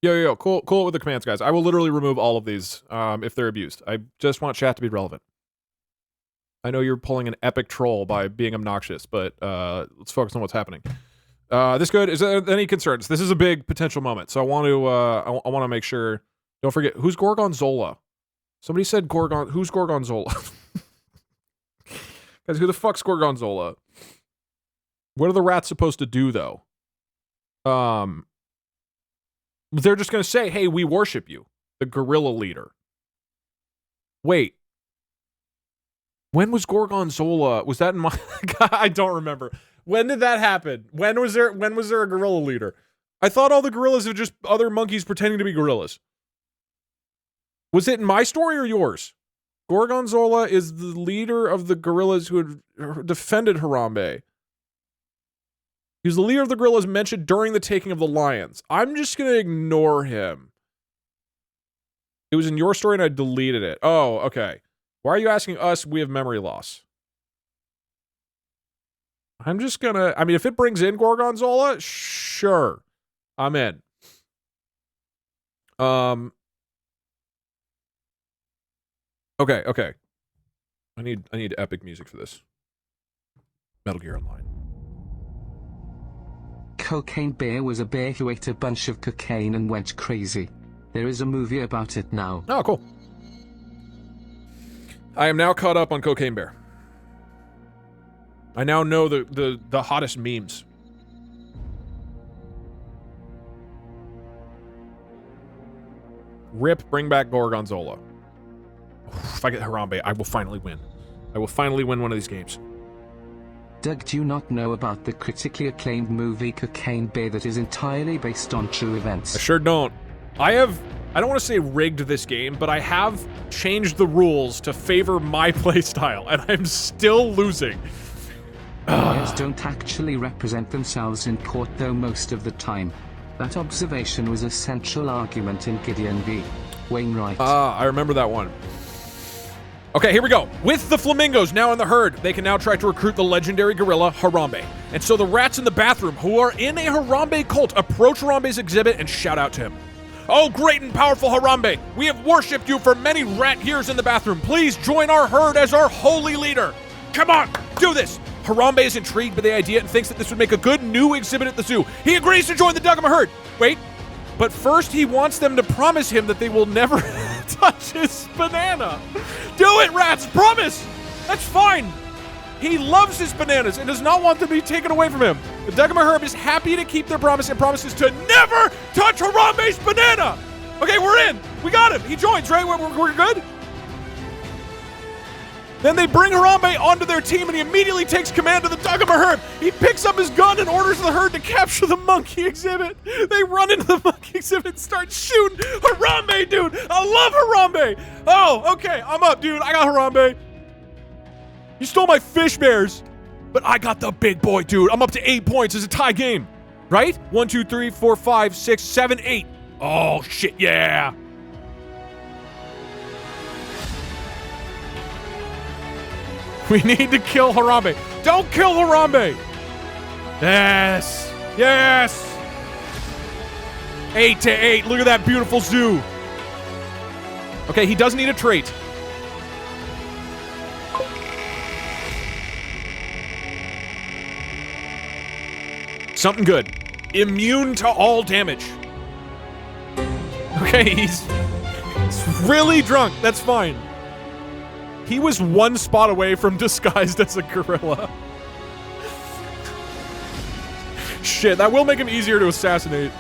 Yo, cool with the commands, guys. I will literally remove all of these if they're abused. I just want chat to be relevant. I know you're pulling an epic troll by being obnoxious, but let's focus on what's happening. This good? Is there any concerns? This is a big potential moment, so I want to make sure. Don't forget, who's Gorgonzola? Somebody said who's Gorgonzola? Guys, who the fuck's Gorgonzola? What are the rats supposed to do, though? They're just going to say, hey, we worship you. The gorilla leader. Wait, When was Gorgonzola? Was that in my... I don't remember. When did that happen? When was there a gorilla leader? I thought all the gorillas are just other monkeys pretending to be gorillas. Was it in my story or yours? Gorgonzola is the leader of the gorillas who had defended Harambe. He was the leader of the gorillas mentioned during the taking of the lions. I'm just going to ignore him. It was in your story and I deleted it. Oh, okay. Why are you asking us? We have memory loss. I'm just going to... I mean, if it brings in Gorgonzola, sure. I'm in. Okay. I need epic music for this. Metal Gear Online. Cocaine Bear was a bear who ate a bunch of cocaine and went crazy. There is a movie about it now. Oh, cool. I am now caught up on Cocaine Bear. I now know the hottest memes. Rip, bring back Gorgonzola. If I get Harambe, I will finally win. I will finally win one of these games. Doug, do you not know about the critically acclaimed movie Cocaine Bear that is entirely based on true events? I sure don't. I don't want to say rigged this game, but I have changed the rules to favor my playstyle, and I'm still losing. Players don't actually represent themselves in court though most of the time. That observation was a central argument in Gideon v. Wainwright. I remember that one. Okay, here we go. With the flamingos now in the herd, they can now try to recruit the legendary gorilla, Harambe. And so the rats in the bathroom, who are in a Harambe cult, approach Harambe's exhibit and shout out to him. Oh, great and powerful Harambe, we have worshipped you for many rat years in the bathroom. Please join our herd as our holy leader. Come on, do this. Harambe is intrigued by the idea and thinks that this would make a good new exhibit at the zoo. He agrees to join the Dugama herd. Wait, but first he wants them to promise him that they will never touch his banana. Do it, rats, promise. That's fine. He loves his bananas and does not want them to be taken away from him. The Dugama herd is happy to keep their promise and promises to never touch Harambe's banana. Okay, we're in. We got him. He joins, right? We're good? Then they bring Harambe onto their team and he immediately takes command of the Dugama herd. He picks up his gun and orders the herd to capture the monkey exhibit. They run into the monkey exhibit and start shooting Harambe, dude. I love Harambe. Oh, okay, I'm up, dude. I got Harambe. You stole my fish bears, but I got the big boy, dude. I'm up to 8 points. It's a tie game, right? 1, 2, 3, 4, 5, 6, 7, 8. Oh, shit, yeah. We need to kill Harambe. Don't kill Harambe. Yes. Yes. 8 to 8. Look at that beautiful zoo. Okay, he does need a trait. Something good. Immune to all damage. Okay, he's really drunk. That's fine. He was one spot away from disguised as a gorilla. Shit, that will make him easier to assassinate.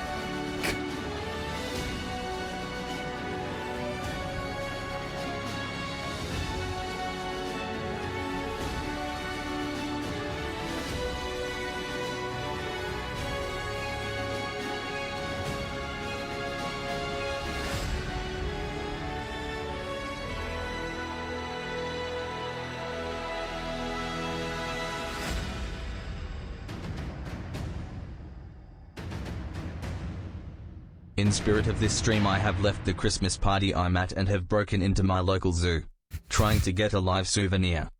In spirit of this stream, I have left the Christmas party I'm at and have broken into my local zoo, trying to get a live souvenir.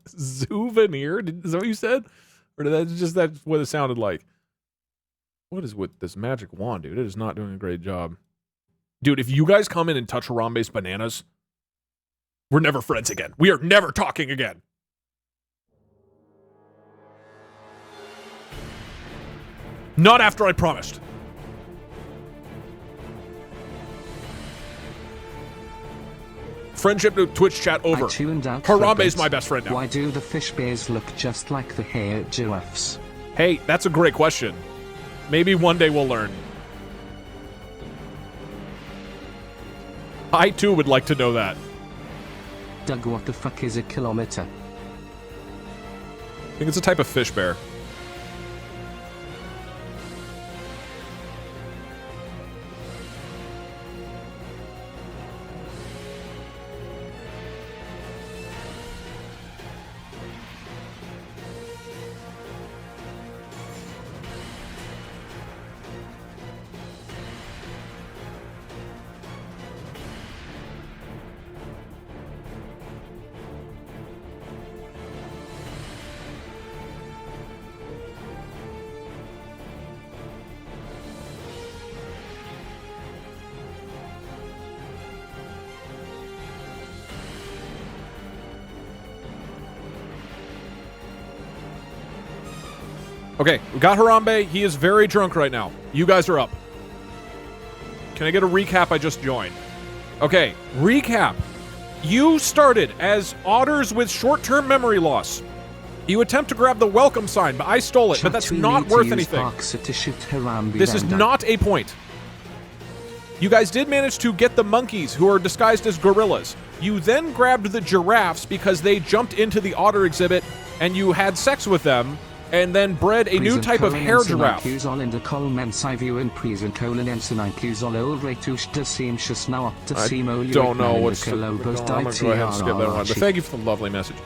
Souvenir? Is that what you said? Or that's what it sounded like? What is with this magic wand, dude? It is not doing a great job. Dude, if you guys come in and touch Harambe's bananas, we're never friends again. We are never talking again. Not after I promised. Friendship to Twitch chat over. Harambe is my best friend now. Why do the fish bears look just like the hair giraffes? Hey, that's a great question. Maybe one day we'll learn. I too would like to know that. Doug, what the fuck is a kilometer? think it's a type of fish bear. Okay, we got Harambe. He is very drunk right now. You guys are up. Can I get a recap? I just joined. Okay, recap. You started as otters with short-term memory loss. You attempt to grab the welcome sign, but I stole it, but that's not worth anything. This is not a point. You guys did manage to get the monkeys, who are disguised as gorillas. You then grabbed the giraffes because they jumped into the otter exhibit, and you had sex with them, and then bred a new type of hair giraffe. I don't know what's going on. I'm going to go ahead and skip that one, but thank you for the lovely message.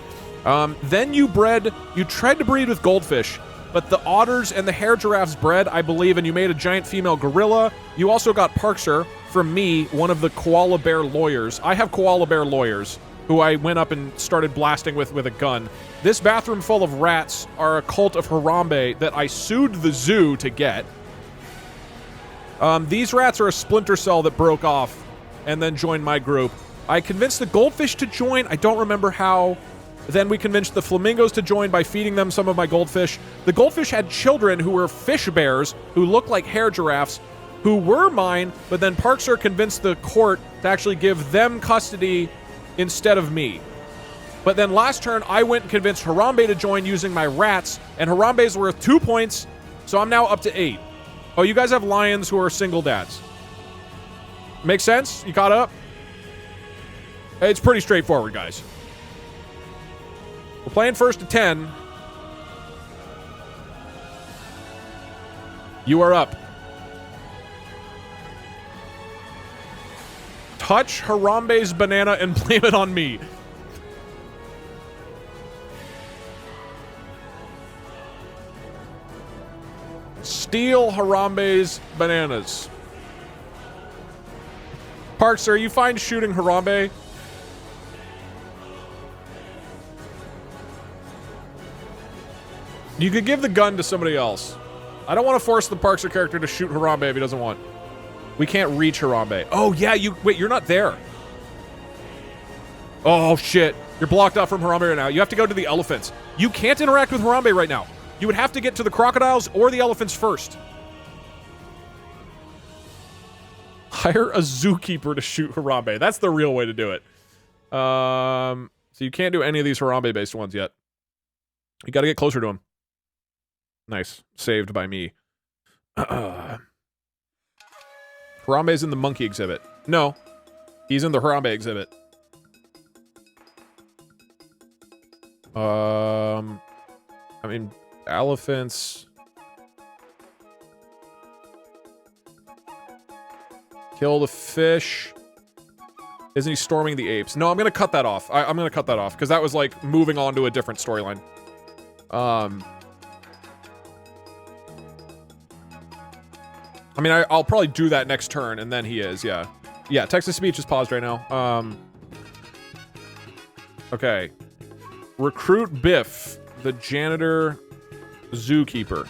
Then you tried to breed with goldfish, but the otters and the hair giraffes bred, I believe, and you made a giant female gorilla. You also got Parkser from me, one of the koala bear lawyers. I have koala bear lawyers, who I went up and started blasting with a gun. This bathroom full of rats are a cult of Harambe that I sued the zoo to get. These rats are a splinter cell that broke off and then joined my group. I convinced the goldfish to join. I don't remember how. Then we convinced the flamingos to join by feeding them some of my goldfish. The goldfish had children who were fish bears who looked like hair giraffes who were mine, but then Parkser convinced the court to actually give them custody instead of me. But then last turn, I went and convinced Harambe to join using my rats, and Harambe's worth 2 points, so I'm now up to 8. Oh, you guys have lions who are single dads. Make sense? You caught up? It's pretty straightforward, guys. We're playing first to 10. You are up. Touch Harambe's banana and blame it on me. Steal Harambe's bananas. Parks, are you fine shooting Harambe? You could give the gun to somebody else. I don't want to force the Parkser character to shoot Harambe if he doesn't want. We can't reach Harambe. Oh, yeah, wait, you're not there. Oh, shit. You're blocked off from Harambe right now. You have to go to the elephants. You can't interact with Harambe right now. You would have to get to the crocodiles or the elephants first. Hire a zookeeper to shoot Harambe. That's the real way to do it. So you can't do any of these Harambe-based ones yet. You got to get closer to him. Nice. Saved by me. Harambe's in the monkey exhibit. No. He's in the Harambe exhibit. I mean, elephants. Kill the fish. Isn't he storming the apes? No, I'm going to cut that off. I'm going to cut that off because that was like moving on to a different storyline. I mean, I'll probably do that next turn, and then he is, yeah. Yeah, text-to-speech is paused right now. Okay. Recruit Biff, the janitor zookeeper.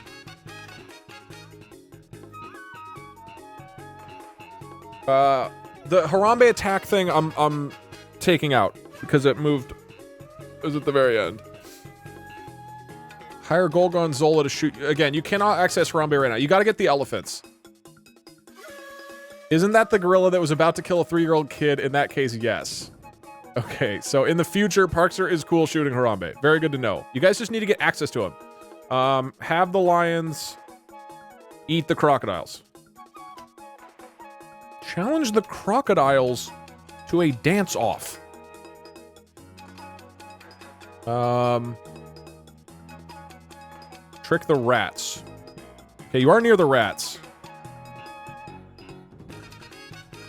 The Harambe attack thing, I'm taking out, because it moved. It was at the very end. Hire Golgonzola to shoot. Again, you cannot access Harambe right now. You gotta get the elephants. Isn't that the gorilla that was about to kill a 3-year-old kid? In that case, yes. Okay, so in the future, Parkser is cool shooting Harambe. Very good to know. You guys just need to get access to him. Have the lions eat the crocodiles. Challenge the crocodiles to a dance-off. Trick the rats. Okay, you are near the rats.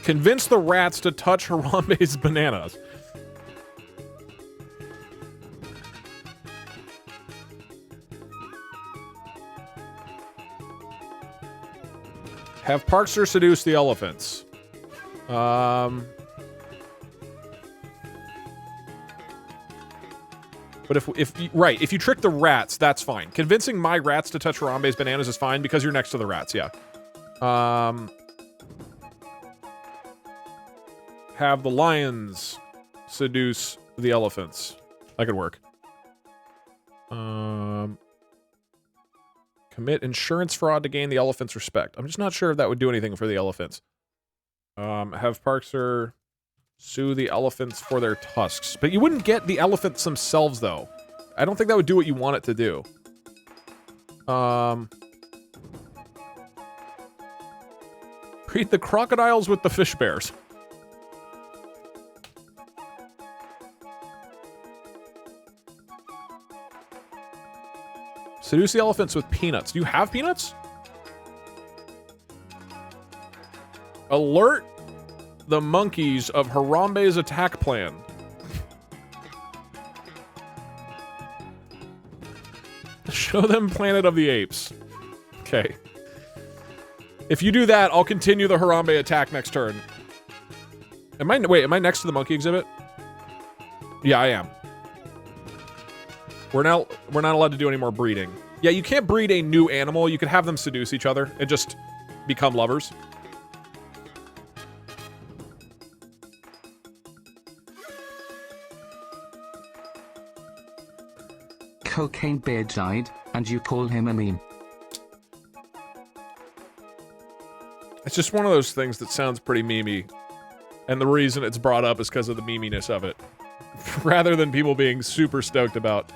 Convince the rats to touch Harambe's bananas. Have Parkster seduce the elephants. But if you trick the rats, that's fine. Convincing my rats to touch Harambe's bananas is fine because you're next to the rats, yeah. Have the lions seduce the elephants. That could work. Commit insurance fraud to gain the elephants' respect. I'm just not sure if that would do anything for the elephants. Have Parkster sue the elephants for their tusks. But you wouldn't get the elephants themselves, though. I don't think that would do what you want it to do. Treat the crocodiles with the fish bears. Seduce the elephants with peanuts. Do you have peanuts? Alert the monkeys of Harambe's attack plan. Show them Planet of the Apes. Okay. If you do that, I'll continue the Harambe attack next turn. Am I next to the monkey exhibit? Yeah, I am. We're not allowed to do any more breeding. Yeah, you can't breed a new animal. You could have them seduce each other and just become lovers. Cocaine Bear died, and you call him a meme. It's just one of those things that sounds pretty memey. And the reason it's brought up is because of the meminess of it. Rather than people being super stoked about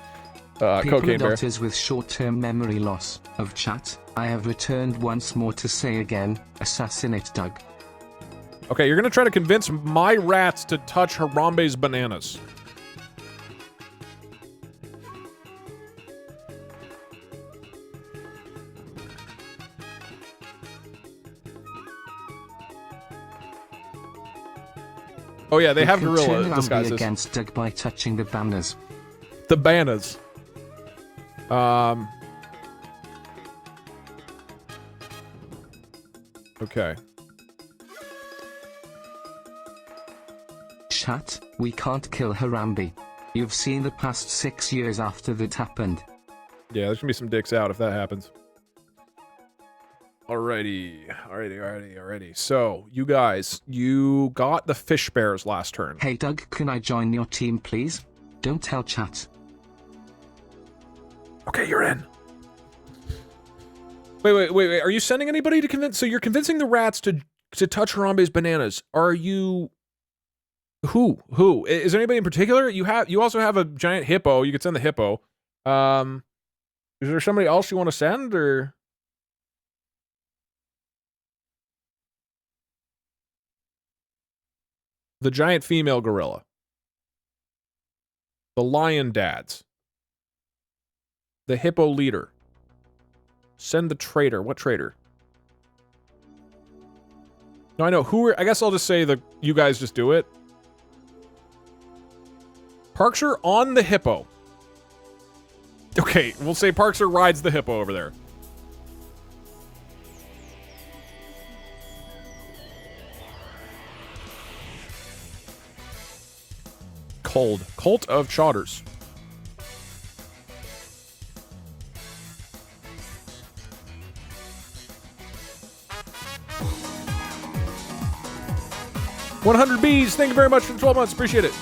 Cocaine Bear. People with short-term memory loss of chat. I have returned once more to say again, assassinate Doug. Okay, you're gonna try to convince my rats to touch Harambe's bananas. Oh yeah, they have gorilla disguises. Against Doug by touching the banners. The banners. Okay. Chat, we can't kill Harambe. You've seen the past 6 years after that happened. Yeah, there's gonna be some dicks out if that happens. Alrighty. So, you guys, you got the fish bears last turn. Hey Doug, can I join your team, please? Don't tell chat. Okay, you're in. Wait. Are you sending anybody to convince? So you're convincing the rats to touch Harambe's bananas. Are you... Who? Is there anybody in particular? You also have a giant hippo. You could send the hippo. Is there somebody else you want to send, or... The giant female gorilla. The lion dads. The hippo leader. Send the traitor. What traitor? No, I know. I guess I'll just say that you guys just do it. Parkster on the hippo. Okay, we'll say Parkster rides the hippo over there. Cult of Chotters. $100 bees. Thank you very much for the 12 months. Appreciate it.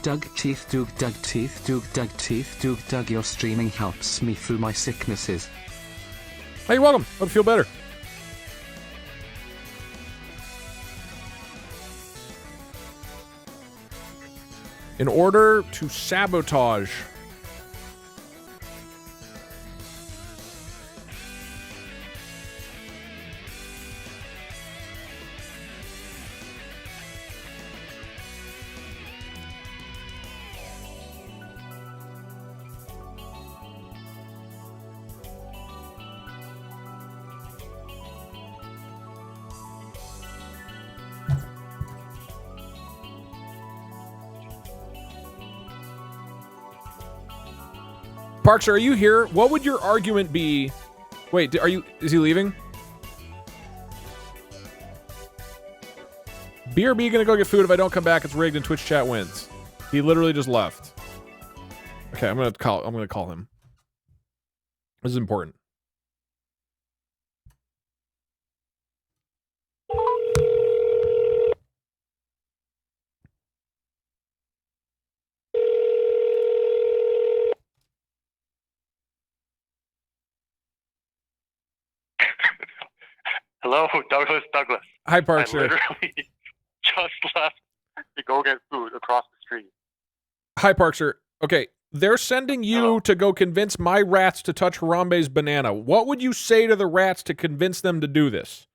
Doug teeth, Doug teeth, Doug teeth, Doug your streaming helps me through my sicknesses. Hey, you're welcome. Hope you feel better. In order to sabotage Parks, are you here? What would your argument be? Wait, is he leaving? BRB gonna go get food. If I don't come back, it's rigged and Twitch chat wins. He literally just left. Okay, I'm gonna call him. This is important. Hello, Douglas. Hi, Parks. I literally just left to go get food across the street. Hi, Parkser. Okay, they're sending you to go convince my rats to touch Harambe's banana. What would you say to the rats to convince them to do this?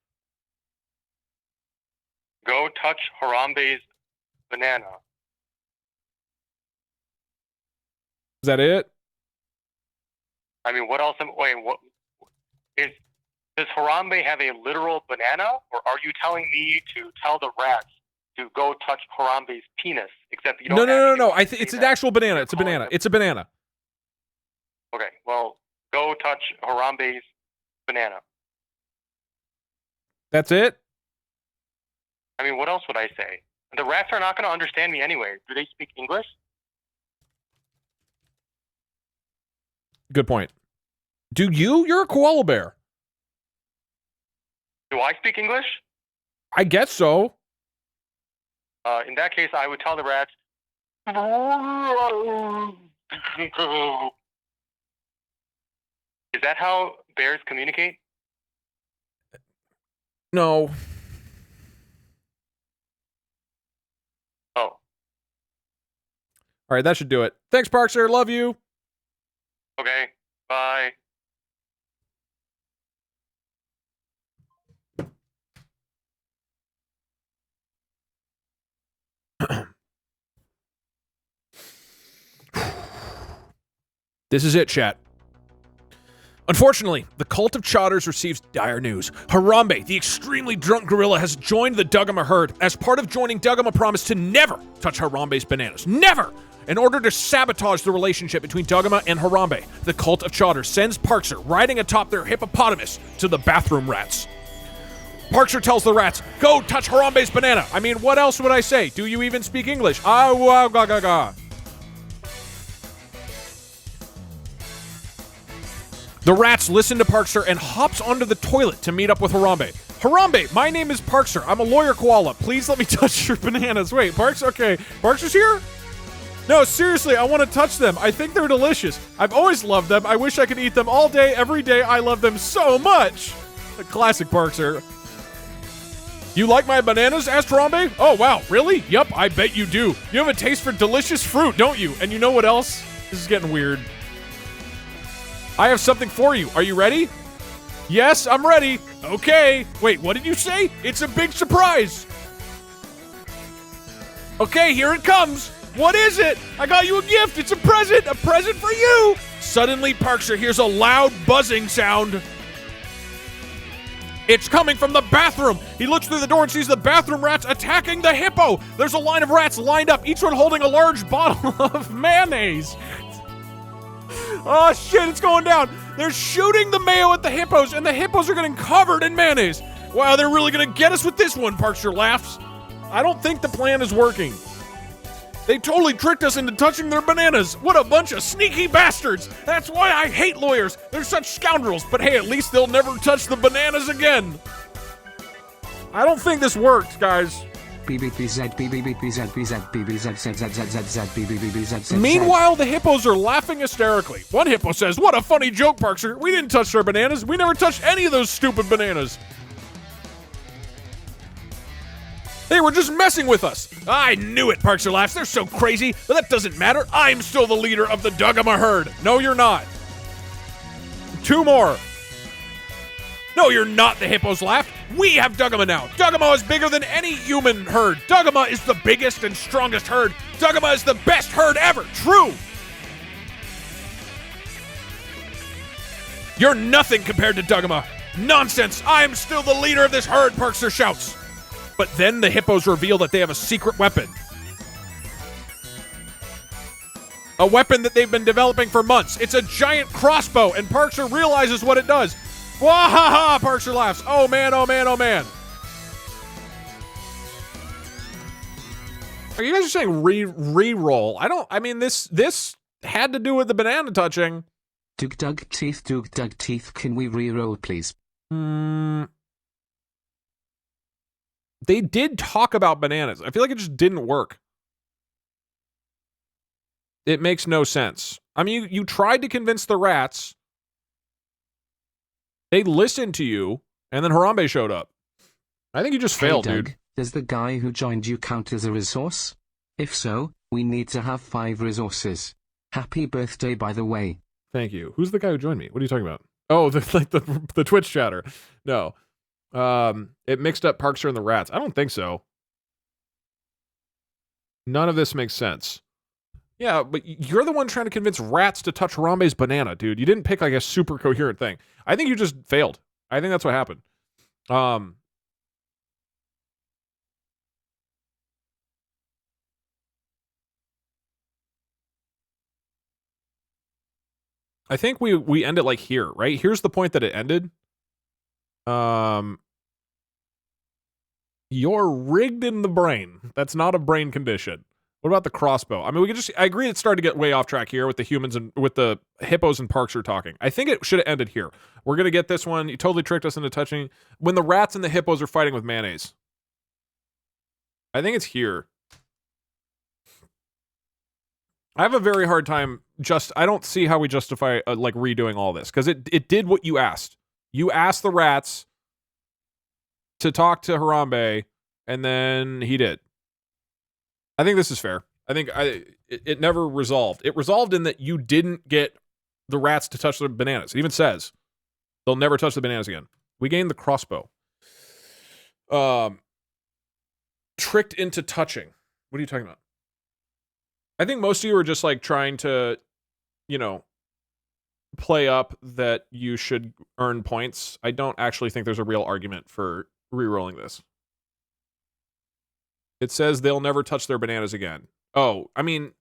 Go touch Harambe's banana. Is that it? I mean, what else? Does Harambe have a literal banana, or are you telling me to tell the rats to go touch Harambe's penis? Except you don't. No. It's an actual banana. It's a banana. It's a banana. Okay, well, go touch Harambe's banana. That's it? I mean, what else would I say? The rats are not going to understand me anyway. Do they speak English? Good point. Do you? You're a koala bear. Do I speak English? I guess so. In that case, I would tell the rats. Is that how bears communicate? No. Oh. All right, that should do it. Thanks, Parkser. Love you. Okay. Bye. This is it, chat. Unfortunately, the cult of Chodders receives dire news. Harambe, the extremely drunk gorilla, has joined the Dugama herd. As part of joining, Dugama promised to never touch Harambe's bananas. Never! In order to sabotage the relationship between Dugama and Harambe, the cult of Chodders sends Parkser riding atop their hippopotamus to the bathroom rats. Parkser tells the rats, go touch Harambe's banana. I mean, what else would I say? Do you even speak English? Ah, wow, ga, ga, ga. The rats listen to Parkser and hops onto the toilet to meet up with Harambe. Harambe, my name is Parkser. I'm a lawyer koala. Please let me touch your bananas. Wait, Parks? Okay. Parkser's here? No, seriously, I want to touch them. I think they're delicious. I've always loved them. I wish I could eat them all day, every day. I love them so much. A classic Parkser. You like my bananas? Asked Harambe. Oh, wow. Really? Yup, I bet you do. You have a taste for delicious fruit, don't you? And you know what else? This is getting weird. I have something for you. Are you ready? Yes, I'm ready. Okay. Wait, what did you say? It's a big surprise. Okay, here it comes. What is it? I got you a gift. It's a present for you. Suddenly, Parkser hears a loud buzzing sound. It's coming from the bathroom. He looks through the door and sees the bathroom rats attacking the hippo. There's a line of rats lined up, each one holding a large bottle of mayonnaise. Oh shit, it's going down. They're shooting the mayo at the hippos, and the hippos are getting covered in mayonnaise. Wow, they're really gonna get us with this one, Parkser laughs. I don't think the plan is working. They totally tricked us into touching their bananas. What a bunch of sneaky bastards. That's why I hate lawyers. They're such scoundrels, but hey, at least they'll never touch the bananas again. I don't think this worked, guys. Meanwhile, the hippos are laughing hysterically. One hippo says, what a funny joke, Parkser. We didn't touch our bananas. We never touched any of those stupid bananas. They were just messing with us. I knew it, Parkser laughs. They're so crazy, but that doesn't matter. I'm still the leader of the Dugama herd. No, you're not. Two more. No, you're not, the hippos laugh. We have Dugama now. Dugama is bigger than any human herd. Dugama is the biggest and strongest herd. Dugama is the best herd ever. True. You're nothing compared to Dugama. Nonsense. I'm still the leader of this herd, Parkser shouts. But then the hippos reveal that they have a secret weapon. A weapon that they've been developing for months. It's a giant crossbow, and Parkster realizes what it does. Wahaha! Parkster laughs. Oh man, oh man, oh man. Are you guys just saying re-roll? I mean, this had to do with the banana touching. Dug teeth, can we re-roll, please? They did talk about bananas. I feel like it just didn't work. It makes no sense. I mean, you tried to convince the rats. They listened to you, and then Harambe showed up. I think you just failed, hey, Doug, dude. Does the guy who joined you count as a resource? If so, we need to have 5 resources. Happy birthday, by the way. Thank you. Who's the guy who joined me? What are you talking about? Oh, the Twitch chatter. No. It mixed up Parkster and the rats. I don't think so. None of this makes sense. Yeah, but you're the one trying to convince rats to touch Harambe's banana, dude. You didn't pick like a super coherent thing. I think you just failed. I think that's what happened. I think we end it like here, right? Here's the point that it ended. You're rigged in the brain. That's not a brain condition. What about the crossbow? I mean, we could just, I agree it started to get way off track here with the humans and with the hippos and Parkster talking. I think it should have ended here. We're going to get this one. You totally tricked us into touching when the rats and the hippos are fighting with mayonnaise. I think it's here. I have a very hard time I don't see how we justify like redoing all this because it did what you asked. You asked the rats to talk to Harambe and then he did. I think this is fair. I think it never resolved. It resolved in that you didn't get the rats to touch the bananas. It even says they'll never touch the bananas again. We gained the crossbow. Tricked into touching. What are you talking about? I think most of you are just like trying to, you know, play up that you should earn points. I don't actually think there's a real argument for re-rolling this. It says they'll never touch their bananas again. Oh, I mean,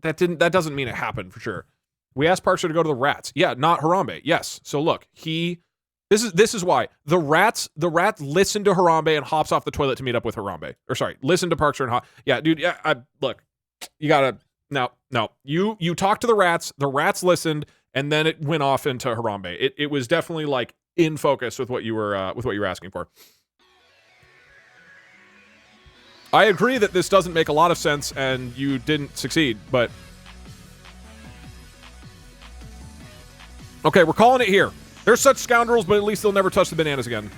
that doesn't mean it happened for sure. We asked Parkster to go to the rats. Yeah, not Harambe. Yes. So look, this is why the rat listened to Harambe and hops off the toilet to meet up with Harambe. Or sorry, listen to Parkster and yeah, dude. Yeah, look, you gotta no. You talked to the rats listened, and then it went off into Harambe. It was definitely like in focus with what you were asking for. I agree that this doesn't make a lot of sense and you didn't succeed, but okay, we're calling it here. They're such scoundrels, but at least they'll never touch the bananas again.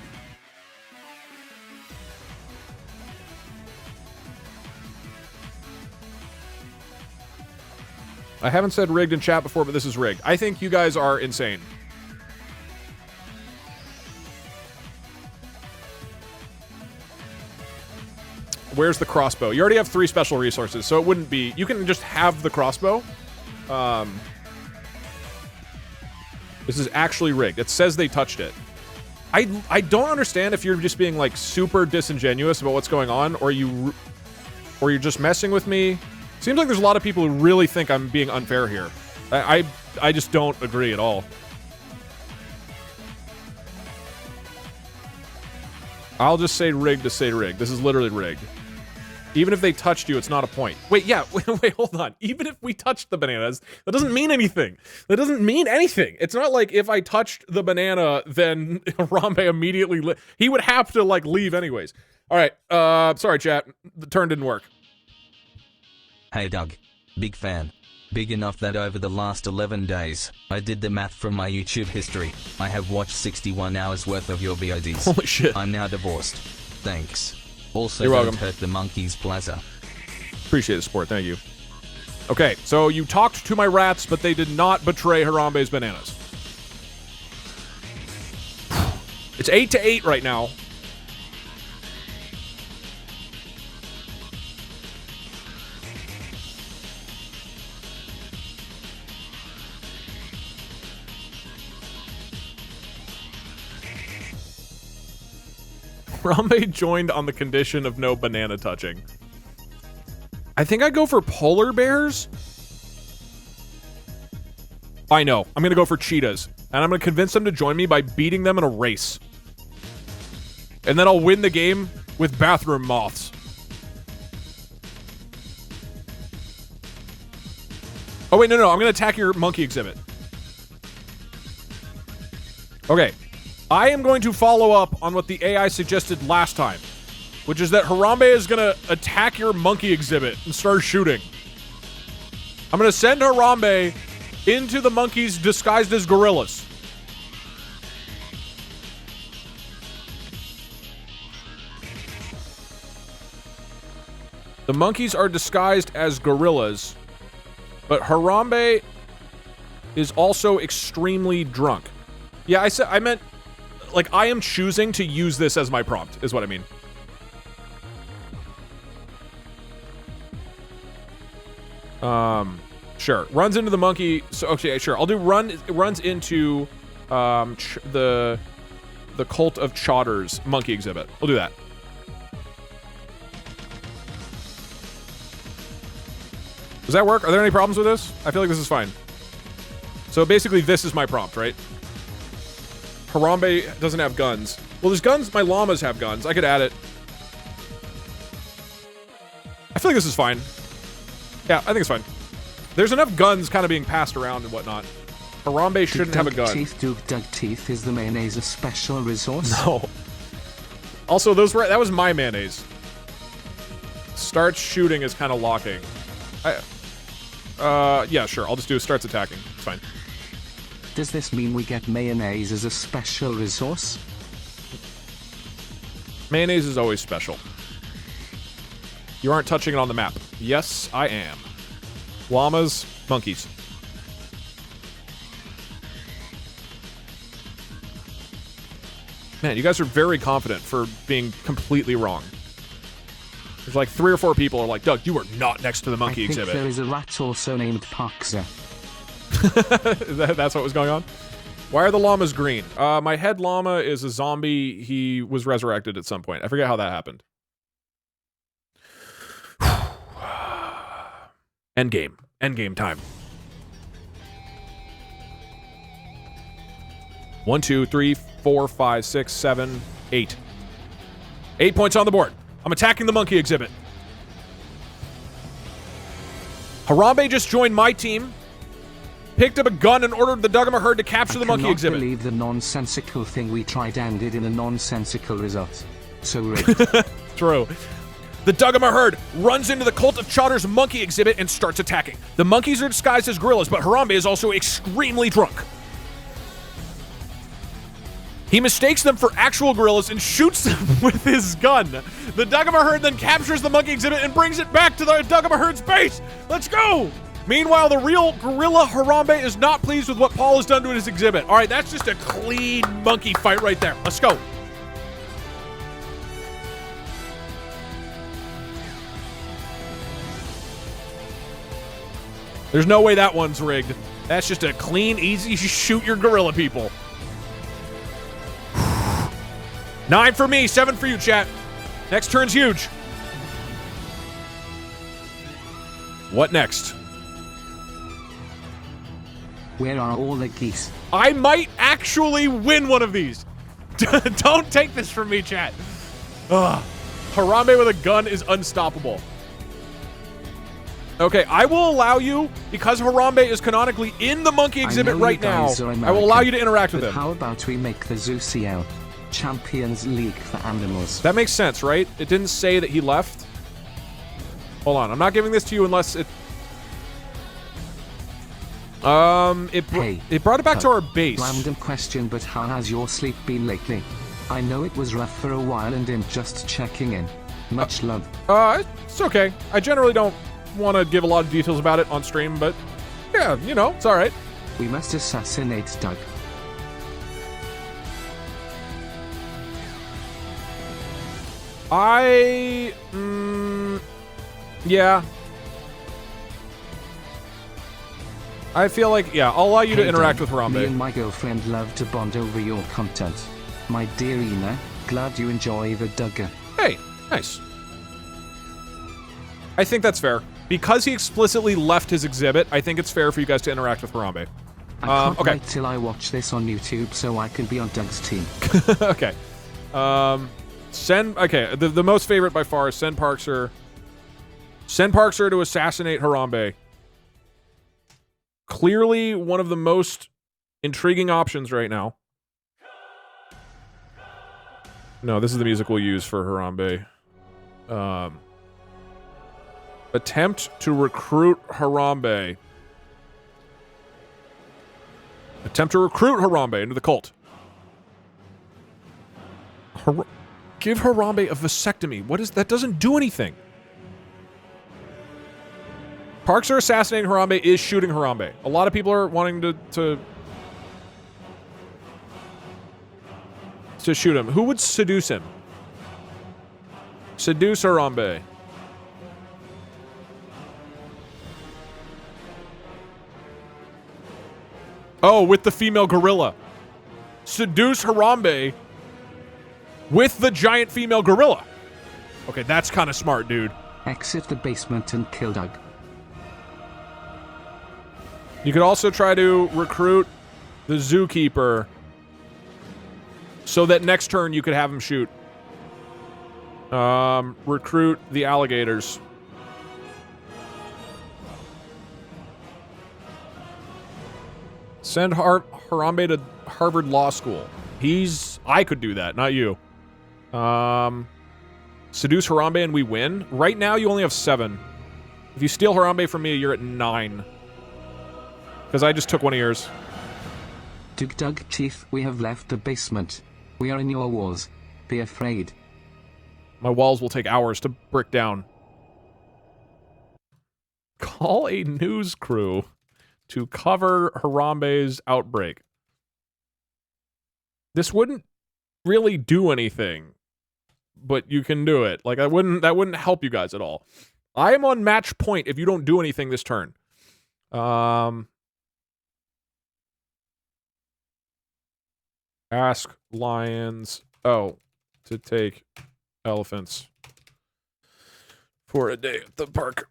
I haven't said rigged in chat before, but this is rigged. I think you guys are insane. Where's the crossbow? You already have 3 special resources, so it wouldn't be... You can just have the crossbow. This is actually rigged. It says they touched it. I don't understand if you're just being, like, super disingenuous about what's going on, or you're just messing with me. Seems like there's a lot of people who really think I'm being unfair here. I just don't agree at all. I'll just say rigged to say rigged. This is literally rigged. Even if they touched you, it's not a point. Wait, yeah, wait, hold on. Even if we touched the bananas, that doesn't mean anything. That doesn't mean anything. It's not like if I touched the banana, then Harambe immediately... He would have to, like, leave anyways. All right, sorry, chat. The turn didn't work. Hey Doug. Big fan. Big enough that over the last 11 days, I did the math from my YouTube history. I have watched 61 hours worth of your VODs. Holy shit. I'm now divorced. Thanks. Also, You're don't welcome. hurt the monkey's plaza. Appreciate the support, thank you. Okay, so you talked to my rats, but they did not betray Harambe's bananas. It's 8-8 right now. Harambe joined on the condition of no banana touching. I think I go for polar bears. I know. I'm gonna go for cheetahs. And I'm gonna convince them to join me by beating them in a race. And then I'll win the game with bathroom moths. Oh, wait, no. I'm gonna attack your monkey exhibit. Okay. I am going to follow up on what the AI suggested last time, which is that Harambe is gonna attack your monkey exhibit and start shooting. I'm gonna send Harambe into the monkeys disguised as gorillas. The monkeys are disguised as gorillas, but Harambe is also extremely drunk. Yeah, I meant, like, I am choosing to use this as my prompt, is what I mean. Sure. Runs into the monkey. So, okay, sure. I'll do runs into, the Cult of Chowder's monkey exhibit. We'll do that. Does that work? Are there any problems with this? I feel like this is fine. So basically, this is my prompt, right? Harambe doesn't have guns. Well, there's guns. My llamas have guns. I could add it. I feel like this is fine. Yeah, I think it's fine. There's enough guns kind of being passed around and whatnot. Harambe shouldn't have a gun. Dug teeth is the mayonnaise a special resource? No. Also, that was my mayonnaise. Starts shooting is kind of locking. Yeah, sure. I'll just do starts attacking. It's fine. Does this mean we get mayonnaise as a special resource? Mayonnaise is always special. You aren't touching it on the map. Yes, I am. Llamas, monkeys. Man, you guys are very confident for being completely wrong. There's like 3 or 4 people are like, Doug, you are not next to the monkey exhibit. There is a rat also named Parkza. That's what was going on? Why are the llamas green? My head llama is a zombie. He was resurrected at some point. I forget how that happened. Endgame. Endgame time. 1, 2, 3, 4, 5, 6, 7, 8. 8 points on the board. I'm attacking the monkey exhibit. Harambe just joined my team, picked up a gun and ordered the Dugama herd to capture the monkey exhibit. I cannot believe the nonsensical thing we tried ended in a nonsensical result. So rigged. True. The Dugama herd runs into the Cult of Chowder's monkey exhibit and starts attacking. The monkeys are disguised as gorillas, but Harambe is also extremely drunk. He mistakes them for actual gorillas and shoots them with his gun. The Dugama herd then captures the monkey exhibit and brings it back to the Dugama herd's base. Let's go! Meanwhile, the real gorilla Harambe is not pleased with what Paul has done to his exhibit. All right, that's just a clean monkey fight right there. Let's go. There's no way that one's rigged. That's just a clean, easy shoot your gorilla people. 9 for me, 7 for you, chat. Next turn's huge. What next? Where are all the geese? I might actually win one of these. Don't take this from me, chat. Ugh. Harambe with a gun is unstoppable. Okay, I will allow you, because Harambe is canonically in the monkey exhibit right now, I will allow you to interact with him. How about we make the ZooCL Champions League for animals? That makes sense, right? It didn't say that he left. Hold on, I'm not giving this to you unless it... It brought it back to our base. Random question, but how has your sleep been lately? I know it was rough for a while and I'm just checking in. Much love. It's okay. I generally don't want to give a lot of details about it on stream, but yeah, you know, it's all right. We must assassinate Doug. Yeah. I feel like, yeah, I'll allow you to interact with Harambe. Me and my girlfriend love to bond over your content. My dear Ina, glad you enjoy the Dugger. Hey, nice. I think that's fair. Because he explicitly left his exhibit, I think it's fair for you guys to interact with Harambe. I can't okay. wait till I watch this on YouTube so I can be on Doug's team. Okay. Okay, the most favorite by far is send Parkser. Send Parkser to assassinate Harambe. Clearly one of the most intriguing options right now. No, this is the music we'll use for Harambe. Attempt to recruit Harambe. Attempt to recruit Harambe into the cult. Give Harambe a vasectomy. What is that? Doesn't do anything. Parkser assassinating Harambe is shooting Harambe. A lot of people are wanting to shoot him. Who would seduce him? Seduce Harambe. Oh, with the female gorilla. Seduce Harambe with the giant female gorilla. Okay, that's kind of smart, dude. Exit the basement and kill Doug. You could also try to recruit the zookeeper so that next turn you could have him shoot. Recruit the alligators. Send Harambe to Harvard Law School. I could do that, not you. Seduce Harambe and we win. Right now you only have 7. If you steal Harambe from me, you're at 9. Because I just took one of yours. Doug Teeth, we have left the basement. We are in your walls. Be afraid. My walls will take hours to brick down. Call a news crew to cover Harambe's outbreak. This wouldn't really do anything, but you can do it. Like that wouldn't help you guys at all. I am on match point if you don't do anything this turn. Ask lions to take elephants for a day at the park.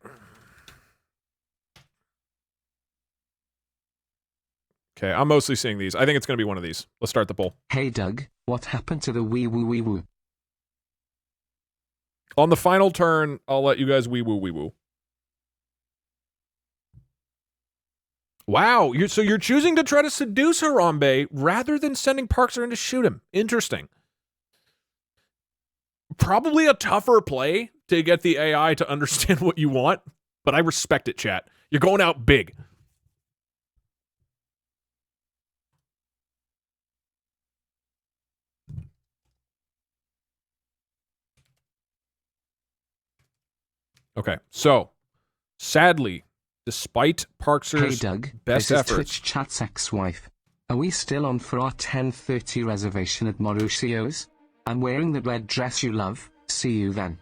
Okay, I'm mostly seeing these. I think it's going to be one of these. Let's start the poll. Hey Doug, what happened to the wee woo wee woo? On the final turn, I'll let you guys wee woo wee woo. Wow, so you're choosing to try to seduce Harambe rather than sending Parkser in to shoot him. Interesting. Probably a tougher play to get the AI to understand what you want, but I respect it, chat. You're going out big. Okay, so sadly, despite Parkser's hey Doug, best this efforts, is Twitch chat's ex-wife. Are we still on for our 10:30 reservation at Mauricio's? I'm wearing the red dress you love. See you then.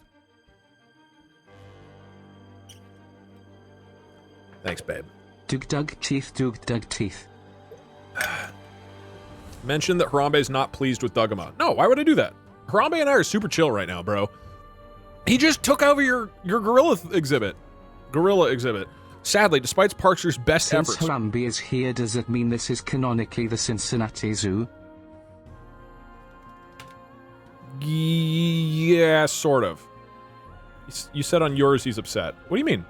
thanks, babe. Doug Teeth. Mention that Harambe is not pleased with Dugama. No, why would I do that? Harambe and I are super chill right now, bro. He just took over your gorilla exhibit. Sadly, despite Parkser's best efforts. Since Harambe is here, does it mean this is canonically the Cincinnati Zoo? Yeah, sort of. You said on yours he's upset. What do you mean?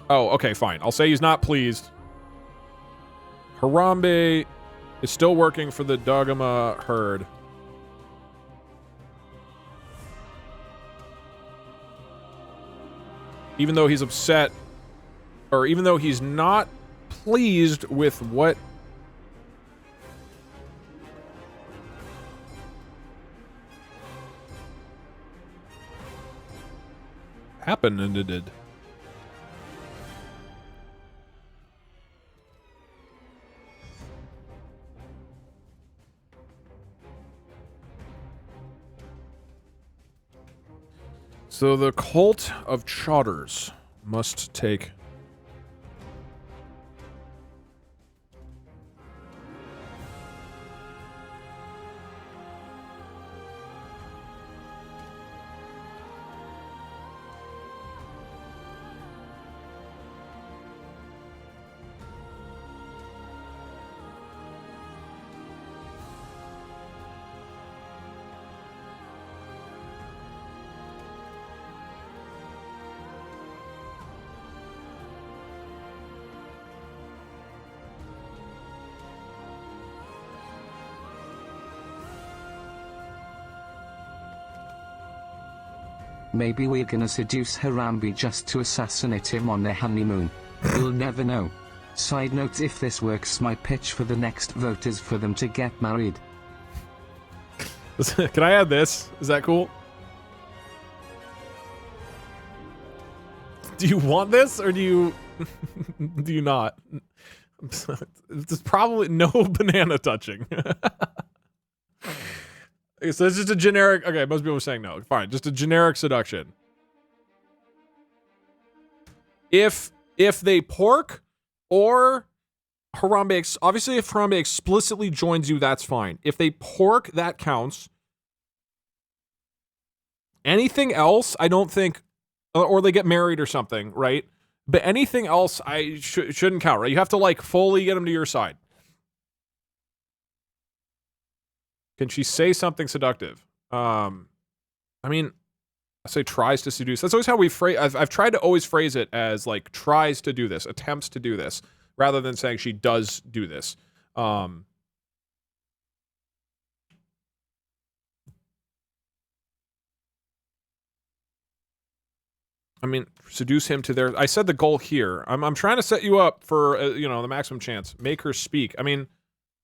Oh, okay, fine. I'll say he's not pleased. Harambe is still working for the Dugama herd. Even though he's upset, or even though he's not pleased with what happened and it did. So the cult of Chodders must take Maybe we're gonna seduce Harambe just to assassinate him on their honeymoon. You'll never know. Side note, if this works, my pitch for the next vote is for them to get married. Can I add this? Is that cool? Do you want this or do you do you not? There's probably no banana touching. Okay, so it's just a generic. Okay, most people are saying no. Fine, just a generic seduction. If they pork or Harambe, obviously if Harambe explicitly joins you, that's fine. If they pork, that counts. Anything else, I don't think, or they get married or something, right? But anything else, I shouldn't count, right? You have to like fully get them to your side. Can she say something seductive? I mean, I say tries to seduce. That's always how we phrase. I've tried to always phrase it as like tries to do this, attempts to do this, rather than saying she does do this. I mean, seduce him to their. I said the goal here. I'm trying to set you up for the maximum chance. Make her speak. I mean,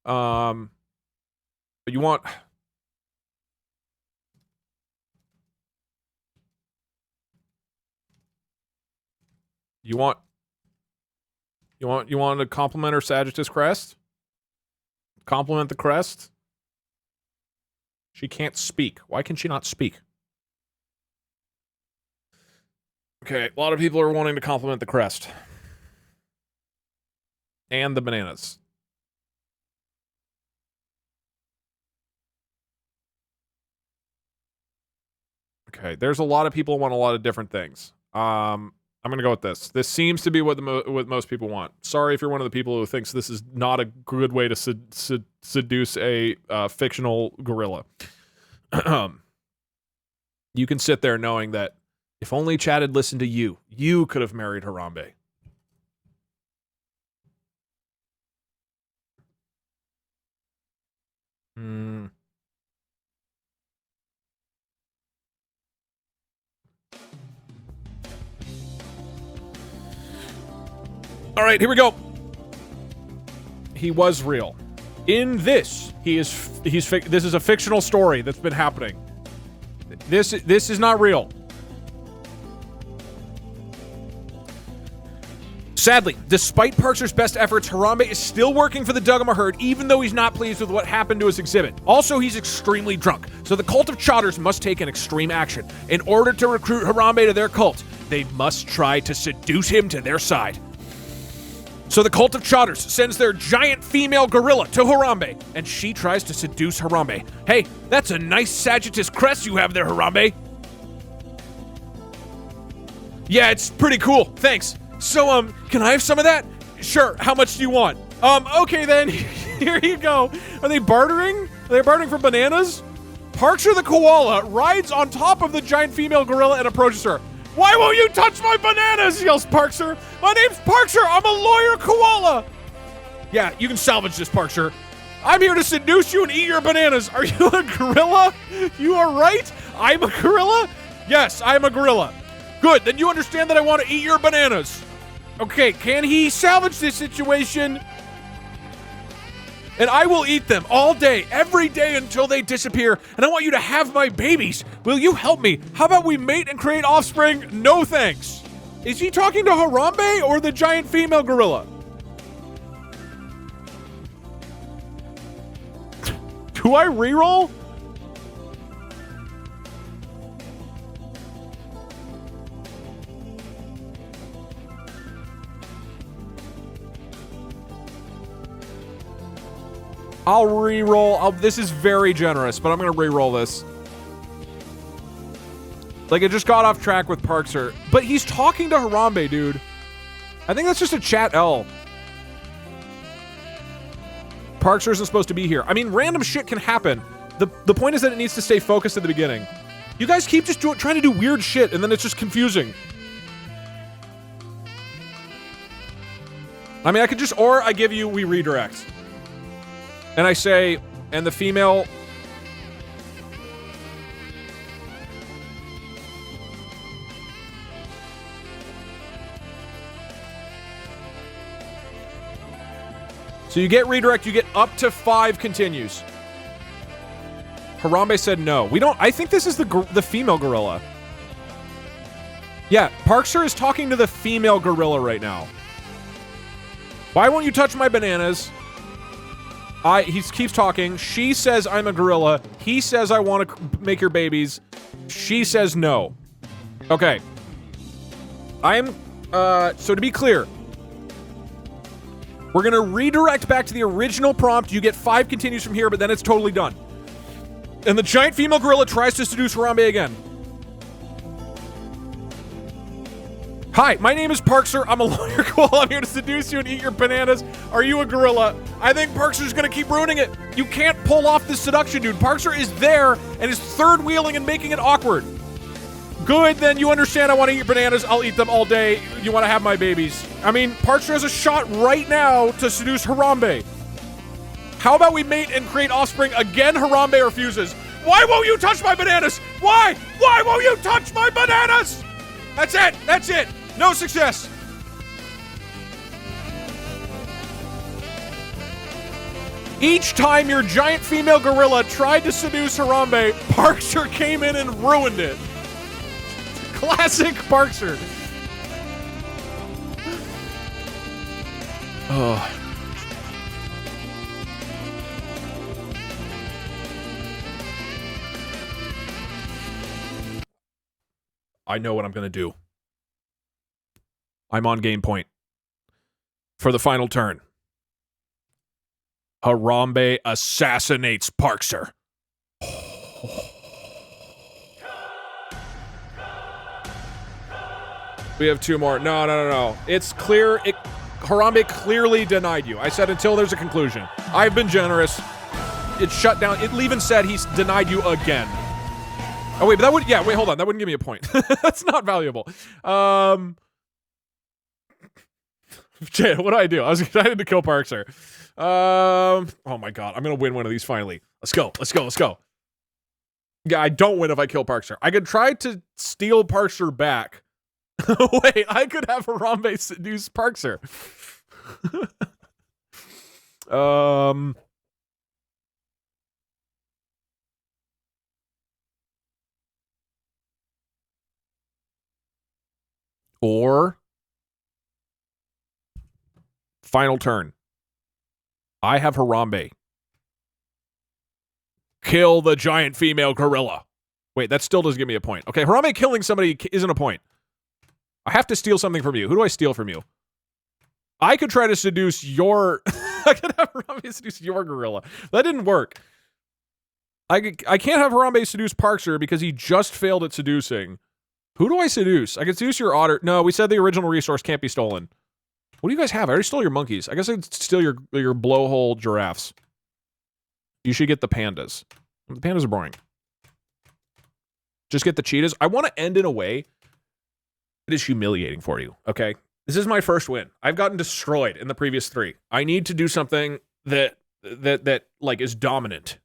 but you want. You want to compliment her Sagittarius crest? Compliment the crest? She can't speak. Why can she not speak? Okay, a lot of people are wanting to compliment the crest. And the bananas. Okay, there's a lot of people who want a lot of different things. I'm gonna go with this. This seems to be what what most people want. Sorry if you're one of the people who thinks this is not a good way to seduce a fictional gorilla. You can sit there knowing that if only Chad had listened to you, you could have married Harambe. All right, here we go. He was real. In this, this is a fictional story that's been happening. This is not real. Sadly, despite Parkser's best efforts, Harambe is still working for the Dugama herd, even though he's not pleased with what happened to his exhibit. Also, he's extremely drunk, so the cult of Chodders must take an extreme action. In order to recruit Harambe to their cult, they must try to seduce him to their side. So the cult of Chodders sends their giant female gorilla to Harambe, and she tries to seduce Harambe. Hey, that's a nice Sagittarius crest you have there, Harambe. Yeah, it's pretty cool. Thanks. So, can I have some of that? Sure. How much do you want? Okay then. Here you go. Are they bartering? Are they bartering for bananas? Parkser the koala rides on top of the giant female gorilla and approaches her. Why won't you touch my bananas? Yells Parkser. My name's Parkser. I'm a lawyer koala. Yeah, you can salvage this, Parkser. I'm here to seduce you and eat your bananas. Are you a gorilla? You are right. I'm a gorilla? Yes, I'm a gorilla. Good, then you understand that I want to eat your bananas. Okay, can he salvage this situation? And I will eat them all day, every day until they disappear. And I want you to have my babies. Will you help me? How about we mate and create offspring? No thanks. Is he talking to Harambe or the giant female gorilla? Do I reroll? I'll re-roll. This is very generous, but I'm going to re-roll this. Like, I just got off track with Parkser. But he's talking to Harambe, dude. I think that's just a chat L. Parkser isn't supposed to be here. I mean, random shit can happen. The point is that it needs to stay focused at the beginning. You guys keep just trying to do weird shit, and then it's just confusing. I mean, I could just... Or I give you... We redirect. And I say, and the female... So you get redirect, you get up to 5 continues. Harambe said no. We don't, I think this is the female gorilla. Yeah, Parkster is talking to the female gorilla right now. Why won't you touch my bananas? He keeps talking. She says I'm a gorilla. He says I want to make your babies. She says no. Okay. So to be clear, we're gonna redirect back to the original prompt. You get 5 continues from here, but then it's totally done. And the giant female gorilla tries to seduce Harambe again. Hi, my name is Parkster. I'm a lawyer. Cool. I'm here to seduce you and eat your bananas. Are you a gorilla? I think Parkster's gonna keep ruining it. You can't pull off this seduction, dude. Parkster is there and is third wheeling and making it awkward. Good, then you understand I want to eat your bananas. I'll eat them all day. You want to have my babies. I mean, Parkster has a shot right now to seduce Harambe. How about we mate and create offspring? Again, Harambe refuses. Why won't you touch my bananas? Why? Why won't you touch my bananas? That's it. That's it. No success. Each time your giant female gorilla tried to seduce Harambe, Parkster came in and ruined it. Classic Parkster. Oh. I know what I'm going to do. I'm on game point. For the final turn. Harambe assassinates Parkster. We have 2 more. No. It's clear. Harambe clearly denied you. I said until there's a conclusion. I've been generous. It shut down. It even said he's denied you again. Oh, wait, but that would... Yeah, wait, hold on. That wouldn't give me a point. That's not valuable. Jay, what do I do? I was excited to kill Parkster. Oh, my God. I'm going to win one of these finally. Let's go. Yeah, I don't win if I kill Parkster. I could try to steal Parkster back. Wait, I could have Harambe seduce Parkster. Or final turn. I have Harambe kill the giant female gorilla. Wait, that still doesn't give me a point. Okay, Harambe killing somebody isn't a point. I have to steal something from you. Who do I steal from you? I could try to seduce your... I could have Harambe seduce your gorilla. That didn't work. I can't have Harambe seduce Parkster because he just failed at seducing. Who do I seduce? I could seduce your otter. No, we said the original resource can't be stolen. What do you guys have? I already stole your monkeys. I guess I could steal your blowhole giraffes. You should get the pandas. The pandas are boring. Just get the cheetahs. I want to end in a way that is humiliating for you, okay? This is my first win. I've gotten destroyed in the previous 3. I need to do something that like is dominant.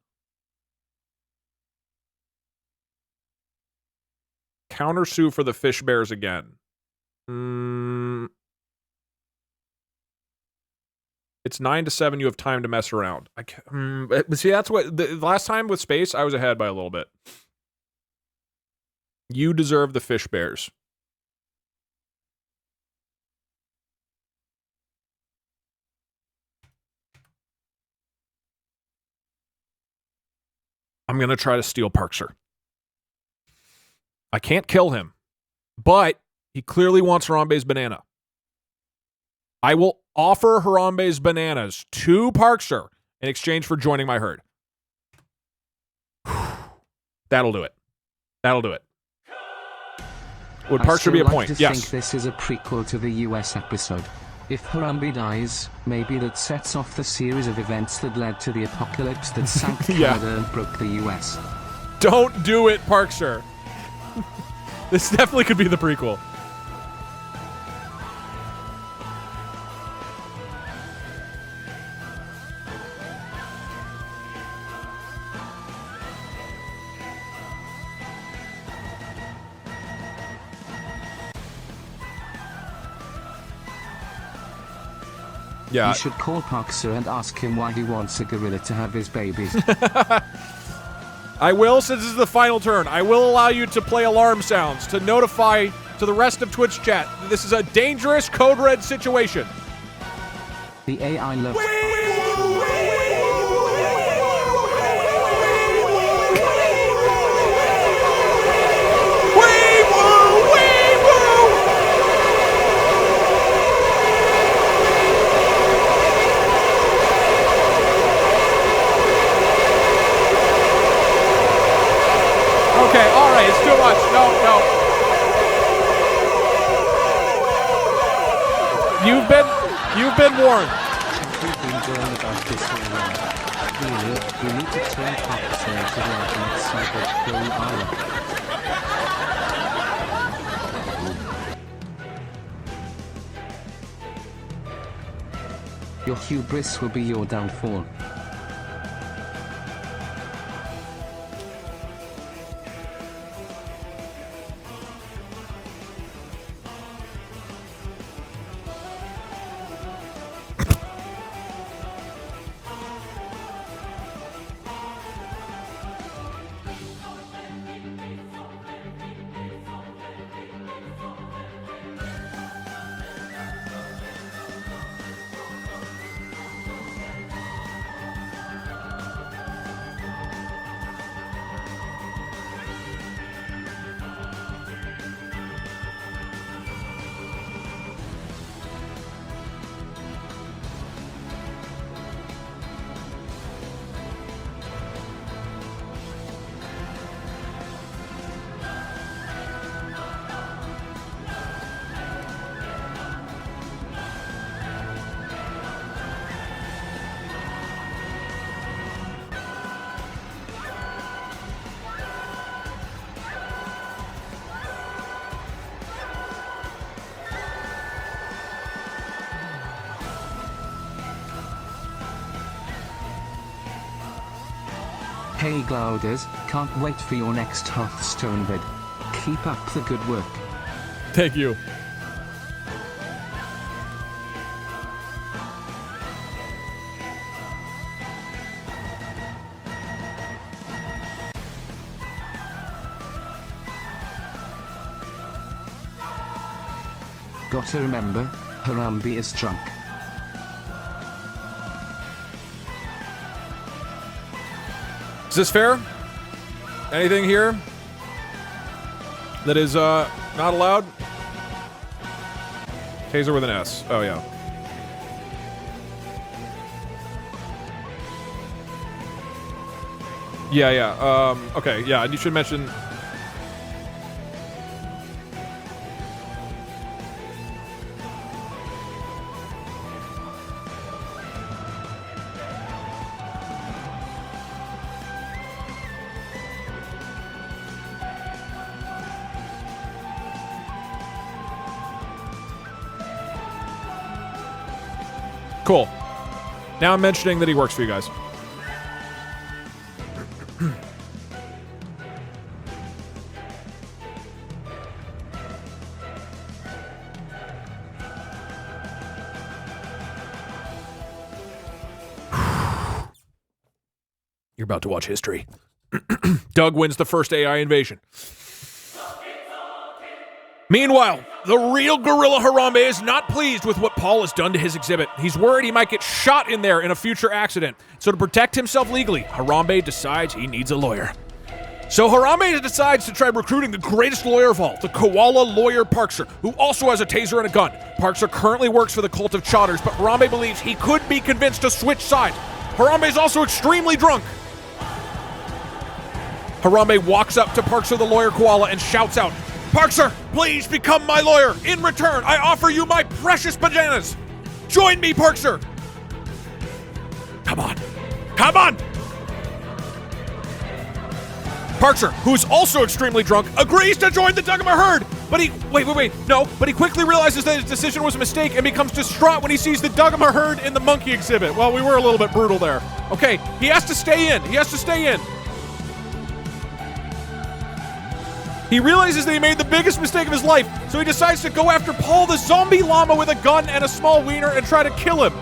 Counter sue for the fish bears again. It's 9 to 7. You have time to mess around. But see, that's what the last time with space, I was ahead by a little bit. You deserve the fish bears. I'm going to try to steal Parkster. I can't kill him, but he clearly wants Harambe's banana. I will offer Harambe's bananas to Parkster in exchange for joining my herd. That'll do it. That'll do it. Would Parkster be a point? I think this is a prequel to the US episode. If Harambe dies, maybe that sets off the series of events that led to the apocalypse that sank Canada and broke the US. Don't do it, Parkster. This definitely could be the prequel. Yeah. You should call Parkser and ask him why he wants a gorilla to have his babies. I will, since this is the final turn, I will allow you to play alarm sounds to notify to the rest of Twitch chat that this is a dangerous code red situation. The AI loves... Okay, all right, it's too much. No. You've been warned. We've been going about this all along. Really, you need to turn Parkser into the ultimate cyber pro-ira. Your hubris will be your downfall. Hey Glouders, can't wait for your next Hearthstone vid. Keep up the good work. Thank you. Gotta remember, Harambe is drunk. Is this fair? Anything here that is not allowed? Taser with an S. Oh, yeah. Yeah. Okay, yeah, and you should mention... Cool. Now I'm mentioning that he works for you guys. You're about to watch history. Doug wins the first AI invasion. Meanwhile, the real gorilla Harambe is not pleased with what Paul has done to his exhibit. He's worried he might get shot in there in a future accident. So to protect himself legally, Harambe decides he needs a lawyer. So Harambe decides to try recruiting the greatest lawyer of all, the koala lawyer Parkser, who also has a taser and a gun. Parkser currently works for the cult of Chotters, but Harambe believes he could be convinced to switch sides. Harambe is also extremely drunk. Harambe walks up to Parkser the lawyer koala and shouts out, "Parkser, please become my lawyer. In return, I offer you my precious bananas. Join me, Parkser." Come on. Come on. Parkser, who's also extremely drunk, agrees to join the Duggamer herd. But he, but he quickly realizes that his decision was a mistake and becomes distraught when he sees the Duggamer herd in the monkey exhibit. Well, we were a little bit brutal there. Okay, he has to stay in. He realizes that he made the biggest mistake of his life, so he decides to go after Paul the zombie llama with a gun and a small wiener and try to kill him.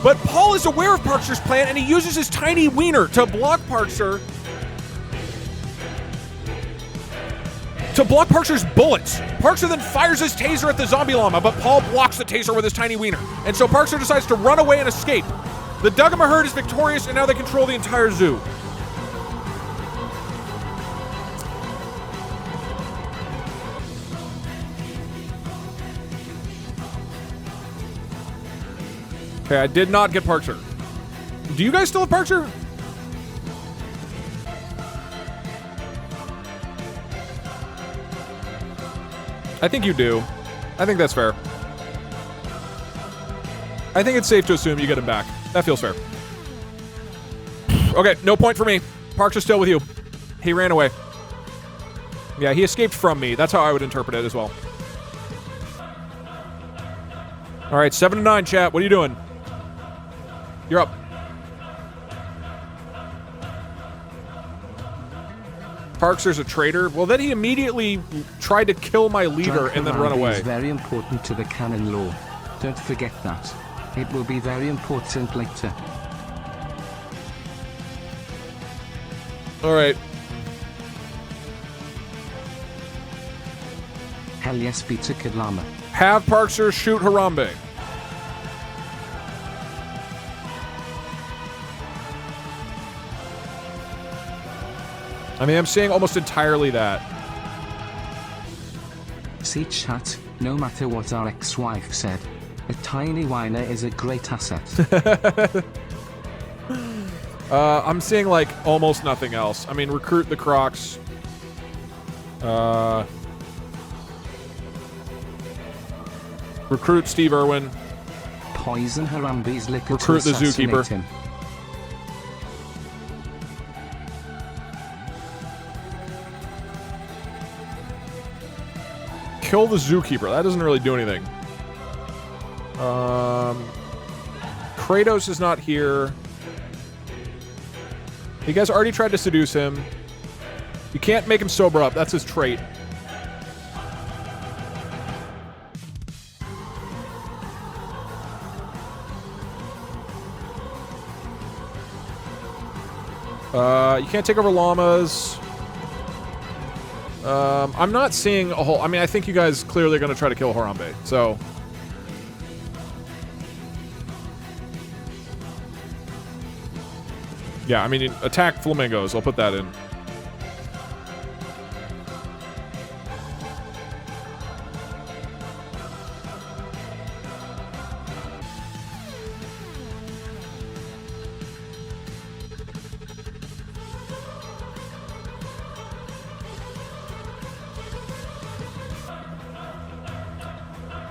But Paul is aware of Parkster's plan, and he uses his tiny wiener to block Parkster. To block Parkster's bullets. Parkster then fires his taser at the zombie llama, but Paul blocks the taser with his tiny wiener. And so Parkster decides to run away and escape. The Dugama herd is victorious, and now they control the entire zoo. Okay, I did not get Parkster. Do you guys still have Parkster? I think you do. I think that's fair. I think it's safe to assume you get him back. That feels fair. Okay, no point for me. Parkster's still with you. He ran away. Yeah, he escaped from me. That's how I would interpret it as well. All right, 7-9, chat. What are you doing? You're up. Parkster's a traitor. Well, then he immediately tried to kill my leader and then run away. It's very important to the canon law. Don't forget that. It will be very important later. All right. Hell yes, Peter Kadlama. Have Parkster shoot Harambe. I mean, I'm saying almost entirely that. See chat, no matter what our ex-wife said, a tiny whiner is a great asset. I'm seeing like almost nothing else. I mean, recruit the Crocs. Recruit Steve Irwin. Poison Harambe's liquor Recruit to the zookeeper. assassinate him. Kill the zookeeper. That doesn't really do anything. Kratos is not here. You guys already tried to seduce him. You can't make him sober up. That's his trait. You can't take over llamas. I'm not seeing a whole... I mean, I think you guys clearly are going to try to kill Harambe, so... Yeah, I mean, attack flamingos. I'll put that in.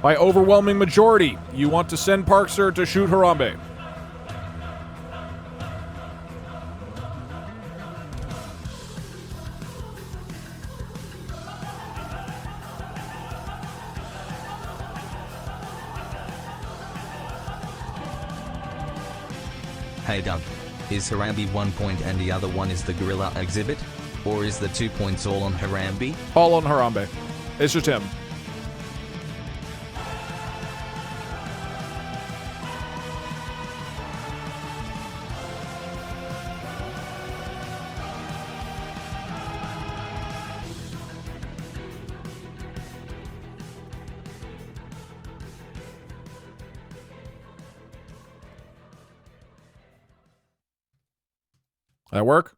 By overwhelming majority, you want to send Parkster to shoot Harambe. Hey Doug, is Harambe 1 point and the other one is the gorilla exhibit? Or is the 2 points all on Harambe? All on Harambe. It's just him. That work?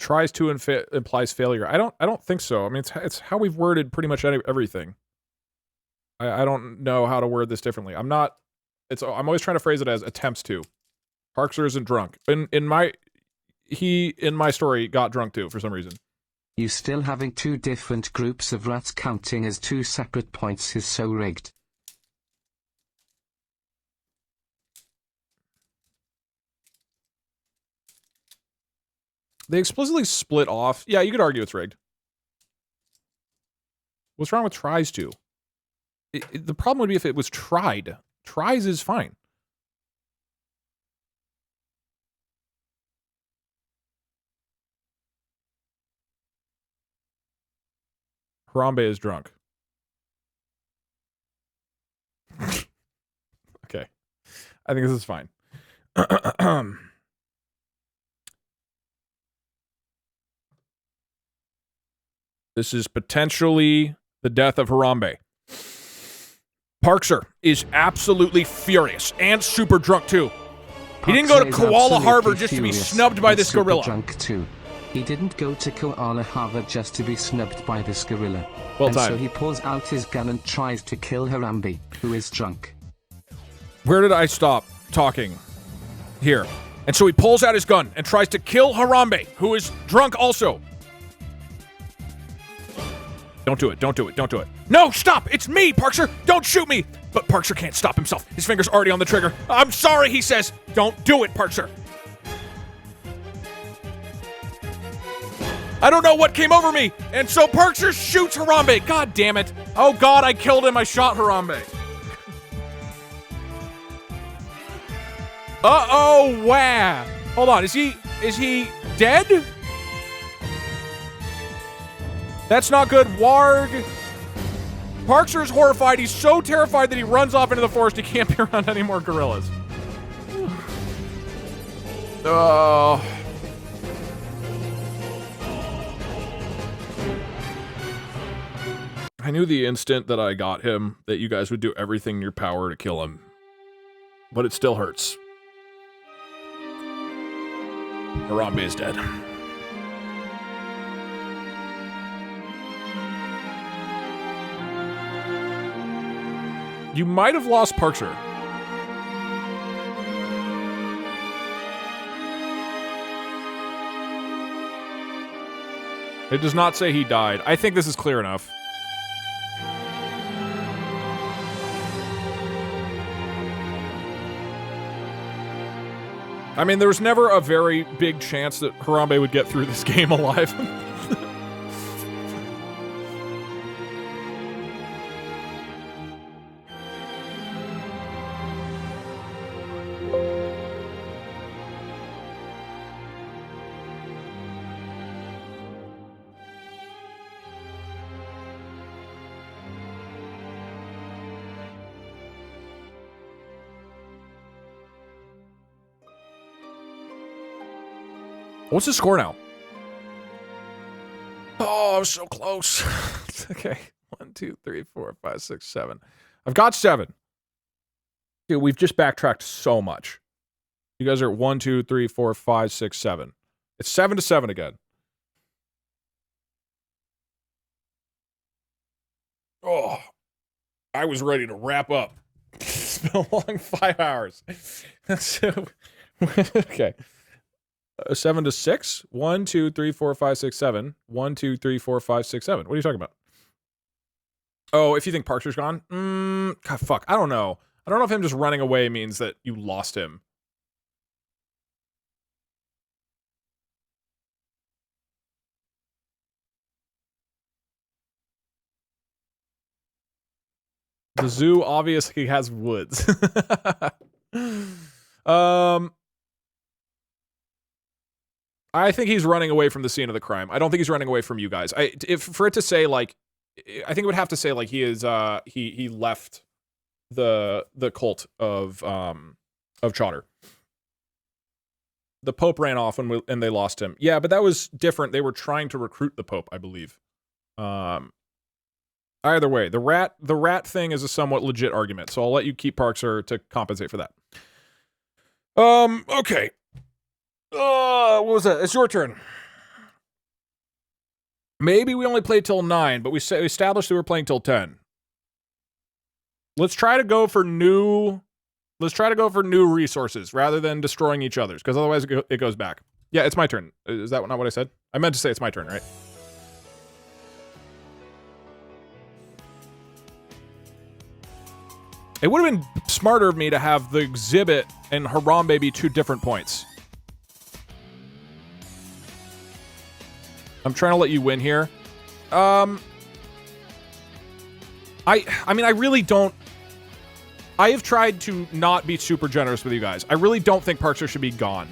Tries to implies failure. I don't think so. I mean, it's how we've worded pretty much everything. I don't know how to word this differently. I'm always trying to phrase it as attempts to. Parkster isn't drunk. He, in my story, got drunk too, for some reason. You still having two different groups of rats counting as two separate points is so rigged. They explicitly split off. Yeah, you could argue it's rigged. What's wrong with tries to? The problem would be if it was tried. Tries is fine. Harambe is drunk. Okay. I think this is fine. This is potentially the death of Harambe. Parkser is absolutely furious and super drunk too. He didn't go to Koala Harbor just to be snubbed by this gorilla. Drunk too. He didn't go to Koala Harbor just to be snubbed by this gorilla. Well and timed. so he pulls out his gun and tries to kill Harambe, who is drunk. Where did I stop talking? Here. And so he pulls out his gun and tries to kill Harambe, who is drunk also. Don't do it, don't do it, don't do it. No, stop! It's me, Parkser! Don't shoot me! But Parkser can't stop himself. His finger's already on the trigger. I'm sorry, he says. Don't do it, Parkser. I don't know what came over me, and so Parkser shoots Harambe. God damn it. Oh god, I killed him. I shot Harambe. Uh-oh, wow. Hold on, is he dead? That's not good. Warg. Parkser is horrified. He's so terrified that he runs off into the forest. He can't be around any more gorillas. I knew the instant that I got him that you guys would do everything in your power to kill him. But it still hurts. Harambe is dead. You might have lost Parkser. It does not say he died. I think this is clear enough. I mean, there was never a very big chance that Harambe would get through this game alive. What's his score now? Oh, I'm so close. Okay. 1, 2, 3, 4, 5, 6, 7. I've got 7. Dude, we've just backtracked so much. You guys are at 1, 2, 3, 4, 5, 6, 7. It's 7-7 again. Oh, I was ready to wrap up. It's been a long 5 hours. So, okay. 7-6. 1, 2, 3, 4, 5, 6, 7. 1, 2, 3, 4, 5, 6, 7. What are you talking about? Oh, if you think Parkser's gone? God, fuck. I don't know. I don't know if him just running away means that you lost him. The zoo obviously has woods. I think he's running away from the scene of the crime. I don't think he's running away from you guys. If for it to say like, I think it would have to say like he is he left the cult of Chowder. The Pope ran off and they lost him. Yeah, but that was different. They were trying to recruit the Pope, I believe. Either way, the rat thing is a somewhat legit argument, so I'll let you keep Parkser to compensate for that. Okay. What was that? It's your turn. Maybe we only played till 9, but we established that we were playing till 10. Let's try to go for new resources rather than destroying each other's, because otherwise it goes back. Yeah, it's my turn. Is that not what I said? I meant to say it's my turn, right? It would have been smarter of me to have the exhibit and Harambe be 2 different points. I'm trying to let you win here. I mean, I really don't... I have tried to not be super generous with you guys. I really don't think Parkser should be gone.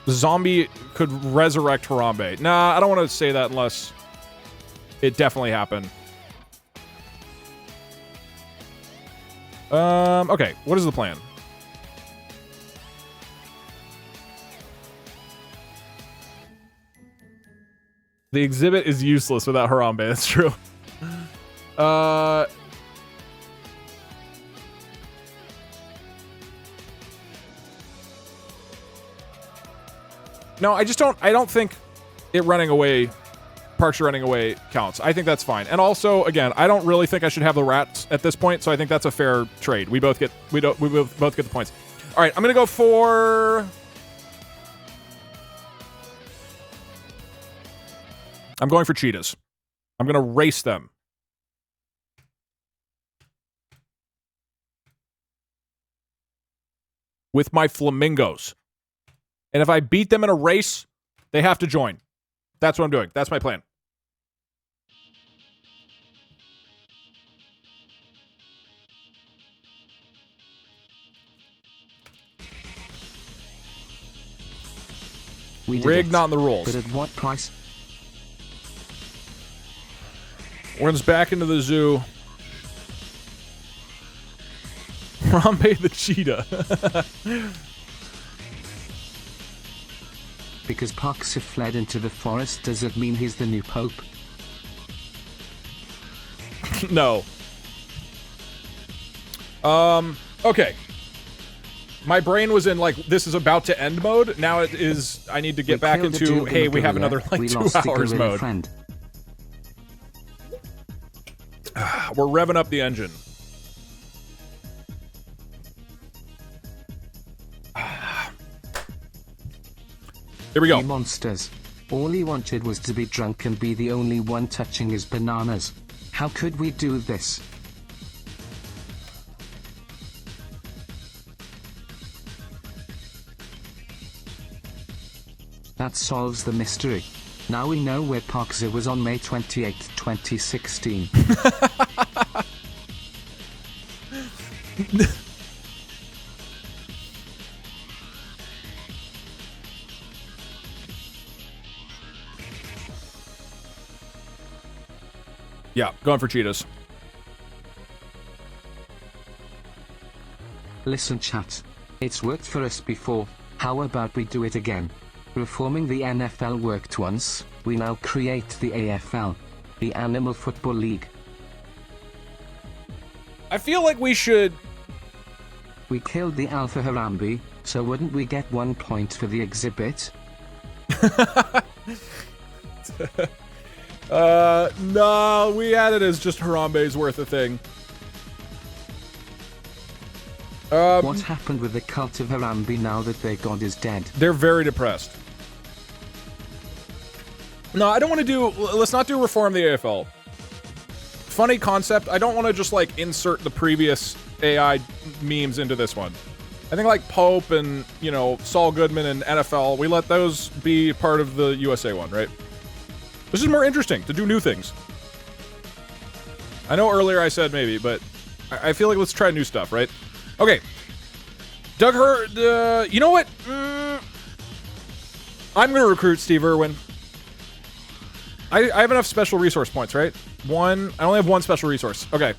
The zombie could resurrect Harambe. Nah, I don't want to say that unless it definitely happened. Okay, what is the plan? The exhibit is useless without Harambe, that's true. No, I don't think it running away, Parks running away counts. I think that's fine. And also, again, I don't really think I should have the rats at this point, so I think that's a fair trade. We both get the points. All right, I'm going to go for... I'm going for cheetahs. I'm going to race them. With my flamingos. And if I beat them in a race, they have to join. That's what I'm doing. That's my plan. Rig not in the rules. But at what price? Runs back into the zoo. Harambe the cheetah. Because Parks fled into the forest, does it mean he's the new pope? No. Okay. My brain was in, like, this is about to end mode. Now it is, I need to get back into, hey, we have another, like, 2 hours mode. We're revving up the engine. Here we go. You monsters. All he wanted was to be drunk and be the only one touching his bananas. How could we do this? That solves the mystery. Now we know where Parkser was on May 28, 2016. Yeah, going for cheetahs. Listen, chat. It's worked for us before. How about we do it again? Reforming the NFL worked once. We now create the AFL, the Animal Football League. I feel like we should... We killed the Alpha Harambe, so wouldn't we get 1 point for the exhibit? No, we had it as just Harambe's worth a thing. What happened with the cult of Harambe now that their god is dead? They're very depressed. No, I don't want to do... Let's not do reform the AFL. Funny concept. I don't want to just, like, insert the previous AI memes into this one. I think, like, Pope and, you know, Saul Goodman and NFL, we let those be part of the USA one, right? This is more interesting, to do new things. I know earlier I said maybe, but I feel like let's try new stuff, right? Okay. Doug Hurd, you know what? I'm going to recruit Steve Irwin. I have enough special resource points, right? One. I only have 1 special resource. Okay.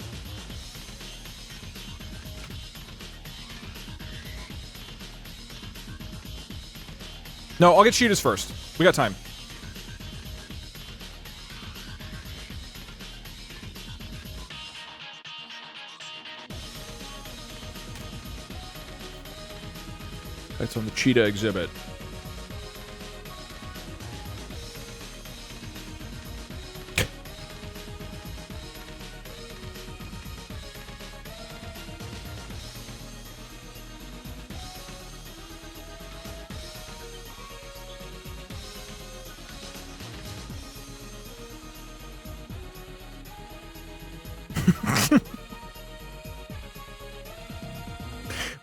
No, I'll get cheetahs first. We got time. That's on the cheetah exhibit.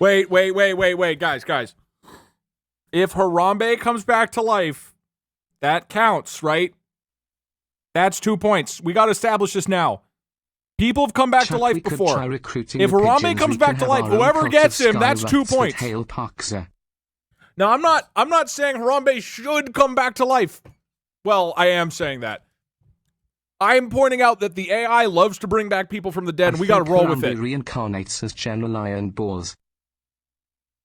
Wait, guys. If Harambe comes back to life, that counts, right? That's 2 points. We got to establish this now. People have come back to life before. If Harambe comes back to life, whoever gets him, that's 2 points. Now, I'm not saying Harambe should come back to life. Well, I am saying that. I'm pointing out that the AI loves to bring back people from the dead, and we gotta roll with it. Harambe reincarnates as General Iron Balls.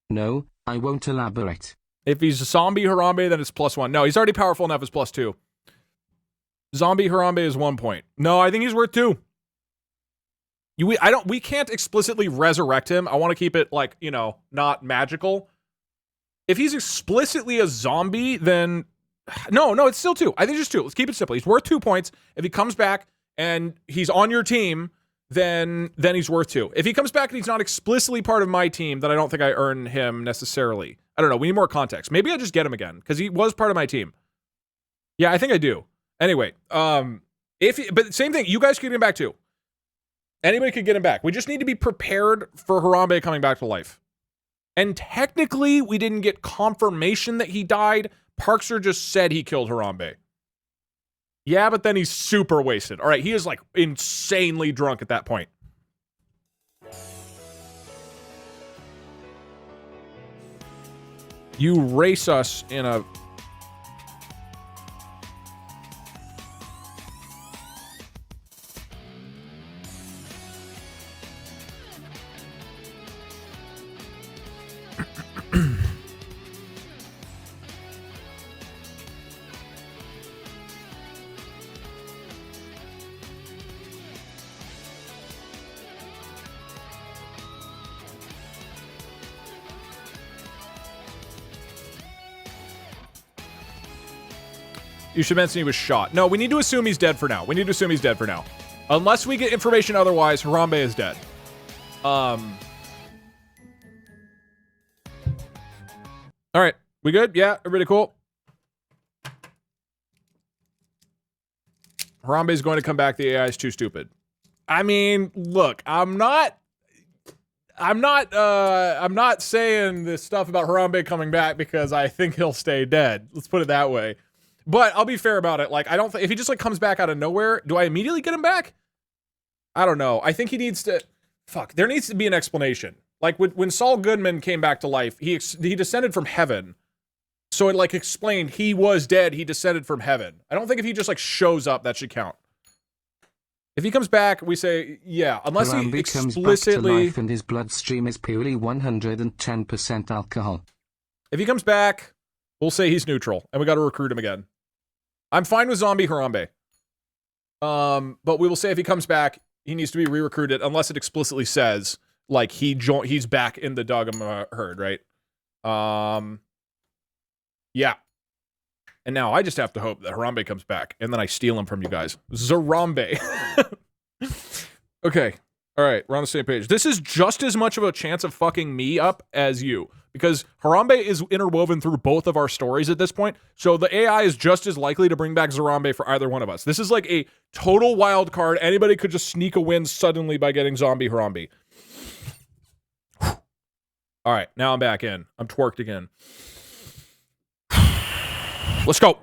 No, I won't elaborate. If he's a zombie Harambe, then it's +1. No, he's already powerful enough as +2. Zombie Harambe is 1 point. No, I think he's worth 2. We can't explicitly resurrect him. I want to keep it like, you know, not magical. If he's explicitly a zombie, then no, it's still 2. I think just 2. Let's keep it simple. He's worth 2 points. If he comes back and he's on your team, then he's worth 2. If he comes back and he's not explicitly part of my team, then I don't think I earn him necessarily. I don't know. We need more context. Maybe I just get him again because he was part of my team. Yeah, I think I do. Anyway, but same thing. You guys could get him back too. Anybody could get him back. We just need to be prepared for Harambe coming back to life. And technically, we didn't get confirmation that he died. Parkser just said he killed Harambe. Yeah, but then he's super wasted. All right, he is like insanely drunk at that point. You race us in a... You should mention he was shot. No, we need to assume he's dead for now. Unless we get information otherwise, Harambe is dead. All right. We good? Yeah, everybody cool? Harambe is going to come back. The AI is too stupid. I mean, look, I'm not saying this stuff about Harambe coming back because I think he'll stay dead. Let's put it that way. But I'll be fair about it. Like, I don't think if he just like comes back out of nowhere, do I immediately get him back? I don't know. I think he needs to. Fuck. There needs to be an explanation. Like when Saul Goodman came back to life, he descended from heaven. So it like explained he was dead. He descended from heaven. I don't think if he just like shows up, that should count. If he comes back, we say yeah. Unless Harambe he explicitly explicitly comes back to life and his bloodstream is purely 110% alcohol. If he comes back, we'll say he's neutral, and we got to recruit him again. I'm fine with zombie Harambe. But we will say if he comes back, he needs to be re-recruited unless it explicitly says like he's back in the Dogma herd, right? Yeah. And now I just have to hope that Harambe comes back, and then I steal him from you guys. Zarambe. Okay. All right, we're on the same page. This is just as much of a chance of fucking me up as you, because Harambe is interwoven through both of our stories at this point, so the AI is just as likely to bring back Zarambe for either one of us. This is like a total wild card. Anybody could just sneak a win suddenly by getting zombie Harambe. All right, now I'm back in. I'm twerked again. Let's go.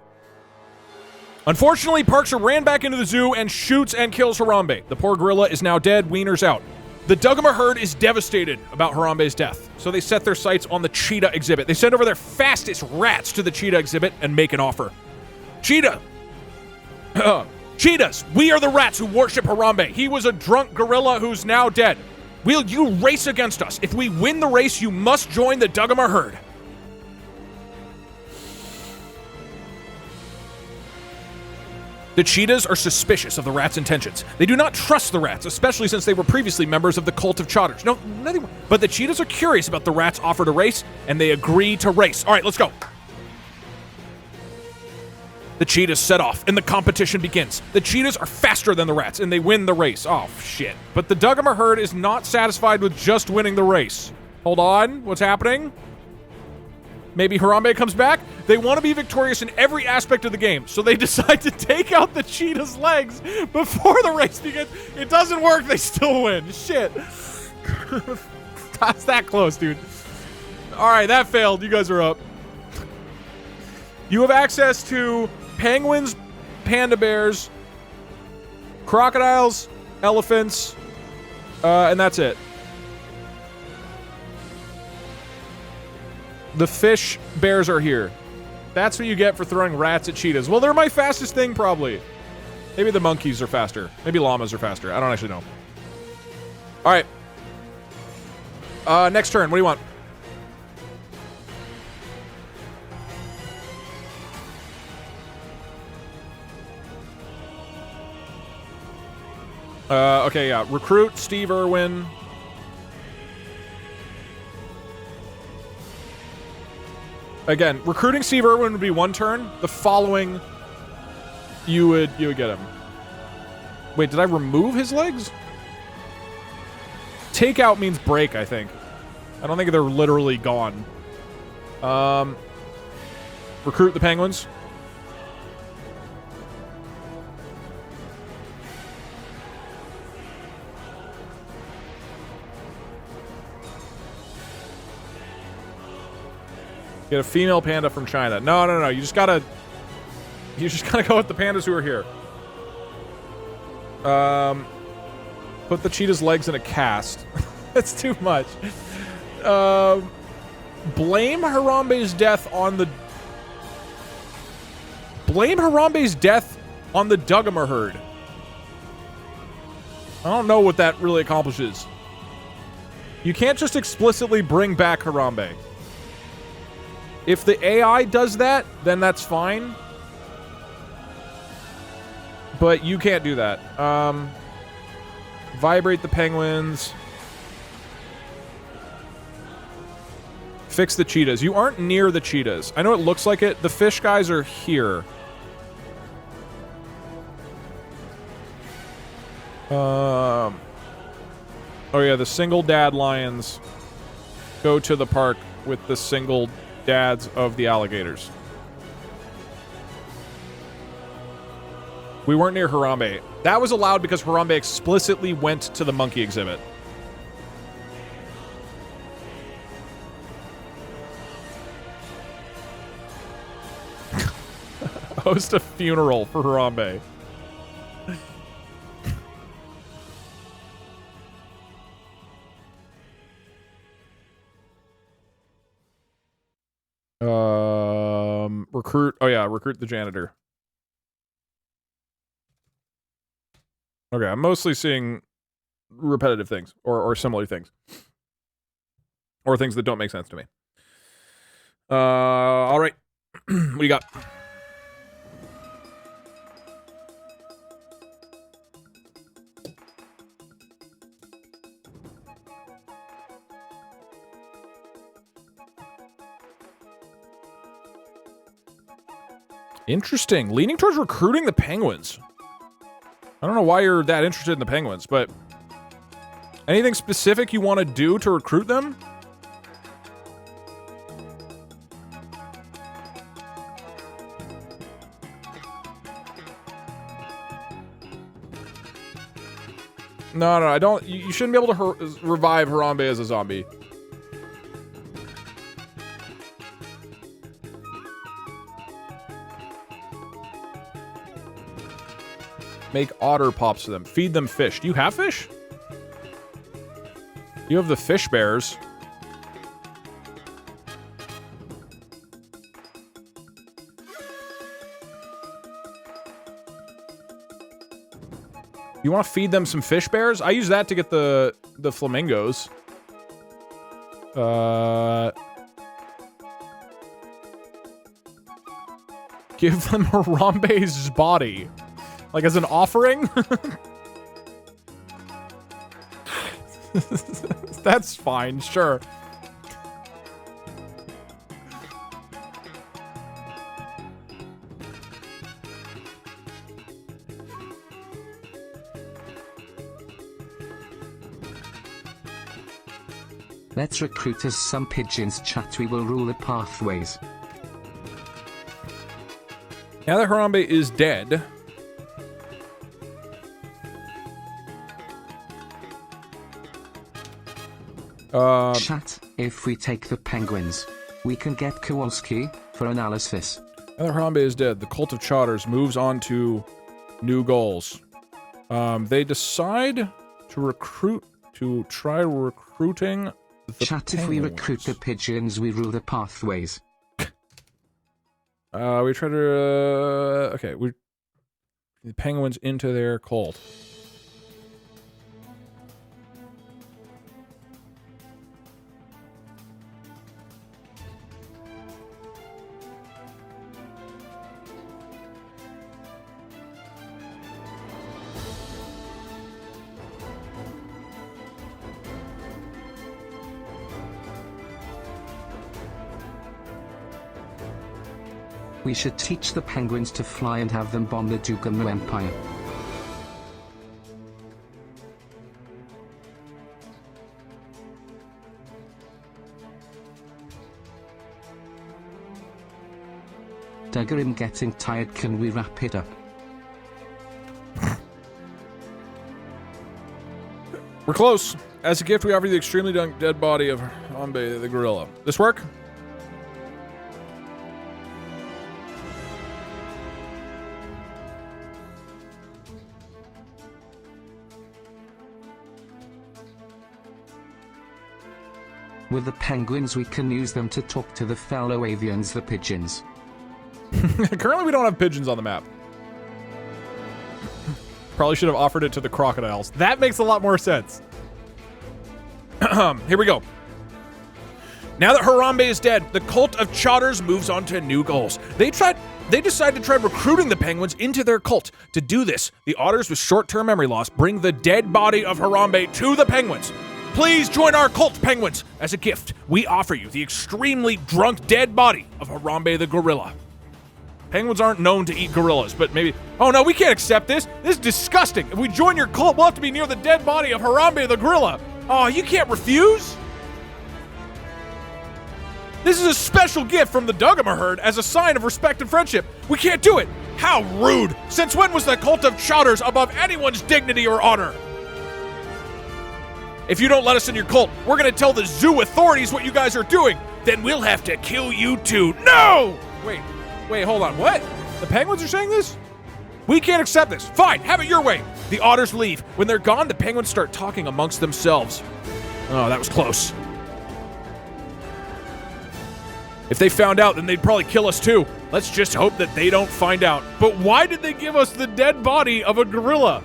Unfortunately, Parkser ran back into the zoo and shoots and kills Harambe. The poor gorilla is now dead. Wiener's out. The Duggamer herd is devastated about Harambe's death, so they set their sights on the cheetah exhibit. They send over their fastest rats to the cheetah exhibit and make an offer. Cheetah! Cheetahs, we are the rats who worship Harambe. He was a drunk gorilla who's now dead. Will you race against us? If we win the race, you must join the Duggamer herd. The cheetahs are suspicious of the rats' intentions. They do not trust the rats, especially since they were previously members of the cult of Chotters. No, nothing. But the cheetahs are curious about the rats' offer to race, and they agree to race. All right, let's go. The cheetahs set off, and the competition begins. The cheetahs are faster than the rats, and they win the race. Oh, shit. But the Duggamer herd is not satisfied with just winning the race. Hold on. What's happening? Maybe Harambe comes back? They want to be victorious in every aspect of the game, so they decide to take out the cheetah's legs before the race begins. It doesn't work. They still win. Shit. That's that close, dude. All right, that failed. You guys are up. You have access to penguins, panda bears, crocodiles, elephants, and that's it. The fish bears are here. That's what you get for throwing rats at cheetahs. Well, they're my fastest thing, probably. Maybe the monkeys are faster. Maybe llamas are faster. I don't actually know. All right. Next turn. What do you want? Okay, yeah. Recruit Steve Irwin. Again, recruiting Steve Irwin would be one turn. The following, you would get him. Wait, did I remove his legs? Takeout means break, I think. I don't think they're literally gone. Recruit the penguins. Get a female panda from China. No. You just gotta go with the pandas who are here. Put the cheetah's legs in a cast. That's too much. Blame Harambe's death on the Duggamer herd. I don't know what that really accomplishes. You can't just explicitly bring back Harambe. If the AI does that, then that's fine. But you can't do that. Vibrate the penguins. Fix the cheetahs. You aren't near the cheetahs. I know it looks like it. The fish guys are here. Oh yeah, the single dad lions go to the park with the single dads of the alligators. We weren't near Harambe. That was allowed because Harambe explicitly went to the monkey exhibit. Host a funeral for Harambe. Recruit. Oh yeah, recruit the janitor. Okay, I'm mostly seeing repetitive things or similar things. Or things that don't make sense to me. All right. What do you got? Interesting. Leaning towards recruiting the penguins. I don't know why you're that interested in the penguins, but anything specific you want to do to recruit them? No, I don't. You shouldn't be able to revive Harambe as a zombie. Make otter pops to them. Feed them fish. Do you have fish? You have the fish bears. You want to feed them some fish bears? I use that to get the flamingos. Give them Harambe's body. Like, as an offering? That's fine, sure. Let's recruit as some pigeons chat, we will rule the pathways. Now that Harambe is dead... Chat, if we take the penguins, we can get Kowalski for analysis. Now that Harambe is dead, the Cult of Chotters moves on to new goals. They decide to try recruiting the Chat, if we penguins. recruit the pigeons, we rule the pathways. We try to, okay, we the penguins into their cult. We should teach the penguins to fly and have them bomb the Dugamu Empire. Duggar, I'm getting tired, can we wrap it up? We're close. As a gift, we offer you the extremely dead body of Harambe the gorilla. This work? With the penguins, we can use them to talk to the fellow avians, the pigeons. Currently, we don't have pigeons on the map. Probably should have offered it to the crocodiles. That makes a lot more sense. Here we go. Now that Harambe is dead, the cult of Chotters moves on to new goals. They decide to try recruiting the penguins into their cult. To do this, the otters with short-term memory loss bring the dead body of Harambe to the penguins. Please join our cult, penguins. As a gift, we offer you the extremely drunk dead body of Harambe the gorilla. Penguins aren't known to eat gorillas, but maybe... Oh no, we can't accept this. This is disgusting. If we join your cult, we'll have to be near the dead body of Harambe the gorilla. Oh, you can't refuse? This is a special gift from the Duggamer herd as a sign of respect and friendship. We can't do it. How rude. Since when was the cult of Chotters above anyone's dignity or honor? If you don't let us in your cult, we're gonna tell the zoo authorities what you guys are doing. Then we'll have to kill you too. No! Wait, hold on. What? The penguins are saying this? We can't accept this. Fine, have it your way. The otters leave. When they're gone, the penguins start talking amongst themselves. Oh, that was close. If they found out, then they'd probably kill us too. Let's just hope that they don't find out. But why did they give us the dead body of a gorilla?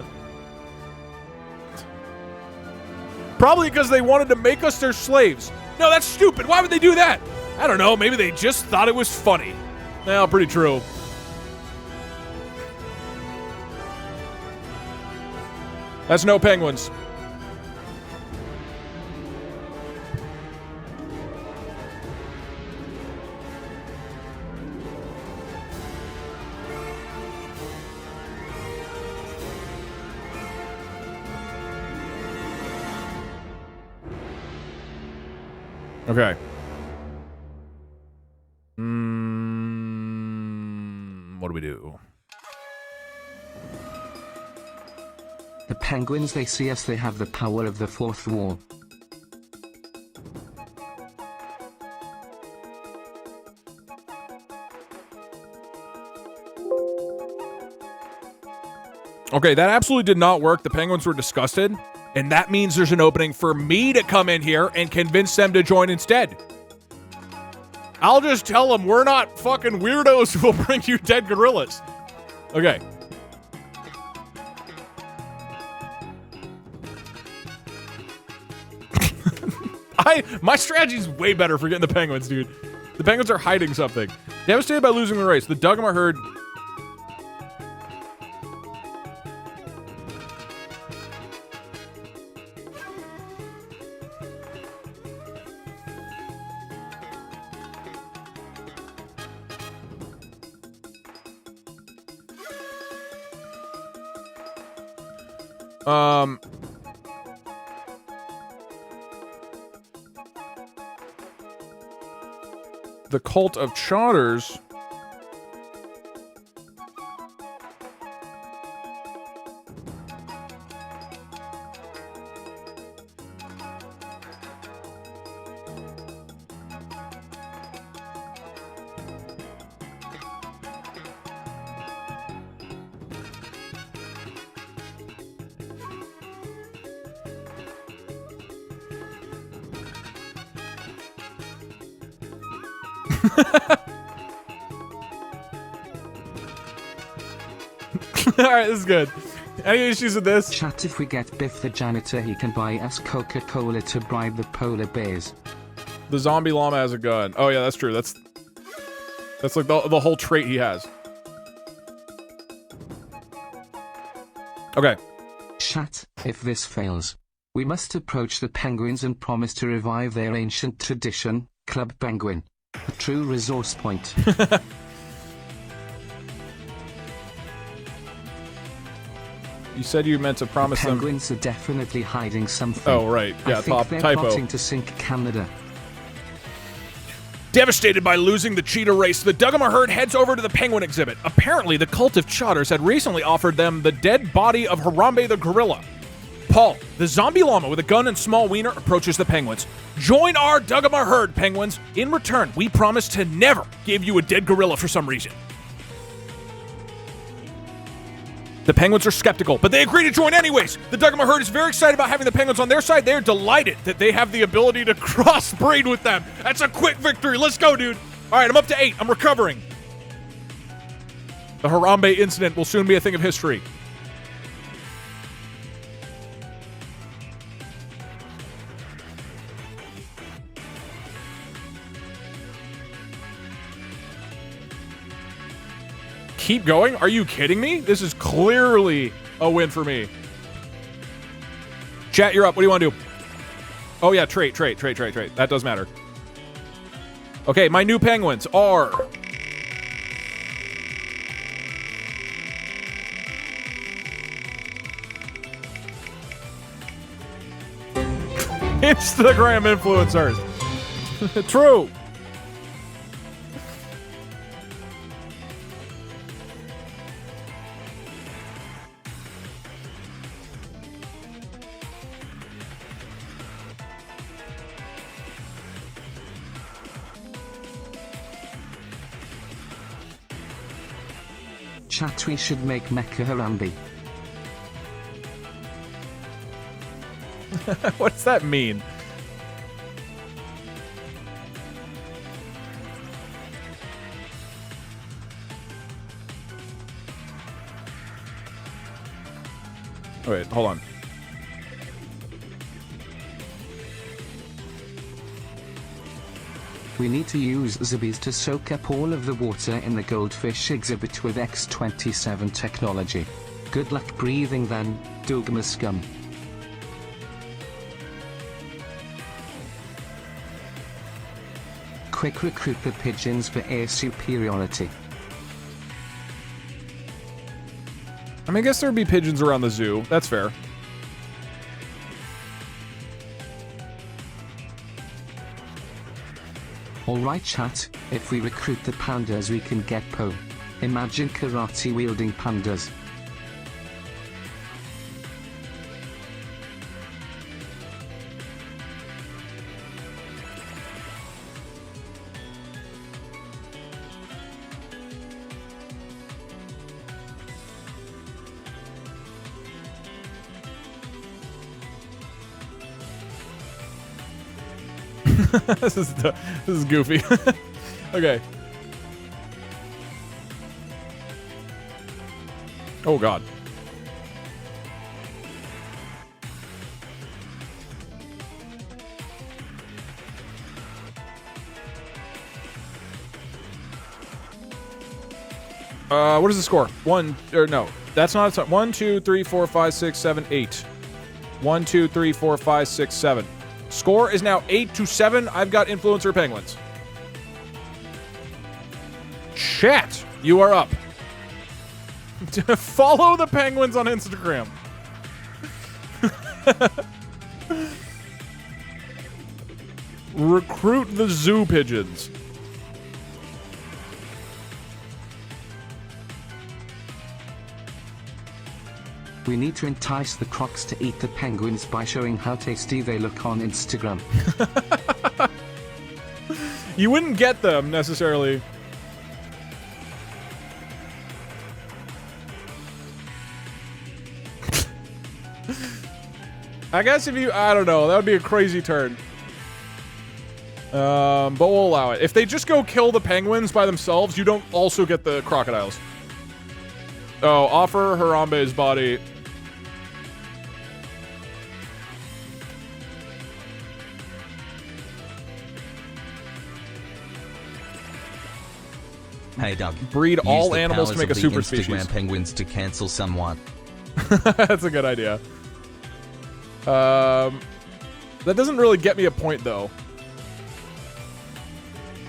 Probably because they wanted to make us their slaves. No, that's stupid. Why would they do that? I don't know. Maybe they just thought it was funny. Well, pretty true. That's no penguins. Okay. What do we do? The penguins, they see us, they have the power of the fourth wall. Okay, that absolutely did not work. The penguins were disgusted. And that means there's an opening for me to come in here and convince them to join instead. I'll just tell them we're not fucking weirdos who will bring you dead gorillas. Okay. My strategy's way better for getting the penguins, dude. The penguins are hiding something. Devastated by losing the race, the Duggamer herd... The cult of Chotters. Alright, this is good. Any issues with this? Chat, if we get Biff the janitor, he can buy us Coca-Cola to bribe the polar bears. The zombie llama has a gun. Oh yeah, that's true. That's like the whole trait he has. Okay. Chat, if this fails, we must approach the penguins and promise to revive their ancient tradition, Club Penguin. A true resource point. You said you meant to promise them. Penguins are definitely hiding something. Oh right, yeah, I think they're typo. plotting to sink Canada. Devastated by losing the cheetah race, the Duggamer herd heads over to the penguin exhibit. Apparently, the cult of Chotters had recently offered them the dead body of Harambe the gorilla. Paul, the zombie llama with a gun and small wiener, approaches the penguins. Join our Duggamer herd, penguins. In return, we promise to never give you a dead gorilla for some reason. The penguins are skeptical, but they agree to join anyways. The Duggamer herd is very excited about having the penguins on their side. They're delighted that they have the ability to crossbreed with them. That's a quick victory. Let's go, dude. All right, I'm up to 8. I'm recovering. The Harambe incident will soon be a thing of history. Keep going? Are you kidding me? This is clearly a win for me. Chat, you're up. What do you want to do? Oh yeah, trait. That does matter. Okay, my new penguins are... Instagram influencers. True. Chat, we should make Mecha Harambe. What does that mean? Oh, wait, hold on. We need to use Zibbies to soak up all of the water in the goldfish exhibit with X27 technology. Good luck breathing then, Dugma scum. Quick recruit the pigeons for air superiority. I mean, I guess there'd be pigeons around the zoo. That's fair. Alright chat, if we recruit the pandas we can get Po. Imagine karate wielding pandas. this is goofy. Okay. Oh god. What is the score? That's not a 1, 2, 3, 4, 5, 6, 7, 8. 1, 2, 3, 4, 5, 6, 7. Score is now 8-7. I've got influencer penguins. Chat, you are up. Follow the penguins on Instagram. Recruit the zoo pigeons. We need to entice the crocs to eat the penguins by showing how tasty they look on Instagram. You wouldn't get them necessarily. I guess if you, I don't know, that would be a crazy turn. But we'll allow it. If they just go kill the penguins by themselves, you don't also get the crocodiles. Oh, offer Harambe's body. Hey Doug. Breed Use all the animals to powers make a of the super Instagram species. penguins to cancel someone. That's a good idea. That doesn't really get me a point, though.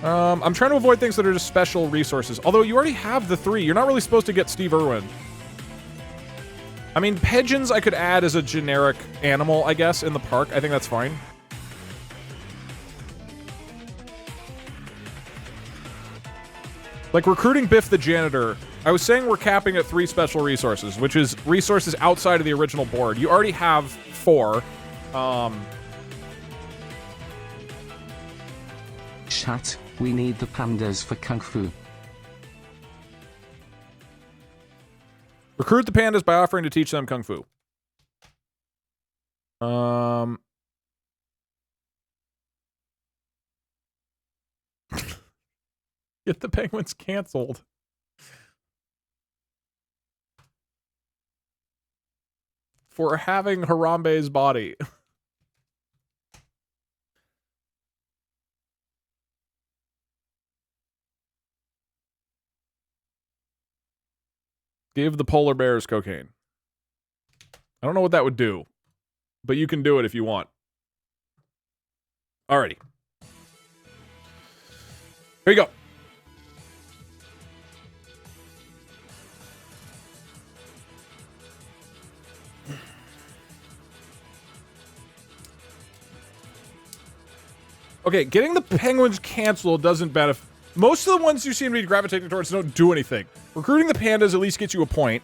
I'm trying to avoid things that are just special resources. Although you already have the 3. You're not really supposed to get Steve Irwin. I mean, pigeons I could add as a generic animal, I guess, in the park. I think that's fine. Like recruiting Biff the janitor. I was saying we're capping at 3 special resources, which is resources outside of the original board. You already have 4. Chat, we need the pandas for Kung Fu. Recruit the pandas by offering to teach them Kung Fu. Get the penguins canceled. For having Harambe's body. Give the polar bears cocaine. I don't know what that would do, but you can do it if you want. Alrighty. Here you go. Okay, getting the penguins canceled doesn't benefit. Most of the ones you seem to be gravitating towards don't do anything. Recruiting the pandas at least gets you a point.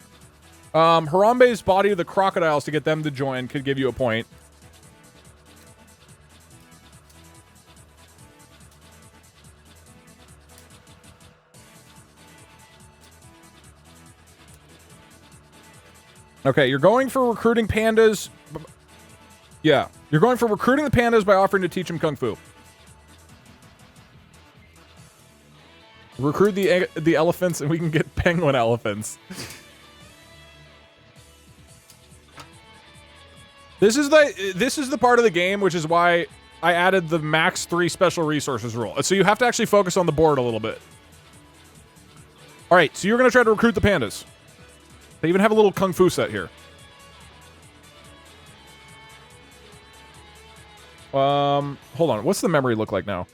Harambe's body to the crocodiles to get them to join could give you a point. Okay, you're going for recruiting pandas. Yeah, you're going for recruiting the pandas by offering to teach them Kung Fu. Recruit the elephants and we can get penguin elephants. This is the part of the game which is why I added the max 3 special resources rule. So you have to actually focus on the board a little bit. All right, so you're going to try to recruit the pandas. They even have a little Kung Fu set here. Hold on. What's the memory look like now?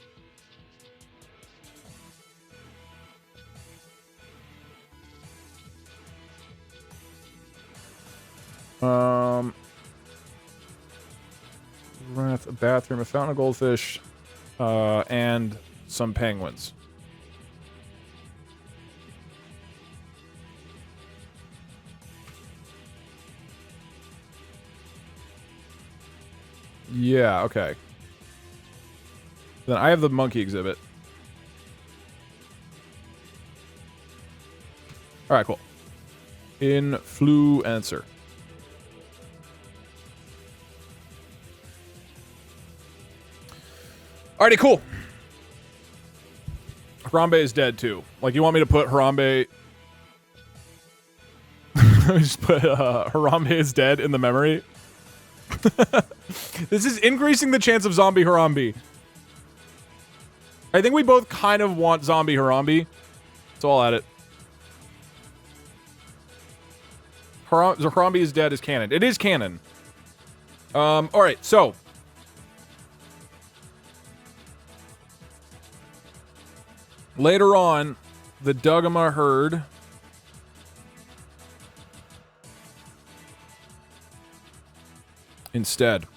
A bathroom, a fountain of goldfish, and some penguins. Yeah, okay. Then I have the monkey exhibit. Alright, cool. Influencer. Alrighty, cool. Harambe is dead too. Like, you want me to put Harambe... Let me just put Harambe is dead in the memory. This is increasing the chance of zombie Harambe. I think we both kind of want zombie Harambe. So I'll add it. Harambe is dead is canon. It is canon. Alright, so... Later on, the Dugama herd instead.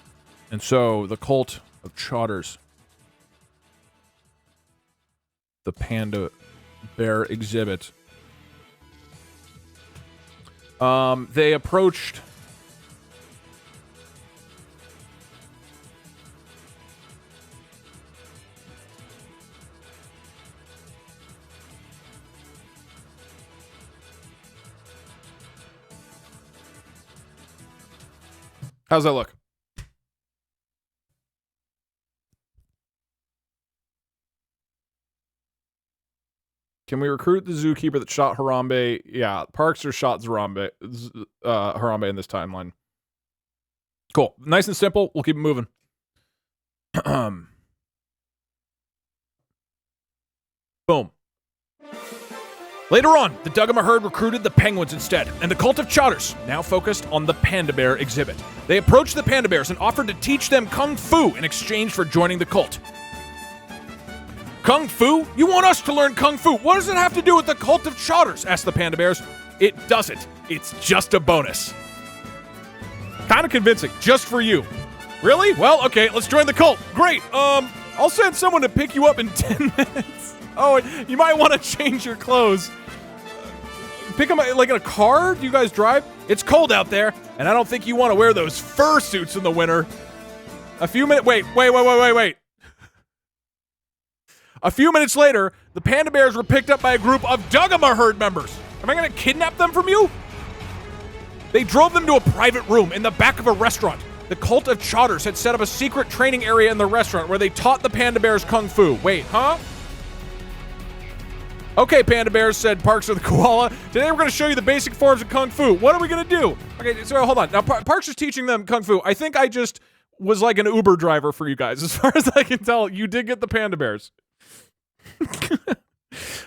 And so, the cult of Chotters. The panda bear exhibit. They approached... How's that look? Can we recruit the zookeeper that shot Harambe? Yeah, Parkster shot Harambe in this timeline. Cool. Nice and simple. We'll keep it moving. Boom. Later on, the Dugama herd recruited the penguins instead, and the cult of Chotters now focused on the panda bear exhibit. They approached the panda bears and offered to teach them kung fu in exchange for joining the cult. Kung fu? You want us to learn kung fu? What does it have to do with the cult of Chotters? Asked the panda bears. It doesn't. It's just a bonus. Kind of convincing, just for you. Really? Well, okay, let's join the cult. Great. I'll send someone to pick you up in 10 minutes. Oh, you might want to change your clothes. Pick them like in a car? Do you guys drive? It's cold out there, and I don't think you want to wear those fur suits in the winter. A few minutes. Wait. A few minutes later, the panda bears were picked up by a group of Dugama herd members. Am I going to kidnap them from you? They drove them to a private room in the back of a restaurant. The cult of Chotters had set up a secret training area in the restaurant where they taught the panda bears kung fu. Wait, huh? Okay, panda bears, said Parks of the koala. Today we're going to show you the basic forms of kung fu. What are we going to do? Okay, so hold on. Now, Parks is teaching them kung fu. I think I just was like an Uber driver for you guys. As far as I can tell, you did get the panda bears.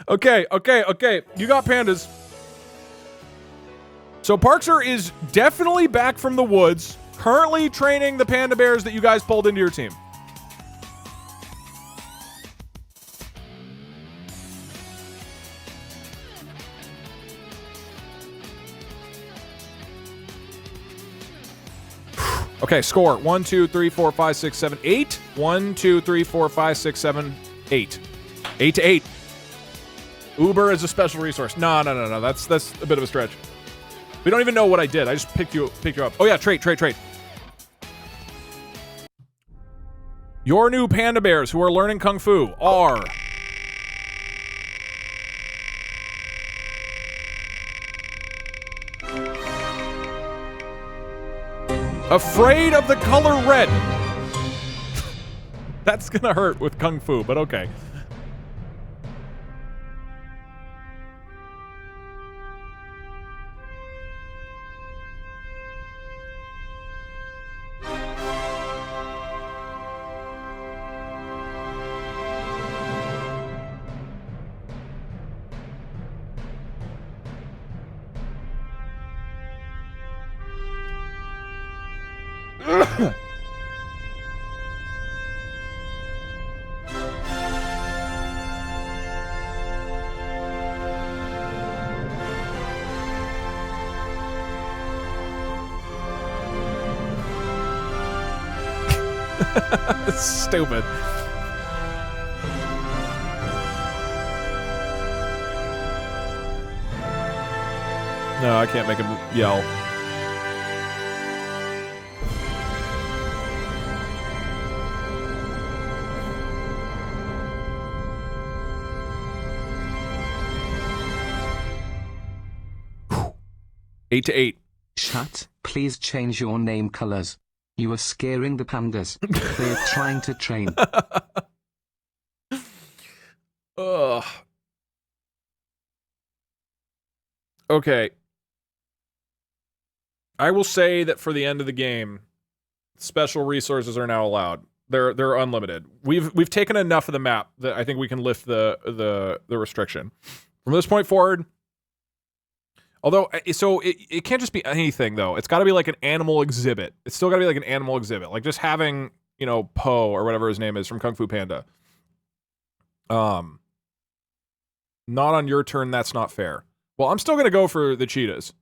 Okay. You got pandas. So Parkser is definitely back from the woods, currently training the panda bears that you guys pulled into your team. Okay, score 1, 2, 3, 4, 5, 6, 7, 8. 1, 2, 3, 4, 5, 6, 7, 8. 8 to 8. Uber is a special resource. No. That's a bit of a stretch. We don't even know what I did. I just picked you up. Oh yeah, trait. Your new panda bears who are learning kung fu are afraid of the color red. That's gonna hurt with kung fu, but okay. Stupid. No, I can't make him yell. Whew. 8 to 8. Chat, please change your name colors. You are scaring the pandas. They are trying to train. Ugh. Okay. I will say that for the end of the game, special resources are now allowed. They're unlimited. We've taken enough of the map that I think we can lift the restriction. From this point forward, although, so it can't just be anything, though. It's got to be like an animal exhibit. It's still got to be like an animal exhibit. Like just having, Poe or whatever his name is from Kung Fu Panda. Not on your turn, that's not fair. Well, I'm still going to go for the cheetahs.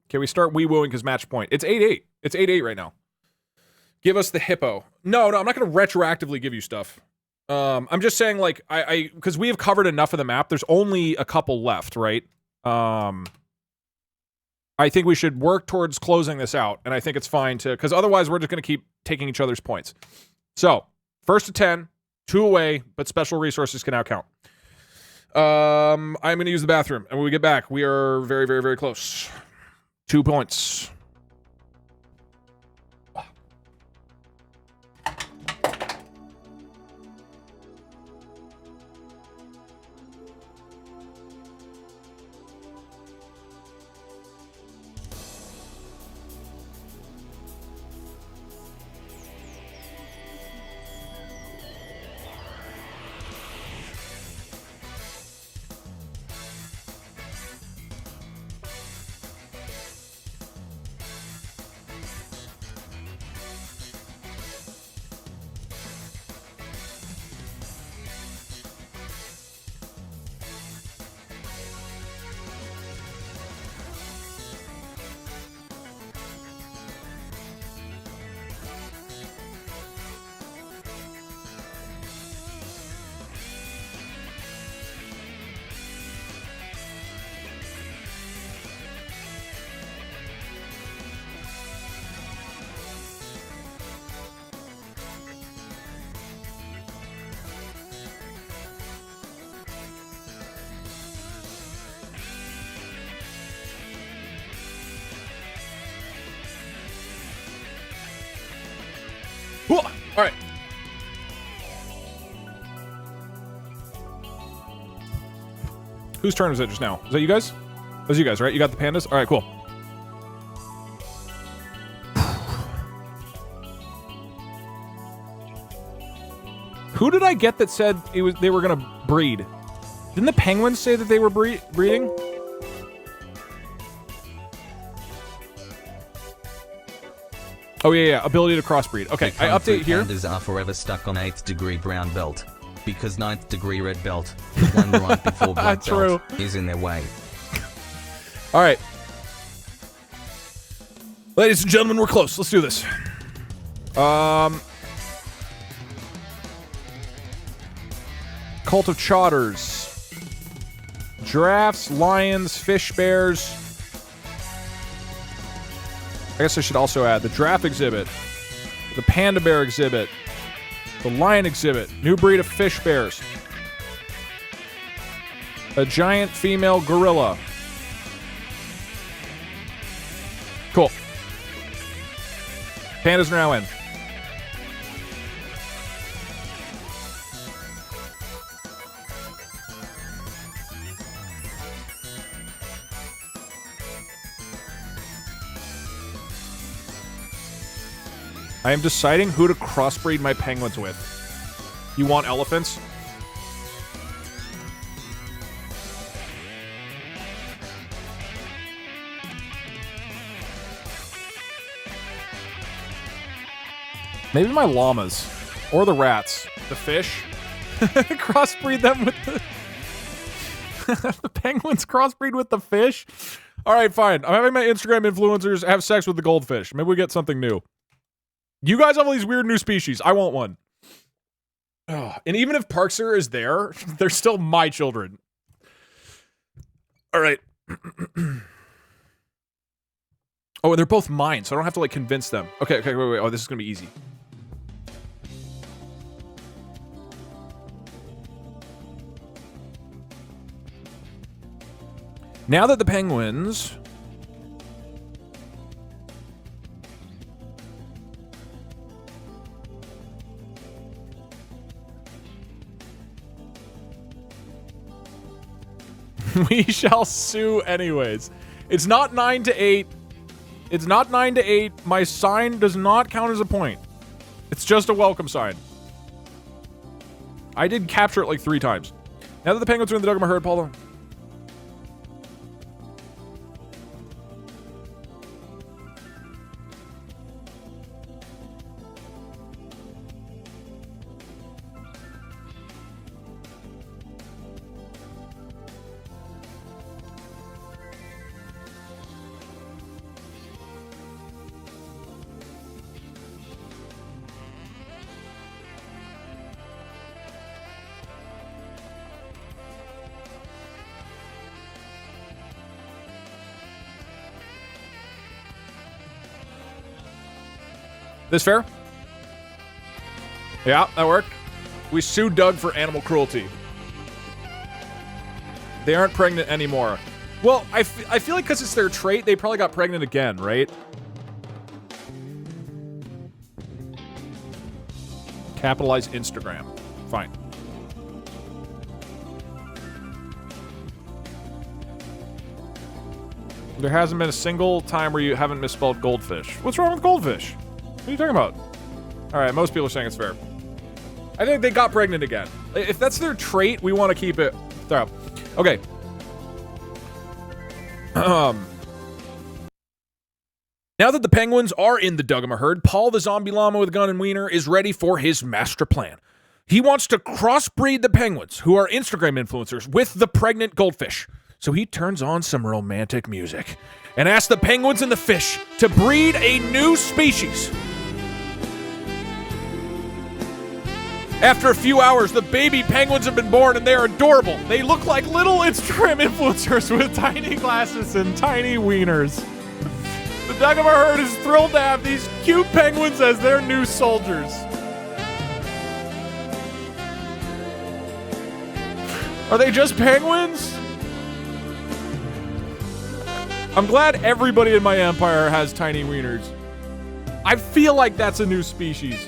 Okay, we start wee-wooing because match point. It's 8-8. It's 8-8 right now. Give us the hippo. No, I'm not going to retroactively give you stuff. I'm just saying, like, because we have covered enough of the map. There's only a couple left, right? I think we should work towards closing this out, and I think it's fine to, because otherwise we're just going to keep taking each other's points. So, first to 10, 2 away, but special resources can now count. I'm going to use the bathroom, and when we get back, we are very, very, very close. 2 points. All right. Whose turn is it just now? Is that you guys? That was you guys, right? You got the pandas? All right, cool. Who did I get that said they were gonna breed? Didn't the penguins say that they were breeding? Oh yeah, ability to crossbreed. Okay, I update here. Pandas are forever stuck on 8th degree brown belt because 9th degree red belt, the one right before black belt, is in their way. All right, ladies and gentlemen, we're close. Let's do this. Cult of Chauders, giraffes, lions, fish, bears. I guess I should also add the giraffe exhibit, the panda bear exhibit, the lion exhibit, new breed of fish bears, a giant female gorilla. Cool. Pandas are now in. I am deciding who to crossbreed my penguins with. You want elephants? Maybe my llamas. Or the rats. The fish. Crossbreed them with the... the penguins crossbreed with the fish? Alright, fine. I'm having my Instagram influencers have sex with the goldfish. Maybe we get something new. You guys have all these weird new species. I want one. Oh, and even if Parkser is there, they're still my children. All right. Oh, and they're both mine, so I don't have to, like, convince them. Okay, wait. Oh, this is gonna be easy. Now that the penguins... We shall sue anyways. It's not 9 to 8. It's not 9 to 8. My sign does not count as a point. It's just a welcome sign. I did capture it like 3 times. Now that the penguins are in the Dugama herd, Paulo. This fair? Yeah, that worked. We sued Doug for animal cruelty. They aren't pregnant anymore. Well, I feel like because it's their trait, they probably got pregnant again, right? Capitalize Instagram. Fine. There hasn't been a single time where you haven't misspelled goldfish. What's wrong with goldfish? What are you talking about? Alright, most people are saying it's fair. I think they got pregnant again. If that's their trait, we want to keep it thorough. Okay. Now that the penguins are in the Dugama herd, Paul the zombie llama with gun and wiener is ready for his master plan. He wants to crossbreed the penguins, who are Instagram influencers, with the pregnant goldfish. So he turns on some romantic music and asks the penguins and the fish to breed a new species. After a few hours, the baby penguins have been born and they are adorable. They look like little Instagram influencers with tiny glasses and tiny wieners. The Dugama herd is thrilled to have these cute penguins as their new soldiers. Are they just penguins? I'm glad everybody in my empire has tiny wieners. I feel like that's a new species.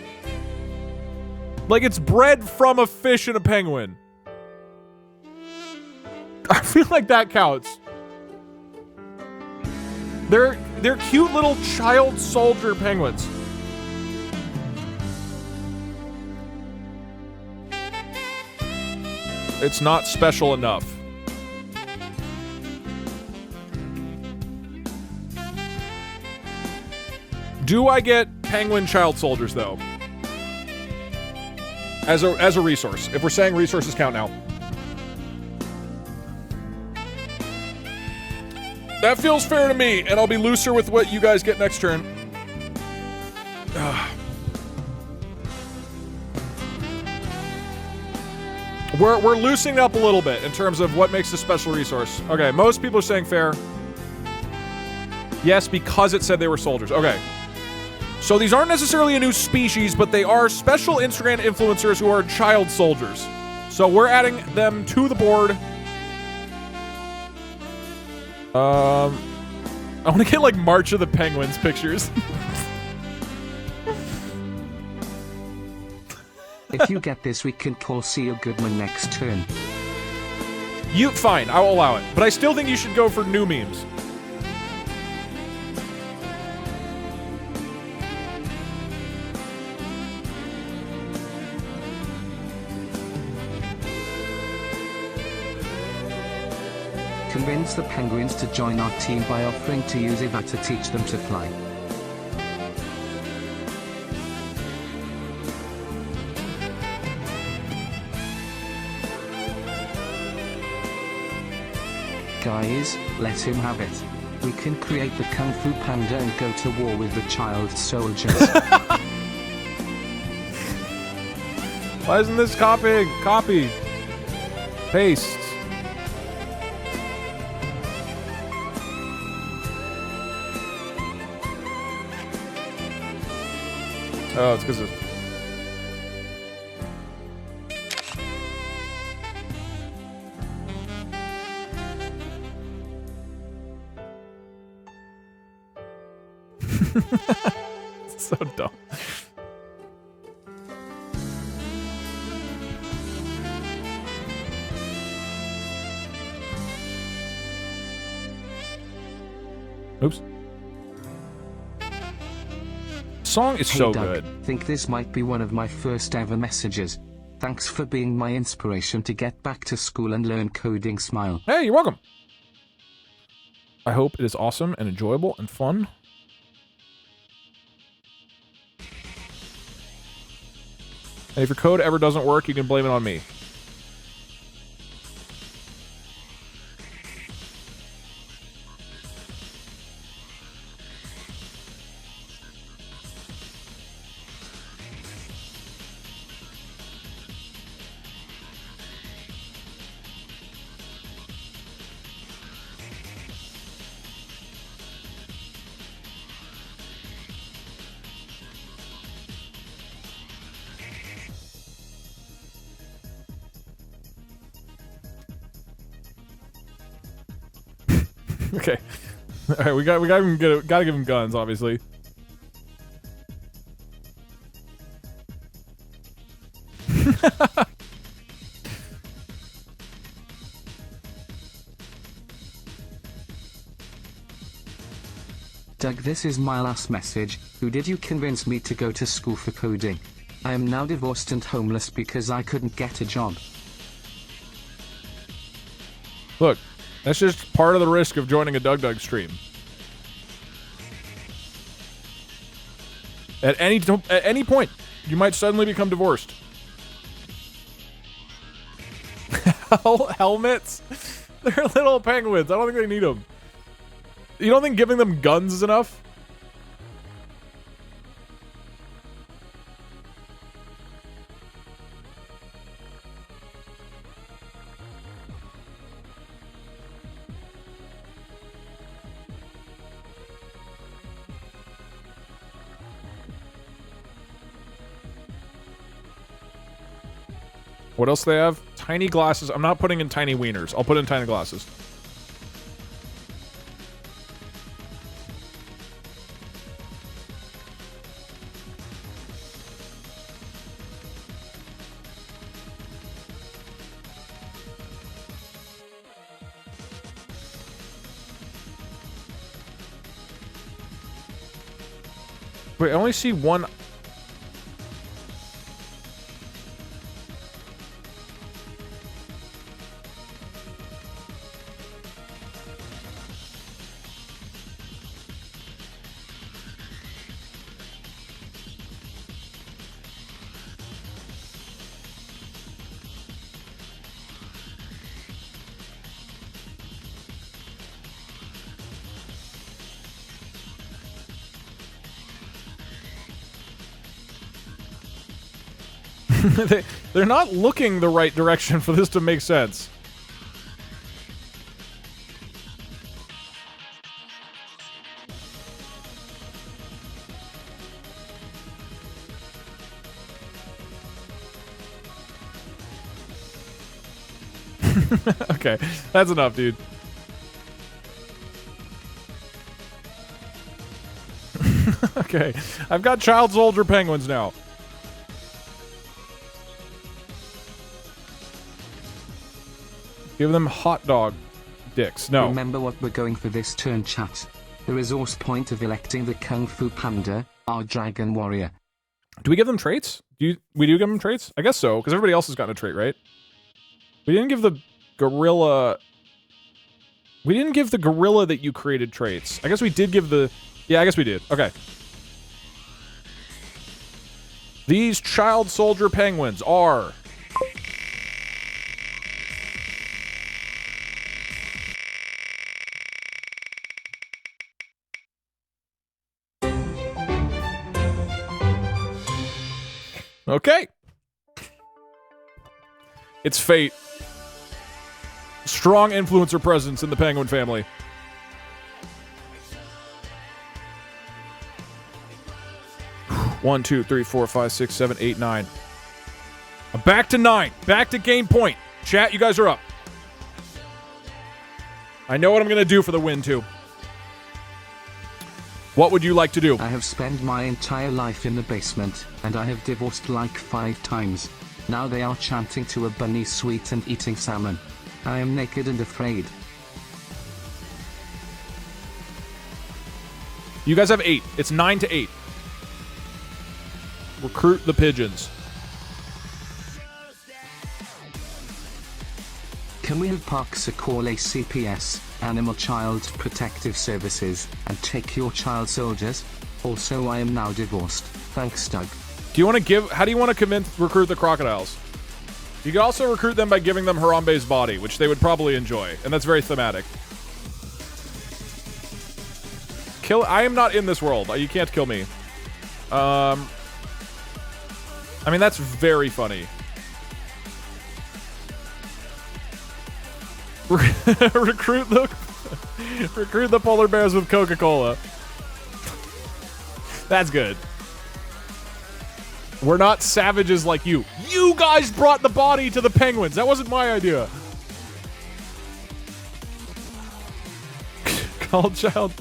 Like, it's bred from a fish and a penguin. I feel like that counts. They're cute little child soldier penguins. It's not special enough. Do I get penguin child soldiers, though? As a resource. If we're saying resources count now. That feels fair to me, and I'll be looser with what you guys get next turn. We're loosening up a little bit in terms of what makes a special resource. Okay, most people are saying fair. Yes, because it said they were soldiers. Okay. So these aren't necessarily a new species, but they are special Instagram influencers who are child soldiers. So we're adding them to the board. I want to get like March of the Penguins pictures. If you get this, we can call Seal Goodman next turn. Fine, I'll allow it. But I still think you should go for new memes. Convince the penguins to join our team by offering to use Eva to teach them to fly. Guys, let him have it. We can create the Kung Fu Panda and go to war with the child soldiers. Why isn't this copying? Copy. Paste. Oh, it's because of... so dumb. Oops. Song is Hey so Doug, good. think this might be one of my first ever messages. Thanks for being my inspiration to get back to school and learn coding. Smile. Hey, you're welcome. I hope it is awesome and enjoyable and fun. And if your code ever doesn't work, you can blame it on me. Okay. All right, we gotta give him guns, obviously. Doug, this is my last message. Who did you convince me to go to school for coding? I am now divorced and homeless because I couldn't get a job. Look, that's just part of the risk of joining a Doug stream. At any point, you might suddenly become divorced. Helmets? They're little penguins. I don't think they need them. You don't think giving them guns is enough? What else do they have? Tiny glasses. I'm not putting in tiny wieners. I'll put in tiny glasses. Wait, I only see one. They're not looking the right direction for this to make sense. Okay, that's enough, dude. Okay, I've got child soldier penguins now. Give them hot dog dicks. No. Remember what we're going for this turn, chat. The resource point of electing the Kung Fu Panda, our dragon warrior. Do we give them traits? We do give them traits? I guess so, because everybody else has gotten a trait, right? We didn't give the gorilla... We didn't give the gorilla that you created traits. I guess we did give the... Yeah, I guess we did. Okay. These child soldier penguins are... Okay. It's fate. Strong influencer presence in the penguin family. One, 2, 3, 4, 5, 6, 7, 8, 9. I'm back to 9. Back to game point. Chat, you guys are up. I know what I'm going to do for the win, too. What would you like to do? I have spent my entire life in the basement, and I have divorced like 5 times. Now they are chanting to a bunny sweet and eating salmon. I am naked and afraid. You guys have 8. It's 9 to 8. Recruit the pigeons. Can we have Parks call ACPS, Animal Child Protective Services, and take your child soldiers? Also, I am now divorced. Thanks, Doug. Do you want to give... How do you want to recruit the crocodiles? You can also recruit them by giving them Harambe's body, which they would probably enjoy. And that's very thematic. I am not in this world. You can't kill me. I mean, that's very funny. recruit the polar bears with Coca-Cola. That's good. We're not savages like you. You guys brought the body to the penguins. That wasn't my idea. Call child.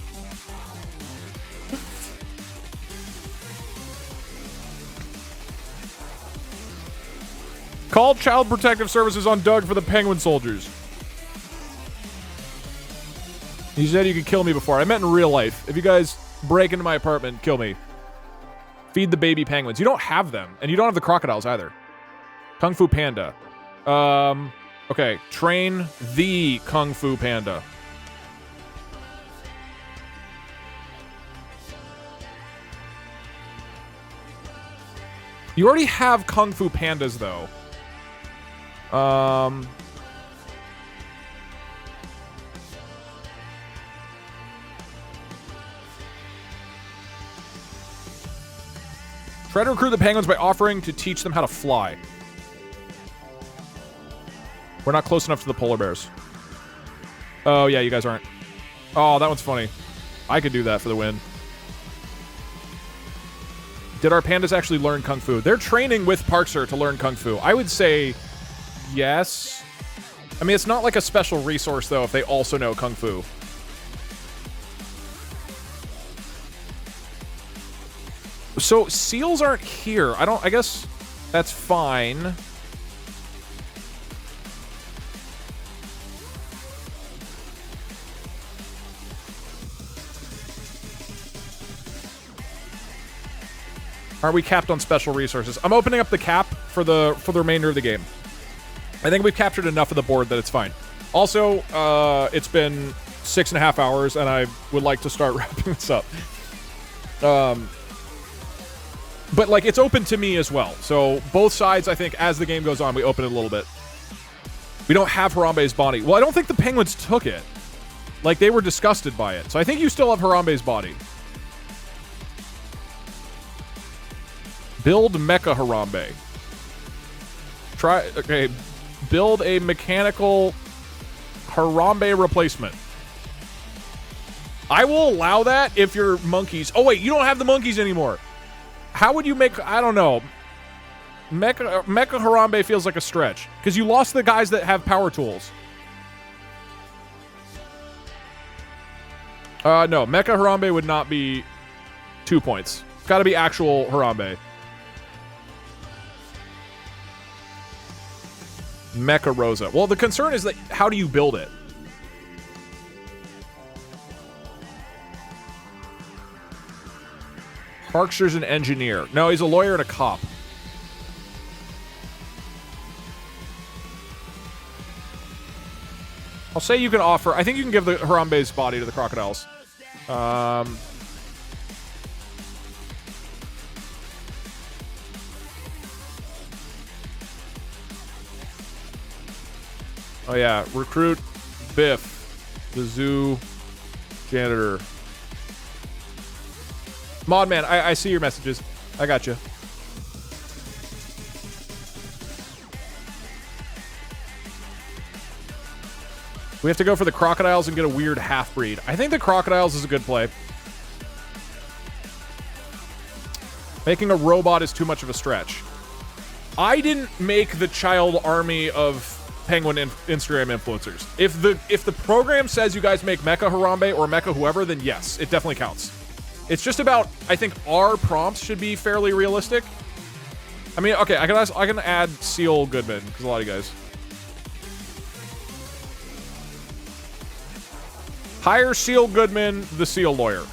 Call Child Protective Services on Doug for the penguin soldiers. You said you could kill me before. I meant in real life. If you guys break into my apartment, kill me. Feed the baby penguins. You don't have them. And you don't have the crocodiles either. Kung Fu Panda. Okay. Train the Kung Fu Panda. You already have Kung Fu Pandas, though. Try to recruit the penguins by offering to teach them how to fly. We're not close enough to the polar bears. Oh, yeah, you guys aren't. Oh, that one's funny. I could do that for the win. Did our pandas actually learn Kung Fu? They're training with Parkser to learn Kung Fu. I would say yes. I mean, it's not like a special resource, though, if they also know Kung Fu. So, seals aren't here. I guess that's fine. Are we capped on special resources? I'm opening up the cap for the remainder of the game. I think we've captured enough of the board that it's fine. Also, it's been 6.5 hours, and I would like to start wrapping this up. But, like, it's open to me as well. So, both sides, I think, as the game goes on, we open it a little bit. We don't have Harambe's body. Well, I don't think the Penguins took it. Like, they were disgusted by it. So, I think you still have Harambe's body. Build Mecha Harambe. Okay. Build a mechanical Harambe replacement. I will allow that if you're monkeys. Oh, wait, you don't have the monkeys anymore. How would you make... I don't know. Mecha Harambe feels like a stretch. Because you lost the guys that have power tools. No. Mecha Harambe would not be 2 points. Got to be actual Harambe. Mecha Rosa. Well, the concern is that how do you build it? Parkshire's an engineer. No, he's a lawyer and a cop. I'll say you can offer... I think you can give the Harambe's body to the crocodiles. Oh, yeah. Recruit Biff, the zoo janitor. Modman, I see your messages. I got you. We have to go for the crocodiles and get a weird half-breed. I think the crocodiles is a good play. Making a robot is too much of a stretch. I didn't make the child army of Penguin Instagram influencers. If the program says you guys make Mecha Harambe or Mecha whoever, then yes, it definitely counts. It's just about, I think our prompts should be fairly realistic. I mean, okay, I can add Seal Goodman, because a lot of you guys. Hire Seal Goodman, the Seal lawyer. All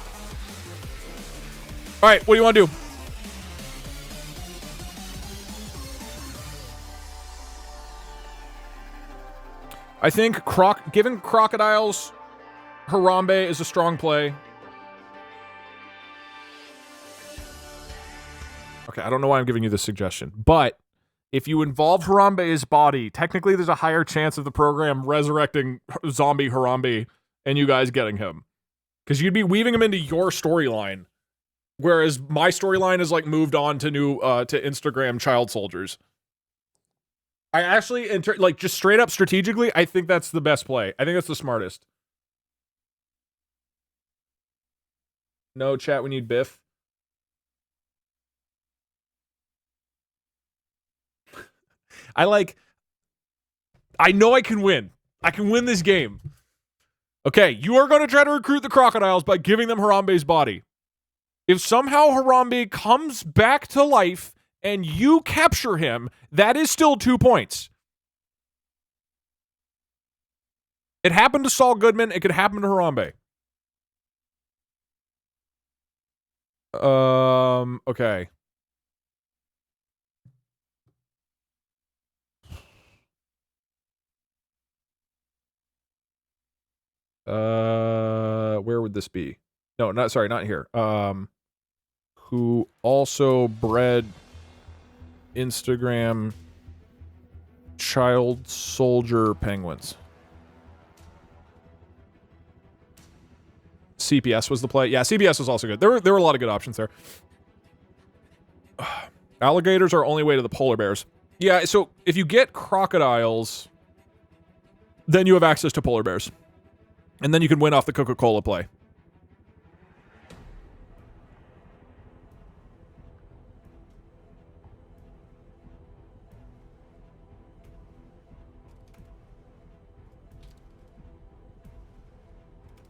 right, what do you want to do? I think giving crocodiles Harambe is a strong play. Okay, I don't know why I'm giving you this suggestion, but if you involve Harambe's body, technically there's a higher chance of the program resurrecting zombie Harambe and you guys getting him. Because you'd be weaving him into your storyline, whereas my storyline is like moved on to new to Instagram child soldiers. I actually, like, just straight up strategically, I think that's the best play. I think that's the smartest. No, chat, we need Biff. I know I can win. I can win this game. Okay, you are going to try to recruit the crocodiles by giving them Harambe's body. If somehow Harambe comes back to life and you capture him, that is still 2 points. It happened to Saul Goodman. It could happen to Harambe. Okay. Where would this be? No, not here. Who also bred Instagram child soldier penguins. CPS was the play. Yeah, CPS was also good. There were a lot of good options there. Alligators are only way to the polar bears. Yeah, so if you get crocodiles, then you have access to polar bears. And then you can win off the Coca-Cola play.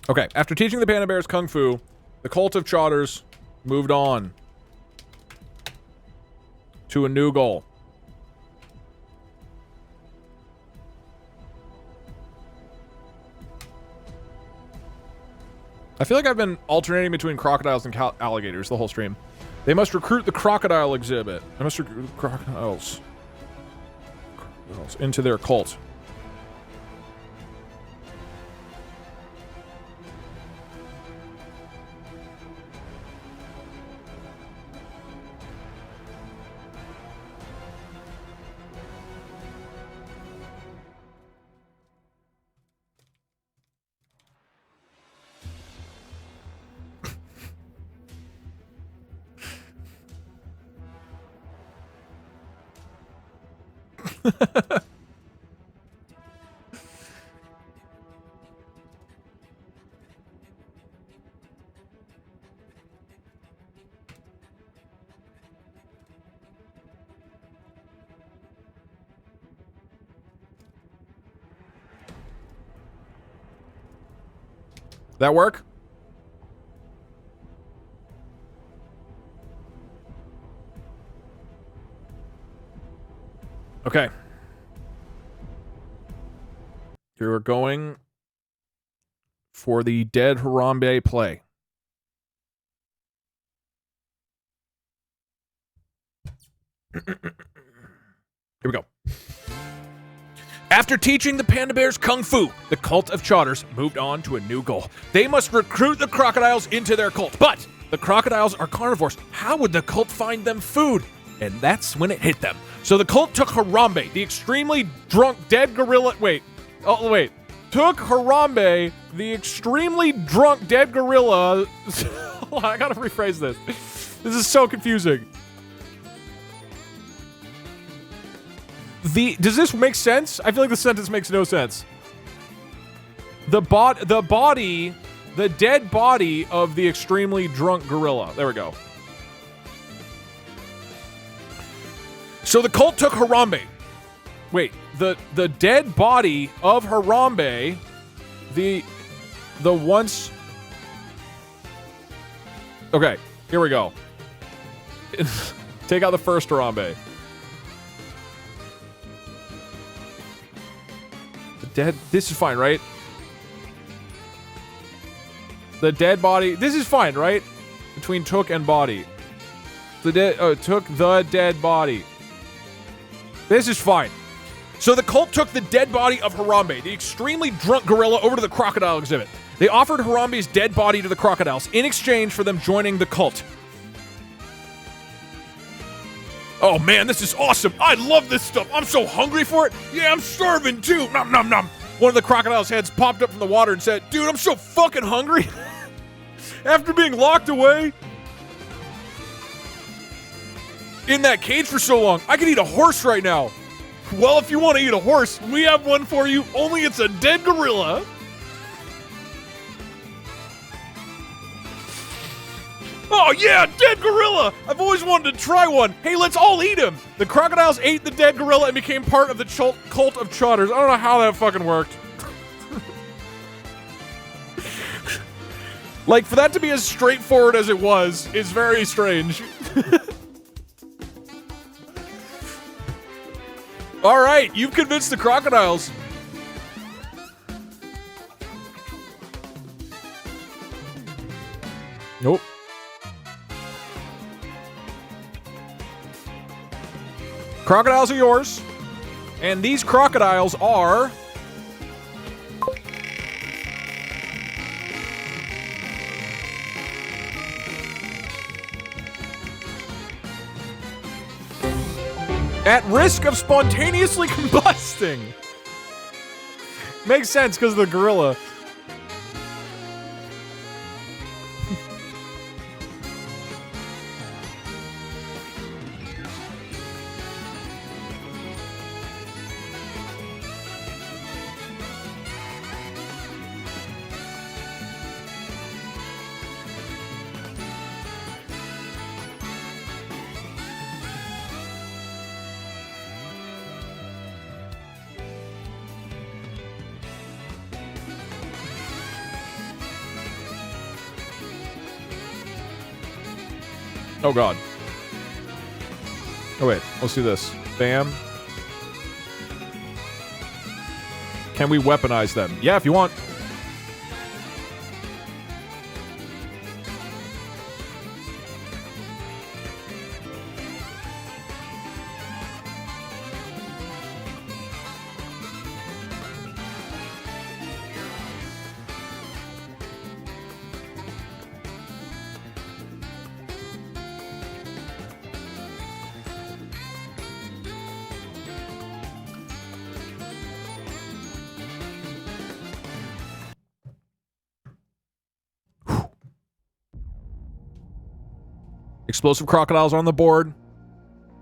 Okay, after teaching the panda bears kung fu, the cult of Chotters moved on to a new goal. I feel like I've been alternating between crocodiles and alligators the whole stream. They must recruit the crocodile exhibit. They must recruit the crocodiles into their cult. That work? Okay. You're going for the dead Harambe play. Here we go. After teaching the panda bears kung fu, the cult of Chotters moved on to a new goal. They must recruit the crocodiles into their cult. But the crocodiles are carnivores. How would the cult find them food? And that's when it hit them. So the cult took Harambe, the extremely drunk dead gorilla. Took Harambe, the extremely drunk dead gorilla. Hold on, I gotta rephrase this. This is so confusing. Does this make sense? I feel like the sentence makes no sense. The dead body of the extremely drunk gorilla. There we go. So the cult took Harambe. Wait, the dead body of Harambe, the once. Okay, here we go. Take out the first Harambe. Dead. This is fine, right? The dead body. This is fine, right? Between took and body. Took the dead body. This is fine. So the cult took the dead body of Harambe, the extremely drunk gorilla, over to the crocodile exhibit. They offered Harambe's dead body to the crocodiles in exchange for them joining the cult. Oh man, this is awesome. I love this stuff. I'm so hungry for it. Yeah, I'm starving too. Nom nom nom. One of the crocodile's heads popped up from the water and said, dude, I'm so fucking hungry. After being locked away in that cage for so long, I could eat a horse right now. Well, if you want to eat a horse, we have one for you, only it's a dead gorilla. Oh yeah, dead gorilla! I've always wanted to try one. Hey, let's all eat him. The crocodiles ate the dead gorilla and became part of the cult of Chotters. I don't know how that fucking worked. Like, for that to be as straightforward as it was is very strange. All right, you've convinced the crocodiles. Nope. Crocodiles are yours, and these crocodiles are at risk of spontaneously combusting. Makes sense because of the gorilla. Oh god. Oh wait, let's do this. Bam. Can we weaponize them? Yeah, if you want. Explosive crocodiles on the board.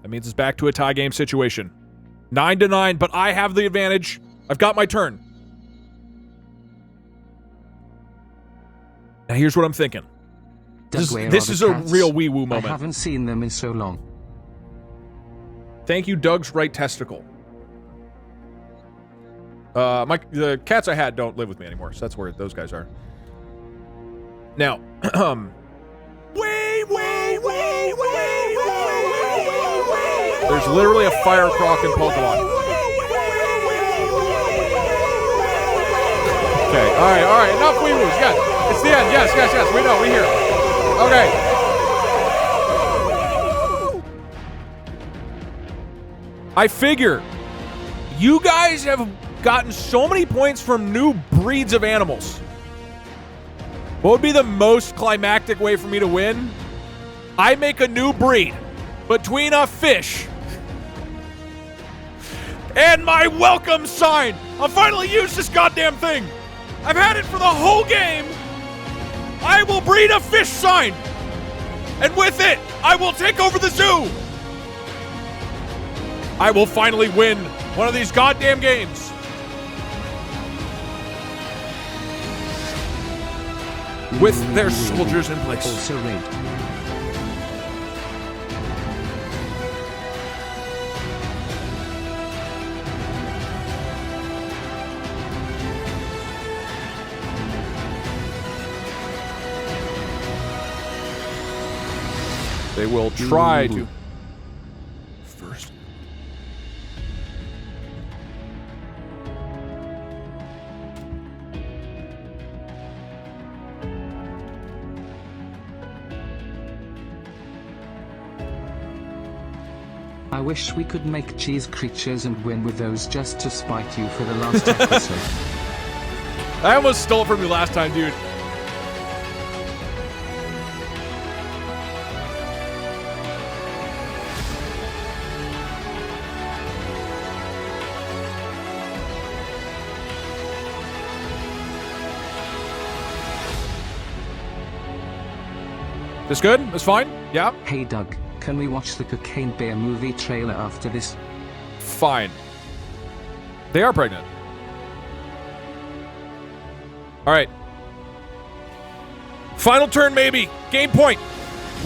That means it's back to a tie game situation. 9-9, but I have the advantage. I've got my turn. Now here's what I'm thinking. This is a real wee-woo moment. I haven't seen them in so long. Thank you, Doug's right testicle. The cats I had don't live with me anymore, so that's where those guys are. Now, there's literally a fire croc in Pokemon. Okay, all right, enough wee-woos. Yes, it's the end. Yes, we know, we hear. Okay. I figure you guys have gotten so many points from new breeds of animals. What would be the most climactic way for me to win? I make a new breed between a fish and my welcome sign. I'll finally use this goddamn thing. I've had it for the whole game. I will breed a fish sign. And with it, I will take over the zoo. I will finally win one of these goddamn games. With their soldiers in place. Also raid. They will try to. First. I wish we could make cheese creatures and win with those just to spite you for the last episode. I almost stole it from you last time, dude. This good? That's fine? Yeah? Hey Doug, can we watch the Cocaine Bear movie trailer after this? Fine. They are pregnant. Alright. Final turn, maybe. Game point.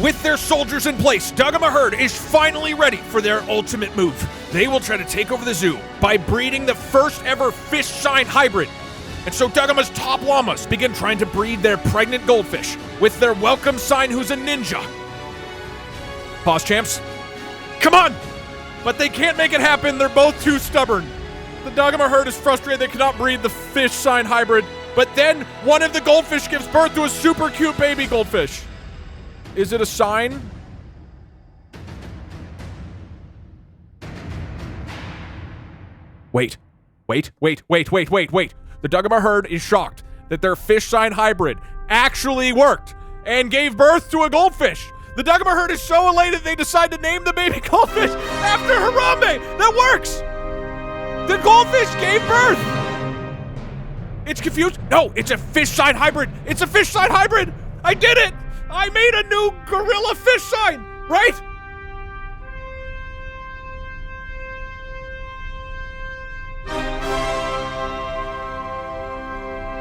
With their soldiers in place, Dugama Herd is finally ready for their ultimate move. They will try to take over the zoo by breeding the first ever fish sign hybrid. And so Dugama's top llamas begin trying to breed their pregnant goldfish with their welcome sign who's a ninja. Pause, champs. Come on! But they can't make it happen. They're both too stubborn. The Dugama Herd is frustrated they cannot breed the fish sign hybrid. But then one of the goldfish gives birth to a super cute baby goldfish. Is it a sign? Wait. The Dugama Herd is shocked that their fish sign hybrid actually worked and gave birth to a goldfish. The Dugama Herd is so elated they decide to name the baby goldfish after Harambe. That works! The goldfish gave birth! It's confused. No, it's a fish sign hybrid. It's a fish sign hybrid. I did it! I made a new gorilla fish sign, right?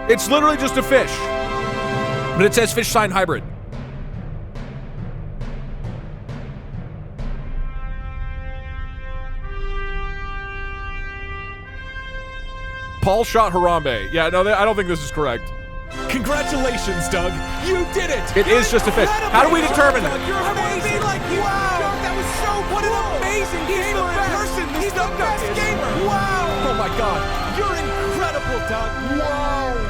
It's literally just a fish. But it says fish sign hybrid. Paul shot Harambe. Yeah, no, I don't think this is correct. Congratulations, Doug. You did it. It is just a fish. How do we determine it? You're amazing. Wow. Doug, that was so what an amazing gamer in person. He's the best gamer. Wow. Oh my God. You're incredible, Doug. Wow.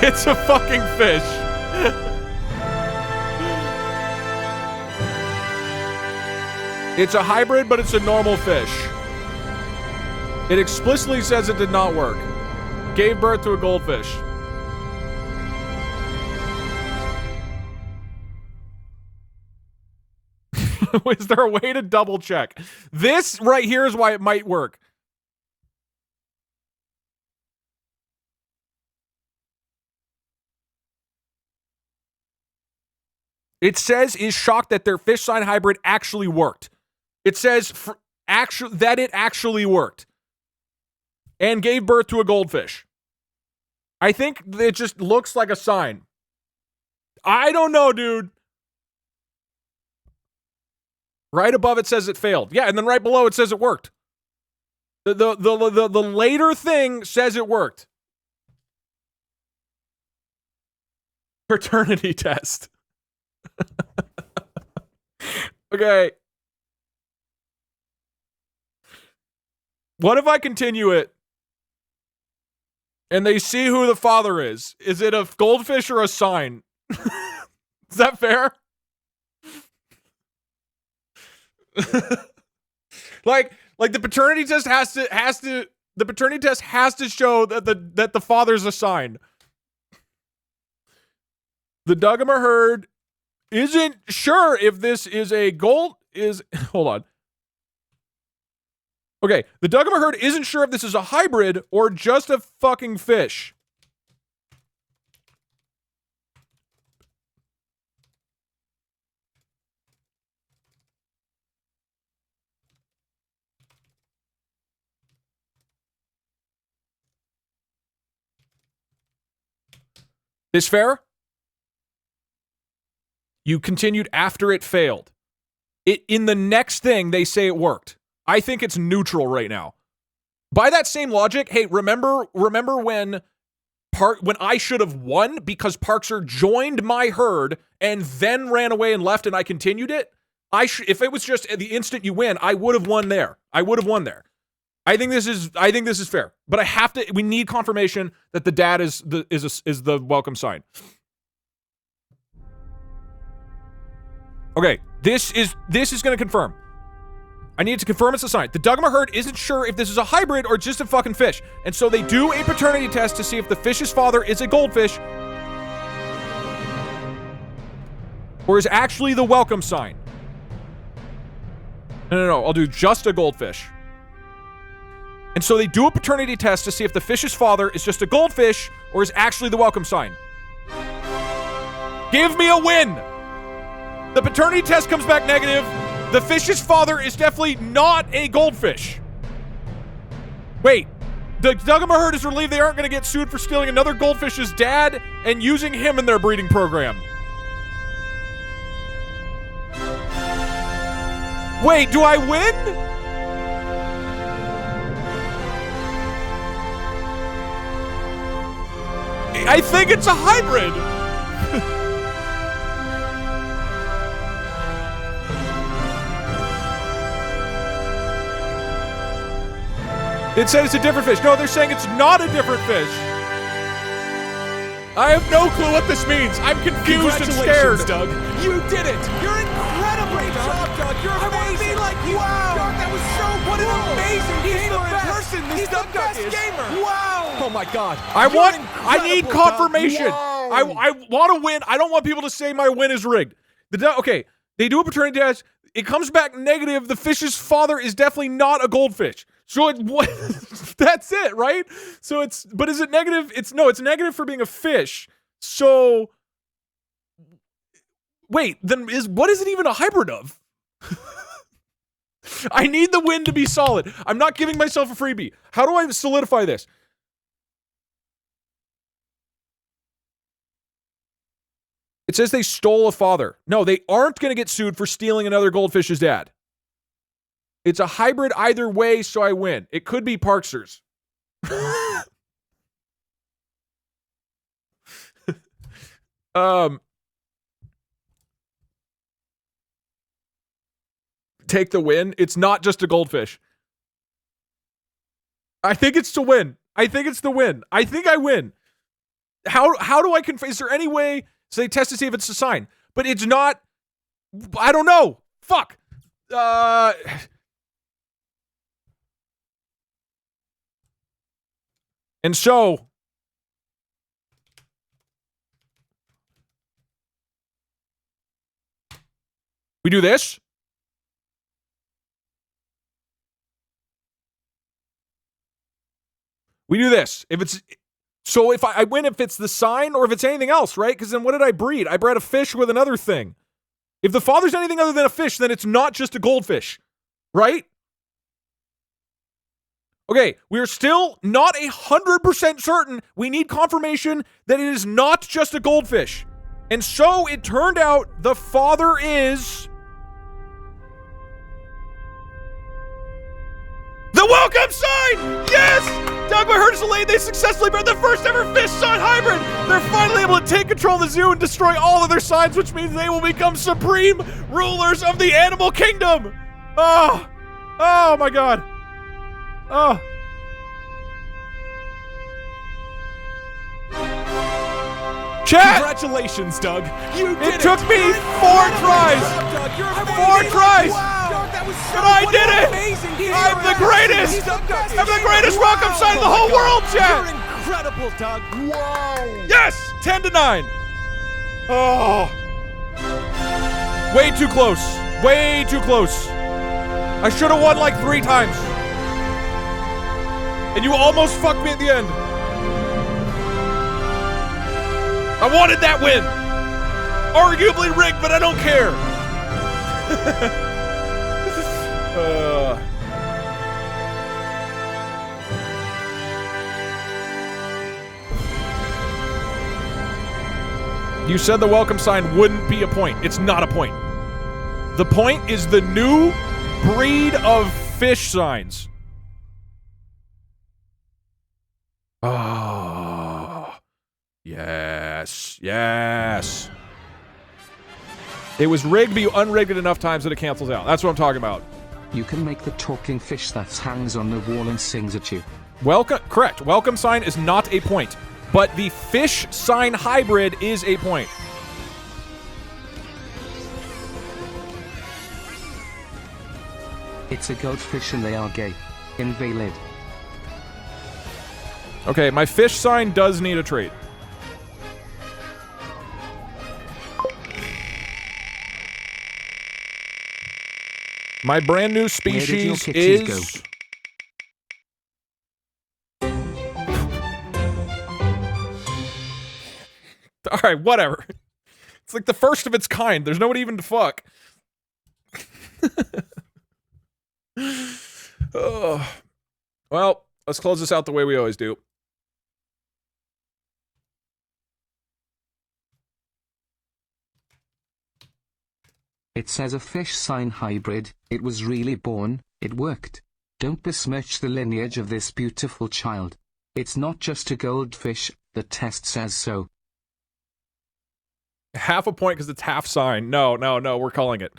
It's a fucking fish. It's a hybrid, but it's a normal fish. It explicitly says it did not work. Gave birth to a goldfish. Is there a way to double check? This right here is why it might work. It says is shocked that their fish sign hybrid actually worked. It says that it actually worked and gave birth to a goldfish. I think it just looks like a sign. I don't know, dude. Right above it says it failed. Yeah, and then right below it says it worked. The later thing says it worked. Paternity test. Okay. What if I continue it and they see who the father is? Is it a goldfish or a sign? Is that fair? like the paternity test has to show that the father's a sign. The Duggamer herd isn't sure if this is a hold on. Okay, the Duggamer herd isn't sure if this is a hybrid or just a fucking fish. This fair? You continued after it failed. In the next thing, they say it worked. I think it's neutral right now. By that same logic, hey, remember when I should have won because Parkser joined my herd and then ran away and left and I continued it? If it was just the instant you win, I would have won there. I think this is fair. But we need confirmation that the dad is the welcome sign. Okay, this is going to confirm. I need to confirm it's a sign. The Duggamer herd isn't sure if this is a hybrid or just a fucking fish. And so they do a paternity test to see if the fish's father is a goldfish or is actually the welcome sign. No, I'll do just a goldfish. And so they do a paternity test to see if the fish's father is just a goldfish or is actually the welcome sign. Give me a win! The paternity test comes back negative. The fish's father is definitely not a goldfish. Wait, the Duggamer herd is relieved they aren't going to get sued for stealing another goldfish's dad and using him in their breeding program. Wait, do I win? I think it's a hybrid. It said it's a different fish. No, they're saying it's not a different fish. I have no clue what this means. I'm confused and scared. Doug. You did it. You're incredible. Great job, Doug. You're amazing. Wow. Doug, that was so what an amazing gamer in person. He's the best gamer. Wow. Oh my God. I need confirmation. I want to win. I don't want people to say my win is rigged. Okay, they do a paternity test. It comes back negative. The fish's father is definitely not a goldfish. So that's it, right? So but is it negative? It's negative for being a fish. So wait, then what is it even a hybrid of? I need the win to be solid. I'm not giving myself a freebie. How do I solidify this? It says they stole a father. No, they aren't going to get sued for stealing another goldfish's dad. It's a hybrid either way, so I win. It could be Parksers. Take the win. It's not just a goldfish. I think it's to win. I think it's the win. I think I win. How do I confirm? Is there any way? So they test to see if it's a sign, but it's not. I don't know. Fuck. And so we do this. We do this. If I win if it's the sign or if it's anything else, right? Because then what did I breed? I bred a fish with another thing. If the father's anything other than a fish, then it's not just a goldfish, right? Okay, we're still not 100% certain. We need confirmation that it is not just a goldfish. And so it turned out the father is... the welcome sign! Yes! Doug, my herd is delayed. They successfully bred the first ever fish sign hybrid. They're finally able to take control of the zoo and destroy all of their signs, which means they will become supreme rulers of the animal kingdom. Oh, oh my God. Oh. Chat! Congratulations, Doug. You did It took me 4 tries. 4 tries. Wow. That was so But I did it. amazing. I'm the greatest. I'm the greatest welcome sign in the whole world, chat. You're incredible, Doug. Wow. Yes! 10-9. Oh. Way too close. Way too close. I should have won like 3 times. And you almost fucked me at the end. I wanted that win. Arguably rigged, but I don't care. You said the welcome sign wouldn't be a point. It's not a point. The point is the new breed of fish signs. Oh. Yes. Yes. It was rigged, but you unrigged it enough times that it cancels out. That's what I'm talking about. You can make the talking fish that hangs on the wall and sings at you. Welcome, correct. Welcome sign is not a point, but the fish sign hybrid is a point. It's a goldfish and they are gay. Invade. Okay, my fish sign does need a trait. My brand new species is... Alright, whatever. It's like the first of its kind. There's nobody even to fuck. Oh. Well, let's close this out the way we always do. It says a fish sign hybrid. It was really born. It worked. Don't besmirch the lineage of this beautiful child. It's not just a goldfish. The test says so. Half a point because it's half sign. No, we're calling it.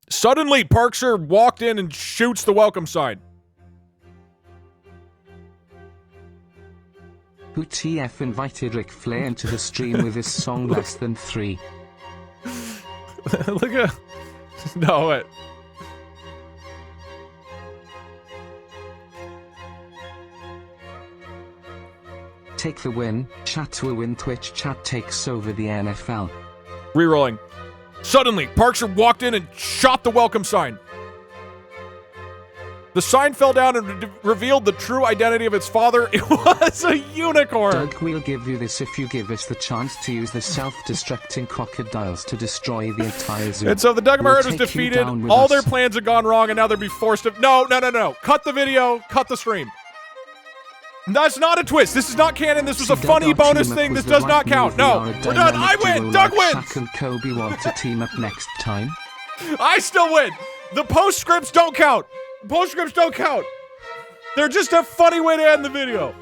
Suddenly, Parkser walked in and shoots the welcome sign. Who TF invited Ric Flair into the stream with his song Less Than 3? Look at... No, wait. Take the win. Chat will win. Twitch chat takes over the NFL. Rerolling. Suddenly, Parkser walked in and shot the welcome sign. The sign fell down and revealed the true identity of its father. It was a unicorn. Doug, we'll give you this if you give us the chance to use the self-destructing crocodiles to destroy the entire zoo. And so the Doug We'll herd was take you defeated. down with All us. their plans have gone wrong, and now they'll be forced to... No. Cut the video. Cut the stream. That's not a twist. This is not canon. This was a See, funny Doug, bonus team up thing. was This the does not right count. move. We No, are a we're done. I dynamic win. duo Doug like wins. Shaq and Kobe want to team up next time. I still win. The postscripts don't count. Postscripts don't count. They're just a funny way to end the video.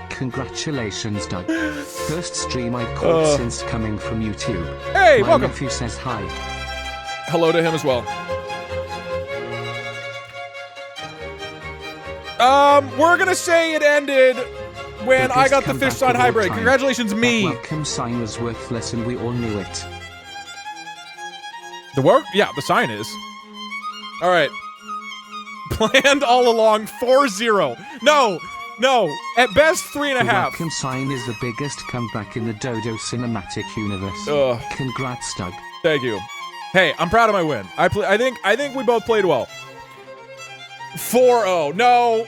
Congratulations, Doug. First stream I've caught since coming from YouTube. Hey, My welcome. nephew says hi. Hello to him as well. We're gonna say it ended when I Biggest got the comeback fish sign of all hybrid. time. Congratulations, me. That welcome sign was worthless and we all knew it. The work? Yeah, the sign is. All right. Planned all along. 4-0. No. At best, 3.5. The welcome sign is the biggest comeback in the Dodo cinematic universe. Ugh. Congrats, Doug. Thank you. Hey, I'm proud of my win. I think we both played well. 4-0. No.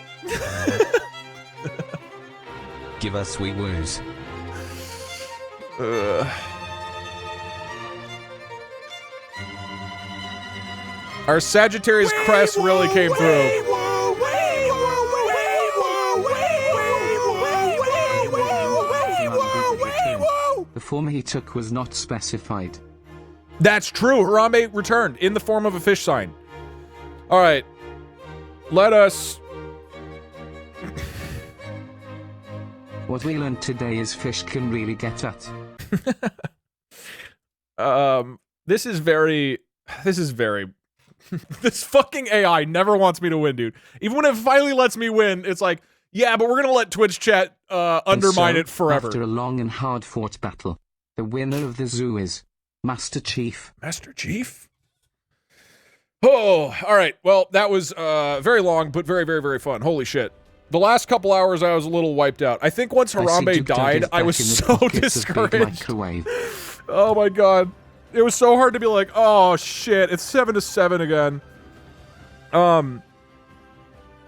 Give us sweet woos. Our Sagittarius crest really came through. The form he took was not specified. That's true. Harambe returned in the form of a fish sign. All right. Let us... What we learned today is fish can really get at. This is very... This fucking AI never wants me to win, dude. Even when it finally lets me win, it's like, yeah, but we're gonna let Twitch chat undermine it forever. After a long and hard-fought battle, the winner of the zoo is Master Chief. Master Chief? Oh, all right. Well, that was very long, but very, very, very fun. Holy shit. The last couple hours, I was a little wiped out. I think once Harambe died, I was so discouraged. Oh my god. It was so hard to be like, oh shit, it's 7-7 again.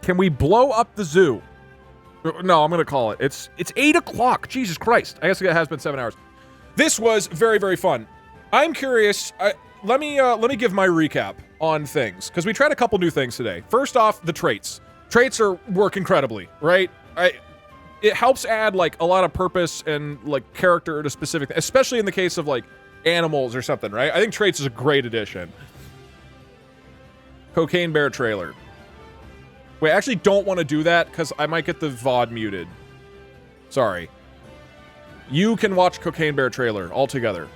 Can we blow up the zoo? No, I'm gonna call it. It's 8 o'clock. Jesus Christ. I guess it has been 7 hours. This was very, very fun. I'm curious. Let me give my recap on things, because we tried a couple new things today. First off, the traits. Traits work incredibly, right? It helps add like a lot of purpose and like character to specific, especially in the case of like animals or something, right? I think traits is a great addition. Cocaine Bear trailer. Wait, I actually don't want to do that because I might get the VOD muted. Sorry. You can watch Cocaine Bear trailer altogether.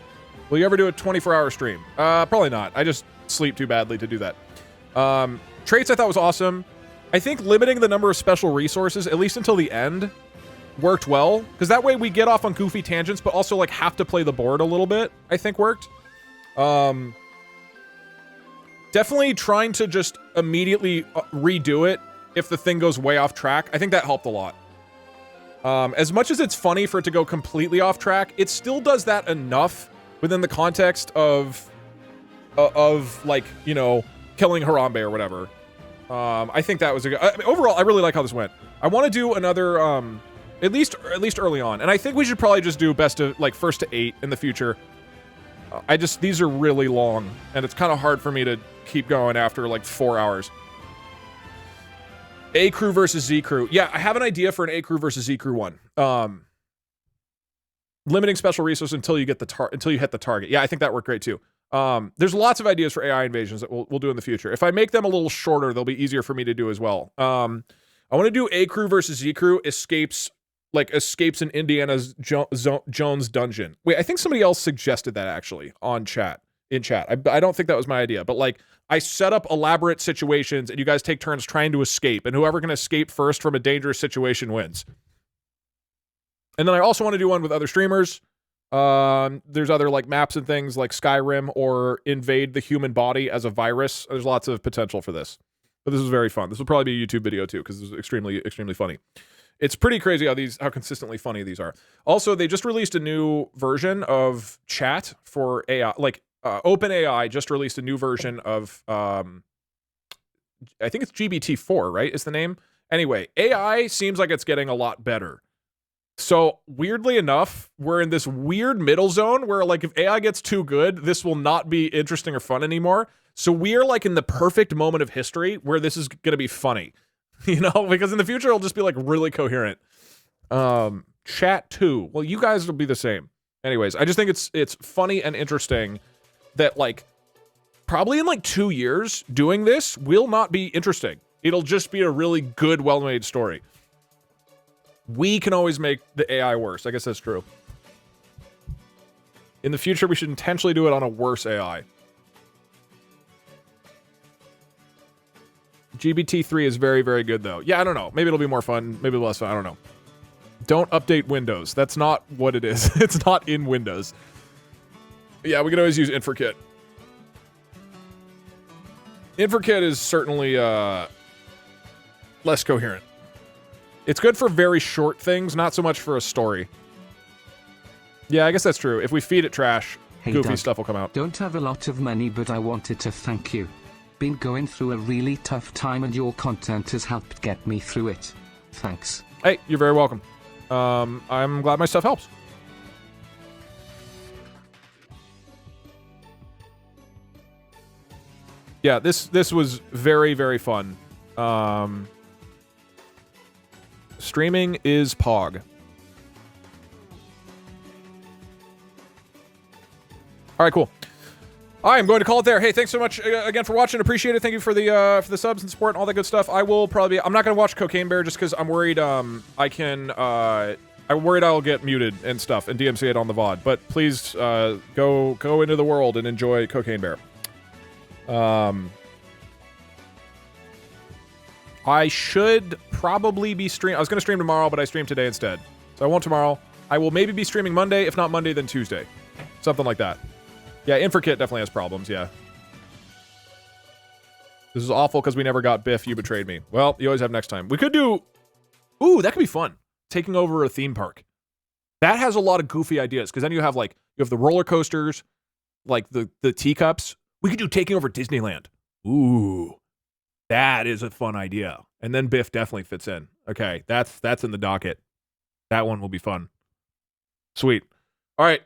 Will you ever do a 24-hour stream? Probably not. I just sleep too badly to do that. Traits I thought was awesome. I think limiting the number of special resources, at least until the end, worked well. Because that way we get off on goofy tangents, but also like have to play the board a little bit, I think worked. Definitely trying to just immediately redo it if the thing goes way off track. I think that helped a lot. As much as it's funny for it to go completely off track, it still does that enough within the context of like, you know, killing Harambe or whatever. I think that was a good... I mean, overall, I really like how this went. I want to do another, at least early on. And I think we should probably just do best of, like, first to 8 in the future. These are really long, and it's kind of hard for me to keep going after, like, 4 hours. A crew versus Z crew. Yeah, I have an idea for an A crew versus Z crew one. Limiting special resources until you get until you hit the target. Yeah, I think that worked great too. There's lots of ideas for AI invasions that we'll do in the future. If I make them a little shorter, they'll be easier for me to do as well. I want to do A crew versus Z crew escapes in Indiana's Jones dungeon. Wait, I think somebody else suggested that actually in chat. I don't think that was my idea, but like I set up elaborate situations and you guys take turns trying to escape, and whoever can escape first from a dangerous situation wins. And then I also want to do one with other streamers. There's other like maps and things like Skyrim or invade the human body as a virus. There's lots of potential for this. But this was very fun. This will probably be a YouTube video too, because this was extremely, extremely funny. It's pretty crazy how consistently funny these are. Also, they just released a new version of chat for AI. Like OpenAI just released a new version of I think it's GPT-4, right? Is the name? Anyway, AI seems like it's getting a lot better. So weirdly enough, we're in this weird middle zone where like if AI gets too good, this will not be interesting or fun anymore. So we are like in the perfect moment of history where this is going to be funny, you know, because in the future it'll just be like really coherent. Chat 2. Well, you guys will be the same. Anyways, I just think it's funny and interesting that like probably in like 2 years doing this will not be interesting. It'll just be a really good, well-made story. We can always make the AI worse. I guess that's true. In the future, we should intentionally do it on a worse AI. GPT-3 is very, very good, though. Yeah, I don't know. Maybe it'll be more fun. Maybe less fun. I don't know. Don't update Windows. That's not what it is. It's not in Windows. Yeah, we can always use InfraKit. InfraKit is certainly less coherent. It's good for very short things, not so much for a story. Yeah, I guess that's true. If we feed it trash, goofy stuff will come out. Don't have a lot of money, but I wanted to thank you. Been going through a really tough time and your content has helped get me through it. Thanks. Hey, you're very welcome. I'm glad my stuff helps. yeah, this was very, very fun. Streaming is Pog. All right, cool. I'm going to call it there. Hey, thanks so much again for watching. Appreciate it. Thank you for the subs and support and all that good stuff. I will probably I'm not going to watch Cocaine Bear just because I'm worried I'm worried I'll get muted and stuff and DMCA'd on the VOD. But please go into the world and enjoy Cocaine Bear. I should probably be I was going to stream tomorrow, but I streamed today instead. So I won't tomorrow. I will maybe be streaming Monday. If not Monday, then Tuesday. Something like that. Yeah, Infrikit definitely has problems, yeah. This is awful because we never got Biff, you betrayed me. Well, you always have next time. We could do... Ooh, that could be fun. Taking over a theme park. That has a lot of goofy ideas, because then you have the roller coasters, like the teacups. We could do taking over Disneyland. Ooh. That is a fun idea. And then Biff definitely fits in. Okay, that's in the docket. That one will be fun. Sweet. All right.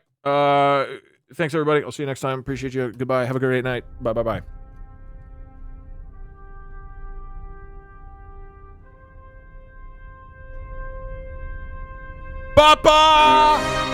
Thanks, everybody. I'll see you next time. Appreciate you. Goodbye. Have a great night. Bye. Papa!